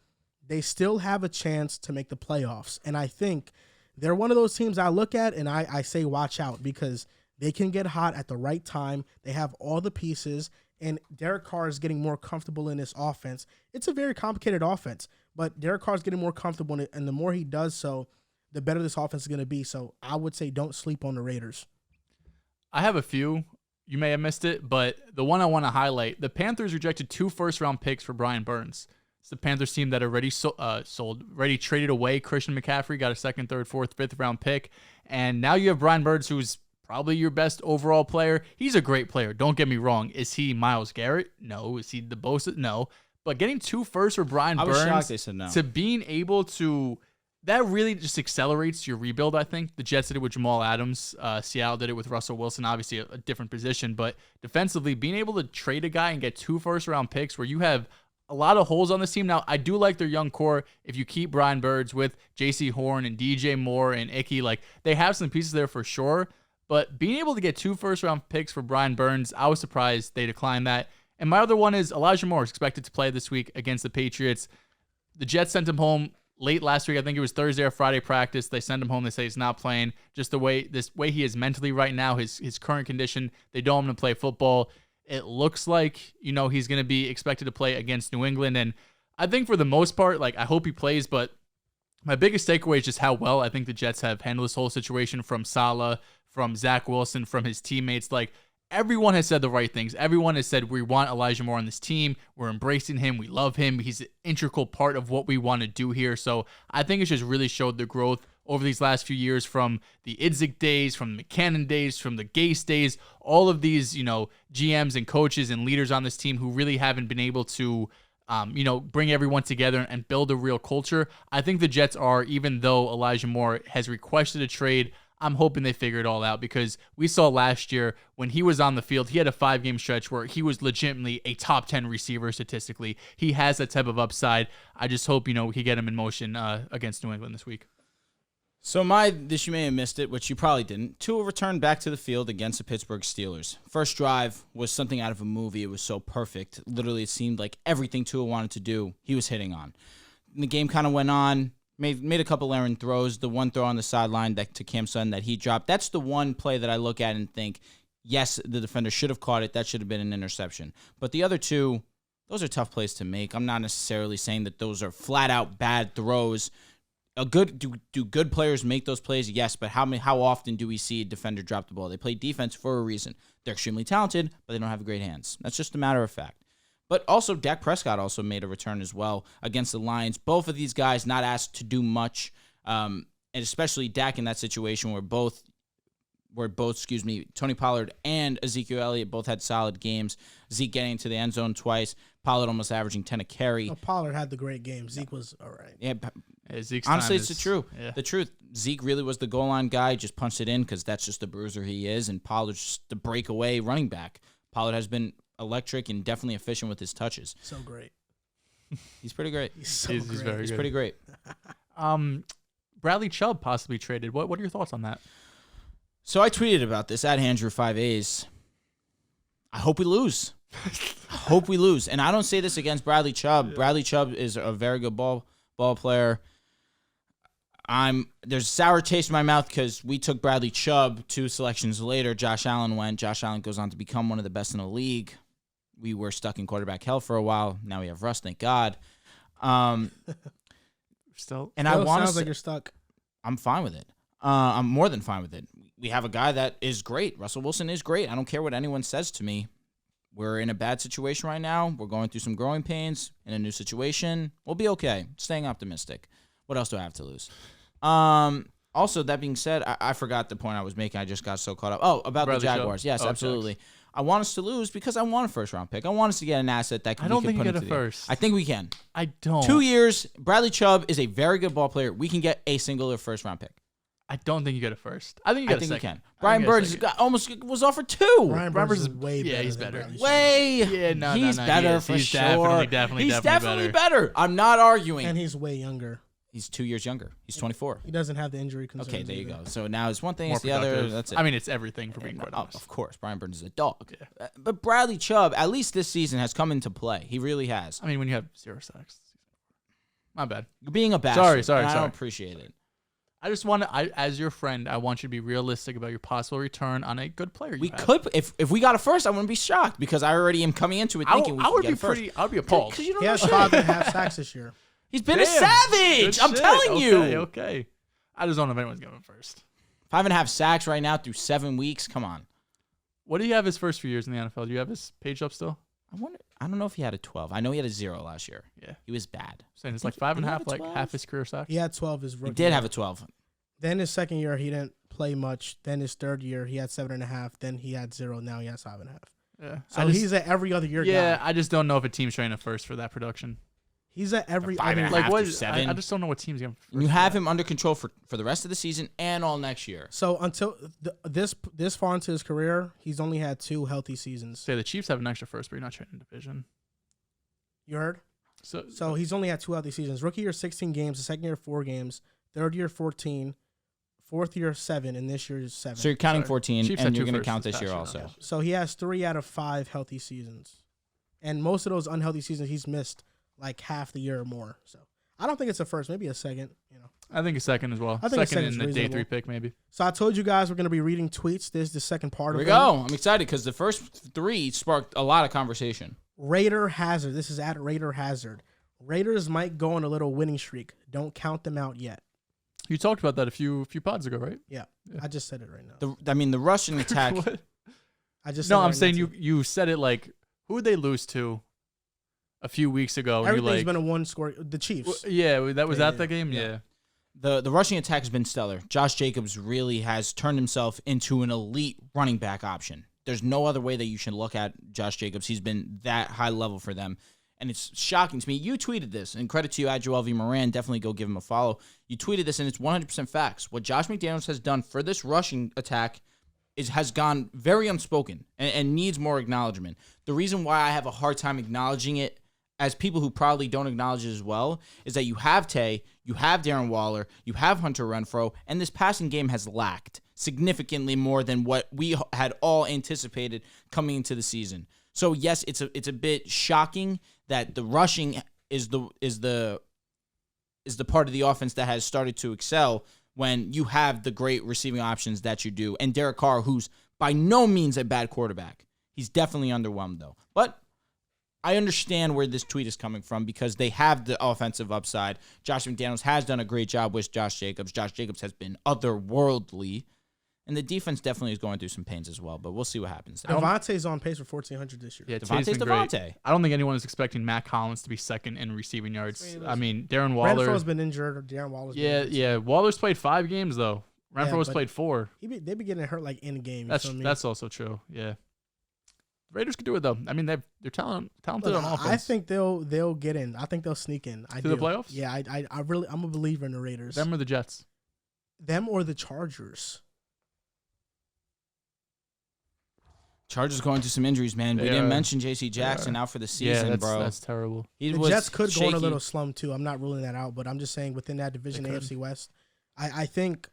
[SPEAKER 1] They still have a chance to make the playoffs. And I think they're one of those teams I look at and I say watch out, because they can get hot at the right time. They have all the pieces, and Derek Carr is getting more comfortable in this offense. It's a very complicated offense, but Derek Carr is getting more comfortable in it, and the more he does so, the better this offense is going to be. So I would say don't sleep on the Raiders.
[SPEAKER 2] I have a few. You may have missed it, but the one I want to highlight, the Panthers rejected 2 first-round picks for Brian Burns. It's the Panthers team that already already traded away Christian McCaffrey, got a 2nd, 3rd, 4th, 5th-round pick, and now you have Brian Burns, who's probably your best overall player. He's a great player. Don't get me wrong. Is he Myles Garrett? No. Is he the Bosa? No. But getting 2 firsts for Brian Burns,
[SPEAKER 3] I was shocked they said no.
[SPEAKER 2] To being able to, that really just accelerates your rebuild, I think. The Jets did it with Jamal Adams. Seattle did it with Russell Wilson, obviously a different position. But defensively, being able to trade a guy and get 2 first-round picks where you have a lot of holes on this team. Now, I do like their young core. If you keep Brian Burns with J.C. Horn and DJ Moore and Icky, they have some pieces there for sure. But being able to get 2 first-round picks for Brian Burns, I was surprised they declined that. And my other one is Elijah Moore is expected to play this week against the Patriots. The Jets sent him home late last week. I think it was Thursday or Friday practice. They send him home. They say he's not playing. Just the way he is mentally right now, his current condition, they don't want him to play football. It looks like, he's going to be expected to play against New England. And I think for the most part, I hope he plays, but my biggest takeaway is just how well I think the Jets have handled this whole situation, from Saleh, from Zach Wilson, from his teammates. Everyone has said the right things. Everyone has said, we want Elijah Moore on this team. We're embracing him. We love him. He's an integral part of what we want to do here. So I think it's just really showed the growth over these last few years, from the Idzik days, from the McCannon days, from the Gase days, all of these, GMs and coaches and leaders on this team who really haven't been able to bring everyone together and build a real culture. I think the Jets are, even though Elijah Moore has requested a trade, I'm hoping they figure it all out, because we saw last year when he was on the field, he had a 5-game stretch where he was legitimately a top 10 receiver statistically. He has that type of upside. I just hope, he get him in motion against New England this week.
[SPEAKER 3] So this you may have missed it, which you probably didn't. Tua returned back to the field against the Pittsburgh Steelers. First drive was something out of a movie. It was so perfect. Literally, it seemed like everything Tua wanted to do, he was hitting on. And the game kind of went on. Made a couple errant throws. The one throw on the sideline to Cam Sutton that he dropped. That's the one play that I look at and think, yes, the defender should have caught it. That should have been an interception. But the other two, those are tough plays to make. I'm not necessarily saying that those are flat-out bad throws. Do good players make those plays? Yes, but how often do we see a defender drop the ball? They play defense for a reason. They're extremely talented, but they don't have great hands. That's just a matter of fact. But also, Dak Prescott also made a return as well against the Lions. Both of these guys not asked to do much, and especially Dak in that situation where both Tony Pollard and Ezekiel Elliott both had solid games. Zeke getting into the end zone twice. Pollard almost averaging 10 a carry.
[SPEAKER 1] Oh, Pollard had the great game. Zeke was all right.
[SPEAKER 3] Yeah,
[SPEAKER 2] Zeke's
[SPEAKER 3] honestly, it's
[SPEAKER 2] is,
[SPEAKER 3] the truth.
[SPEAKER 2] Yeah.
[SPEAKER 3] The truth. Zeke really was the goal line guy, just punched it in because that's just the bruiser he is, and Pollard's just the breakaway running back. Pollard has been electric and definitely efficient with his touches.
[SPEAKER 1] So great.
[SPEAKER 3] He's pretty great.
[SPEAKER 1] He's very good.
[SPEAKER 3] He's pretty great.
[SPEAKER 2] Bradley Chubb possibly traded. What are your thoughts on that?
[SPEAKER 3] So I tweeted about this at Andrew5As. I hope we lose. And I don't say this against Bradley Chubb. Yeah. Bradley Chubb is a very good ball player. There's sour taste in my mouth because we took Bradley Chubb 2 selections later. Josh Allen went. Josh Allen goes on to become one of the best in the league. We were stuck in quarterback hell for a while. Now we have Russ, thank God.
[SPEAKER 2] Still,
[SPEAKER 3] and I want to.
[SPEAKER 1] Sounds like you're stuck.
[SPEAKER 3] I'm fine with it. I'm more than fine with it. We have a guy that is great. Russell Wilson is great. I don't care what anyone says to me. We're in a bad situation right now. We're going through some growing pains in a new situation. We'll be okay. Staying optimistic. What else do I have to lose? Also, that being said, I forgot the point I was making. I just got so caught up. Oh, about Bradley the Jaguars. Chubb. Yes, absolutely. Jags. I want us to lose because I want a first-round pick. I want us to get an asset that can.
[SPEAKER 2] I don't think you get a first.
[SPEAKER 3] I think we can.
[SPEAKER 2] I don't.
[SPEAKER 3] 2 years. Bradley Chubb is a very good ball player. We can get a singular first-round pick.
[SPEAKER 2] I don't think you get a first. I think you get a second.
[SPEAKER 3] You can. Brian Burns almost was offered 2.
[SPEAKER 1] Brian Burns is way better.
[SPEAKER 2] Yeah, he's better.
[SPEAKER 3] He's better for sure.
[SPEAKER 2] He's
[SPEAKER 3] definitely better. I'm not arguing.
[SPEAKER 1] And he's way younger.
[SPEAKER 3] He's 2 years younger. He's 24.
[SPEAKER 1] He doesn't have the injury concerns.
[SPEAKER 3] Okay, there you
[SPEAKER 1] either.
[SPEAKER 3] go. So now it's one thing, it's the
[SPEAKER 2] productive.
[SPEAKER 3] other. That's it.
[SPEAKER 2] I mean, it's everything for being quite honest.
[SPEAKER 3] Of course, Brian Burns is a dog.
[SPEAKER 2] Yeah.
[SPEAKER 3] But Bradley Chubb, at least this season, has come into play. He really has.
[SPEAKER 2] I mean, when you have 0 sacks. My bad.
[SPEAKER 3] You're being a bastard.
[SPEAKER 2] Sorry.
[SPEAKER 3] I don't appreciate it.
[SPEAKER 2] I just want to, as your friend, I want you to be realistic about your possible return on a good player.
[SPEAKER 3] We could, if we got a first, I wouldn't be shocked because I already am coming into it thinking we could get a first.
[SPEAKER 2] I would be appalled.
[SPEAKER 1] He has 5.5 sacks this year.
[SPEAKER 3] He's been a savage. I'm telling you.
[SPEAKER 2] Okay. I just don't know if anyone's going first.
[SPEAKER 3] 5.5 sacks right now through 7 weeks. Come on.
[SPEAKER 2] What do you have his first few years in the NFL? Do you have his page up still?
[SPEAKER 3] I don't know if he had a 12. I know he had a 0 last year.
[SPEAKER 2] Yeah.
[SPEAKER 3] He was bad.
[SPEAKER 2] Saying it's like 5.5, like half his career sacks.
[SPEAKER 1] He had 12 his rookie.
[SPEAKER 3] He did have a 12.
[SPEAKER 1] Then his second year, he didn't play much. Then his third year, he had 7.5. Then he had 0. Now he has 5.5.
[SPEAKER 2] Yeah.
[SPEAKER 1] So he's an every other year guy.
[SPEAKER 2] Yeah, I just don't know if a team's trying to first for that production.
[SPEAKER 1] He's at every other
[SPEAKER 3] year.
[SPEAKER 2] Like what? I just don't know what team's going to first.
[SPEAKER 3] You have him under control for the rest of the season and all next year.
[SPEAKER 1] So until this far into his career, he's only had 2 healthy seasons.
[SPEAKER 2] Say the Chiefs have an extra first, but you're not trying in division.
[SPEAKER 1] You heard? So he's only had 2 healthy seasons. Rookie year, 16 games. The second year, 4 games. Third year, 14. Fourth year, 7, and this year is 7.
[SPEAKER 3] So you're counting 14,
[SPEAKER 2] Chiefs
[SPEAKER 3] and you're going to count this year also.
[SPEAKER 2] Yeah.
[SPEAKER 1] So he has 3 out of 5 healthy seasons. And most of those unhealthy seasons, he's missed like half the year or more. So I don't think it's a first, maybe a second.
[SPEAKER 2] I think a second as well.
[SPEAKER 1] I think
[SPEAKER 2] second in the day 3 pick, maybe.
[SPEAKER 1] So I told you guys we're going to be reading tweets. This is the second part of it.
[SPEAKER 3] Here we go. I'm excited because the first 3 sparked a lot of conversation.
[SPEAKER 1] Raider Hazard. This is at Raider Hazard. Raiders might go on a little winning streak. Don't count them out yet.
[SPEAKER 2] You talked about that a few pods ago, right?
[SPEAKER 1] Yeah. I just said it right now.
[SPEAKER 3] The rushing attack.
[SPEAKER 1] I just
[SPEAKER 2] I'm saying you said it like, who would they lose to a few weeks ago?
[SPEAKER 1] Everything's been a one-score. The Chiefs.
[SPEAKER 2] Yeah, that was the game. Yeah.
[SPEAKER 3] The rushing attack has been stellar. Josh Jacobs really has turned himself into an elite running back option. There's no other way that you should look at Josh Jacobs. He's been that high level for them. And it's shocking to me. You tweeted this, and credit to you, at Joel V. Moran. Definitely go give him a follow. You tweeted this, and it's 100% facts. What Josh McDaniels has done for this rushing attack has gone very unspoken and needs more acknowledgement. The reason why I have a hard time acknowledging it, as people who probably don't acknowledge it as well, is that you have Tay, you have Darren Waller, you have Hunter Renfrow, and this passing game has lacked significantly more than what we had all anticipated coming into the season. So yes, it's a bit shocking that the rushing is the part of the offense that has started to excel when you have the great receiving options that you do. And Derek Carr, who's by no means a bad quarterback. He's definitely underwhelmed though. But I understand where this tweet is coming from because they have the offensive upside. Josh McDaniels has done a great job with Josh Jacobs. Josh Jacobs has been otherworldly. And the defense definitely is going through some pains as well, but we'll see what happens.
[SPEAKER 1] Devontae's on pace for 1,400 this year.
[SPEAKER 2] Yeah,
[SPEAKER 3] Devontae's Devontae.
[SPEAKER 2] I don't think anyone is expecting Matt Collins to be second in receiving yards. I mean, Darren Waller.
[SPEAKER 1] Renfro's been injured. Darren Waller's been injured.
[SPEAKER 2] Yeah. Waller's played 5 games, though. Renfro's played 4.
[SPEAKER 1] They be getting hurt like in game.
[SPEAKER 2] That's also true. Yeah. Raiders could do it though. I mean, they're talented on offense.
[SPEAKER 1] I think they'll get in. I think they'll sneak in.
[SPEAKER 2] To the playoffs?
[SPEAKER 1] Yeah, I'm a believer in the Raiders.
[SPEAKER 2] Them or the Jets?
[SPEAKER 1] Them or the Chargers?
[SPEAKER 3] Chargers going through some injuries, man. We didn't mention J.C. Jackson out for the season, bro.
[SPEAKER 2] That's terrible.
[SPEAKER 1] The Jets could go in a little slump too. I'm not ruling that out, but I'm just saying within that division, AFC West, I think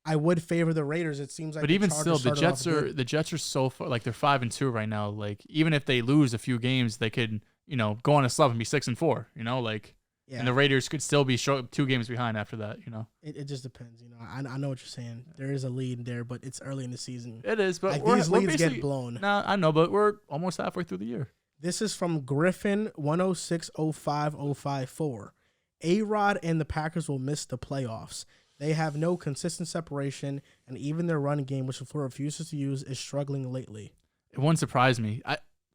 [SPEAKER 1] I would favor the Raiders. It seems like,
[SPEAKER 2] but even still, the Jets are so far. Like they're 5-2 right now. Like even if they lose a few games, they could go on a slump and be 6-4.
[SPEAKER 1] Yeah.
[SPEAKER 2] And the Raiders could still be 2 games behind after that.
[SPEAKER 1] It just depends. I know what you're saying. There is a lead there, but it's early in the season.
[SPEAKER 2] It is, but
[SPEAKER 1] these leads get blown.
[SPEAKER 2] Nah, I know, but we're almost halfway through the year.
[SPEAKER 1] This is from Griffin 1060554. A-Rod and the Packers will miss the playoffs. They have no consistent separation, and even their run game, which LaFleur refuses to use, is struggling lately.
[SPEAKER 2] It won't surprise me.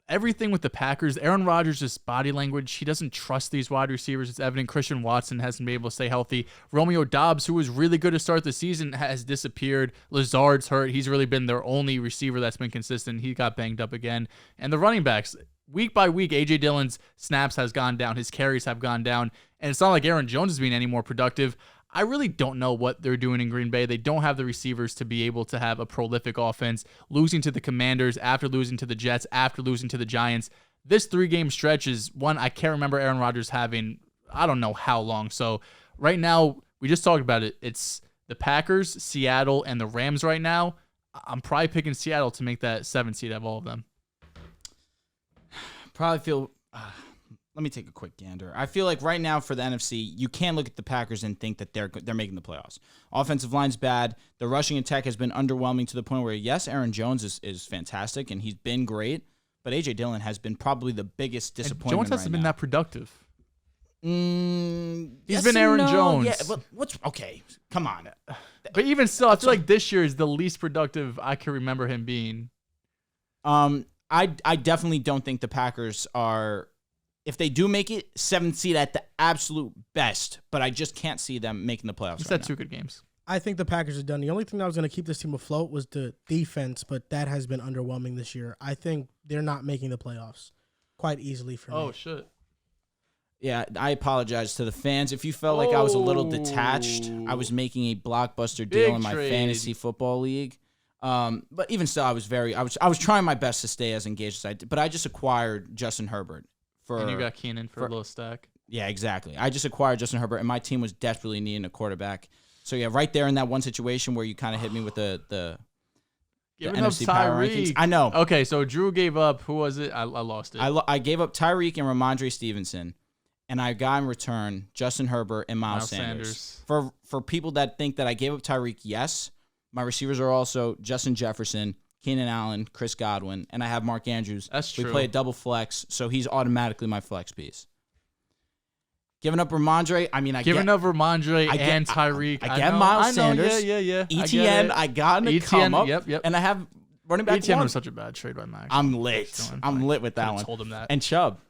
[SPEAKER 2] Everything with the Packers, Aaron Rodgers' body language, he doesn't trust these wide receivers. It's evident. Christian Watson hasn't been able to stay healthy. Romeo Doubs, who was really good to start the season, has disappeared. Lazard's hurt. He's really been their only receiver that's been consistent. He got banged up again. And the running backs, week by week, A.J. Dillon's snaps has gone down. His carries have gone down. And it's not like Aaron Jones is being any more productive. I really don't know what they're doing in Green Bay. They don't have the receivers to be able to have a prolific offense. Losing to the Commanders, after losing to the Jets, after losing to the Giants. This 3-game stretch is one I can't remember Aaron Rodgers having, I don't know how long. So right now, we just talked about it. It's the Packers, Seattle, and the Rams right now. I'm probably picking Seattle to make that 7th seed of all of them.
[SPEAKER 3] Probably feel... let me take a quick gander. I feel like right now for the NFC, you can't look at the Packers and think that they're making the playoffs. Offensive line's bad. The rushing attack has been underwhelming to the point where, yes, Aaron Jones is fantastic, and he's been great, but A.J. Dillon has been probably the biggest disappointment.
[SPEAKER 2] And Jones hasn't been that productive.
[SPEAKER 3] He's
[SPEAKER 2] been Aaron Jones.
[SPEAKER 3] Yeah, but okay? Come on.
[SPEAKER 2] But even still, I feel like this year is the least productive I can remember him being.
[SPEAKER 3] I definitely don't think the Packers are... If they do make it, 7th seed at the absolute best, but I just can't see them making the playoffs.
[SPEAKER 2] He's had 2 good games.
[SPEAKER 1] I think the Packers are done. The only thing that was going to keep this team afloat was the defense, but that has been underwhelming this year. I think they're not making the playoffs quite easily for me.
[SPEAKER 2] Oh, shit.
[SPEAKER 3] Yeah, I apologize to the fans. If you felt like I was a little detached, I was making a blockbuster deal in my fantasy football league. But even still, I was trying my best to stay as engaged as I did. But I just acquired Justin Herbert.
[SPEAKER 2] And you got Keenan for a little stack.
[SPEAKER 3] Yeah, exactly. I just acquired Justin Herbert, and my team was desperately needing a quarterback. So, yeah, right there in that one situation where you kind of hit me with the NFC power rankings. I know.
[SPEAKER 2] Okay, so Drew gave up. Who was it? I lost it.
[SPEAKER 3] I gave up Tyreek and Ramondre Stevenson, and I got in return Justin Herbert and Miles Sanders. For people that think that I gave up Tyreek, yes. My receivers are also Justin Jefferson, Keenan Allen, Chris Godwin, and I have Mark Andrews.
[SPEAKER 2] That's true.
[SPEAKER 3] We play a double flex, so he's automatically my flex piece. Giving up Ramondre, I get
[SPEAKER 2] Ramondre and Tyreek.
[SPEAKER 3] I get Miles Sanders.
[SPEAKER 2] Yeah.
[SPEAKER 3] ETN, I got him to come up.
[SPEAKER 2] Yep.
[SPEAKER 3] And I have running back
[SPEAKER 2] ETN
[SPEAKER 3] one.
[SPEAKER 2] was such a bad trade by Max.
[SPEAKER 3] I'm lit. I'm lit with that one.
[SPEAKER 2] Told him that.
[SPEAKER 3] And Chubb's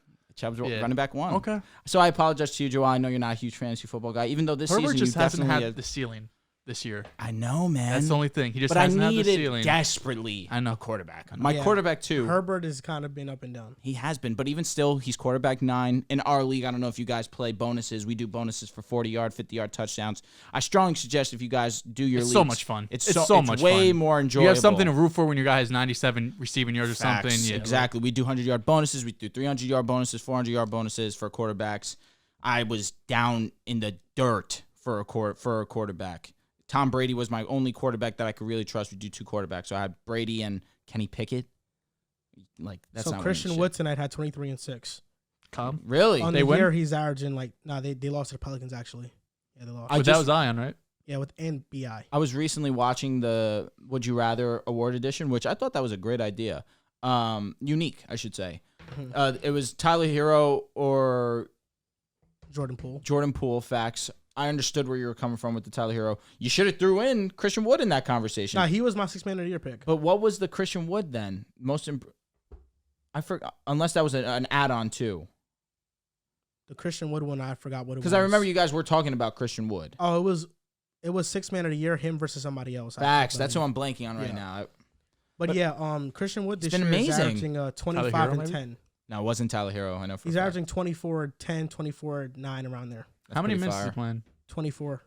[SPEAKER 3] running back one.
[SPEAKER 2] Okay.
[SPEAKER 3] So I apologize to you, Joel. I know you're not a huge fantasy football guy, even though this
[SPEAKER 2] Herbert
[SPEAKER 3] season
[SPEAKER 2] just
[SPEAKER 3] you
[SPEAKER 2] hasn't
[SPEAKER 3] definitely
[SPEAKER 2] had the ceiling this year.
[SPEAKER 3] I know, man.
[SPEAKER 2] That's the only thing. He just hasn't had the ceiling.
[SPEAKER 3] Desperately a quarterback. My quarterback, too.
[SPEAKER 1] Herbert has kind of been up and down.
[SPEAKER 3] He has been, but even still, he's quarterback 9. In our league, I don't know if you guys play bonuses. We do bonuses for 40-yard, 50-yard touchdowns. I strongly suggest if you guys do your leagues.
[SPEAKER 2] It's so much fun.
[SPEAKER 3] It's so much way more enjoyable.
[SPEAKER 2] You have something to root for when your guy has 97 receiving yards or something.
[SPEAKER 3] Yeah, exactly. We do 100-yard bonuses. We do 300-yard bonuses, 400-yard bonuses for quarterbacks. I was down in the dirt for a quarterback. Tom Brady was my only quarterback that I could really trust. We do 2 quarterbacks. So I had Brady and Kenny Pickett. That's
[SPEAKER 1] so
[SPEAKER 3] not
[SPEAKER 1] Christian Wood tonight had 23 and 6.
[SPEAKER 2] Come.
[SPEAKER 3] Really?
[SPEAKER 1] On the year, he's averaging they lost to the Pelicans actually. Yeah, they lost.
[SPEAKER 2] But that was Zion, right?
[SPEAKER 1] Yeah, and BI.
[SPEAKER 3] I was recently watching the Would You Rather Award Edition, which I thought that was a great idea. Unique, I should say. Mm-hmm. It was Tyler Hero or
[SPEAKER 1] Jordan Poole.
[SPEAKER 3] Jordan Poole, facts. I understood where you were coming from with the Tyler Hero. You should have threw in Christian Wood in that conversation.
[SPEAKER 1] Nah, he was my 6th man of the year pick.
[SPEAKER 3] But what was the Christian Wood then? I forgot. Unless that was an add-on too.
[SPEAKER 1] The Christian Wood one, I forgot what it was.
[SPEAKER 3] Because I remember you guys were talking about Christian Wood.
[SPEAKER 1] Oh, it was It was Sixth Man of the Year, him versus somebody else.
[SPEAKER 3] Facts. That's who I'm blanking on right now.
[SPEAKER 1] But Christian Wood this
[SPEAKER 3] year
[SPEAKER 1] is averaging 25 and 10.
[SPEAKER 3] No, it wasn't Tyler Hero. I know
[SPEAKER 1] he's averaging 24, 10, 24, 9 around there.
[SPEAKER 2] How many minutes is he playing?
[SPEAKER 1] 24.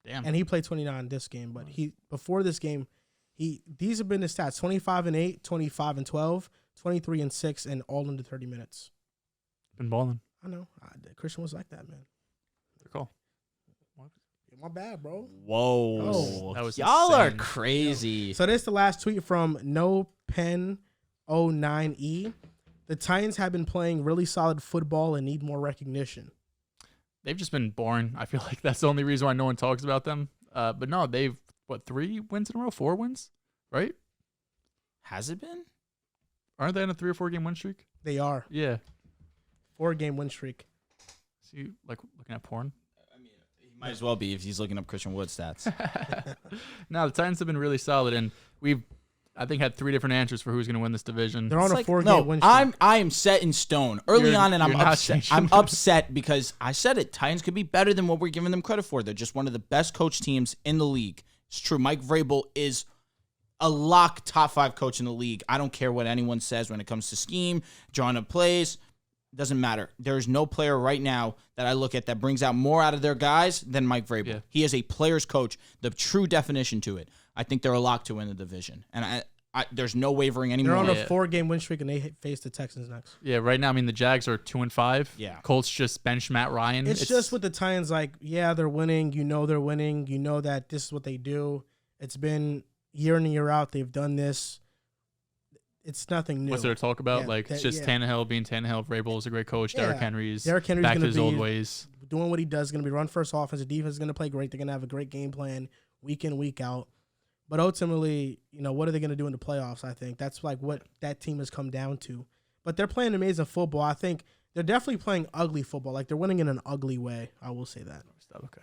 [SPEAKER 2] Damn.
[SPEAKER 1] And he played 29 this game, but before this game, these have been his stats: 25 and 8, 25 and 12, 23 and 6, and all under 30 minutes.
[SPEAKER 2] Been balling.
[SPEAKER 1] I know. Christian was like that, man.
[SPEAKER 2] Good call.
[SPEAKER 1] My bad, bro.
[SPEAKER 3] Whoa.
[SPEAKER 1] Oh.
[SPEAKER 3] That was y'all insane. Are crazy.
[SPEAKER 1] So this is the last tweet from No Pen 09E. The Titans have been playing really solid football and need more recognition.
[SPEAKER 2] They've just been boring. I feel like that's the only reason why no one talks about them. But no, they've, 3 wins in a row? 4 wins? Right?
[SPEAKER 3] Has it been?
[SPEAKER 2] Aren't they on a 3 or 4 game win streak?
[SPEAKER 1] They are.
[SPEAKER 2] Yeah.
[SPEAKER 1] 4-game win streak.
[SPEAKER 2] See, like looking at porn?
[SPEAKER 3] Might as well be if he's looking up Christian Wood stats.
[SPEAKER 2] No, the Titans have been really solid, and we've, I think, had 3 different answers for who's going to win this division.
[SPEAKER 1] They're on a 4-game win streak.
[SPEAKER 3] I am set in stone early on, and I'm upset. I'm upset because I said it. Titans could be better than what we're giving them credit for. They're just one of the best coach teams in the league. It's true. Mike Vrabel is a lock top 5 coach in the league. I don't care what anyone says when it comes to scheme, drawing up plays. Doesn't matter. There's no player right now that I look at that brings out more out of their guys than Mike Vrabel. Yeah. He is a player's coach, the true definition to it. I think they're a lock to win the division. And there's no wavering anymore.
[SPEAKER 1] They're on a 4-game win streak, and they face the Texans next.
[SPEAKER 2] Yeah, right now, I mean, the Jags are 2-5.
[SPEAKER 3] Yeah.
[SPEAKER 2] Colts just benched Matt Ryan.
[SPEAKER 1] It's just with the Titans, like, yeah, they're winning. You know they're winning. You know that this is what they do. It's been year in and year out. They've done this. It's nothing new.
[SPEAKER 2] What's there to talk about? It's just Tannehill being Tannehill. Vrabel is a great coach.
[SPEAKER 1] Yeah.
[SPEAKER 2] Derrick Henry's
[SPEAKER 1] back
[SPEAKER 2] to his old ways.
[SPEAKER 1] Doing what he does. Going to be run first offense. The defense is going to play great. They're going to have a great game plan week in, week out. But ultimately, what are they going to do in the playoffs? I think that's like what that team has come down to. But they're playing amazing football. I think they're definitely playing ugly football. Like, they're winning in an ugly way. I will say that.
[SPEAKER 2] Okay.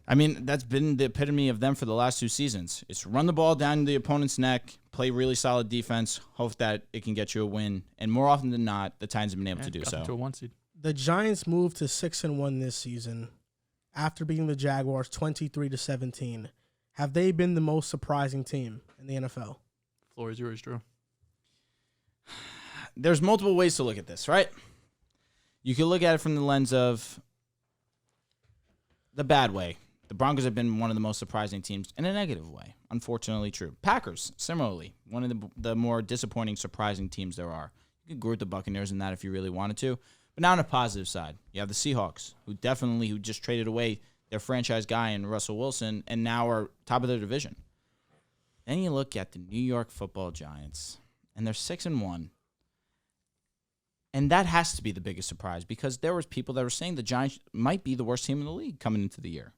[SPEAKER 3] I mean, that's been the epitome of them for the last 2 seasons. It's run the ball down the opponent's neck, play really solid defense, hope that it can get you a win. And more often than not, the Titans have been able to do so.
[SPEAKER 2] To a 1 seed.
[SPEAKER 1] The Giants moved to 6-1 this season after beating the Jaguars 23-17. Have they been the most surprising team in the NFL?
[SPEAKER 2] Floor is yours, Drew.
[SPEAKER 3] There's multiple ways to look at this, right? You can look at it from the lens of the bad way. The Broncos have been one of the most surprising teams in a negative way. Unfortunately true. Packers, similarly, one of the more disappointing, surprising teams there are. You could group the Buccaneers in that if you really wanted to. But now on the positive side, you have the Seahawks, who just traded away their franchise guy in Russell Wilson and now are top of their division. Then you look at the New York Football Giants, and they're 6-1. And that has to be the biggest surprise because there was people that were saying the Giants might be the worst team in the league coming into the year.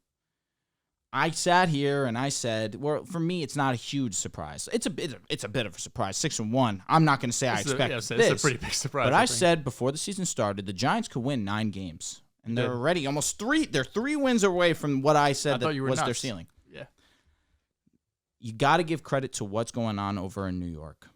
[SPEAKER 3] I sat here and I said, well, for me, it's not a huge surprise. It's a bit of a surprise. 6-1. I'm not going to say I expect this.
[SPEAKER 2] It's a pretty big surprise.
[SPEAKER 3] But I said before the season started, the Giants could win 9 games. And they're already almost 3. They're 3 wins away from what I said that was their ceiling.
[SPEAKER 2] Yeah.
[SPEAKER 3] You got to give credit to what's going on over in New York.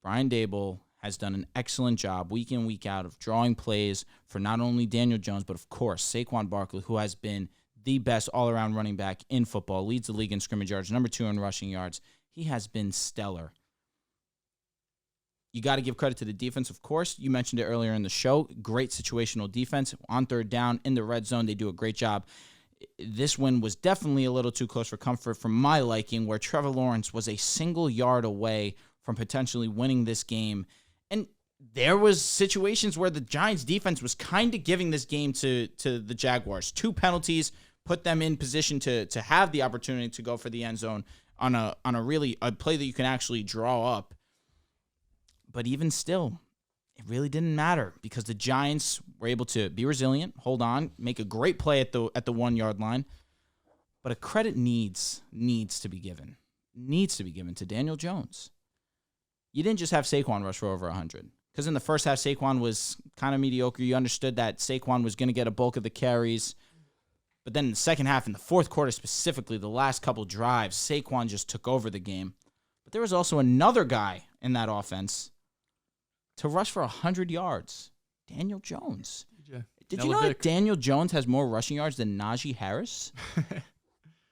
[SPEAKER 3] Brian Daboll has done an excellent job week in, week out of drawing plays for not only Daniel Jones, but of course Saquon Barkley, who has been the best all-around running back in football, leads the league in scrimmage yards, number 2 in rushing yards. He has been stellar. You got to give credit to the defense, of course. You mentioned it earlier in the show. Great situational defense. On third down, in the red zone, they do a great job. This win was definitely a little too close for comfort for my liking, where Trevor Lawrence was a single yard away from potentially winning this game. And there was situations where the Giants' defense was kind of giving this game to the Jaguars. 2 penalties put them in position to have the opportunity to go for the end zone on a play that you can actually draw up. But even still, it really didn't matter because the Giants were able to be resilient, hold on, make a great play at the 1-yard line. But a credit needs to be given. Needs to be given to Daniel Jones. You didn't just have Saquon rush for over 100. Because in the first half, Saquon was kind of mediocre. You understood that Saquon was going to get a bulk of the carries. But then in the second half, in the fourth quarter specifically, the last couple drives, Saquon just took over the game. But there was also another guy in that offense to rush for 100 yards. Daniel Jones. Did you know that Daniel Jones has more rushing yards than Najee Harris?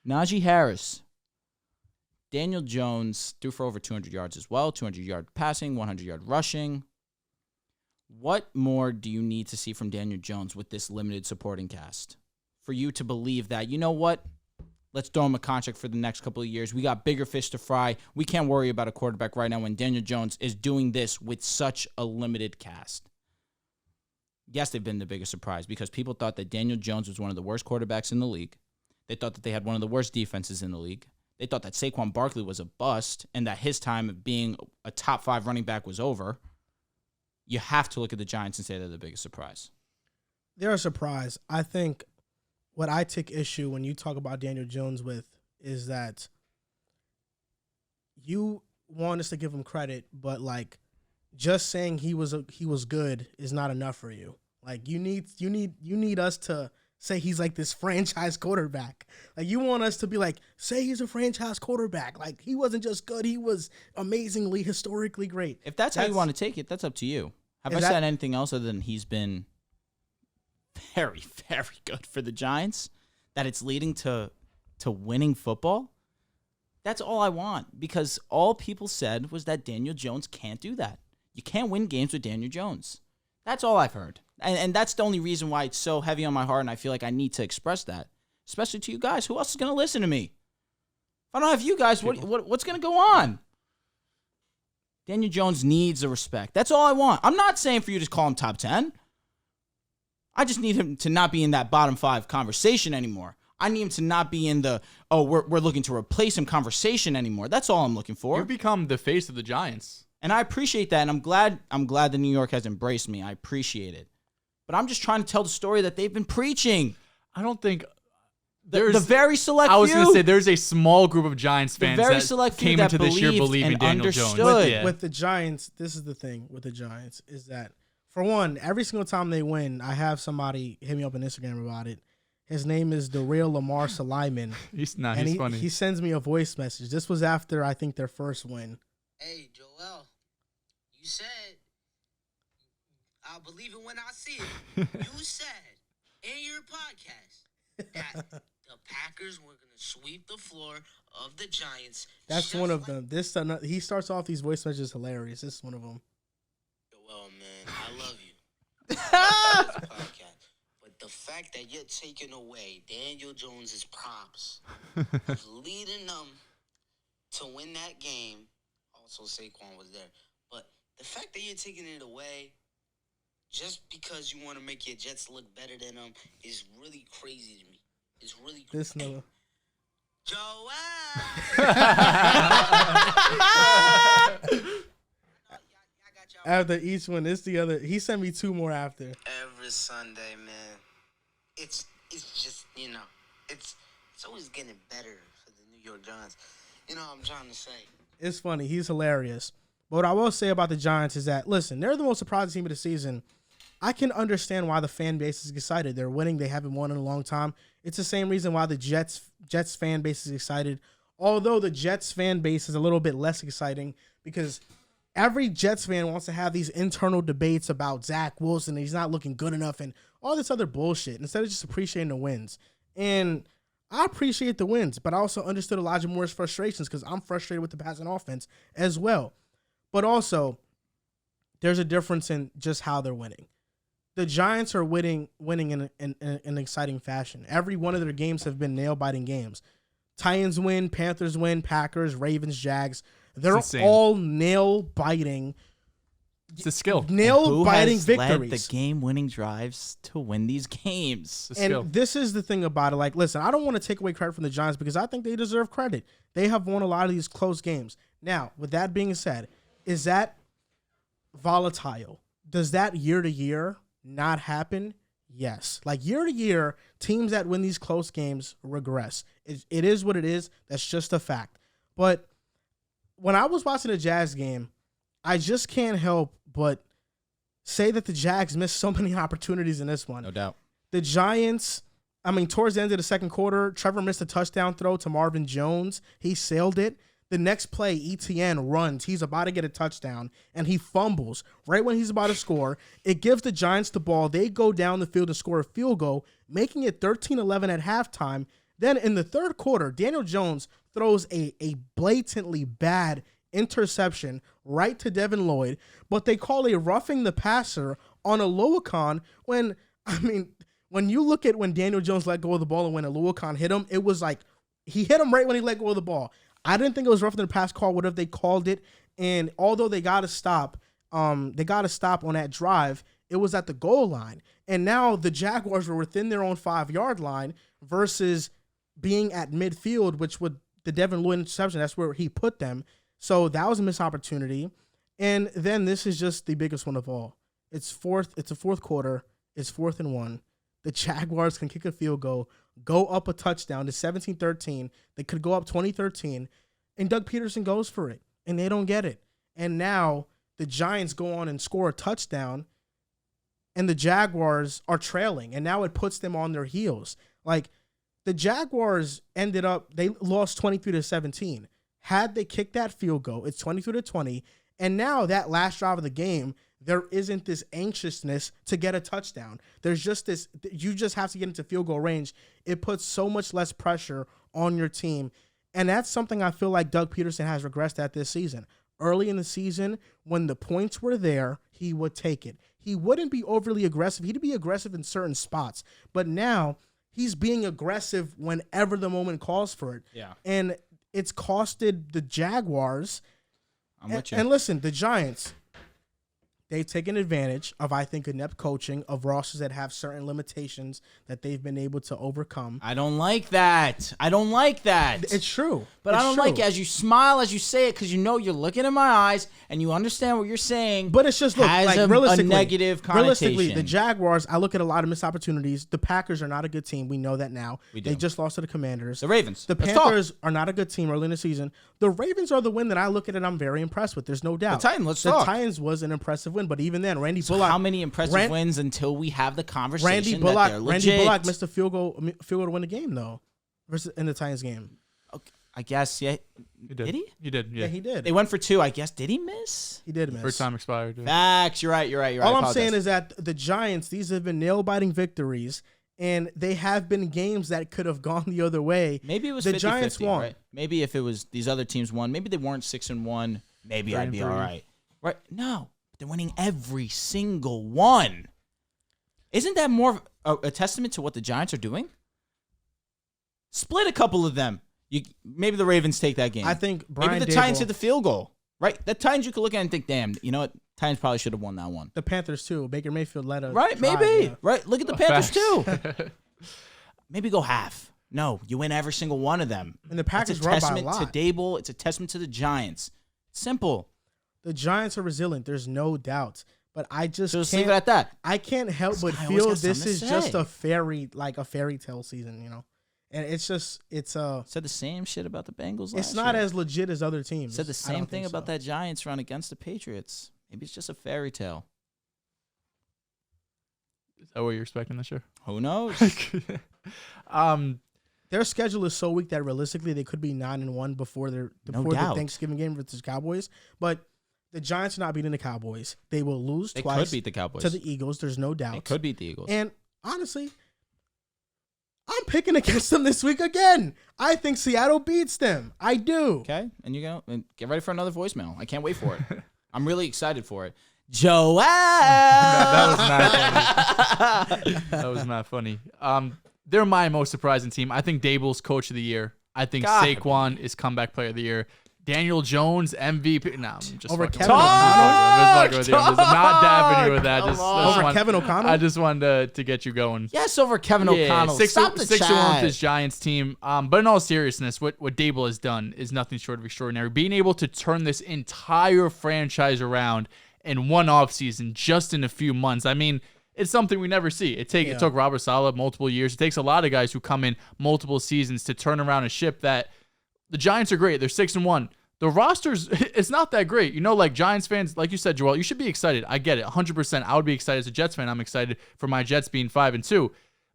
[SPEAKER 3] Najee Harris. Daniel Jones threw for over 200 yards as well, 200-yard passing, 100-yard rushing. What more do you need to see from Daniel Jones with this limited supporting cast for you to believe that, you know what, let's throw him a contract for the next couple of years. We got bigger fish to fry. We can't worry about a quarterback right now when Daniel Jones is doing this with such a limited cast. Yes, they've been the biggest surprise because people thought that Daniel Jones was one of the worst quarterbacks in the league. They thought that they had one of the worst defenses in the league. They thought that Saquon Barkley was a bust and that his time of being a top 5 running back was over. You have to look at the Giants and say they're the biggest surprise.
[SPEAKER 1] They're a surprise. I think what I take issue when you talk about Daniel Jones with is that you want us to give him credit, but like just saying he was good is not enough for you. Like you need us to say he's like this franchise quarterback. Like you want us to be like, say he's a franchise quarterback. Like he wasn't just good, he was amazingly historically great.
[SPEAKER 3] If that's how you want to take it, that's up to you. Have I said anything else other than he's been very, very good for the Giants? That it's leading to winning football? That's all I want, because all people said was that Daniel Jones can't do that. You can't win games with Daniel Jones. That's all I've heard. And that's the only reason why it's so heavy on my heart, and I feel like I need to express that, especially to you guys. Who else is going to listen to me? If I don't have you guys, what's going to go on? Daniel Jones needs the respect. That's all I want. I'm not saying for you to call him top 10. I just need him to not be in that bottom 5 conversation anymore. I need him to not be in the, we're looking to replace him conversation anymore. That's all I'm looking for.
[SPEAKER 2] You've become the face of the Giants.
[SPEAKER 3] And I appreciate that, and I'm glad that New York has embraced me. I appreciate it. But I'm just trying to tell the story that they've been preaching.
[SPEAKER 2] I don't think
[SPEAKER 3] there's the very select few.
[SPEAKER 2] I was going to say there's a small group of Giants fans that came into this year believing Daniel Jones.
[SPEAKER 1] With the Giants, this is the thing with the Giants is that, for one, every single time they win, I have somebody hit me up on Instagram about it. His name is the real Lamar Suleiman.
[SPEAKER 2] He's funny.
[SPEAKER 1] He sends me a voice message. This was after, I think, their first win.
[SPEAKER 4] Hey, Joel, you said, I'll believe it when I see it. You said in your podcast that the Packers were going to sweep the floor of the Giants.
[SPEAKER 1] That's one of them. He starts off these voice messages hilarious. This is one of them.
[SPEAKER 4] Joel, man, I love you. I love this podcast. But the fact that you're taking away Daniel Jones's props of leading them to win that game, also Saquon was there, but the fact that you're taking it away just because you want to make your Jets look better than them is really crazy to me. It's really crazy.
[SPEAKER 1] This no.
[SPEAKER 4] Joel!
[SPEAKER 1] After each one, it's the other. He sent me 2 more after.
[SPEAKER 4] Every Sunday, man. It's just, it's always getting better for the New York Giants. You know what I'm trying to say.
[SPEAKER 1] It's funny. He's hilarious. But what I will say about the Giants is that, listen, they're the most surprising team of the season. I can understand why the fan base is excited. They're winning. They haven't won in a long time. It's the same reason why the Jets fan base is excited. Although the Jets fan base is a little bit less exciting because every Jets fan wants to have these internal debates about Zach Wilson and he's not looking good enough and all this other bullshit instead of just appreciating the wins. And I appreciate the wins, but I also understood Elijah Moore's frustrations because I'm frustrated with the passing offense as well. But also, there's a difference in just how they're winning. The Giants are winning in an exciting fashion. Every one of their games have been nail-biting games. Titans win, Panthers win, Packers, Ravens, Jags. They're all nail-biting.
[SPEAKER 2] It's a skill.
[SPEAKER 1] Nail-biting victories.
[SPEAKER 3] Who has led the game-winning drives to win these games?
[SPEAKER 1] And this is the thing about it. Like, listen, I don't want to take away credit from the Giants because I think they deserve credit. They have won a lot of these close games. Now, with that being said, is that volatile? Does that year-to-year not happen? Yes. Like year-to-year, teams that win these close games regress. It is what it is. That's just a fact. But when I was watching the Jags game, I just can't help but say that the Jags missed so many opportunities in this one.
[SPEAKER 3] No doubt.
[SPEAKER 1] The Giants, towards the end of the second quarter, Trevor missed a touchdown throw to Marvin Jones. He sailed it. The next play, ETN runs. He's about to get a touchdown, and he fumbles right when he's about to score. It gives the Giants the ball. They go down the field to score a field goal, making it 13-11 at halftime. Then in the third quarter, Daniel Jones throws a blatantly bad interception right to Devin Lloyd, but they call a roughing the passer on Oluokun when you look at when Daniel Jones let go of the ball and when Oluokun hit him, it was like he hit him right when he let go of the ball. I didn't think it was roughing the pass call, whatever they called it. And although they got to stop on that drive, it was at the goal line. And now the Jaguars were within their own 5-yard line versus being at midfield, which would the Devin Lloyd interception, that's where he put them. So that was a missed opportunity. And then this is just the biggest one of all. It's a fourth quarter. It's 4th and 1. The Jaguars can kick a field goal, go up a touchdown to 17-13. They could go up 20-13, and Doug Peterson goes for it, and they don't get it. And now the Giants go on and score a touchdown, and the Jaguars are trailing, and now it puts them on their heels. Like, the Jaguars they lost 23-17. Had they kicked that field goal, it's 23-20, and now that last drive of the game, there isn't this anxiousness to get a touchdown. There's just this, you just have to get into field goal range. It puts so much less pressure on your team. And that's something I feel like Doug Peterson has regressed at this season. Early in the season, when the points were there, he would take it. He wouldn't be overly aggressive. He'd be aggressive in certain spots. But now he's being aggressive whenever the moment calls for it.
[SPEAKER 3] Yeah.
[SPEAKER 1] And it's costed the Jaguars.
[SPEAKER 3] I'm with you.
[SPEAKER 1] And listen, the Giants, they've taken advantage of, I think, inept coaching of rosters that have certain limitations that they've been able to overcome.
[SPEAKER 3] I don't like that.
[SPEAKER 1] It's true.
[SPEAKER 3] But I don't like it as you smile as you say it because you know you're looking in my eyes and you understand what you're saying.
[SPEAKER 1] But it's just, look,
[SPEAKER 3] has
[SPEAKER 1] like,
[SPEAKER 3] a negative connotation.
[SPEAKER 1] Realistically, the Jaguars, I look at a lot of missed opportunities. The Packers are not a good team. We know that now. They just lost to the Commanders.
[SPEAKER 3] The Ravens.
[SPEAKER 1] The Panthers are not a good team early in the season. The Ravens are the win that I look at and I'm very impressed with. There's no doubt.
[SPEAKER 3] The
[SPEAKER 1] Titans was an impressive win, but even then, Randy Bullock.
[SPEAKER 3] How many impressive wins until we have the conversation
[SPEAKER 1] Randy Bullock missed a field goal to win the game, though, versus in the Titans game.
[SPEAKER 3] Okay, I guess, yeah. Did he?
[SPEAKER 2] He did, yeah.
[SPEAKER 1] Yeah, he did.
[SPEAKER 3] They went for 2, I guess. Did he miss?
[SPEAKER 1] He did miss.
[SPEAKER 2] First time expired. Yeah.
[SPEAKER 3] Facts. You're right.
[SPEAKER 1] All I'm saying is that the Giants, these have been nail-biting victories, and they have been games that could have gone the other way.
[SPEAKER 3] Maybe it was
[SPEAKER 1] the
[SPEAKER 3] 50-50,
[SPEAKER 1] Giants won.
[SPEAKER 3] Right? Maybe if it was these other teams won, maybe they weren't 6-1. Maybe I'd be all right. Right? No. They're winning every single one. Isn't that more a testament to what the Giants are doing? Split a couple of them. Maybe the Ravens take that game.
[SPEAKER 1] I think
[SPEAKER 3] maybe the Titans hit the field goal. Right? The Titans you could look at and think, damn, you know what? Titans probably should have won that one.
[SPEAKER 1] The Panthers, too. Baker Mayfield led a
[SPEAKER 3] right,
[SPEAKER 1] drive,
[SPEAKER 3] maybe.
[SPEAKER 1] yeah.
[SPEAKER 3] Right? Look at the Panthers, too. Maybe go half. No, you win every single one of them.
[SPEAKER 1] And the Packers
[SPEAKER 3] were
[SPEAKER 1] by a lot.
[SPEAKER 3] It's a testament to Dable. It's a testament to the Giants. Simple.
[SPEAKER 1] The Giants are resilient. There's no doubt. But I just
[SPEAKER 3] So
[SPEAKER 1] can't
[SPEAKER 3] leave it at that.
[SPEAKER 1] I can't help but feel this is just a fairy tale season, you know. And it's
[SPEAKER 3] said the same shit about the Bengals.
[SPEAKER 1] It's not as legit as other teams.
[SPEAKER 3] Said the same thing about that Giants run against the Patriots. Maybe it's just a fairy tale.
[SPEAKER 2] Is that what you're expecting this year?
[SPEAKER 3] Who knows?
[SPEAKER 1] Their schedule is so weak that realistically they could be 9-1 before the Thanksgiving game versus Cowboys. But the Giants are not beating the Cowboys. They will lose twice.
[SPEAKER 3] They could beat the Cowboys
[SPEAKER 1] to the Eagles. There's no doubt.
[SPEAKER 3] They could beat the Eagles.
[SPEAKER 1] And honestly, I'm picking against them this week again. I think Seattle beats them. I do.
[SPEAKER 3] Okay, and you go and get ready for another voicemail. I can't wait for it. I'm really excited for it. Joel.
[SPEAKER 2] That was not funny. They're my most surprising team. I think Dable's coach of the year. I think Saquon is comeback player of the year. Daniel Jones, MVP. No, I'm just
[SPEAKER 1] over
[SPEAKER 2] fucking
[SPEAKER 1] Kevin
[SPEAKER 2] I'm just not dabbing you with that.
[SPEAKER 1] Over Kevin O'Connell?
[SPEAKER 2] I just wanted to get you going.
[SPEAKER 3] Yes, over Kevin O'Connell.
[SPEAKER 2] 6-1 with this Giants team. But in all seriousness, what Dable has done is nothing short of extraordinary. Being able to turn this entire franchise around in one offseason just in a few months. I mean, it's something we never see. It took Robert Saleh multiple years. It takes a lot of guys who come in multiple seasons to turn around a ship that the Giants are great. They're 6-1. The rosters, it's not that great. You know, like Giants fans, like you said, Joel, you should be excited. I get it, 100%. I would be excited as a Jets fan. I'm excited for my Jets being 5-2.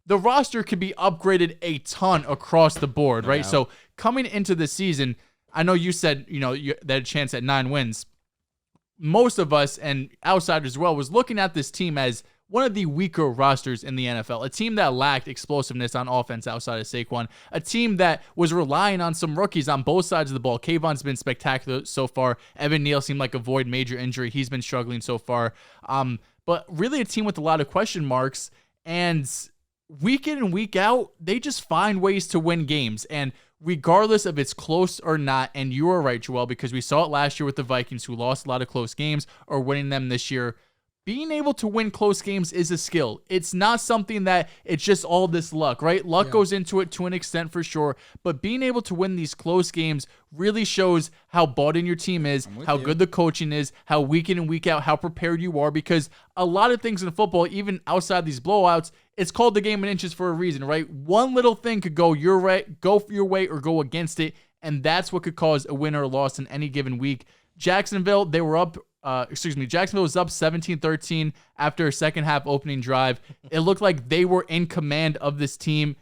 [SPEAKER 2] The roster could be upgraded a ton across the board, right? So coming into the season, I know you said, you had a chance at 9 wins. Most of us and outsiders as well was looking at this team as one of the weaker rosters in the NFL, a team that lacked explosiveness on offense outside of Saquon, a team that was relying on some rookies on both sides of the ball. Kayvon's been spectacular so far. Evan Neal seemed like avoid major injury. He's been struggling so far. But really a team with a lot of question marks, and week in and week out, they just find ways to win games. And regardless of it's close or not, and you are right, Joel, because we saw it last year with the Vikings, who lost a lot of close games, or winning them this year. Being able to win close games is a skill. It's not something that it's just all this luck, right? Luck goes into it to an extent for sure, but being able to win these close games really shows how bought in your team is, how good the coaching is, how week in and week out, how prepared you are, because a lot of things in football, even outside these blowouts, it's called the game in inches for a reason, right? One little thing could go your way, or go against it, and that's what could cause a win or a loss in any given week. Jacksonville, they were up. Jacksonville was up 17-13 after a second half opening drive. It looked like they were in command of this game.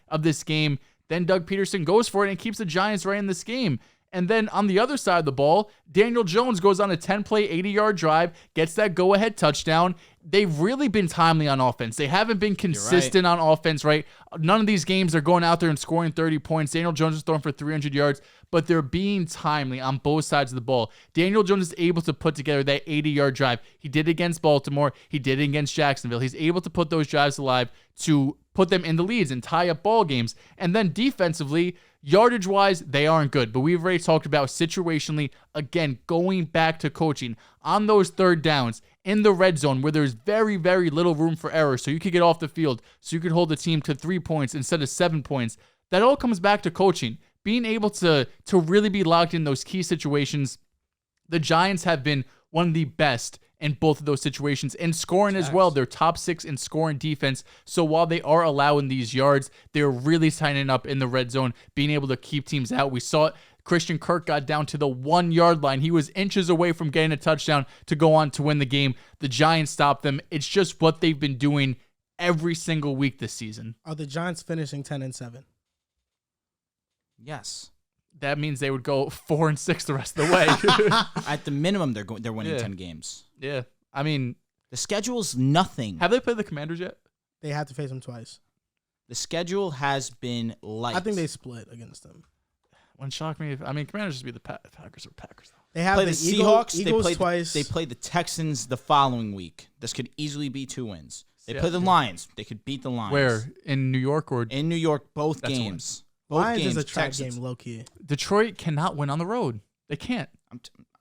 [SPEAKER 2] Then Doug Peterson goes for it and keeps the Giants right in this game. And then on the other side of the ball, Daniel Jones goes on a 10-play, 80-yard drive, gets that go-ahead touchdown. They've really been timely on offense. They haven't been consistent on offense, right? None of these games are going out there and scoring 30 points. Daniel Jones is throwing for 300 yards, but they're being timely on both sides of the ball. Daniel Jones is able to put together that 80-yard drive. He did it against Baltimore. He did it against Jacksonville. He's able to put those drives alive to put them in the leads and tie up ball games. And then defensively, yardage-wise, they aren't good. But we've already talked about situationally, again, going back to coaching on those third downs in the red zone where there's very, very little room for error. So you could get off the field. So you could hold the team to 3 points instead of 7 points. That all comes back to coaching. Being able to really be locked in those key situations. The Giants have been one of the best in both of those situations, and scoring as well. They're top 6 in scoring defense. So while they are allowing these yards, they're really tightening up in the red zone, being able to keep teams out. We saw it. Christian Kirk got down to the 1 yard line. He was inches away from getting a touchdown to go on to win the game. The Giants stopped them. It's just what they've been doing every single week this season.
[SPEAKER 1] Are the Giants finishing 10-7?
[SPEAKER 3] Yes.
[SPEAKER 2] That means they would go 4-6 the rest of the way.
[SPEAKER 3] At the minimum, they're winning 10 games.
[SPEAKER 2] Yeah. I mean,
[SPEAKER 3] the schedule's nothing.
[SPEAKER 2] Have they played the Commanders yet?
[SPEAKER 1] They have to face them twice.
[SPEAKER 3] The schedule has been light.
[SPEAKER 1] I think they split against them.
[SPEAKER 2] Wouldn't shock me. Commanders just be the Packers or Packers, though.
[SPEAKER 1] They have
[SPEAKER 3] play
[SPEAKER 1] the
[SPEAKER 3] Seahawks.
[SPEAKER 1] Eagles twice.
[SPEAKER 3] They play the Texans the following week. This could easily be 2 wins. They play the Lions. They could beat the Lions.
[SPEAKER 2] Where? In New York or?
[SPEAKER 3] In New York, both games. Both
[SPEAKER 1] Lions
[SPEAKER 3] games,
[SPEAKER 1] is a trap
[SPEAKER 3] Texans.
[SPEAKER 1] game, low-key.
[SPEAKER 2] Detroit cannot win on the road. They can't.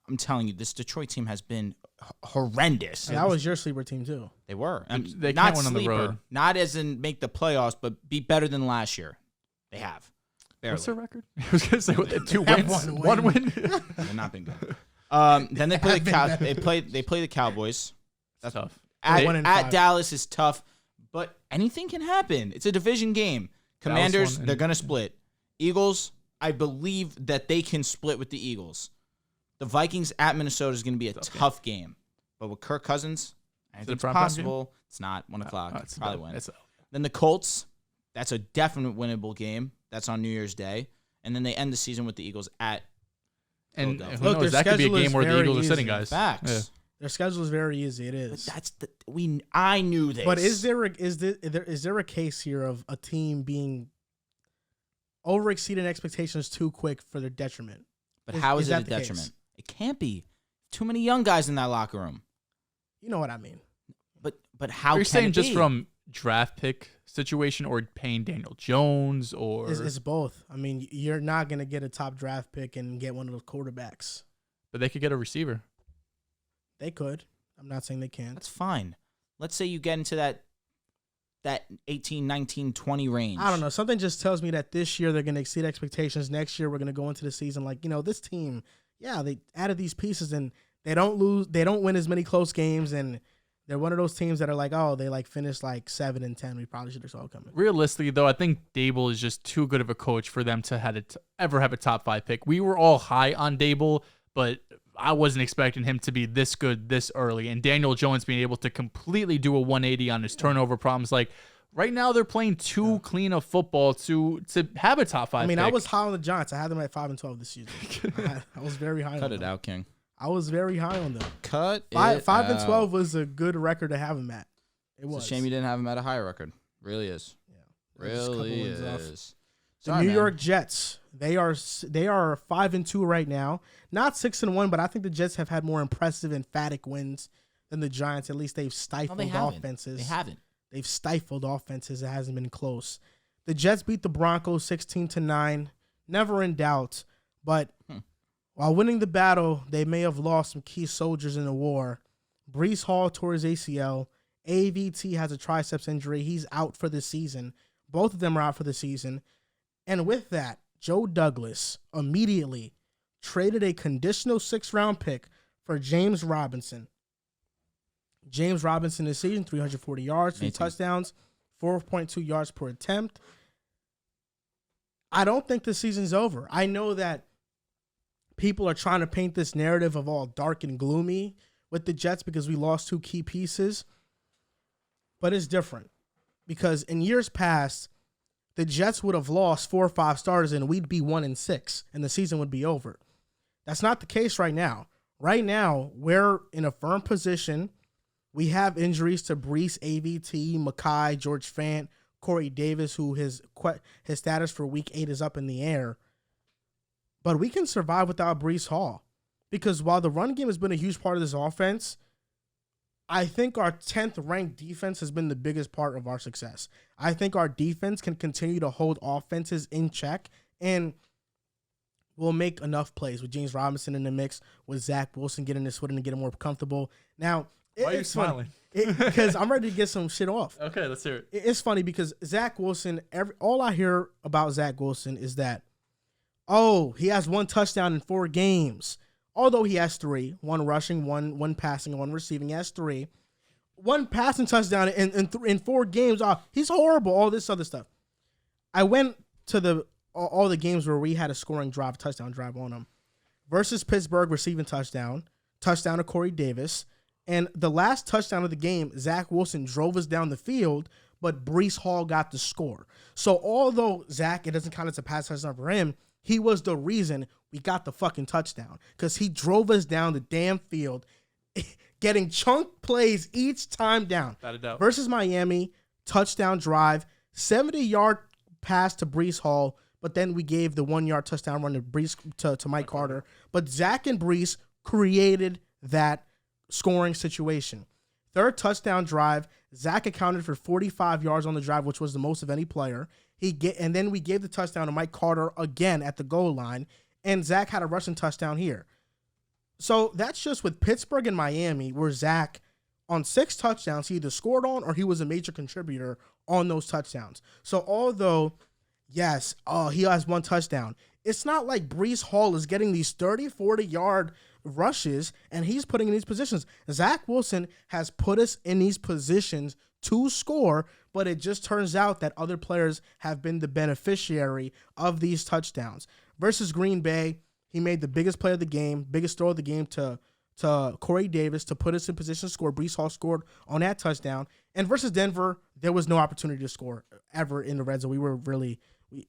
[SPEAKER 3] I'm telling you, this Detroit team has been horrendous.
[SPEAKER 1] That was your sleeper team, too.
[SPEAKER 3] They were.
[SPEAKER 2] They
[SPEAKER 3] not
[SPEAKER 2] can't win on the road.
[SPEAKER 3] Not as in make the playoffs, but be better than last year. They have. Barely.
[SPEAKER 2] What's their record? I was going to say, what, 2 wins? One win?
[SPEAKER 3] They've not been good. Then they play they play the Cowboys.
[SPEAKER 2] That's tough.
[SPEAKER 3] At Dallas is tough, but anything can happen. It's a division game. Commanders, they're going to split. Eagles, I believe that they can split with the Eagles. The Vikings at Minnesota is going to be a tough game. But with Kirk Cousins, I think it's possible. It's not 1 o'clock. Probably win. Then the Colts, that's a definite winnable game. That's on New Year's Day. And then they end the season with the Eagles at
[SPEAKER 2] And who knows, that could be a game where the Eagles are sitting, guys.
[SPEAKER 3] Facts.
[SPEAKER 2] Yeah.
[SPEAKER 1] Their schedule is very easy. It is.
[SPEAKER 3] But I knew this.
[SPEAKER 1] But is there a case here of a team being overexceeding expectations too quick for their detriment?
[SPEAKER 3] But how is it a detriment? Case? It can't be. Too many young guys in that locker room.
[SPEAKER 1] You know what I mean.
[SPEAKER 3] But how?
[SPEAKER 2] You're saying just from draft pick situation or paying Daniel Jones or
[SPEAKER 1] it's both. I mean, you're not gonna get a top draft pick and get one of those quarterbacks.
[SPEAKER 2] But they could get a receiver.
[SPEAKER 1] They could. I'm not saying they can't.
[SPEAKER 3] That's fine. Let's say you get into that 18, 19, 20 range.
[SPEAKER 1] I don't know. Something just tells me that this year they're going to exceed expectations. Next year we're going to go into the season like, this team, they added these pieces and they don't win as many close games, and they're one of those teams that are like, oh, they finished 7-10. We probably should have saw it coming.
[SPEAKER 2] Realistically, though, I think Dable is just too good of a coach for them to ever have a top 5 pick. We were all high on Dable, but I wasn't expecting him to be this good this early. And Daniel Jones being able to completely do a 180 on his turnover problems. Right now they're playing too clean of football to have a top 5 pick.
[SPEAKER 1] I was high on the Giants. I had them at 5-12 this season. I was very high on them.
[SPEAKER 3] Cut it out, King.
[SPEAKER 1] I was very high on them.
[SPEAKER 3] Cut
[SPEAKER 1] 5-12 was a good record to have them at. It was
[SPEAKER 3] a shame you didn't have him at a higher record. Really is.
[SPEAKER 1] Yeah.
[SPEAKER 3] Really is.
[SPEAKER 1] The New York Jets, they are 5-2 right now. Not 6-1, but I think the Jets have had more impressive, emphatic wins than the Giants. At least they've stifled offenses.
[SPEAKER 3] They haven't.
[SPEAKER 1] They've stifled offenses. It hasn't been close. The Jets beat the Broncos 16-9. Never in doubt. But while winning the battle, they may have lost some key soldiers in the war. Breece Hall tore his ACL. AVT has a triceps injury. He's out for the season. Both of them are out for the season. And with that, Joe Douglas immediately traded a conditional 6th-round pick for James Robinson. James Robinson this season, 340 yards, 3 touchdowns, 4.2 yards per attempt. I don't think the season's over. I know that people are trying to paint this narrative of all dark and gloomy with the Jets because we lost 2 key pieces. But it's different because in years past, the Jets would have lost 4 or 5 starters and we'd be 1-6 and the season would be over. That's not the case right now. Right now, we're in a firm position. We have injuries to Breece, AVT, Mekhi, George Fant, Corey Davis, who his status for week 8 is up in the air. But we can survive without Breece Hall because while the run game has been a huge part of this offense, I think our 10th ranked defense has been the biggest part of our success. I think our defense can continue to hold offenses in check and we'll make enough plays with James Robinson in the mix, with Zach Wilson getting his foot in and getting more comfortable. Now,
[SPEAKER 2] why are you smiling?
[SPEAKER 1] Because I'm ready to get some shit off.
[SPEAKER 2] Okay, let's hear it.
[SPEAKER 1] It's funny because Zach Wilson, all I hear about Zach Wilson is that, oh, he has 1 touchdown in 4 games. Although he has 3, 1 rushing, one passing, 1 receiving. He has 3. 1 passing touchdown in 4 games. He's horrible, all this other stuff. I went to all the games where we had a scoring drive, touchdown drive on them. Versus Pittsburgh, receiving touchdown to Corey Davis. And the last touchdown of the game, Zach Wilson drove us down the field, but Breece Hall got the score. So although Zach, it doesn't count as a pass touchdown for him, he was the reason we got the fucking touchdown because he drove us down the damn field, getting chunk plays each time down.
[SPEAKER 2] Without a doubt.
[SPEAKER 1] Versus Miami, touchdown drive, 70-yard pass to Breece Hall, but then we gave the 1-yard touchdown run to Mike Carter. But Zach and Breece created that scoring situation. 3rd touchdown drive, Zach accounted for 45 yards on the drive, which was the most of any player. And then we gave the touchdown to Mike Carter again at the goal line, and Zach had a rushing touchdown here. So that's just with Pittsburgh and Miami, where Zach, on 6 touchdowns, he either scored on or he was a major contributor on those touchdowns. So although, yes, he has 1 touchdown, it's not like Breece Hall is getting these 30, 40-yard rushes, and he's putting in these positions. Zach Wilson has put us in these positions to score, but it just turns out that other players have been the beneficiary of these touchdowns. Versus Green Bay, he made the biggest play of the game, biggest throw of the game to Corey Davis to put us in position to score. Breece Hall scored on that touchdown. And versus Denver, there was no opportunity to score ever in the red zone.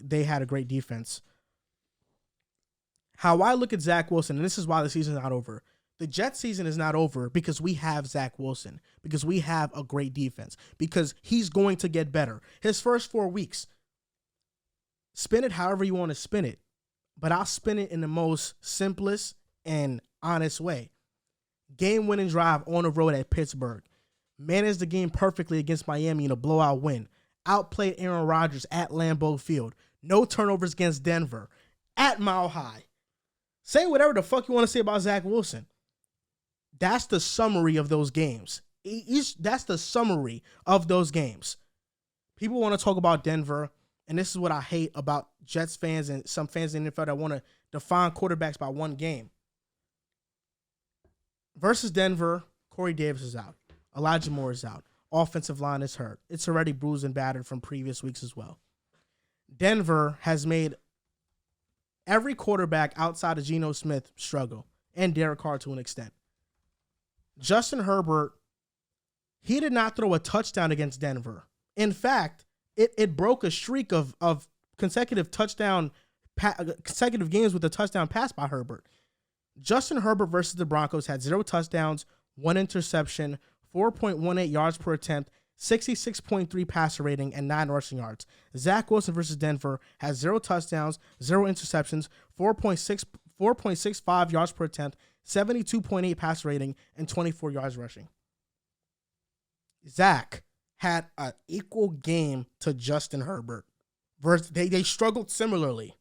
[SPEAKER 1] They had a great defense. How I look at Zach Wilson, and this is why the season is not over. The Jets season is not over because we have Zach Wilson, because we have a great defense, because he's going to get better. His first 4 weeks, spin it however you want to spin it, but I'll spin it in the most simplest and honest way. Game-winning drive on the road at Pittsburgh. Managed the game perfectly against Miami in a blowout win. Outplayed Aaron Rodgers at Lambeau Field. No turnovers against Denver. At Mile High. Say whatever the fuck you want to say about Zach Wilson. That's the summary of those games. That's the summary of those games. People want to talk about Denver, and this is what I hate about Jets fans and some fans in the NFL that want to define quarterbacks by 1 game. Versus Denver, Corey Davis is out. Elijah Moore is out. Offensive line is hurt. It's already bruised and battered from previous weeks as well. Denver has made every quarterback outside of Geno Smith struggle, and Derek Carr to an extent. Justin Herbert, he did not throw a touchdown against Denver. In fact, it broke a streak of consecutive games with a touchdown pass by Herbert. Justin Herbert versus the Broncos had 0 touchdowns, 1 interception, 4.18 yards per attempt, 66.3 passer rating, and 9 rushing yards. Zach Wilson versus Denver has 0 touchdowns, 0 interceptions, 4.65 yards per attempt, 72.8 passer rating, and 24 yards rushing. Zach had an equal game to Justin Herbert. They struggled similarly.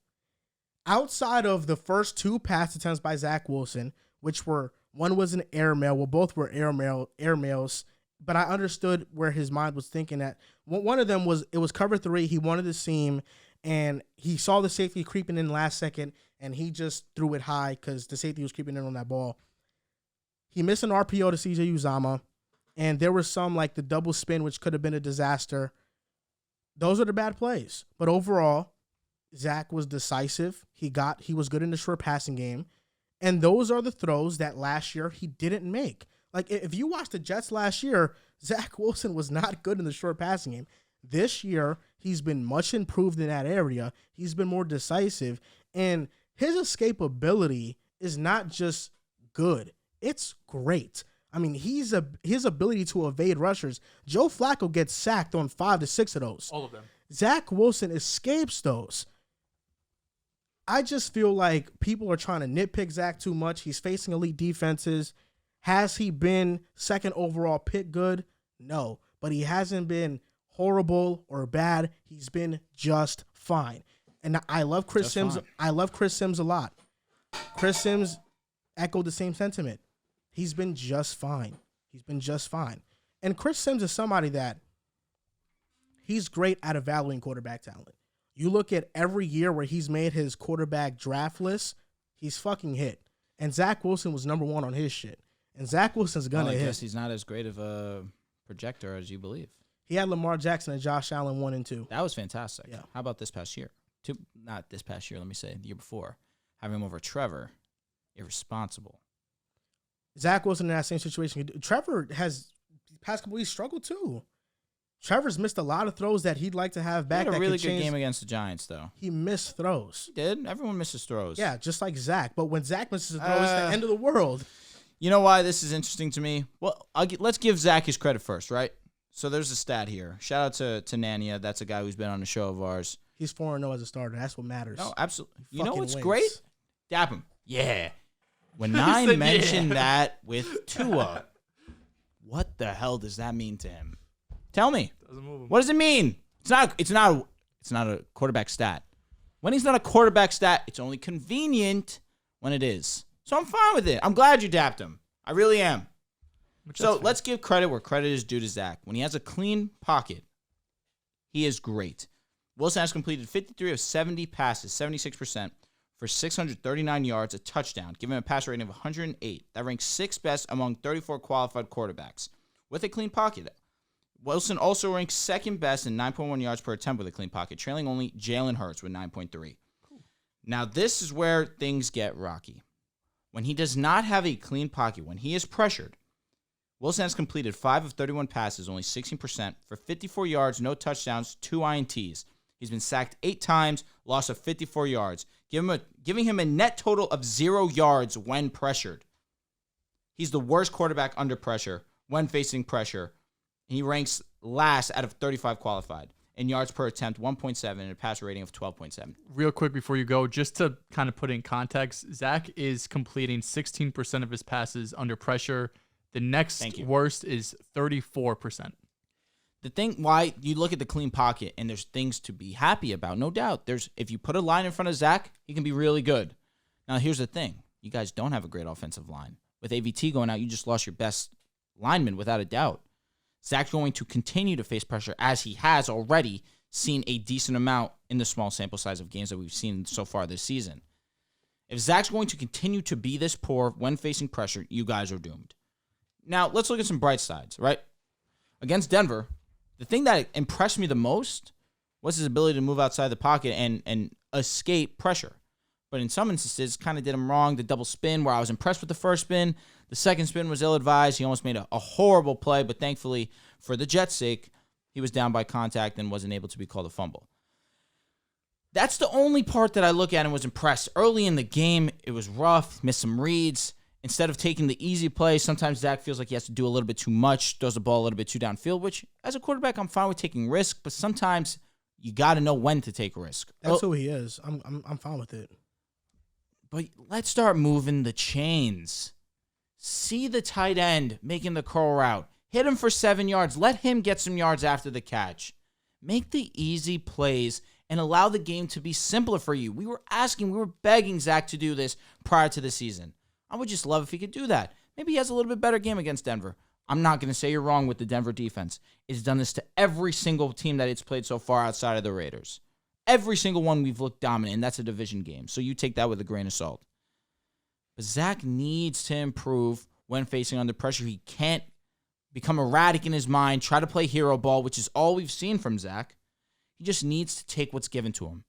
[SPEAKER 1] Outside of the first 2 pass attempts by Zach Wilson, which were, one was an air mail, well, both were air mails, but I understood where his mind was thinking at. One of them was, it was cover 3, he wanted the seam, and he saw the safety creeping in last second, and he just threw it high because the safety was creeping in on that ball. He missed an RPO to CJ Uzomah, and there was some, like the double spin, which could have been a disaster. Those are the bad plays. But overall, Zach was decisive. He was good in the short passing game. And those are the throws that last year he didn't make. Like, if you watch the Jets last year, Zach Wilson was not good in the short passing game. This year, he's been much improved in that area. He's been more decisive. And his escapability is not just good. It's great. I mean, his ability to evade rushers. Joe Flacco gets sacked on 5 to 6 of those.
[SPEAKER 2] All of them.
[SPEAKER 1] Zach Wilson escapes those. I just feel like people are trying to nitpick Zach too much. He's facing elite defenses. Has he been second overall pick good? No. But he hasn't been horrible or bad. He's been just fine. And I love Chris Sims. I love Chris Sims a lot. Chris Sims echoed the same sentiment. He's been just fine. And Chris Sims is somebody that he's great at evaluating quarterback talent. You look at every year where he's made his quarterback draft list, he's fucking hit. And Zach Wilson was number 1 on his shit. And Zach Wilson's gonna hit.
[SPEAKER 3] I guess he's not as great of a projector as you believe.
[SPEAKER 1] He had Lamar Jackson and Josh Allen 1 and 2.
[SPEAKER 3] That was fantastic.
[SPEAKER 1] Yeah.
[SPEAKER 3] How about this past year? Not this past year, let me say, the year before. Having him over Trevor, irresponsible.
[SPEAKER 1] Zach Wilson in that same situation. Trevor has, past couple weeks, struggled too. Trevor's missed a lot of throws that he'd like to have back.
[SPEAKER 3] He had a really good game against the Giants, though.
[SPEAKER 1] He missed throws.
[SPEAKER 3] He did. Everyone misses throws.
[SPEAKER 1] Yeah, just like Zach. But when Zach misses a throw, it's the end of the world.
[SPEAKER 3] You know why this is interesting to me? Well, let's give Zach his credit first, right? So there's a stat here. Shout out to Nania. That's a guy who's been on the show of ours.
[SPEAKER 1] He's 4-0 as a starter. That's what matters.
[SPEAKER 3] No, absolutely. You know what's
[SPEAKER 1] wins.
[SPEAKER 3] great? Dap him. Yeah. When I mentioned that with Tua, what the hell does that mean to him? Tell me.
[SPEAKER 2] Doesn't move him.
[SPEAKER 3] What does it mean? It's not a quarterback stat. When he's not a quarterback stat, it's only convenient when it is. So I'm fine with it. I'm glad you dapped him. I really am. So let's give credit where credit is due to Zach. When he has a clean pocket, he is great. Wilson has completed 53 of 70 passes, 76%, for 639 yards, a touchdown, giving him a passer rating of 108. That ranks 6th best among 34 qualified quarterbacks. With a clean pocket, Wilson also ranks 2nd best in 9.1 yards per attempt with a clean pocket, trailing only Jalen Hurts with 9.3. Cool. Now, this is where things get rocky. When he does not have a clean pocket, when he is pressured, Wilson has completed 5 of 31 passes, only 16%, for 54 yards, no touchdowns, 2 INTs. He's been sacked 8 times, loss of 54 yards, giving him a net total of 0 yards when pressured. He's the worst quarterback under pressure when facing pressure. He ranks last out of 35 qualified. In yards per attempt, 1.7, and a passer rating of 12.7.
[SPEAKER 2] Real quick before you go, just to kind of put it in context, Zach is completing 16% of his passes under pressure. The next worst is 34%.
[SPEAKER 3] The thing why you look at the clean pocket and there's things to be happy about, no doubt. If you put a line in front of Zach, he can be really good. Now, here's the thing. You guys don't have a great offensive line. With AVT going out, you just lost your best lineman without a doubt. Zach's going to continue to face pressure as he has already seen a decent amount in the small sample size of games that we've seen so far this season. If Zach's going to continue to be this poor when facing pressure, you guys are doomed. Now, let's look at some bright sides, right? Against Denver, the thing that impressed me the most was his ability to move outside the pocket and escape pressure. But in some instances, kind of did him wrong. The double spin, where I was impressed with the first spin. The second spin was ill-advised. He almost made a horrible play, but thankfully, for the Jets' sake, he was down by contact and wasn't able to be called a fumble. That's the only part that I look at and was impressed. Early in the game, it was rough, missed some reads. Instead of taking the easy play, sometimes Zach feels like he has to do a little bit too much, throws the ball a little bit too downfield, which as a quarterback, I'm fine with taking risk, but sometimes you got to know when to take a risk.
[SPEAKER 1] That's who he is. I'm fine with it.
[SPEAKER 3] But let's start moving the chains. See the tight end making the curl route. Hit him for 7 yards. Let him get some yards after the catch. Make the easy plays and allow the game to be simpler for you. We were begging Zach to do this prior to the season. I would just love if he could do that. Maybe he has a little bit better game against Denver. I'm not going to say you're wrong with the Denver defense. It's done this to every single team that it's played so far outside of the Raiders. Every single one we've looked dominant, and that's a division game. So you take that with a grain of salt. But Zach needs to improve when facing under pressure. He can't become erratic in his mind, try to play hero ball, which is all we've seen from Zach. He just needs to take what's given to him.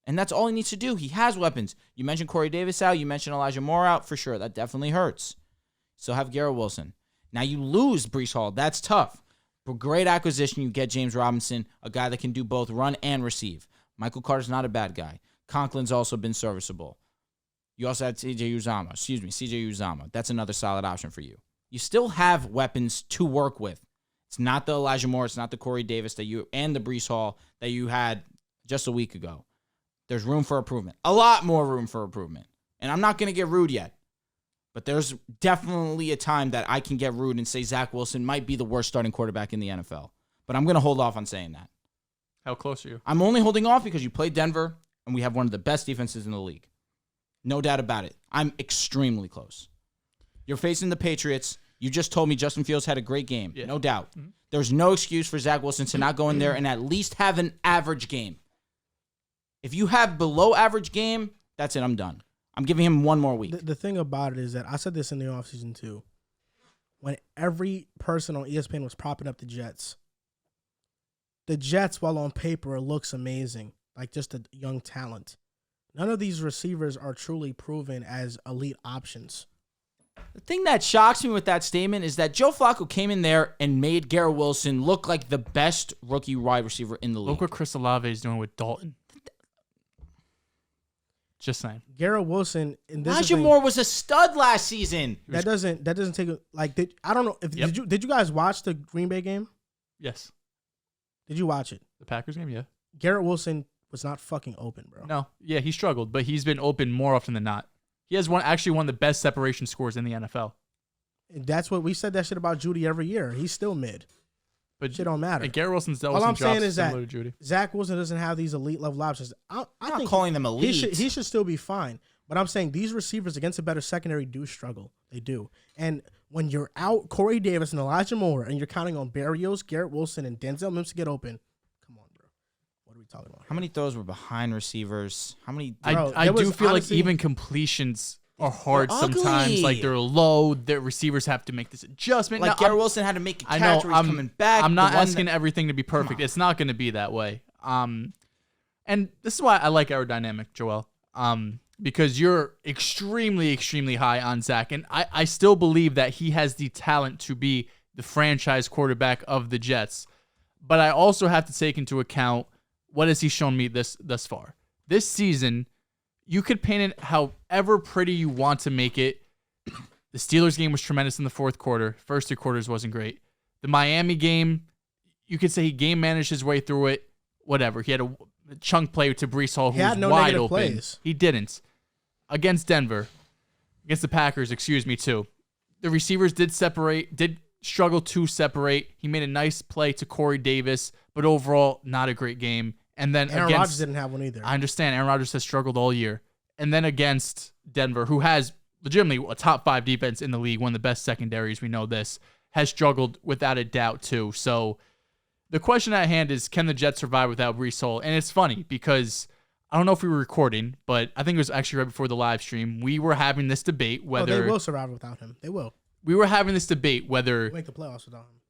[SPEAKER 3] And that's all he needs to do. He has weapons. You mentioned Corey Davis out. You mentioned Elijah Moore out. For sure, that definitely hurts. Still have Garrett Wilson. Now you lose Breece Hall. That's tough. But great acquisition. You get James Robinson, a guy that can do both run and receive. Michael Carter's not a bad guy. Conklin's also been serviceable. You also had CJ Uzama. That's another solid option for you. You still have weapons to work with. It's not the Elijah Moore. It's not the Corey Davis and the Breece Hall that you had just a week ago. There's room for improvement. A lot more room for improvement. And I'm not going to get rude yet. But there's definitely a time that I can get rude and say Zach Wilson might be the worst starting quarterback in the NFL. But I'm going to hold off on saying that.
[SPEAKER 2] How close are you?
[SPEAKER 3] I'm only holding off because you played Denver, and we have one of the best defenses in the league. No doubt about it. I'm extremely close. You're facing the Patriots. You just told me Justin Fields had a great game. Yeah. No doubt. Mm-hmm. There's no excuse for Zach Wilson to not go in there and at least have an average game. If you have below average game, that's it. I'm done. I'm giving him one more week.
[SPEAKER 1] The thing about it is that I said this in the offseason too. When every person on ESPN was propping up the Jets, while on paper, looks amazing, like just a young talent. None of these receivers are truly proven as elite options.
[SPEAKER 3] The thing that shocks me with that statement is that Joe Flacco came in there and made Garrett Wilson look like the best rookie wide receiver in the league.
[SPEAKER 2] Look what Chris Olave is doing with Dalton. Just saying.
[SPEAKER 1] Garrett Wilson.
[SPEAKER 3] Elijah Moore was a stud last season.
[SPEAKER 1] That doesn't take I don't know if did you guys watch the Green Bay game?
[SPEAKER 2] Yes.
[SPEAKER 1] Did you watch it?
[SPEAKER 2] The Packers game, yeah.
[SPEAKER 1] Garrett Wilson was not fucking open, bro.
[SPEAKER 2] No. Yeah, he struggled, but he's been open more often than not. He has one of the best separation scores in the NFL.
[SPEAKER 1] And that's what we said that shit about Judy every year. He's still mid. But shit don't matter.
[SPEAKER 2] And Garrett Wilson's dealt
[SPEAKER 1] all
[SPEAKER 2] with
[SPEAKER 1] I'm
[SPEAKER 2] some
[SPEAKER 1] saying is that
[SPEAKER 2] Judy.
[SPEAKER 1] Zach Wilson doesn't have these elite level options. I'm
[SPEAKER 3] not calling them elite.
[SPEAKER 1] He should still be fine. But I'm saying these receivers against a better secondary do struggle. They do. And when you're out Corey Davis and Elijah Moore and you're counting on Berrios, Garrett Wilson, and Denzel Mims to get open, come on, bro. What are we talking about?
[SPEAKER 3] How many throws were behind receivers? How many?
[SPEAKER 2] I do feel like even completions are hard sometimes. Like they're low. The receivers have to make this adjustment.
[SPEAKER 3] Like Garrett Wilson had to make a catch where he's coming back.
[SPEAKER 2] I'm not asking everything to be perfect. It's not going to be that way. And this is why I like aerodynamic, Joel. Because you're extremely, extremely high on Zach. And I still believe that he has the talent to be the franchise quarterback of the Jets. But I also have to take into account what has he shown me thus far. This season, you could paint it however pretty you want to make it. The Steelers game was tremendous in the fourth quarter. First 3 quarters wasn't great. The Miami game, you could say he game managed his way through it. Whatever. He had a chunk play to Breece Hall who was wide open.
[SPEAKER 1] Plays.
[SPEAKER 2] He didn't. Against Denver, against the Packers, too. The receivers did struggle to separate. He made a nice play to Corey Davis, but overall, not a great game. And then
[SPEAKER 1] Aaron Rodgers didn't have one either.
[SPEAKER 2] I understand. Aaron Rodgers has struggled all year. And then against Denver, who has legitimately a top 5 defense in the league, one of the best secondaries, we know this, has struggled without a doubt too. So the question at hand is, can the Jets survive without Breece Hall? And it's funny because I don't know if we were recording, but I think it was actually right before the live stream. We were having this debate whether...
[SPEAKER 1] they will survive without him. They will.
[SPEAKER 2] We were having this debate whether...
[SPEAKER 1] We'll make the playoffs without him.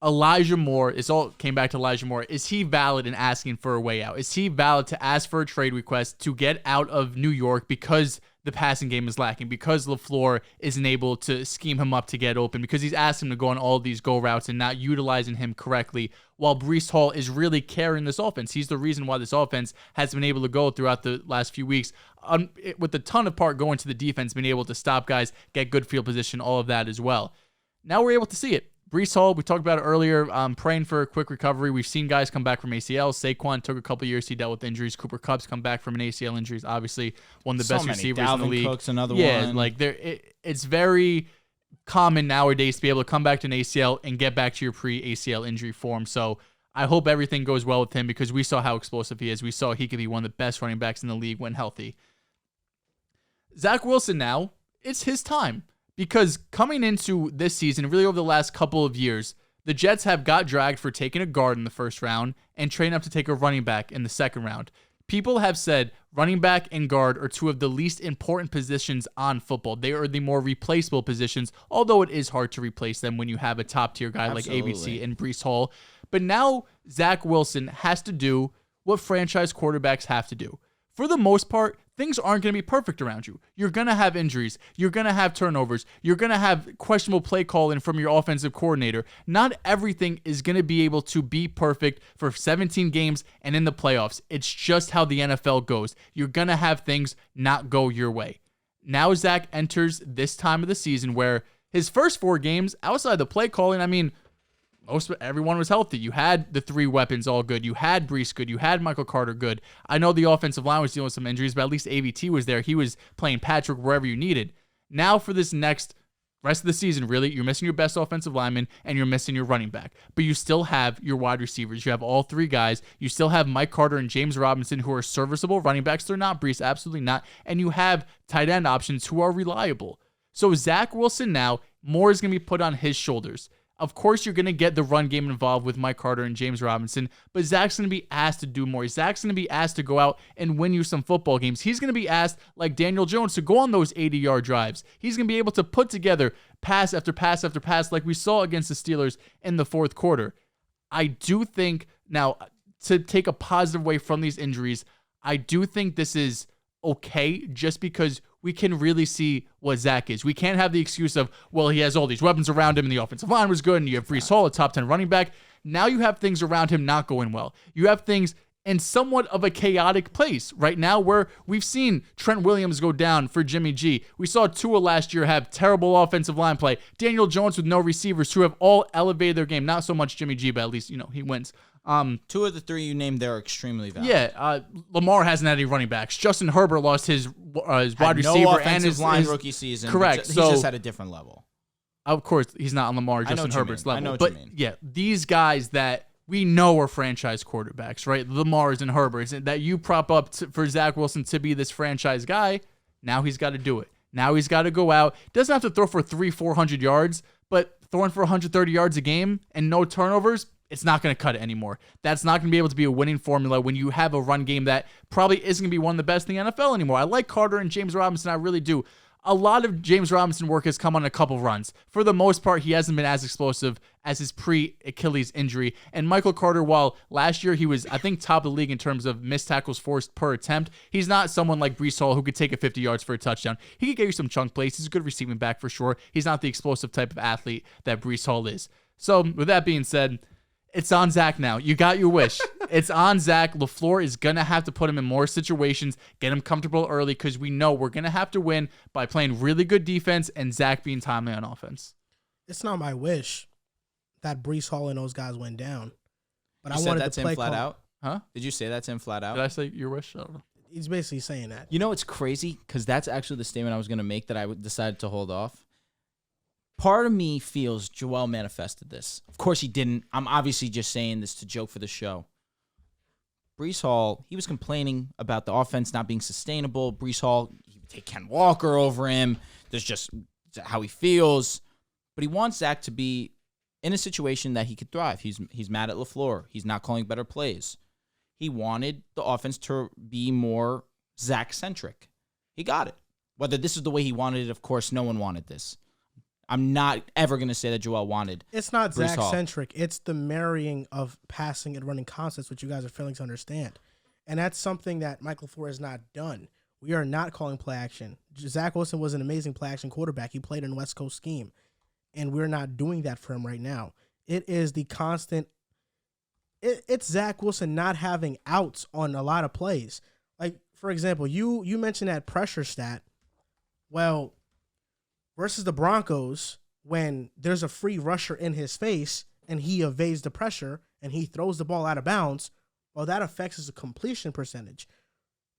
[SPEAKER 2] Elijah Moore, it all came back to Elijah Moore. Is he valid in asking for a way out? Is he valid to ask for a trade request to get out of New York because the passing game is lacking, because LaFleur isn't able to scheme him up to get open, because he's asked him to go on all these go routes and not utilizing him correctly, while Breece Hall is really carrying this offense? He's the reason why this offense has been able to go throughout the last few weeks with a ton of part going to the defense, being able to stop guys, get good field position, all of that as well. Now we're able to see it. Breece Hall, we talked about it earlier, praying for a quick recovery. We've seen guys come back from ACL. Saquon took a couple years. He dealt with injuries. Cooper Kupp's come back from an ACL injury. Obviously, one of the best receivers in the league.
[SPEAKER 3] Cook's another one.
[SPEAKER 2] Yeah, like it's very common nowadays to be able to come back to an ACL and get back to your pre-ACL injury form. So I hope everything goes well with him, because we saw how explosive he is. We saw he could be one of the best running backs in the league when healthy. Zach Wilson now, it's his time. Because coming into this season, really over the last couple of years, the Jets have got dragged for taking a guard in the first round and trading up to take a running back in the second round. People have said running back and guard are two of the least important positions on football. They are the more replaceable positions, although it is hard to replace them when you have a top-tier guy like ABC and Breece Hall. But now Zach Wilson has to do what franchise quarterbacks have to do. For the most part, things aren't going to be perfect around you. You're going to have injuries. You're going to have turnovers. You're going to have questionable play calling from your offensive coordinator. Not everything is going to be able to be perfect for 17 games and in the playoffs. It's just how the NFL goes. You're going to have things not go your way. Now Zach enters this time of the season where his first 4 games, outside the play calling, I mean, everyone was healthy. You had the 3 weapons all good. You had Breece good. You had Michael Carter good. I know the offensive line was dealing with some injuries, but at least AVT was there. He was playing Patrick wherever you needed. Now for this next rest of the season, really, you're missing your best offensive lineman and you're missing your running back. But you still have your wide receivers. You have all 3 guys. You still have Mike Carter and James Robinson, who are serviceable running backs. They're not Breece, absolutely not. And you have tight end options who are reliable. So Zach Wilson now, more is going to be put on his shoulders. Of course, you're going to get the run game involved with Mike Carter and James Robinson, but Zach's going to be asked to do more. Zach's going to be asked to go out and win you some football games. He's going to be asked, like Daniel Jones, to go on those 80-yard drives. He's going to be able to put together pass after pass after pass like we saw against the Steelers in the fourth quarter. I do think, now, to take a positive way from these injuries, I do think this is okay, just because we can really see what Zach is. We can't have the excuse of, well, he has all these weapons around him and the offensive line was good and you have Breece Hall, a top 10 running back. Now you have things around him not going well. You have things in somewhat of a chaotic place right now where we've seen Trent Williams go down for Jimmy G. We saw Tua last year have terrible offensive line play. Daniel Jones with no receivers who have all elevated their game. Not so much Jimmy G, but at least, he wins.
[SPEAKER 3] 2 of the 3 you named there are extremely valid.
[SPEAKER 2] Yeah, Lamar hasn't had any running backs. Justin Herbert lost his wide receiver and his
[SPEAKER 3] line rookie season.
[SPEAKER 2] Correct.
[SPEAKER 3] He's just at a different level.
[SPEAKER 2] Of course, he's not on Lamar, Justin Herbert's level.
[SPEAKER 3] I know what
[SPEAKER 2] but
[SPEAKER 3] you mean.
[SPEAKER 2] Yeah, these guys that we know are franchise quarterbacks, right? Lamar's and Herbert's, that you prop up for Zach Wilson to be this franchise guy. Now he's got to do it. Now he's got to go out. Doesn't have to throw for 300-400 yards, but throwing for 130 yards a game and no turnovers, it's not going to cut it anymore. That's not going to be able to be a winning formula when you have a run game that probably isn't going to be one of the best in the NFL anymore. I like Carter and James Robinson. I really do. A lot of James Robinson work has come on a couple runs. For the most part, he hasn't been as explosive as his pre-Achilles injury. And Michael Carter, while last year he was, I think, top of the league in terms of missed tackles forced per attempt, he's not someone like Breece Hall who could take it 50 yards for a touchdown. He could get you some chunk plays. He's a good receiving back for sure. He's not the explosive type of athlete that Breece Hall is. So with that being said, it's on Zach now. You got your wish. It's on Zach. LaFleur is going to have to put him in more situations, get him comfortable early, because we know we're going to have to win by playing really good defense and Zach being timely on offense.
[SPEAKER 1] It's not my wish that Breece Hall and those guys went down. But
[SPEAKER 3] I wanted to play flat out?
[SPEAKER 2] Huh?
[SPEAKER 3] Did you say that's him flat out?
[SPEAKER 2] Did I say your wish? I don't know.
[SPEAKER 1] He's basically saying that.
[SPEAKER 3] You know, it's crazy, because that's actually the statement I was going to make that I decided to hold off. Part of me feels Joel manifested this. Of course he didn't. I'm obviously just saying this to joke for the show. Breece Hall, he was complaining about the offense not being sustainable. Breece Hall, he would take Ken Walker over him. There's just how he feels. But he wants Zach to be in a situation that he could thrive. He's mad at LaFleur. He's not calling better plays. He wanted the offense to be more Zach-centric. He got it. Whether this is the way he wanted it, of course, no one wanted this. I'm not ever going to say that Joel wanted.
[SPEAKER 1] It's not
[SPEAKER 3] Breece Hall.
[SPEAKER 1] Zach-centric. It's the marrying of passing and running concepts, which you guys are failing to understand. And that's something that Mike LaFleur has not done. We are not calling play action. Zach Wilson was an amazing play action quarterback. He played in West Coast scheme. And we're not doing that for him right now. It is the constant. It's Zach Wilson not having outs on a lot of plays. Like, for example, you mentioned that pressure stat. Well, versus the Broncos, when there's a free rusher in his face and he evades the pressure and he throws the ball out of bounds, well, that affects his completion percentage.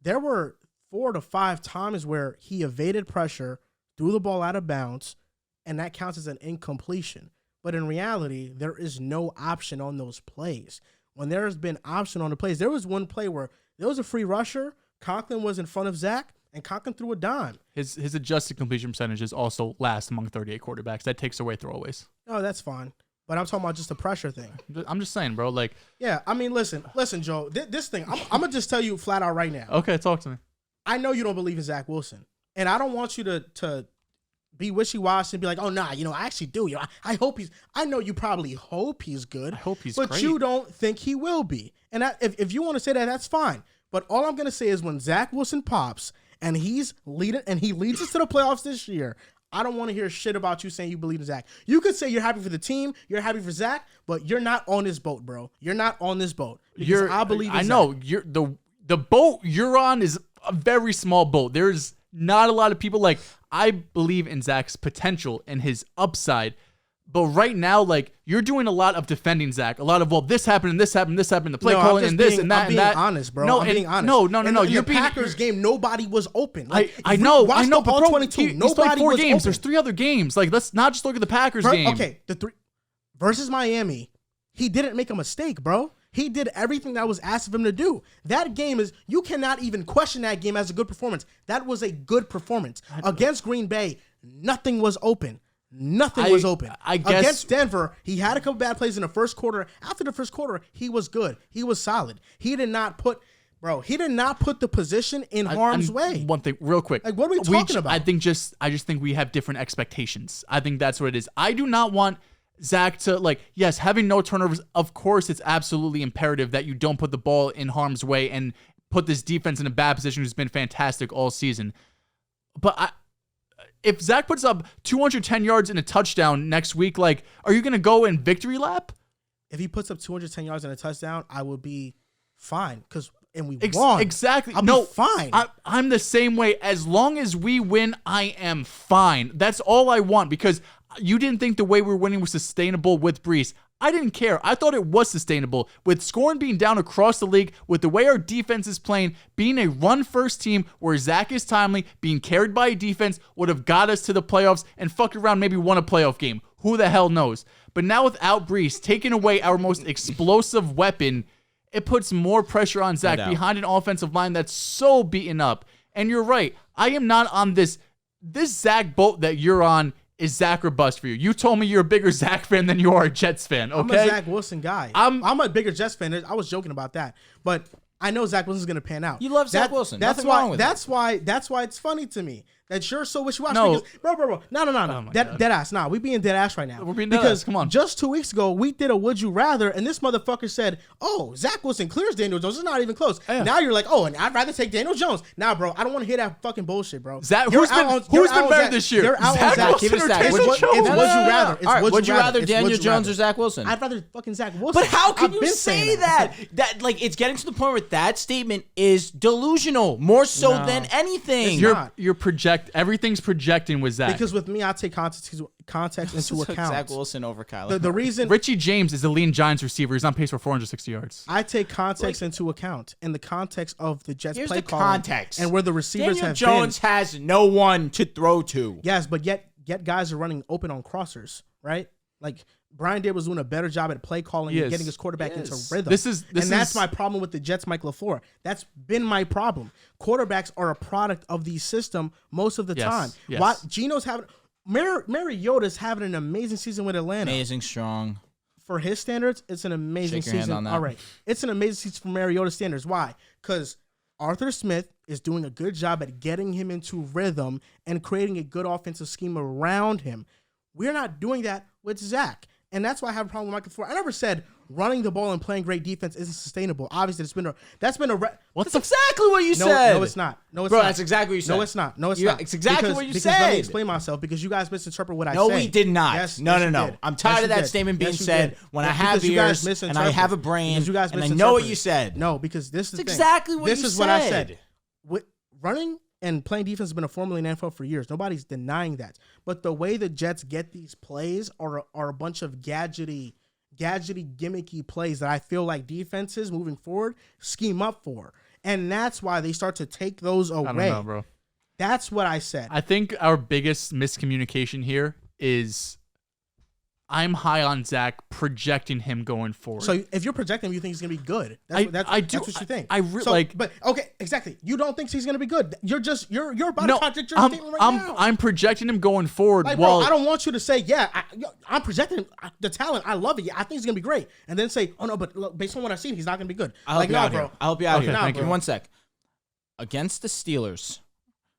[SPEAKER 1] There were 4 to 5 times where he evaded pressure, threw the ball out of bounds, and that counts as an incompletion. But in reality, there is no option on those plays. When there has been option on the plays, there was one play where there was a free rusher, Conklin was in front of Zach, and Conklin threw a dime.
[SPEAKER 2] His adjusted completion percentage is also last among 38 quarterbacks. That takes away throwaways.
[SPEAKER 1] Oh, that's fine. But I'm talking about just the pressure thing.
[SPEAKER 2] I'm just saying, bro. Like,
[SPEAKER 1] yeah, I mean, listen, Joe. This thing, I'm gonna just tell you flat out right now.
[SPEAKER 2] Okay, talk to me.
[SPEAKER 1] I know you don't believe in Zach Wilson, and I don't want you to be wishy-washy and be like, oh, nah, I actually do. I hope he's. I know you probably hope he's good.
[SPEAKER 2] I hope he's
[SPEAKER 1] but
[SPEAKER 2] great.
[SPEAKER 1] You don't think he will be. And if you want to say that, that's fine. But all I'm gonna say is when Zach Wilson pops and he leads us to the playoffs this year, I don't want to hear shit about you saying you believe in Zach. You could say you're happy for the team, you're happy for Zach, but you're not on this boat, bro. You're not on this boat. I believe in Zach.
[SPEAKER 2] I know you're the boat you're on is a very small boat. There's not a lot of people. Like, I believe in Zach's potential and his upside. But right now, like, you're doing a lot of defending Zach. A lot of, well, this happened and this happened, this happened, the play calling and this and that and that.
[SPEAKER 1] I'm being honest, bro.
[SPEAKER 2] No,
[SPEAKER 1] I'm being honest.
[SPEAKER 2] No.
[SPEAKER 1] In the Packers game, nobody was open.
[SPEAKER 2] Like, I know.
[SPEAKER 1] But
[SPEAKER 2] bro,
[SPEAKER 1] 22,
[SPEAKER 2] he's
[SPEAKER 1] nobody
[SPEAKER 2] played 4
[SPEAKER 1] was
[SPEAKER 2] games.
[SPEAKER 1] open.
[SPEAKER 2] There's 3 other games. Like, let's not just look at the Packers game.
[SPEAKER 1] Okay, versus Miami, he didn't make a mistake, bro. He did everything that was asked of him to do. That game is, you cannot even question that game as a good performance. That was a good performance. Against Green Bay, nothing was open. Nothing was open.
[SPEAKER 2] I guess
[SPEAKER 1] against Denver, he had a couple bad plays in the first quarter. After the first quarter, he was good. He was solid. He did not put the position in harm's way.
[SPEAKER 2] One thing, real quick.
[SPEAKER 1] Like, what are we talking about?
[SPEAKER 2] I just think we have different expectations. I think that's what it is. I do not want Zach to, like, yes, having no turnovers, of course, it's absolutely imperative that you don't put the ball in harm's way and put this defense in a bad position who's been fantastic all season. But if Zach puts up 210 yards and a touchdown next week, like, are you going to go in victory lap?
[SPEAKER 1] If he puts up 210 yards and a touchdown, I would be fine and we won.
[SPEAKER 2] Exactly.
[SPEAKER 1] I'll be fine.
[SPEAKER 2] I'm the same way. As long as we win, I am fine. That's all I want, because you didn't think the way we were winning was sustainable with Breece. I didn't care. I thought it was sustainable. With scoring being down across the league, with the way our defense is playing, being a run-first team where Zach is timely, being carried by a defense would have got us to the playoffs and fucked around, maybe won a playoff game. Who the hell knows? But now without Breece, taking away our most explosive weapon, it puts more pressure on Zach behind an offensive line that's so beaten up. And you're right. I am not on this Zach boat that you're on. Is Zach or bust for you? You told me you're a bigger Zach fan than you are a Jets fan, okay?
[SPEAKER 1] I'm a Zach Wilson guy. I'm a bigger Jets fan. I was joking about that. But I know Zach Wilson's going to pan out.
[SPEAKER 3] You love Zach Wilson.
[SPEAKER 1] That's why it's funny to me that you're so wishy-washy.
[SPEAKER 2] No.
[SPEAKER 1] Bro. No.
[SPEAKER 2] Oh
[SPEAKER 1] Dead ass. Nah, we being dead ass right now.
[SPEAKER 2] We're being dead ass. Come on.
[SPEAKER 1] Just 2 weeks ago, we did a Would You Rather, and this motherfucker said, oh, Zach Wilson clears Daniel Jones. It's not even close. Yeah. Now you're like, oh, and I'd rather take Daniel Jones. Nah, bro, I don't want to hear that fucking bullshit, bro.
[SPEAKER 2] Zach, who's been better this year?
[SPEAKER 1] You're out
[SPEAKER 2] Zach
[SPEAKER 1] on Zach.
[SPEAKER 2] Wilson or
[SPEAKER 1] It's
[SPEAKER 2] Daniel Jones?
[SPEAKER 1] Would You Rather.
[SPEAKER 3] All right, would you rather Daniel Jones or Zach Wilson?
[SPEAKER 1] I'd rather fucking Zach Wilson.
[SPEAKER 3] But how can you say that? That, like, it's getting to the point where that statement is delusional, more so than anything.
[SPEAKER 2] Everything's projecting with Zach.
[SPEAKER 1] Because with me, I take context into account.
[SPEAKER 3] Zach Wilson over Kyler.
[SPEAKER 1] The reason
[SPEAKER 2] Richie James is the lean Giants receiver. He's on pace for 460 yards.
[SPEAKER 1] I take context into account in the context of the Jets play call
[SPEAKER 3] context
[SPEAKER 1] and where the receivers
[SPEAKER 3] Daniel
[SPEAKER 1] have
[SPEAKER 3] Jones
[SPEAKER 1] been.
[SPEAKER 3] has no one to throw to.
[SPEAKER 1] Yes, but yet guys are running open on crossers, right? Like Brian Day was doing a better job at play calling and getting his quarterback into rhythm. That's my problem with the Jets, Mike LaFleur. That's been my problem. Quarterbacks are a product of the system most of the time.
[SPEAKER 2] Yes.
[SPEAKER 1] Why Geno's having Mariota's having an amazing season with Atlanta.
[SPEAKER 3] Amazing strong.
[SPEAKER 1] For his standards, it's an amazing
[SPEAKER 3] Shake your hand
[SPEAKER 1] season.
[SPEAKER 3] on that.
[SPEAKER 1] All right. It's an amazing season for Mariota's standards. Why? Because Arthur Smith is doing a good job at getting him into rhythm and creating a good offensive scheme around him. We're not doing that with Zach. And that's why I have a problem with Michael Ford. I never said running the ball and playing great defense isn't sustainable. Obviously, that's been a
[SPEAKER 3] That's exactly what you said.
[SPEAKER 1] No, it's not. No, it's
[SPEAKER 3] Bro,
[SPEAKER 1] not.
[SPEAKER 3] that's exactly what you said.
[SPEAKER 1] No, it's not. No, it's not.
[SPEAKER 3] It's exactly what you said.
[SPEAKER 1] Because let me explain myself, because you guys misinterpret what I said.
[SPEAKER 3] No, we did not.
[SPEAKER 1] Yes,
[SPEAKER 3] no.
[SPEAKER 1] did.
[SPEAKER 3] I'm tired of that statement being said when I have ears and I have a brain and I know what you said.
[SPEAKER 1] No, because this is the thing.
[SPEAKER 3] Exactly what you said.
[SPEAKER 1] This is what I said. Running and playing defense has been a formula in the NFL for years. Nobody's denying that. But the way the Jets get these plays are a bunch of gadgety, gimmicky plays that I feel like defenses moving forward scheme up for. And that's why they start to take those away.
[SPEAKER 2] I don't know, bro.
[SPEAKER 1] That's what I said.
[SPEAKER 2] I think our biggest miscommunication here is I'm high on Zach, projecting him going forward.
[SPEAKER 1] So if you're projecting him, you think he's going to be good. That's what you think. But okay, exactly. You don't think he's going to be good. You're about to contradict your statement right now.
[SPEAKER 2] I'm projecting him going forward.
[SPEAKER 1] Like, bro, I don't want you to say, I'm projecting the talent. I love it. Yeah, I think he's going to be great. And then say, oh no, but look, based on what I've seen, he's not going to be good.
[SPEAKER 3] I'll help you out here.
[SPEAKER 2] Thank you.
[SPEAKER 3] In 1 sec. Against the Steelers,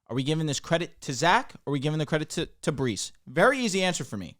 [SPEAKER 3] are we giving this credit to Zach or are we giving the credit to Breece? Very easy answer for me.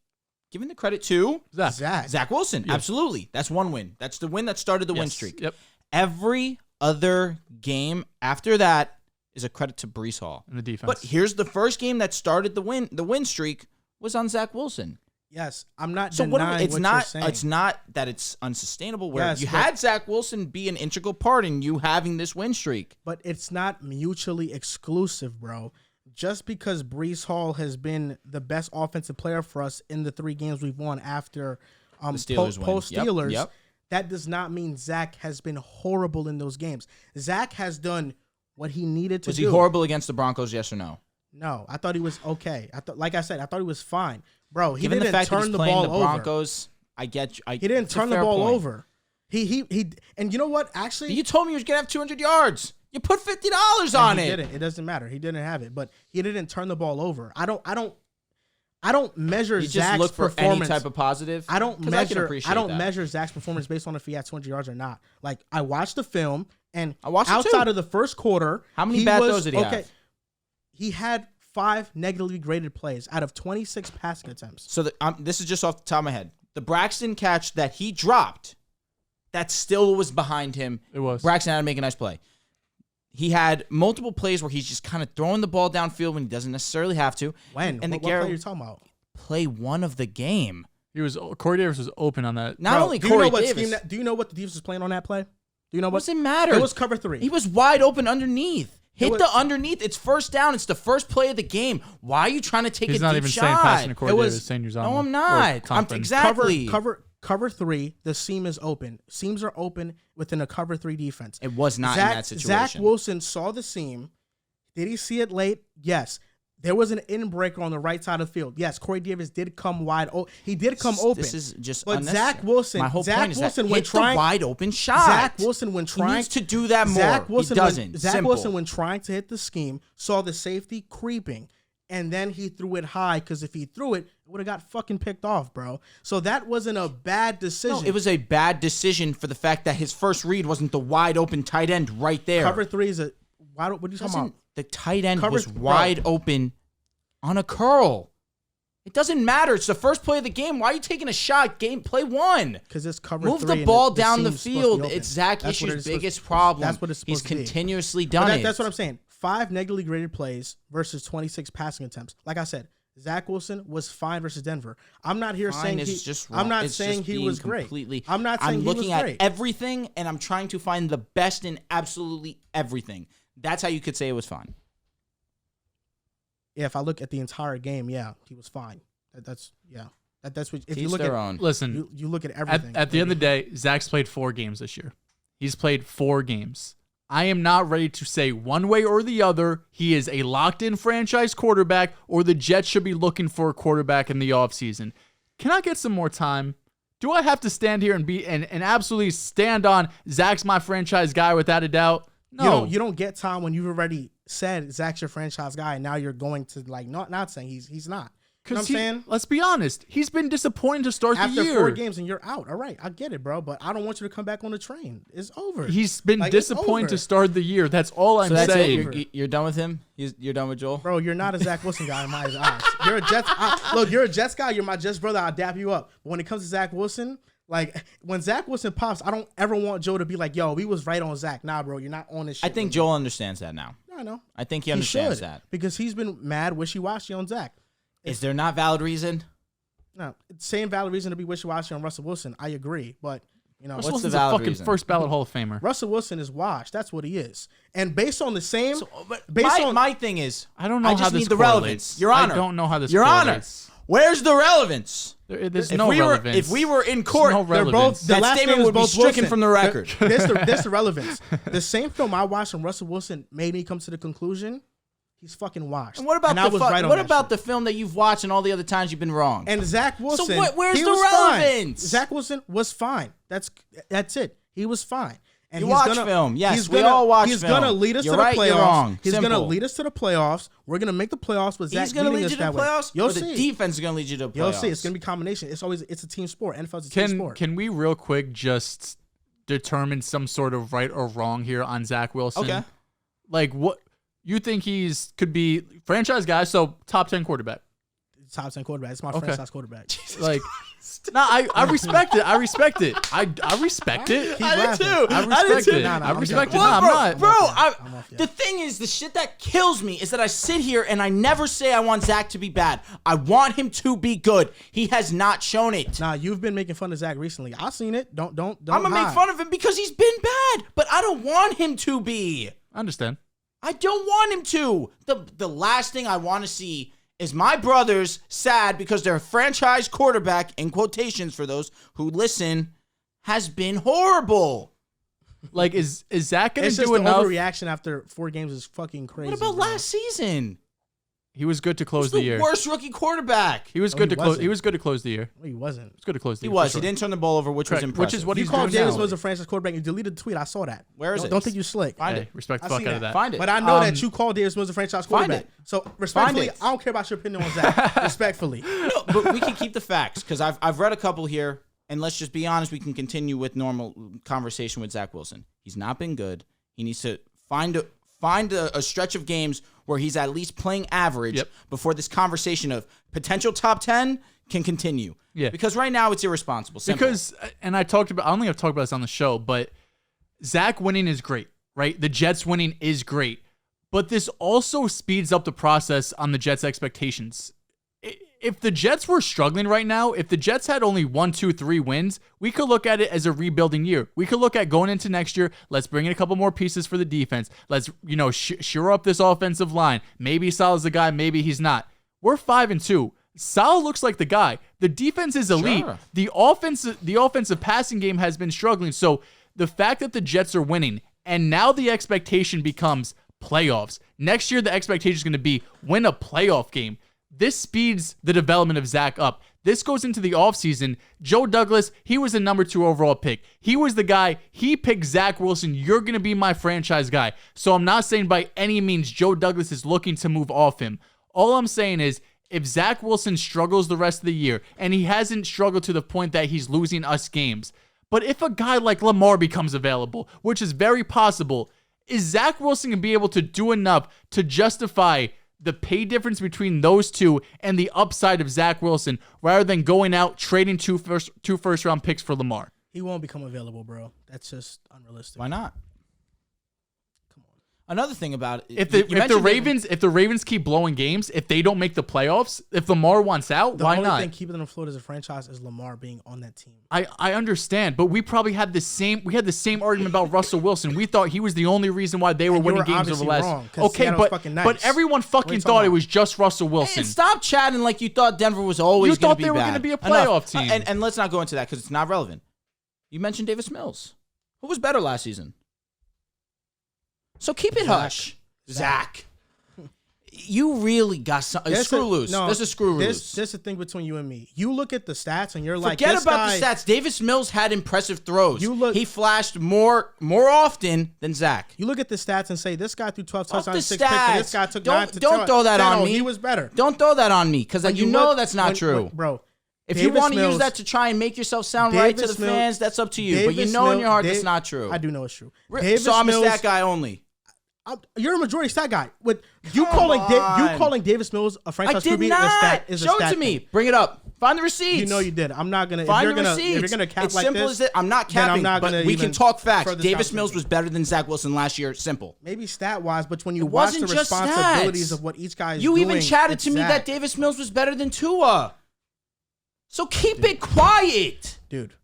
[SPEAKER 3] Giving the credit to Zach Wilson. Yeah. Absolutely. That's one win. That's the win that started the win streak.
[SPEAKER 2] Yep.
[SPEAKER 3] Every other game after that is a credit to Breece Hall.
[SPEAKER 2] And the defense.
[SPEAKER 3] But here's the first game that started the win streak was on Zach Wilson.
[SPEAKER 1] Yes, I'm not denying what you're saying.
[SPEAKER 3] It's not that it's unsustainable where you had Zach Wilson be an integral part in you having this win streak.
[SPEAKER 1] But it's not mutually exclusive, bro. Just because Breece Hall has been the best offensive player for us in the 3 games we've won after post-Steelers, that does not mean Zach has been horrible in those games. Zach has done what he needed to do.
[SPEAKER 3] Was he horrible against the Broncos, yes or no?
[SPEAKER 1] No, I thought he was okay. Like I said, I thought he was fine. Bro, he
[SPEAKER 3] Given
[SPEAKER 1] didn't
[SPEAKER 3] the fact
[SPEAKER 1] turn
[SPEAKER 3] that
[SPEAKER 1] the
[SPEAKER 3] he's
[SPEAKER 1] ball
[SPEAKER 3] playing the Broncos,
[SPEAKER 1] over.
[SPEAKER 3] I get you.
[SPEAKER 1] He didn't turn the ball over. He and you know what? Actually,
[SPEAKER 3] you told me he was going to have 200 yards. You put $50 on it.
[SPEAKER 1] It doesn't matter. He didn't have it, but he didn't turn the ball over. I don't measure Zach's performance. You just look for
[SPEAKER 3] any type of positive.
[SPEAKER 1] I don't measure Zach's performance based on if he had 200 yards or not. Like, I watched the film, and outside of the first quarter,
[SPEAKER 3] how many bad throws did he have?
[SPEAKER 1] He had 5 negatively graded plays out of 26 passing attempts.
[SPEAKER 3] So this is just off the top of my head. The Braxton catch that he dropped, that still was behind him.
[SPEAKER 2] It was.
[SPEAKER 3] Braxton had to make a nice play. He had multiple plays where he's just kind of throwing the ball downfield when he doesn't necessarily have to.
[SPEAKER 1] When? And what play are you talking about?
[SPEAKER 3] Play 1 of the game.
[SPEAKER 2] Corey Davis was open on that.
[SPEAKER 3] Not only Corey Davis.
[SPEAKER 1] Do you know what the defense was playing on that play? Do you know what?
[SPEAKER 3] Does it matter?
[SPEAKER 1] It was cover 3.
[SPEAKER 3] He was wide open underneath. Hit the underneath. It's first down. It's the first play of the game. Why are you trying to take a deep shot?
[SPEAKER 2] He's not even saying passing to Corey Davis, saying you're
[SPEAKER 3] No, I'm not. Exactly.
[SPEAKER 1] Cover 3, the seam is open. Seams are open within a cover 3 defense.
[SPEAKER 3] It was not in that situation.
[SPEAKER 1] Zach Wilson saw the seam. Did he see it late? Yes. There was an in-breaker on the right side of the field. Yes, Corey Davis did come wide. He did come open.
[SPEAKER 3] This is just
[SPEAKER 1] But Zach Wilson,
[SPEAKER 3] my whole point is that hit the wide open shot.
[SPEAKER 1] Zach Wilson, when trying,
[SPEAKER 3] he needs to do that more. He doesn't.
[SPEAKER 1] Zach Wilson, when trying to hit the scheme, saw the safety creeping. And then he threw it high because if he threw it, it would have got fucking picked off, bro. So that wasn't a bad decision.
[SPEAKER 3] No, it was a bad decision for the fact that his first read wasn't the wide open tight end right there.
[SPEAKER 1] Cover 3 is a wide. What are you talking about?
[SPEAKER 3] The tight end was wide open on a curl. It doesn't matter. It's the first play of the game. Why are you taking a shot? Play 1.
[SPEAKER 1] Because it's cover 3.
[SPEAKER 3] Move the ball down the field. It's Zach Issue's biggest problem.
[SPEAKER 1] That's what it's supposed to be.
[SPEAKER 3] He's continuously done it.
[SPEAKER 1] That's what I'm saying. 5 negatively graded plays versus 26 passing attempts. Like I said, Zach Wilson was fine versus Denver. I'm not here saying I'm not saying he was great. I'm not saying he was great. I'm looking at
[SPEAKER 3] everything and I'm trying to find the best in absolutely everything. That's how you could say it was fine.
[SPEAKER 1] Yeah, if I look at the entire game, yeah, he was fine. That's what. If you look
[SPEAKER 3] at
[SPEAKER 2] listen,
[SPEAKER 1] you look at everything.
[SPEAKER 2] At the end of the day, Zach's played 4 games this year. He's played 4 games. I am not ready to say one way or the other he is a locked-in franchise quarterback or the Jets should be looking for a quarterback in the offseason. Can I get some more time? Do I have to stand here and absolutely stand on Zach's my franchise guy without a doubt? No.
[SPEAKER 1] You don't get time when you've already said Zach's your franchise guy and now you're going to not saying he's not. You know what I'm saying?
[SPEAKER 2] Let's be honest. He's been disappointing to start the year.
[SPEAKER 1] After 4 games and you're out. All right, I get it, bro. But I don't want you to come back on the train. It's over.
[SPEAKER 2] He's been disappointing to start the year. That's all I'm saying.
[SPEAKER 3] You're done with him? You're done with Joel?
[SPEAKER 1] Bro, you're not a Zach Wilson guy in my eyes. You're a Jets. You're a Jets guy. You're my Jets brother. I'll dap you up. But when it comes to Zach Wilson, like when Zach Wilson pops, I don't ever want Joe to be like, yo, we was right on Zach. Nah, bro, you're not on this shit.
[SPEAKER 3] I think Joel understands that now.
[SPEAKER 1] I know.
[SPEAKER 3] I think he understands that.
[SPEAKER 1] Because he's been mad wishy-washy on Zach.
[SPEAKER 3] Is there not valid reason?
[SPEAKER 1] No, same valid reason to be wishy-washy on Russell Wilson. I agree, but
[SPEAKER 2] Russell Wilson's a fucking first ballot Hall of Famer.
[SPEAKER 1] Russell Wilson is washed. That's what he is. And based on the same,
[SPEAKER 3] my thing is,
[SPEAKER 2] I don't know how this
[SPEAKER 3] need the relevance. Your Honor,
[SPEAKER 2] I don't know how this.
[SPEAKER 3] Your Honor, where's the relevance?
[SPEAKER 2] There's no relevance.
[SPEAKER 3] If we were in court,
[SPEAKER 2] they're both,
[SPEAKER 3] that statement would be stricken from the record.
[SPEAKER 1] There's the relevance. The same film I watched from Russell Wilson made me come to the conclusion he's fucking washed.
[SPEAKER 3] And what about the film that you've watched and all the other times you've been wrong?
[SPEAKER 1] And Zach Wilson.
[SPEAKER 3] So where's the relevance?
[SPEAKER 1] Zach Wilson was fine. That's it. He was fine. And
[SPEAKER 3] you watch film. Yes, we all watch film.
[SPEAKER 1] He's going to lead us to the playoffs.
[SPEAKER 3] You're wrong.
[SPEAKER 1] He's going to lead us to the playoffs. We're going to make the playoffs with Zach leading us that way.
[SPEAKER 3] You'll see. The defense is going to lead you to the playoffs.
[SPEAKER 1] You'll see. It's going to be a combination. It's a team sport. NFL's a team sport.
[SPEAKER 2] Can we real quick just determine some sort of right or wrong here on Zach Wilson?
[SPEAKER 3] Okay.
[SPEAKER 2] Like what you think could be franchise guy, so top 10 quarterback.
[SPEAKER 1] Top 10 quarterback. It's my franchise quarterback.
[SPEAKER 2] Like, no, I respect it. I respect it. I respect it.
[SPEAKER 3] I do too.
[SPEAKER 2] I respect it. I respect it. No, I'm not.
[SPEAKER 3] Bro, the thing is, the shit that kills me is that I sit here and I never say I want Zach to be bad. I want him to be good. He has not shown it.
[SPEAKER 1] Nah, you've been making fun of Zach recently. I've seen it. Don't. I'm
[SPEAKER 3] gonna make fun of him because he's been bad, but I don't want him to be.
[SPEAKER 2] I understand.
[SPEAKER 3] I don't want him to. The last thing I want to see is my brothers sad because their franchise quarterback, in quotations for those who listen, has been horrible.
[SPEAKER 2] Like, is Zach going to do
[SPEAKER 1] enough?
[SPEAKER 2] enough?
[SPEAKER 1] The overreaction after 4 games is fucking crazy.
[SPEAKER 3] What about last season?
[SPEAKER 2] He was good to close the year.
[SPEAKER 3] The worst rookie quarterback.
[SPEAKER 2] He was good to close. He was good to close the year.
[SPEAKER 1] No, he wasn't.
[SPEAKER 2] He was good to close the year.
[SPEAKER 3] He was. He didn't turn the ball over, which was impressive.
[SPEAKER 2] Which is what he's doing now.
[SPEAKER 1] You called Dehls was a franchise quarterback. You deleted the tweet. I saw that.
[SPEAKER 3] Where is it?
[SPEAKER 1] Don't think you slick.
[SPEAKER 3] Find it.
[SPEAKER 2] Respect the fuck out of that.
[SPEAKER 3] Find it.
[SPEAKER 1] But I know that you called Dehls was a franchise quarterback. So respectfully, I don't care about your opinion on Zach. Respectfully.
[SPEAKER 3] No, but we can keep the facts because I've read a couple here, and let's just be honest. We can continue with normal conversation with Zach Wilson. He's not been good. He needs to find a stretch of games where he's at least playing average before this conversation of potential top 10 can continue.
[SPEAKER 2] Yeah.
[SPEAKER 3] Because right now it's irresponsible. Simple.
[SPEAKER 2] Because, and I don't think I've talked about this on the show, but Zach winning is great, right? The Jets winning is great. But this also speeds up the process on the Jets' expectations. If the Jets were struggling right now, if the Jets had only 1, 2, 3 wins, we could look at it as a rebuilding year. We could look at going into next year, let's bring in a couple more pieces for the defense. Let's, shore up this offensive line. Maybe Salah's the guy, maybe he's not. We're 5-2. Salah looks like the guy. The defense is elite. Sure. The offensive passing game has been struggling. So the fact that the Jets are winning, and now the expectation becomes playoffs. Next year, the expectation is going to be win a playoff game. This speeds the development of Zach up. This goes into the offseason. Joe Douglas, he was the number 2 overall pick. He was the guy. He picked Zach Wilson. You're going to be my franchise guy. So I'm not saying by any means Joe Douglas is looking to move off him. All I'm saying is if Zach Wilson struggles the rest of the year, and he hasn't struggled to the point that he's losing us games, but if a guy like Lamar becomes available, which is very possible, is Zach Wilson going to be able to do enough to justify the pay difference between those two and the upside of Zach Wilson rather than going out trading two first round picks for Lamar?
[SPEAKER 1] He won't become available, bro. That's just unrealistic.
[SPEAKER 3] Why not? Come on. Another thing about it,
[SPEAKER 2] if the Ravens keep blowing games, if they don't make the playoffs, if Lamar wants out, why not?
[SPEAKER 1] The only thing keeping them afloat as a franchise is Lamar being on that team.
[SPEAKER 2] I understand, but we probably had the same argument about Russell Wilson. We thought he was the only reason why they were winning games over the last.
[SPEAKER 1] Wrong,
[SPEAKER 2] okay, but everyone fucking thought it was just Russell Wilson.
[SPEAKER 3] Hey, stop chatting like you thought Denver was always going to be bad.
[SPEAKER 2] You thought they were going to be a playoff team.
[SPEAKER 3] And let's not go into that because it's not relevant. You mentioned Davis Mills. Who was better last season? So keep it hush. Zach. You really got some screw loose. There's a screw loose.
[SPEAKER 1] There's the thing between you and me. You look at the stats and you're
[SPEAKER 3] forget about the stats. Davis Mills had impressive throws. He flashed more often than Zach.
[SPEAKER 1] You look at the stats and say this guy threw 12 touchdowns and 6 picks. And this guy took 9 to 12.
[SPEAKER 3] Don't throw that on me.
[SPEAKER 1] He was better.
[SPEAKER 3] Don't throw that on me because you know that's not true,
[SPEAKER 1] bro.
[SPEAKER 3] If you want to use that to try and make yourself sound right to the fans, that's up to you. But you know in your heart that's not true.
[SPEAKER 1] I do know it's true.
[SPEAKER 3] So I'm a stat guy only.
[SPEAKER 1] You're a majority stat guy. With you calling Davis Mills a franchise QB is a stat.
[SPEAKER 3] Show it to me. Bring it up. Find the receipts.
[SPEAKER 1] You know you did. I'm not gonna.
[SPEAKER 3] Find
[SPEAKER 1] if
[SPEAKER 3] the receipts.
[SPEAKER 1] If you're gonna cap
[SPEAKER 3] it's
[SPEAKER 1] like
[SPEAKER 3] simple
[SPEAKER 1] this,
[SPEAKER 3] as that. I'm not capping. But we can talk facts. Davis Mills was better than Zach Wilson last year. Simple.
[SPEAKER 1] Maybe stat wise, but when you watch the responsibilities of what each guy is doing,
[SPEAKER 3] you even chatted to me that Davis Mills was better than Tua. So keep it quiet,
[SPEAKER 1] dude.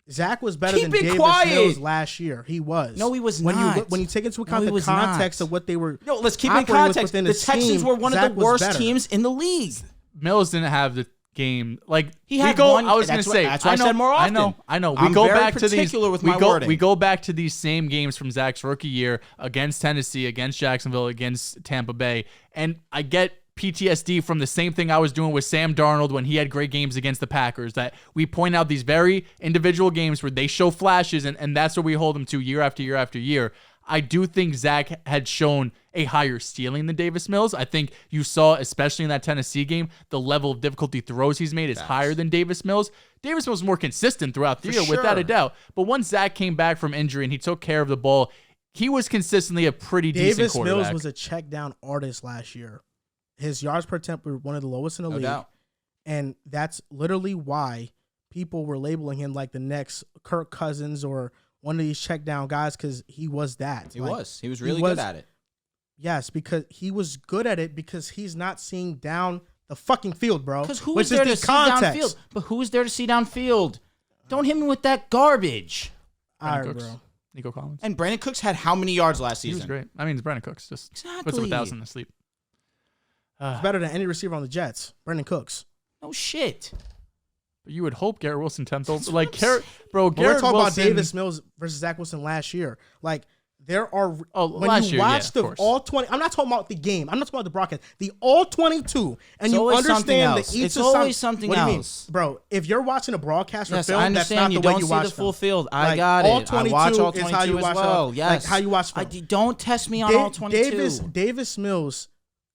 [SPEAKER 1] Zach was better than Davis Mills last year. He was.
[SPEAKER 3] No, he was not.
[SPEAKER 1] When you take into account the context of what they were.
[SPEAKER 3] No, let's keep it in context. The Texans were one of the worst teams in the league.
[SPEAKER 2] Mills didn't have the game like
[SPEAKER 3] he had one.
[SPEAKER 2] I was going to say.
[SPEAKER 3] That's why I said more often.
[SPEAKER 2] I know.
[SPEAKER 3] We go back to these.
[SPEAKER 2] We go back to these same games from Zach's rookie year against Tennessee, against Jacksonville, against Tampa Bay, and I get PTSD from the same thing I was doing with Sam Darnold when he had great games against the Packers, that we point out these very individual games where they show flashes, and that's what we hold them to year after year after year. I do think Zach had shown a higher ceiling than Davis Mills. I think you saw, especially in that Tennessee game, the level of difficulty throws he's made is higher than Davis Mills. Davis Mills was more consistent throughout the year, without a doubt. But once Zach came back from injury and he took care of the ball, he was consistently a pretty decent quarterback.
[SPEAKER 1] Davis Mills was a check down artist last year. His yards per attempt were one of the lowest in the league.
[SPEAKER 3] Doubt.
[SPEAKER 1] And that's literally why people were labeling him like the next Kirk Cousins or one of these check down guys, because he was that.
[SPEAKER 3] He was really good at it.
[SPEAKER 1] Yes, because he was good at it because he's not seeing down the fucking field, bro.
[SPEAKER 3] Because who is there to see downfield? But who is there to see downfield? Don't hit me with that garbage.
[SPEAKER 1] All right, bro.
[SPEAKER 2] Nico Collins.
[SPEAKER 3] And Brandon Cooks had how many yards last season?
[SPEAKER 2] He was great. I mean, it's Brandon Cooks. Just puts him 1,000 to sleep.
[SPEAKER 1] He's better than any receiver on the Jets. Brandon Cooks.
[SPEAKER 3] No shit.
[SPEAKER 2] But you would hope Garrett Wilson tempted. Like,
[SPEAKER 1] Garrett
[SPEAKER 2] Wilson.
[SPEAKER 1] We're talking about Davis Mills versus Zach Wilson last year. Like, there are when you watch the all 20. I'm not talking about the game. I'm not talking about the broadcast. The all 22, and you understand that each
[SPEAKER 3] it's always something else.
[SPEAKER 1] What do you mean, bro? If you're watching a broadcast or film,
[SPEAKER 3] I understand.
[SPEAKER 1] that's not the way you watch
[SPEAKER 3] the full
[SPEAKER 1] film.
[SPEAKER 3] field. I got
[SPEAKER 1] all
[SPEAKER 3] it.
[SPEAKER 1] 22
[SPEAKER 3] I watch all 22
[SPEAKER 1] is how you watch
[SPEAKER 3] as well. Yes,
[SPEAKER 1] like how you watch film.
[SPEAKER 3] Don't test me on all 22.
[SPEAKER 1] Davis Mills,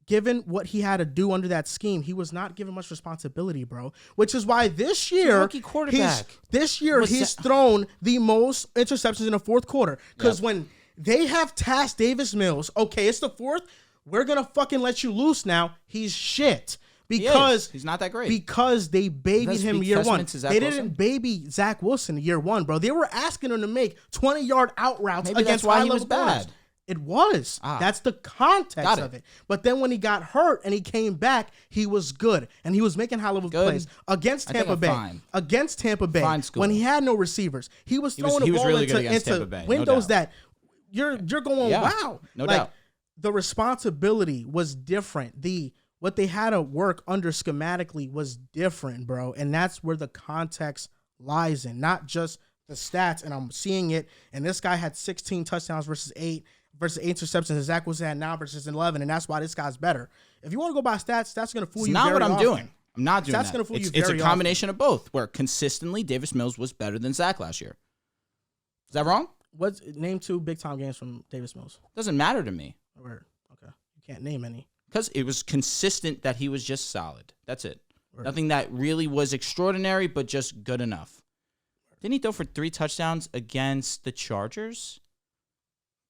[SPEAKER 1] given what he had to do under that scheme, he was not given much responsibility, bro. Which is why this year,
[SPEAKER 3] rookie quarterback.
[SPEAKER 1] He's thrown the most interceptions in the fourth quarter. Because when they have tasked Davis Mills, okay, it's the fourth, we're going to fucking let you loose now. He's shit. Because
[SPEAKER 3] he's not that great.
[SPEAKER 1] Because they babied him year one. They didn't baby Zach Wilson year one, bro. They were asking him to make 20-yard out routes against why he was bad. It was. That's the context of it. But then when he got hurt and he came back, he was good. And he was making high-level plays against Tampa Bay. Against Tampa Bay. When he had no receivers. He was throwing the ball
[SPEAKER 3] really
[SPEAKER 1] into windows that you're going, wow.
[SPEAKER 3] No doubt.
[SPEAKER 1] The responsibility was different. What they had to work under schematically was different, bro. And that's where the context lies in. Not just the stats. And I'm seeing it. And this guy had 16 touchdowns versus 8 interceptions, and Zach Wilson had 9 versus 11, and that's why this guy's better. If you want to go by stats, that's going to fool you.
[SPEAKER 3] Not what I'm
[SPEAKER 1] often.
[SPEAKER 3] doing. I'm not doing
[SPEAKER 1] that's
[SPEAKER 3] that.
[SPEAKER 1] Going to fool you
[SPEAKER 3] it's a combination
[SPEAKER 1] often.
[SPEAKER 3] of both, where consistently Davis Mills was better than Zach last year. Is that wrong?
[SPEAKER 1] Name 2 big-time games from Davis Mills.
[SPEAKER 3] Doesn't matter to me.
[SPEAKER 1] Word. Okay. You can't name any.
[SPEAKER 3] Because it was consistent that he was just solid. That's it. Word. Nothing that really was extraordinary, but just good enough. Didn't he throw for 3 touchdowns against the Chargers?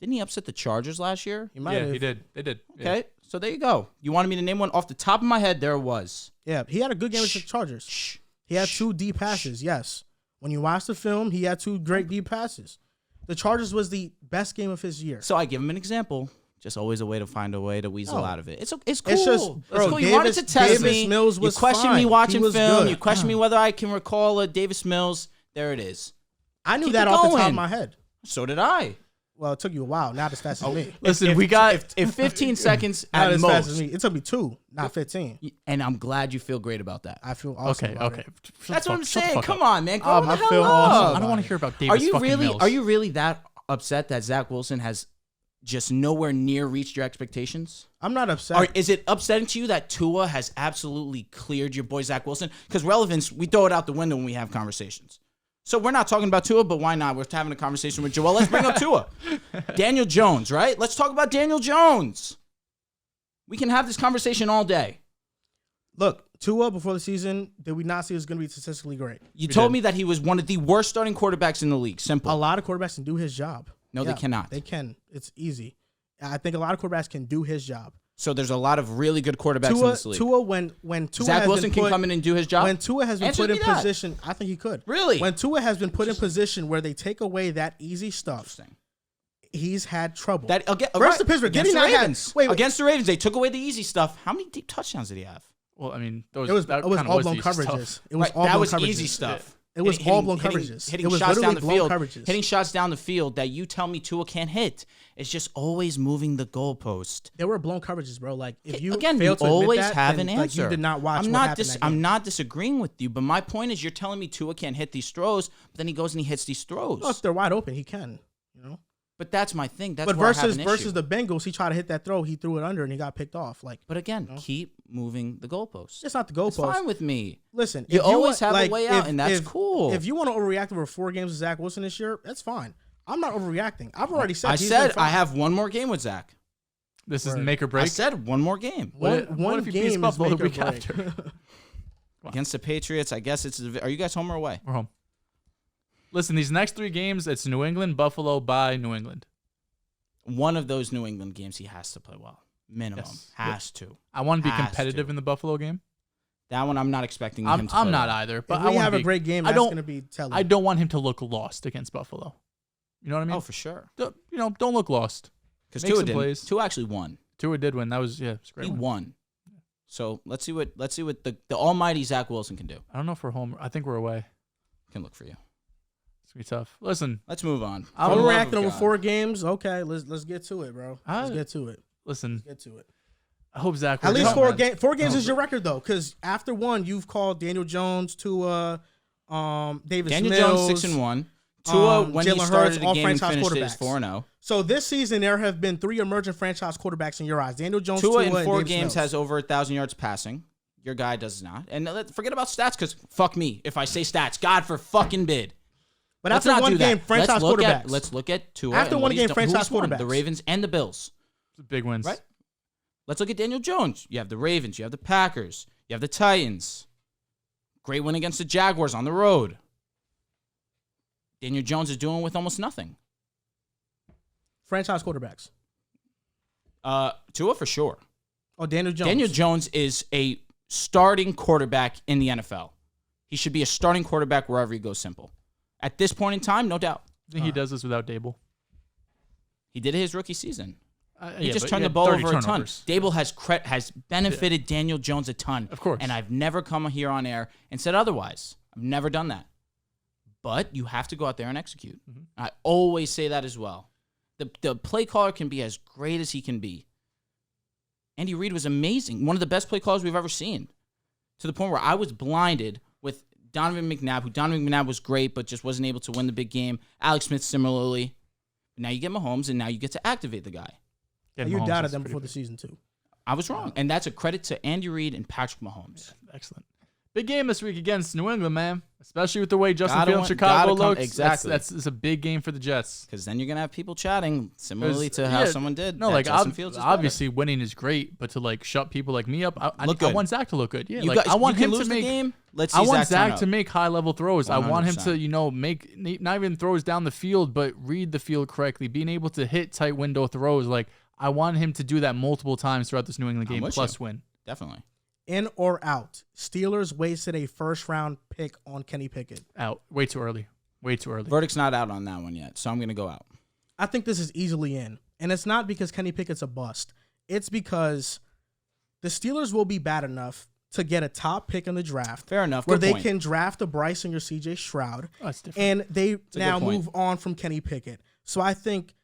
[SPEAKER 3] Didn't he upset the Chargers last year?
[SPEAKER 2] He did. They did.
[SPEAKER 3] Okay, so there you go. You wanted me to name one off the top of my head? There was.
[SPEAKER 1] Yeah, he had a good game with the Chargers. He had 2 deep passes, yes. When you watch the film, he had 2 great deep passes. The Chargers was the best game of his year.
[SPEAKER 3] So I give him an example. Just always a way to find a way to weasel out of it. It's cool.
[SPEAKER 1] It's just, bro,
[SPEAKER 3] it's cool. You wanted to test me.
[SPEAKER 1] Mills was
[SPEAKER 3] you question
[SPEAKER 1] fine.
[SPEAKER 3] me watching film.
[SPEAKER 1] Good.
[SPEAKER 3] You question me whether I can recall a Davis Mills. There it is.
[SPEAKER 1] I knew that off the top of my head.
[SPEAKER 3] So did I.
[SPEAKER 1] Well, it took you a while. Not as fast as me.
[SPEAKER 2] Listen, we got
[SPEAKER 3] if 15 seconds
[SPEAKER 1] not
[SPEAKER 3] at
[SPEAKER 1] as
[SPEAKER 3] most.
[SPEAKER 1] Fast as me. It took me 2, not 15.
[SPEAKER 3] And I'm glad you feel great about that.
[SPEAKER 1] I feel awesome.
[SPEAKER 2] Okay.
[SPEAKER 3] That's what I'm saying. Come on, man. Grow the hell up.
[SPEAKER 2] Awesome. I don't want to hear about Davis
[SPEAKER 3] Mills. Are you really that upset that Zach Wilson has just nowhere near reached your expectations?
[SPEAKER 1] I'm not upset.
[SPEAKER 3] Or is it upsetting to you that Tua has absolutely cleared your boy Zach Wilson? Because relevance, we throw it out the window when we have conversations. So we're not talking about Tua, but why not? We're having a conversation with Joel. Let's bring up Tua. Daniel Jones, right? Let's talk about Daniel Jones. We can have this conversation all day.
[SPEAKER 1] Look, Tua before the season, did we not see it was going to be statistically great?
[SPEAKER 3] You told me that he was one of the worst starting quarterbacks in the league. Simple.
[SPEAKER 1] A lot of quarterbacks can do his job.
[SPEAKER 3] No, they cannot.
[SPEAKER 1] They can. It's easy. I think a lot of quarterbacks can do his job.
[SPEAKER 3] So there's a lot of really good quarterbacks in this league.
[SPEAKER 1] Tua, when Tua
[SPEAKER 3] Zach Wilson can come in and do his job?
[SPEAKER 1] When Tua has been put in position, I think he could.
[SPEAKER 3] Really?
[SPEAKER 1] When Tua has been put in position where they take away that easy stuff, he's had trouble.
[SPEAKER 3] First
[SPEAKER 1] to Pittsburgh.
[SPEAKER 3] Against the Ravens. Against the Ravens, they took away the easy stuff. How many deep touchdowns did he have?
[SPEAKER 2] Well, I mean,
[SPEAKER 1] it was all blown coverages. It was all
[SPEAKER 3] that
[SPEAKER 1] blown
[SPEAKER 3] was
[SPEAKER 1] coverages.
[SPEAKER 3] easy stuff.
[SPEAKER 1] It was all blown coverages.
[SPEAKER 3] Hitting
[SPEAKER 1] it was
[SPEAKER 3] shots down the field.
[SPEAKER 1] Coverages.
[SPEAKER 3] Hitting shots down the field that you tell me Tua can't hit. It's just always moving the goalpost.
[SPEAKER 1] There were blown coverages, bro. Like if you
[SPEAKER 3] again,
[SPEAKER 1] fail
[SPEAKER 3] you
[SPEAKER 1] to
[SPEAKER 3] always
[SPEAKER 1] admit that,
[SPEAKER 3] have
[SPEAKER 1] then,
[SPEAKER 3] an answer.
[SPEAKER 1] Like, you did not watch. I'm
[SPEAKER 3] not disagreeing with you, but my point is, you're telling me Tua can't hit these throws, but then he goes and he hits these throws.
[SPEAKER 1] Well, if they're wide open, he can. You know.
[SPEAKER 3] But that's my thing. That's
[SPEAKER 1] but
[SPEAKER 3] where I have an issue.
[SPEAKER 1] versus the Bengals, he tried to hit that throw, he threw it under, and he got picked off. Like,
[SPEAKER 3] but again, keep moving the goalposts.
[SPEAKER 1] It's not the goalpost.
[SPEAKER 3] It's fine with me.
[SPEAKER 1] Listen,
[SPEAKER 3] you always have a way out, and that's cool.
[SPEAKER 1] If you want to overreact over 4 games with Zach Wilson this year, that's fine. I'm not overreacting. I've already said.
[SPEAKER 3] I said I have one more game with Zach.
[SPEAKER 2] This is make or break.
[SPEAKER 3] I said one more game.
[SPEAKER 2] What if he beats Buffalo the week after?
[SPEAKER 3] Against the Patriots, I guess it's. Are you guys home or away?
[SPEAKER 2] We're home. Listen, these next 3 games, it's New England, Buffalo, by New England.
[SPEAKER 3] One of those New England games, he has to play well. Minimum.
[SPEAKER 2] Yes.
[SPEAKER 3] Has to.
[SPEAKER 2] I want to be competitive in the Buffalo game.
[SPEAKER 3] That one, I'm not expecting him to play
[SPEAKER 2] I'm not
[SPEAKER 3] well.
[SPEAKER 2] either. But
[SPEAKER 1] if we have a great game, that's going to be telling.
[SPEAKER 2] I don't want him to look lost against Buffalo. You know what I mean?
[SPEAKER 3] Oh, for sure.
[SPEAKER 2] Don't look lost.
[SPEAKER 3] Because Tua didn't. Tua actually won.
[SPEAKER 2] Tua did win. That was, it's great.
[SPEAKER 3] He won. So let's see what the almighty Zach Wilson can do.
[SPEAKER 2] I don't know if we're home. I think we're away.
[SPEAKER 3] Can look for you.
[SPEAKER 2] It's gonna be tough. Listen,
[SPEAKER 3] let's move on.
[SPEAKER 1] I'm reacting over 4 games. Okay, let's get to it, bro. Let's get to it.
[SPEAKER 2] Listen,
[SPEAKER 1] let's get to it.
[SPEAKER 2] I hope Zach.
[SPEAKER 1] At least 4 games. 4 games is your record though, because after 1, you've called Daniel Jones, Tua, Davis
[SPEAKER 3] Daniel
[SPEAKER 1] Mills,
[SPEAKER 3] Jones 6-1. Tua, when
[SPEAKER 1] Jalen
[SPEAKER 3] he started
[SPEAKER 1] Hurts,
[SPEAKER 3] the game, finished it 4-0.
[SPEAKER 1] So this season, there have been 3 emerging franchise quarterbacks in your eyes. Daniel Jones,
[SPEAKER 3] Tua
[SPEAKER 1] in
[SPEAKER 3] 4 games has over 1,000 yards passing. Your guy does not. And forget about stats, because fuck me if I say stats. God for fucking bid.
[SPEAKER 1] But after 1 game, franchise quarterbacks.
[SPEAKER 3] Let's look at Tua.
[SPEAKER 1] After 1 game, franchise quarterbacks.
[SPEAKER 3] The Ravens and the Bills.
[SPEAKER 2] Big wins.
[SPEAKER 3] Right? Let's look at Daniel Jones. You have the Ravens. You have the Packers. You have the Titans. Great win against the Jaguars on the road. Daniel Jones is doing with almost nothing.
[SPEAKER 1] Franchise quarterbacks.
[SPEAKER 3] Tua for sure.
[SPEAKER 1] Oh, Daniel Jones.
[SPEAKER 3] Daniel Jones is a starting quarterback in the NFL. He should be a starting quarterback wherever he goes simple. At this point in time, no doubt.
[SPEAKER 2] I think he does this without Dable.
[SPEAKER 3] He did it his rookie season. He
[SPEAKER 2] Yeah,
[SPEAKER 3] just
[SPEAKER 2] but
[SPEAKER 3] turned
[SPEAKER 2] he
[SPEAKER 3] the
[SPEAKER 2] had
[SPEAKER 3] ball
[SPEAKER 2] 30
[SPEAKER 3] over
[SPEAKER 2] turnovers.
[SPEAKER 3] a ton. Dable has benefited Daniel Jones a ton.
[SPEAKER 2] Of course.
[SPEAKER 3] And I've never come here on air and said otherwise. I've never done that. But you have to go out there and execute.
[SPEAKER 2] Mm-hmm.
[SPEAKER 3] I always say that as well. The play caller can be as great as he can be. Andy Reid was amazing. One of the best play callers we've ever seen. To the point where I was blinded with Donovan McNabb, who Donovan McNabb was great, but just wasn't able to win the big game. Alex Smith similarly. Now you get Mahomes, and now you get to activate the guy.
[SPEAKER 1] You doubted them before the season, too.
[SPEAKER 3] I was wrong. And that's a credit to Andy Reid and Patrick Mahomes.
[SPEAKER 2] Yeah, excellent. Big game this week against New England, man. Especially with the way Justin Fields Chicago looks.
[SPEAKER 3] Exactly.
[SPEAKER 2] That's a big game for the Jets.
[SPEAKER 3] Because then you're going to have people chatting similarly to how someone did.
[SPEAKER 2] No, like
[SPEAKER 3] Justin Fields is
[SPEAKER 2] obviously winning is great, but to shut people like me up, I want Zach to look good. Yeah,
[SPEAKER 3] I
[SPEAKER 2] want him
[SPEAKER 3] lose
[SPEAKER 2] to make
[SPEAKER 3] the game. Let's see
[SPEAKER 2] I want
[SPEAKER 3] Zach
[SPEAKER 2] to make high level throws.
[SPEAKER 3] 100%.
[SPEAKER 2] I want him to make not even throws down the field, but read the field correctly, being able to hit tight window throws. I want him to do that multiple times throughout this New England game, plus win.
[SPEAKER 3] Definitely.
[SPEAKER 1] In or out, Steelers wasted a first-round pick on Kenny Pickett.
[SPEAKER 2] Out. Way too early. Way too early.
[SPEAKER 3] Verdict's not out on that one yet, so I'm going to go out.
[SPEAKER 1] I think this is easily in. And it's not because Kenny Pickett's a bust. It's because the Steelers will be bad enough to get a top pick in the draft.
[SPEAKER 3] Fair enough.
[SPEAKER 1] Where
[SPEAKER 3] Good
[SPEAKER 1] they
[SPEAKER 3] point.
[SPEAKER 1] can draft a Bryson or CJ Stroud.
[SPEAKER 2] Oh, that's different.
[SPEAKER 1] And they now
[SPEAKER 3] good point.
[SPEAKER 1] move on from Kenny Pickett. So I think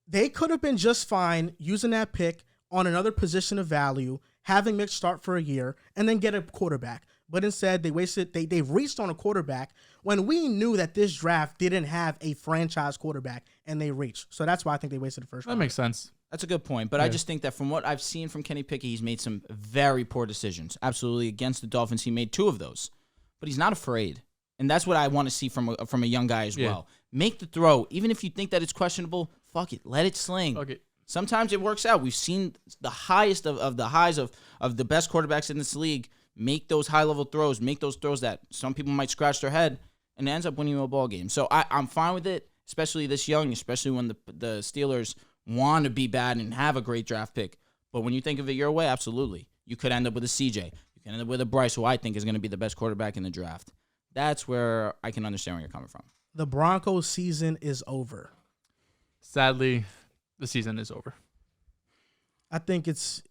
[SPEAKER 1] they could have been just fine using that pick on another position of value, having Mitch start for a year, and then get a quarterback. But instead, they reached on a quarterback when we knew that this draft didn't have a franchise quarterback, and they reached. So that's why I think they wasted the first round.
[SPEAKER 2] That makes sense.
[SPEAKER 3] That's a good point. But I just think that from what I've seen from Kenny Pickett, he's made some very poor decisions. Absolutely. Against the Dolphins, he made 2 of those. But he's not afraid. And that's what I want to see from a young guy as well. Make the throw. Even if you think that it's questionable, fuck it. Let it sling.
[SPEAKER 2] Okay.
[SPEAKER 3] Sometimes it works out. We've seen the highest of the highs of the best quarterbacks in this league make those high-level throws, make those throws that some people might scratch their head, and ends up winning you a ball game. So I'm fine with it, especially this young, especially when the Steelers want to be bad and have a great draft pick. But when you think of it your way, absolutely. You could end up with a CJ. You can end up with a Bryce, who I think is going to be the best quarterback in the draft. That's where I can understand where you're coming from.
[SPEAKER 1] The Broncos season is over.
[SPEAKER 2] Sadly, the season is over.
[SPEAKER 1] I think it's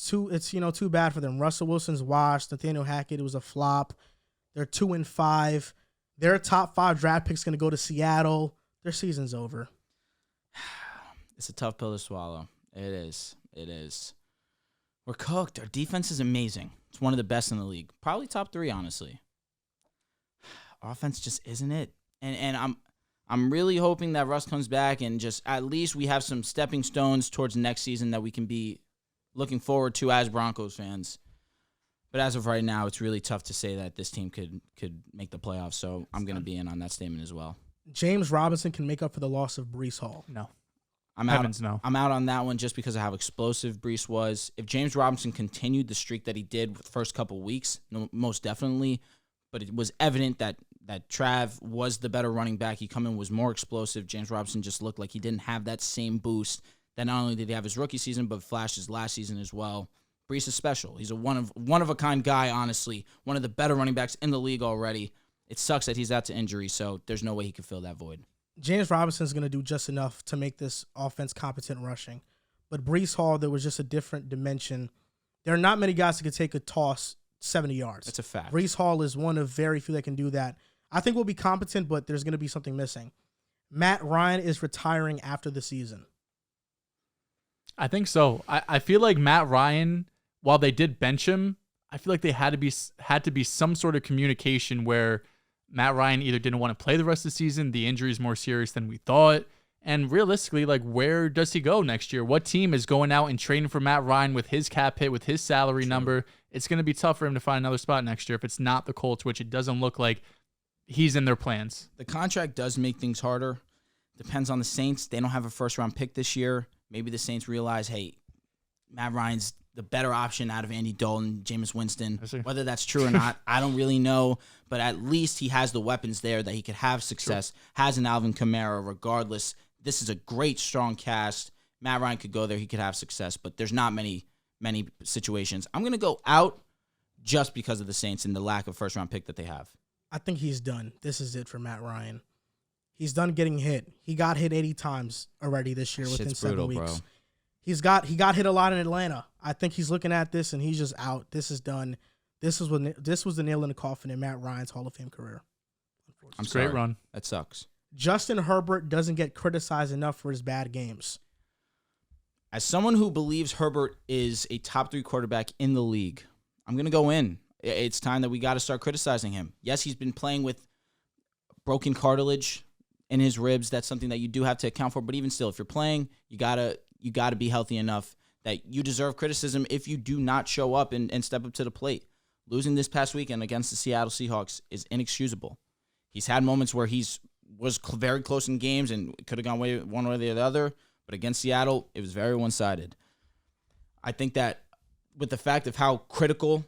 [SPEAKER 1] too bad for them. Russell Wilson's washed. Nathaniel Hackett, it was a flop. They're 2-5. Their top 5 draft picks going to go to Seattle. Their season's over.
[SPEAKER 3] It's a tough pill to swallow. It is. It is. We're cooked. Our defense is amazing. It's one of the best in the league. Probably top 3, honestly. Offense just isn't it. And I'm really hoping that Russ comes back and just at least we have some stepping stones towards next season that we can be looking forward to as Broncos fans. But as of right now, it's really tough to say that this team could make the playoffs. So I'm going to be in on that statement as well.
[SPEAKER 1] James Robinson can make up for the loss of Breece Hall.
[SPEAKER 2] No.
[SPEAKER 3] I'm out on that one just because of how explosive Breece was. If James Robinson continued the streak that he did with the first couple weeks, most definitely. But it was evident that Trav was the better running back. He come in, was more explosive. James Robinson just looked like he didn't have that same boost that not only did he have his rookie season, but flashed his last season as well. Breece is special. He's a one of a kind guy, honestly. One of the better running backs in the league already. It sucks that he's out to injury, so there's no way he could fill that void.
[SPEAKER 1] James Robinson is going to do just enough to make this offense competent rushing. But Breece Hall, there was just a different dimension. There are not many guys that can take a toss 70 yards.
[SPEAKER 3] That's a fact.
[SPEAKER 1] Breece Hall is one of very few that can do that. I think we'll be competent, but there's going to be something missing. Matt Ryan is retiring after the season.
[SPEAKER 2] I think so. I feel like Matt Ryan, while they did bench him, I feel like they had to be some sort of communication where Matt Ryan either didn't want to play the rest of the season, the injury is more serious than we thought, and realistically, like, where does he go next year? What team is going out and trading for Matt Ryan with his cap hit, with his salary number? It's going to be tough for him to find another spot next year if it's not the Colts, which it doesn't look like he's in their plans.
[SPEAKER 3] The contract does make things harder. Depends on the Saints. They don't have a first-round pick this year. Maybe the Saints realize, hey, Matt Ryan's the better option out of Andy Dalton, Jameis Winston. Whether that's true or not, I don't really know. But at least he has the weapons there that he could have success. Has an Alvin Kamara regardless. This is a great, strong cast. Matt Ryan could go there. He could have success. But there's not many situations. I'm going to go out just because of the Saints and the lack of first-round pick that they have.
[SPEAKER 1] I think he's done. This is it for Matt Ryan. He's done getting hit. He got hit 80 times already this year within 7 weeks. Bro. He got hit a lot in Atlanta. I think he's looking at this and he's just out. This is done. This was the nail in the coffin in Matt Ryan's Hall of Fame career.
[SPEAKER 3] I'm sorry.
[SPEAKER 2] Great run.
[SPEAKER 3] That sucks.
[SPEAKER 1] Justin Herbert doesn't get criticized enough for his bad games.
[SPEAKER 3] As someone who believes Herbert is a top 3 quarterback in the league, I'm going to go in. It's time that we got to start criticizing him. Yes, he's been playing with broken cartilage in his ribs. That's something that you do have to account for. But even still, if you're playing, you gotta be healthy enough that you deserve criticism if you do not show up and step up to the plate. Losing this past weekend against the Seattle Seahawks is inexcusable. He's had moments where was very close in games and could have gone one way or the other. But against Seattle, it was very one-sided. I think that with the fact of how critical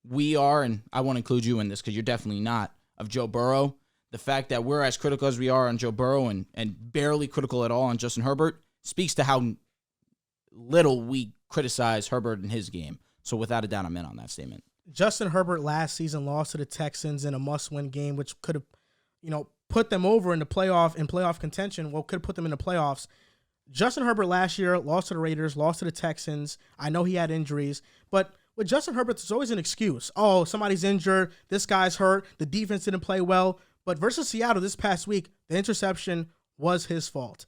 [SPEAKER 3] we are, and I won't include you in this because you're definitely not, of Joe Burrow, the fact that we're as critical as we are on Joe Burrow and barely critical at all on Justin Herbert speaks to how little we criticize Herbert in his game. So without a doubt, I'm in on that statement.
[SPEAKER 1] Justin Herbert last season lost to the Texans in a must-win game, which could have, put them over in playoff contention. Well, could have put them in the playoffs. Justin Herbert last year lost to the Raiders, lost to the Texans. I know he had injuries, but with Justin Herbert, there's always an excuse. Oh, somebody's injured. This guy's hurt. The defense didn't play well. But versus Seattle this past week, the interception was his fault.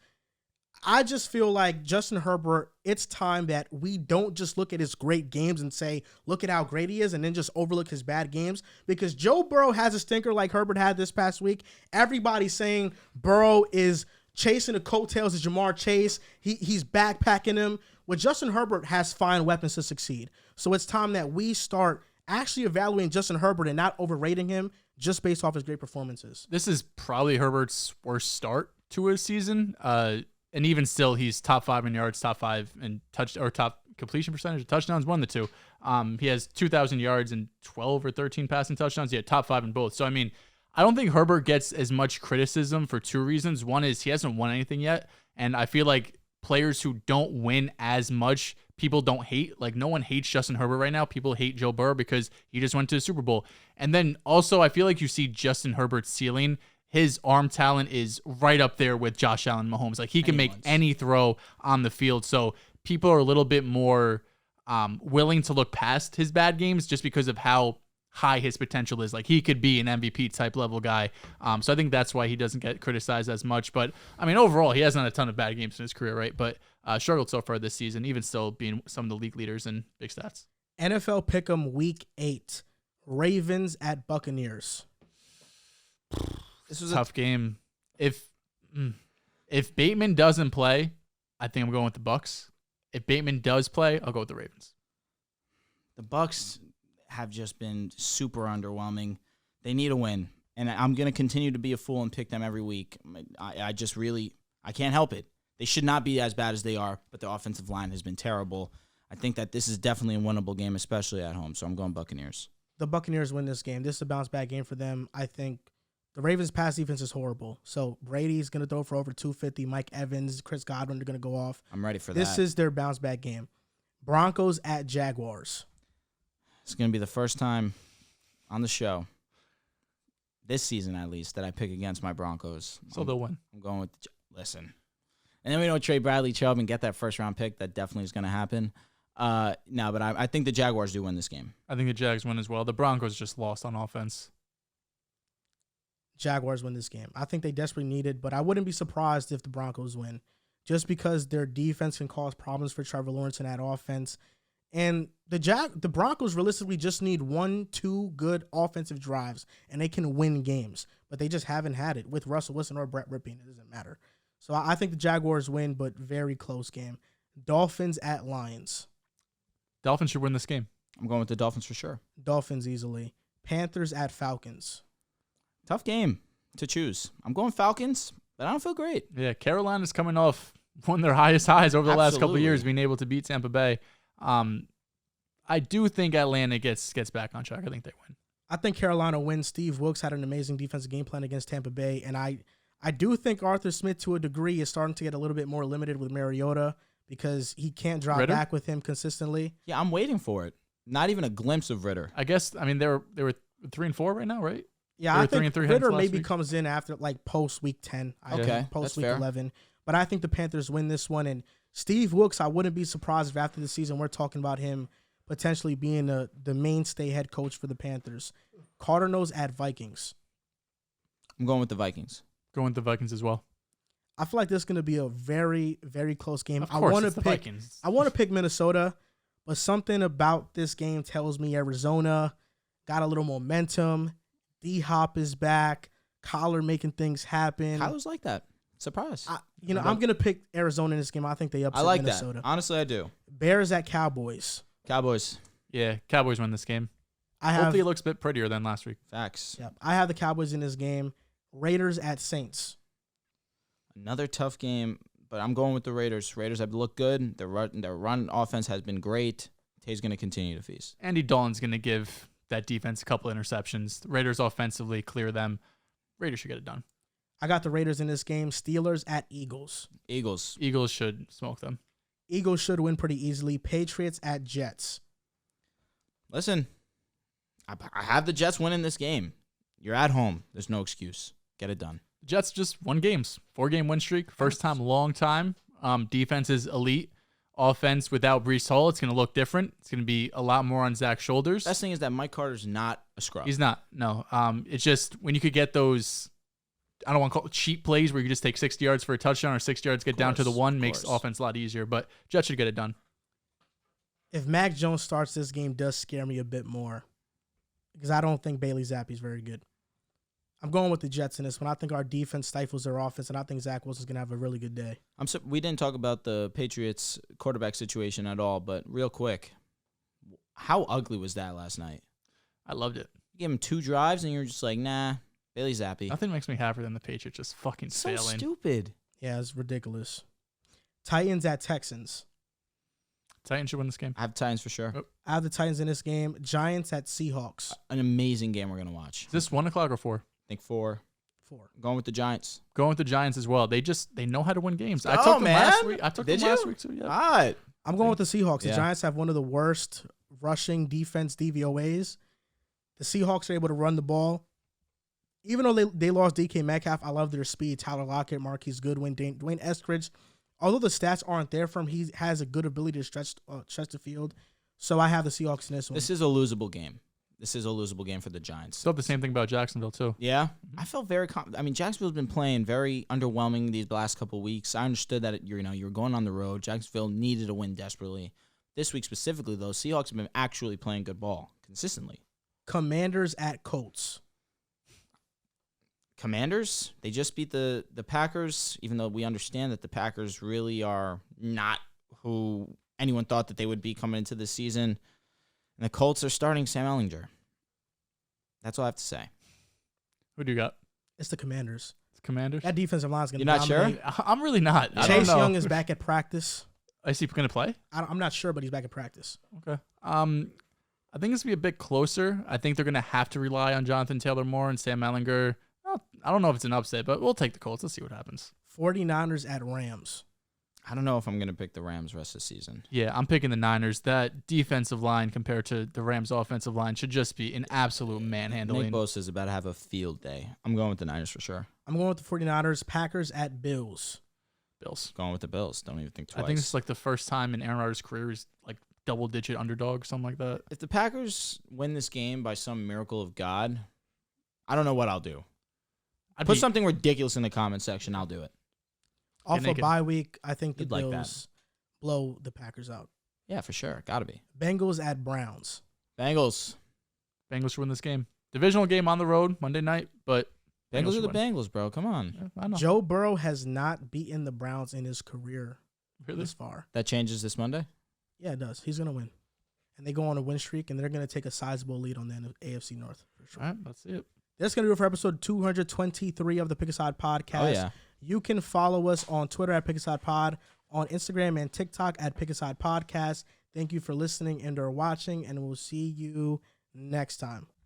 [SPEAKER 1] I just feel like Justin Herbert, it's time that we don't just look at his great games and say, look at how great he is, and then just overlook his bad games. Because Joe Burrow has a stinker like Herbert had this past week. Everybody's saying Burrow is chasing the coattails of Jamar Chase. He's backpacking him. Well, Justin Herbert has fine weapons to succeed. So it's time that we start actually evaluating Justin Herbert and not overrating him just based off his great performances.
[SPEAKER 2] This is probably Herbert's worst start to his season. And even still, he's top 5 in yards, top 5 in top completion percentage of touchdowns, one of the two. He has 2,000 yards and 12 or 13 passing touchdowns. Yeah, top 5 in both. So, I mean, I don't think Herbert gets as much criticism for two reasons. One is he hasn't won anything yet, and I feel like players who don't win as much, people don't hate. Like, no one hates Justin Herbert right now. People hate Joe Burrow because he just went to the Super Bowl. And then also, I feel like you see Justin Herbert's ceiling. His arm talent is right up there with Josh Allen, Mahomes. Like, he can make any throw on the field. So people are a little bit more willing to look past his bad games just because of how high his potential is. Like, he could be an MVP type level guy. So I think that's why he doesn't get criticized as much. But I mean, overall, he hasn't had a ton of bad games in his career, right? But struggled so far this season, even still being some of the league leaders in big stats.
[SPEAKER 1] NFL Pick'em Week 8, Ravens at Buccaneers.
[SPEAKER 2] This was a tough game. If Bateman doesn't play, I think I'm going with the Bucs. If Bateman does play, I'll go with the Ravens.
[SPEAKER 3] The Bucs have just been super underwhelming. They need a win, and I'm going to continue to be a fool and pick them every week. I just really can't help it. They should not be as bad as they are, but the offensive line has been terrible. I think that this is definitely a winnable game, especially at home, so I'm going Buccaneers.
[SPEAKER 1] The Buccaneers win this game. This is a bounce-back game for them. I think the Ravens' pass defense is horrible. So Brady's going to throw for over 250. Mike Evans, Chris Godwin are going to go off.
[SPEAKER 3] I'm ready for that.
[SPEAKER 1] This is their bounce-back game. Broncos at Jaguars.
[SPEAKER 3] It's going to be the first time on the show, this season at least, that I pick against my Broncos.
[SPEAKER 2] So they'll win.
[SPEAKER 3] I'm going with listen. And then we don't trade Bradley Chubb and get that first-round pick. That definitely is going to happen. No, but I think the Jaguars do win this game.
[SPEAKER 2] I think the Jags win as well. The Broncos just lost on offense.
[SPEAKER 1] Jaguars win this game. I think they desperately need it, but I wouldn't be surprised if the Broncos win just because their defense can cause problems for Trevor Lawrence in that offense. And the Broncos realistically just need 1-2 good offensive drives, and they can win games. But they just haven't had it with Russell Wilson or Brett Rippon. It doesn't matter. So I think the Jaguars win, but very close game. Dolphins at Lions.
[SPEAKER 2] Dolphins should win this game.
[SPEAKER 3] I'm going with the Dolphins for sure.
[SPEAKER 1] Dolphins easily. Panthers at Falcons.
[SPEAKER 3] Tough game to choose. I'm going Falcons, but I don't feel great.
[SPEAKER 2] Yeah, Carolina's coming off one of their highest highs over the last couple of years, being able to beat Tampa Bay. I do think Atlanta gets back on track. I think they win.
[SPEAKER 1] I think Carolina wins. Steve Wilkes had an amazing defensive game plan against Tampa Bay, and I do think Arthur Smith, to a degree, is starting to get a little bit more limited with Mariota because he can't drop back with him consistently.
[SPEAKER 3] Yeah, I'm waiting for it. Not even a glimpse of Ritter.
[SPEAKER 2] I guess, I mean, they were 3-4 right now, right?
[SPEAKER 1] Yeah, I think Ritter maybe comes in after, like, post-week 10. Post-week 11. But I think the Panthers win this one. And Steve Wilkes, I wouldn't be surprised if after the season we're talking about him potentially being the mainstay head coach for the Panthers. Cardinals at Vikings.
[SPEAKER 3] I'm going with the Vikings.
[SPEAKER 2] Going with the Vikings as well.
[SPEAKER 1] I feel like this is going to be a very, very close game.
[SPEAKER 2] Of course, it's the Vikings.
[SPEAKER 1] I want to pick Minnesota, but something about this game tells me Arizona got a little momentum. D-Hop is back. Kyler making things happen.
[SPEAKER 3] Kyler's like that. Surprise.
[SPEAKER 1] I'm going to pick Arizona in this game. I think they upset Minnesota.
[SPEAKER 3] That. Honestly, I do.
[SPEAKER 1] Bears at Cowboys.
[SPEAKER 3] Cowboys.
[SPEAKER 2] Yeah, Cowboys win this game. Hopefully it looks a bit prettier than last week.
[SPEAKER 3] Facts.
[SPEAKER 1] Yep. I have the Cowboys in this game. Raiders at Saints.
[SPEAKER 3] Another tough game, but I'm going with the Raiders. Raiders have looked good. Their run offense has been great. Tay's going to continue to feast.
[SPEAKER 2] Andy Dalton's going to give that defense a couple interceptions. The Raiders offensively clear them. Raiders should get it done.
[SPEAKER 1] I got the Raiders in this game. Steelers at Eagles.
[SPEAKER 3] Eagles
[SPEAKER 2] should smoke them.
[SPEAKER 1] Eagles should win pretty easily. Patriots at Jets.
[SPEAKER 3] Listen, I have the Jets winning this game. You're at home. There's no excuse. Get it done.
[SPEAKER 2] Jets just won games. 4-game win streak. First time, long time. Defense is elite. Offense without Breece Hall, it's going to look different. It's going to be a lot more on Zach's shoulders.
[SPEAKER 3] Best thing is that Mike Carter's not a scrub.
[SPEAKER 2] He's not. No. It's just when you could get those I don't want to call it cheap plays where you just take 60 yards for a touchdown or 6 yards, get down to the one, makes offense a lot easier. But Jets should get it done.
[SPEAKER 1] If Mac Jones starts, this game does scare me a bit more because I don't think Bailey Zappe's very good. I'm going with the Jets in this one. I think our defense stifles their offense, and I think Zach Wilson's going to have a really good day.
[SPEAKER 3] We didn't talk about the Patriots quarterback situation at all, but real quick, how ugly was that last night?
[SPEAKER 2] I loved it.
[SPEAKER 3] You gave him 2 drives, and you're just like, nah, Bailey Zappi.
[SPEAKER 2] Nothing makes me happier than the Patriots just fucking failing.
[SPEAKER 3] So stupid.
[SPEAKER 1] Yeah, it's ridiculous. Titans at Texans.
[SPEAKER 2] Titans should win this game.
[SPEAKER 3] I have Titans for sure.
[SPEAKER 1] I have the Titans in this game. Giants at Seahawks.
[SPEAKER 3] An amazing game we're going to watch.
[SPEAKER 2] Is this 1 o'clock or 4?
[SPEAKER 3] I think 4.
[SPEAKER 1] 4.
[SPEAKER 3] Going with the Giants.
[SPEAKER 2] Going with the Giants as well. They know how to win games. I
[SPEAKER 3] Oh,
[SPEAKER 2] took them
[SPEAKER 3] man.
[SPEAKER 2] last week. I took
[SPEAKER 3] Did
[SPEAKER 2] them last
[SPEAKER 3] you?
[SPEAKER 2] week too. Yeah.
[SPEAKER 3] All right.
[SPEAKER 1] I'm going with the Seahawks. The
[SPEAKER 3] Yeah.
[SPEAKER 1] Giants have one of the worst rushing defense DVOAs. The Seahawks are able to run the ball. Even though they lost DK Metcalf, I love their speed. Tyler Lockett, Marquise Goodwin, Dwayne Eskridge. Although the stats aren't there for him, he has a good ability to stretch the field. So I have the Seahawks in this one.
[SPEAKER 3] This is a losable game. This is a losable game for the Giants.
[SPEAKER 2] Still the same thing about Jacksonville too.
[SPEAKER 3] Yeah, I felt very. Jacksonville's been playing very underwhelming these last couple of weeks. I understood that you were going on the road. Jacksonville needed a win desperately. This week specifically, though, Seahawks have been actually playing good ball consistently.
[SPEAKER 1] Commanders at Colts.
[SPEAKER 3] Commanders, they just beat the Packers, even though we understand that the Packers really are not who anyone thought that they would be coming into this season. And the Colts are starting Sam Ehlinger. That's all I have to say.
[SPEAKER 2] Who do you got?
[SPEAKER 1] It's the Commanders.
[SPEAKER 2] It's Commanders.
[SPEAKER 1] That defensive line is going to
[SPEAKER 3] You're not
[SPEAKER 1] dominate.
[SPEAKER 3] sure?
[SPEAKER 2] I'm really not. I
[SPEAKER 1] Chase
[SPEAKER 2] don't know.
[SPEAKER 1] Young is back at practice.
[SPEAKER 2] Is he going to play?
[SPEAKER 1] I'm not sure, but he's back at practice.
[SPEAKER 2] Okay. I think it's going to be a bit closer. I think they're going to have to rely on Jonathan Taylor more and Sam Ehlinger. I don't know if it's an upset, but we'll take the Colts. Let's see what happens.
[SPEAKER 1] 49ers at Rams.
[SPEAKER 3] I don't know if I'm going to pick the Rams rest of the season.
[SPEAKER 2] Yeah, I'm picking the Niners. That defensive line compared to the Rams' offensive line should just be an absolute manhandling.
[SPEAKER 3] Nick Bosa is about to have a field day. I'm going with the Niners for sure.
[SPEAKER 1] I'm going with the 49ers. Packers at Bills.
[SPEAKER 2] Bills.
[SPEAKER 3] Going with the Bills. Don't even think twice.
[SPEAKER 2] I think this is like the first time in Aaron Rodgers' career he's like double-digit underdog, something like that.
[SPEAKER 3] If the Packers win this game by some miracle of God, I don't know what I'll do. Put something ridiculous in the comment section. I'll do it.
[SPEAKER 1] Off a bye week, I think the
[SPEAKER 3] You'd like
[SPEAKER 1] Bills blow the Packers out.
[SPEAKER 3] Yeah, for sure. Got to be.
[SPEAKER 1] Bengals at Browns.
[SPEAKER 3] Bengals.
[SPEAKER 2] Bengals should win this game. Divisional game on the road Monday night, but
[SPEAKER 3] Bengals are
[SPEAKER 2] should
[SPEAKER 3] the
[SPEAKER 2] win.
[SPEAKER 3] Bengals, bro. Come on.
[SPEAKER 2] Yeah, I know.
[SPEAKER 1] Joe Burrow has not beaten the Browns in his career
[SPEAKER 2] Really?
[SPEAKER 1] this far.
[SPEAKER 3] That changes this Monday?
[SPEAKER 1] Yeah, it does. He's going to win. And they go on a win streak, and they're going to take a sizable lead on the AFC North. For sure.
[SPEAKER 2] All right, let's see it.
[SPEAKER 1] That's going to do it for episode 223 of the Pick a Side podcast.
[SPEAKER 3] Oh, yeah.
[SPEAKER 1] You can follow us on Twitter at Pick a Side Pod, on Instagram and TikTok at Pick a Side Podcast. Thank you for listening and or watching, and we'll see you next time.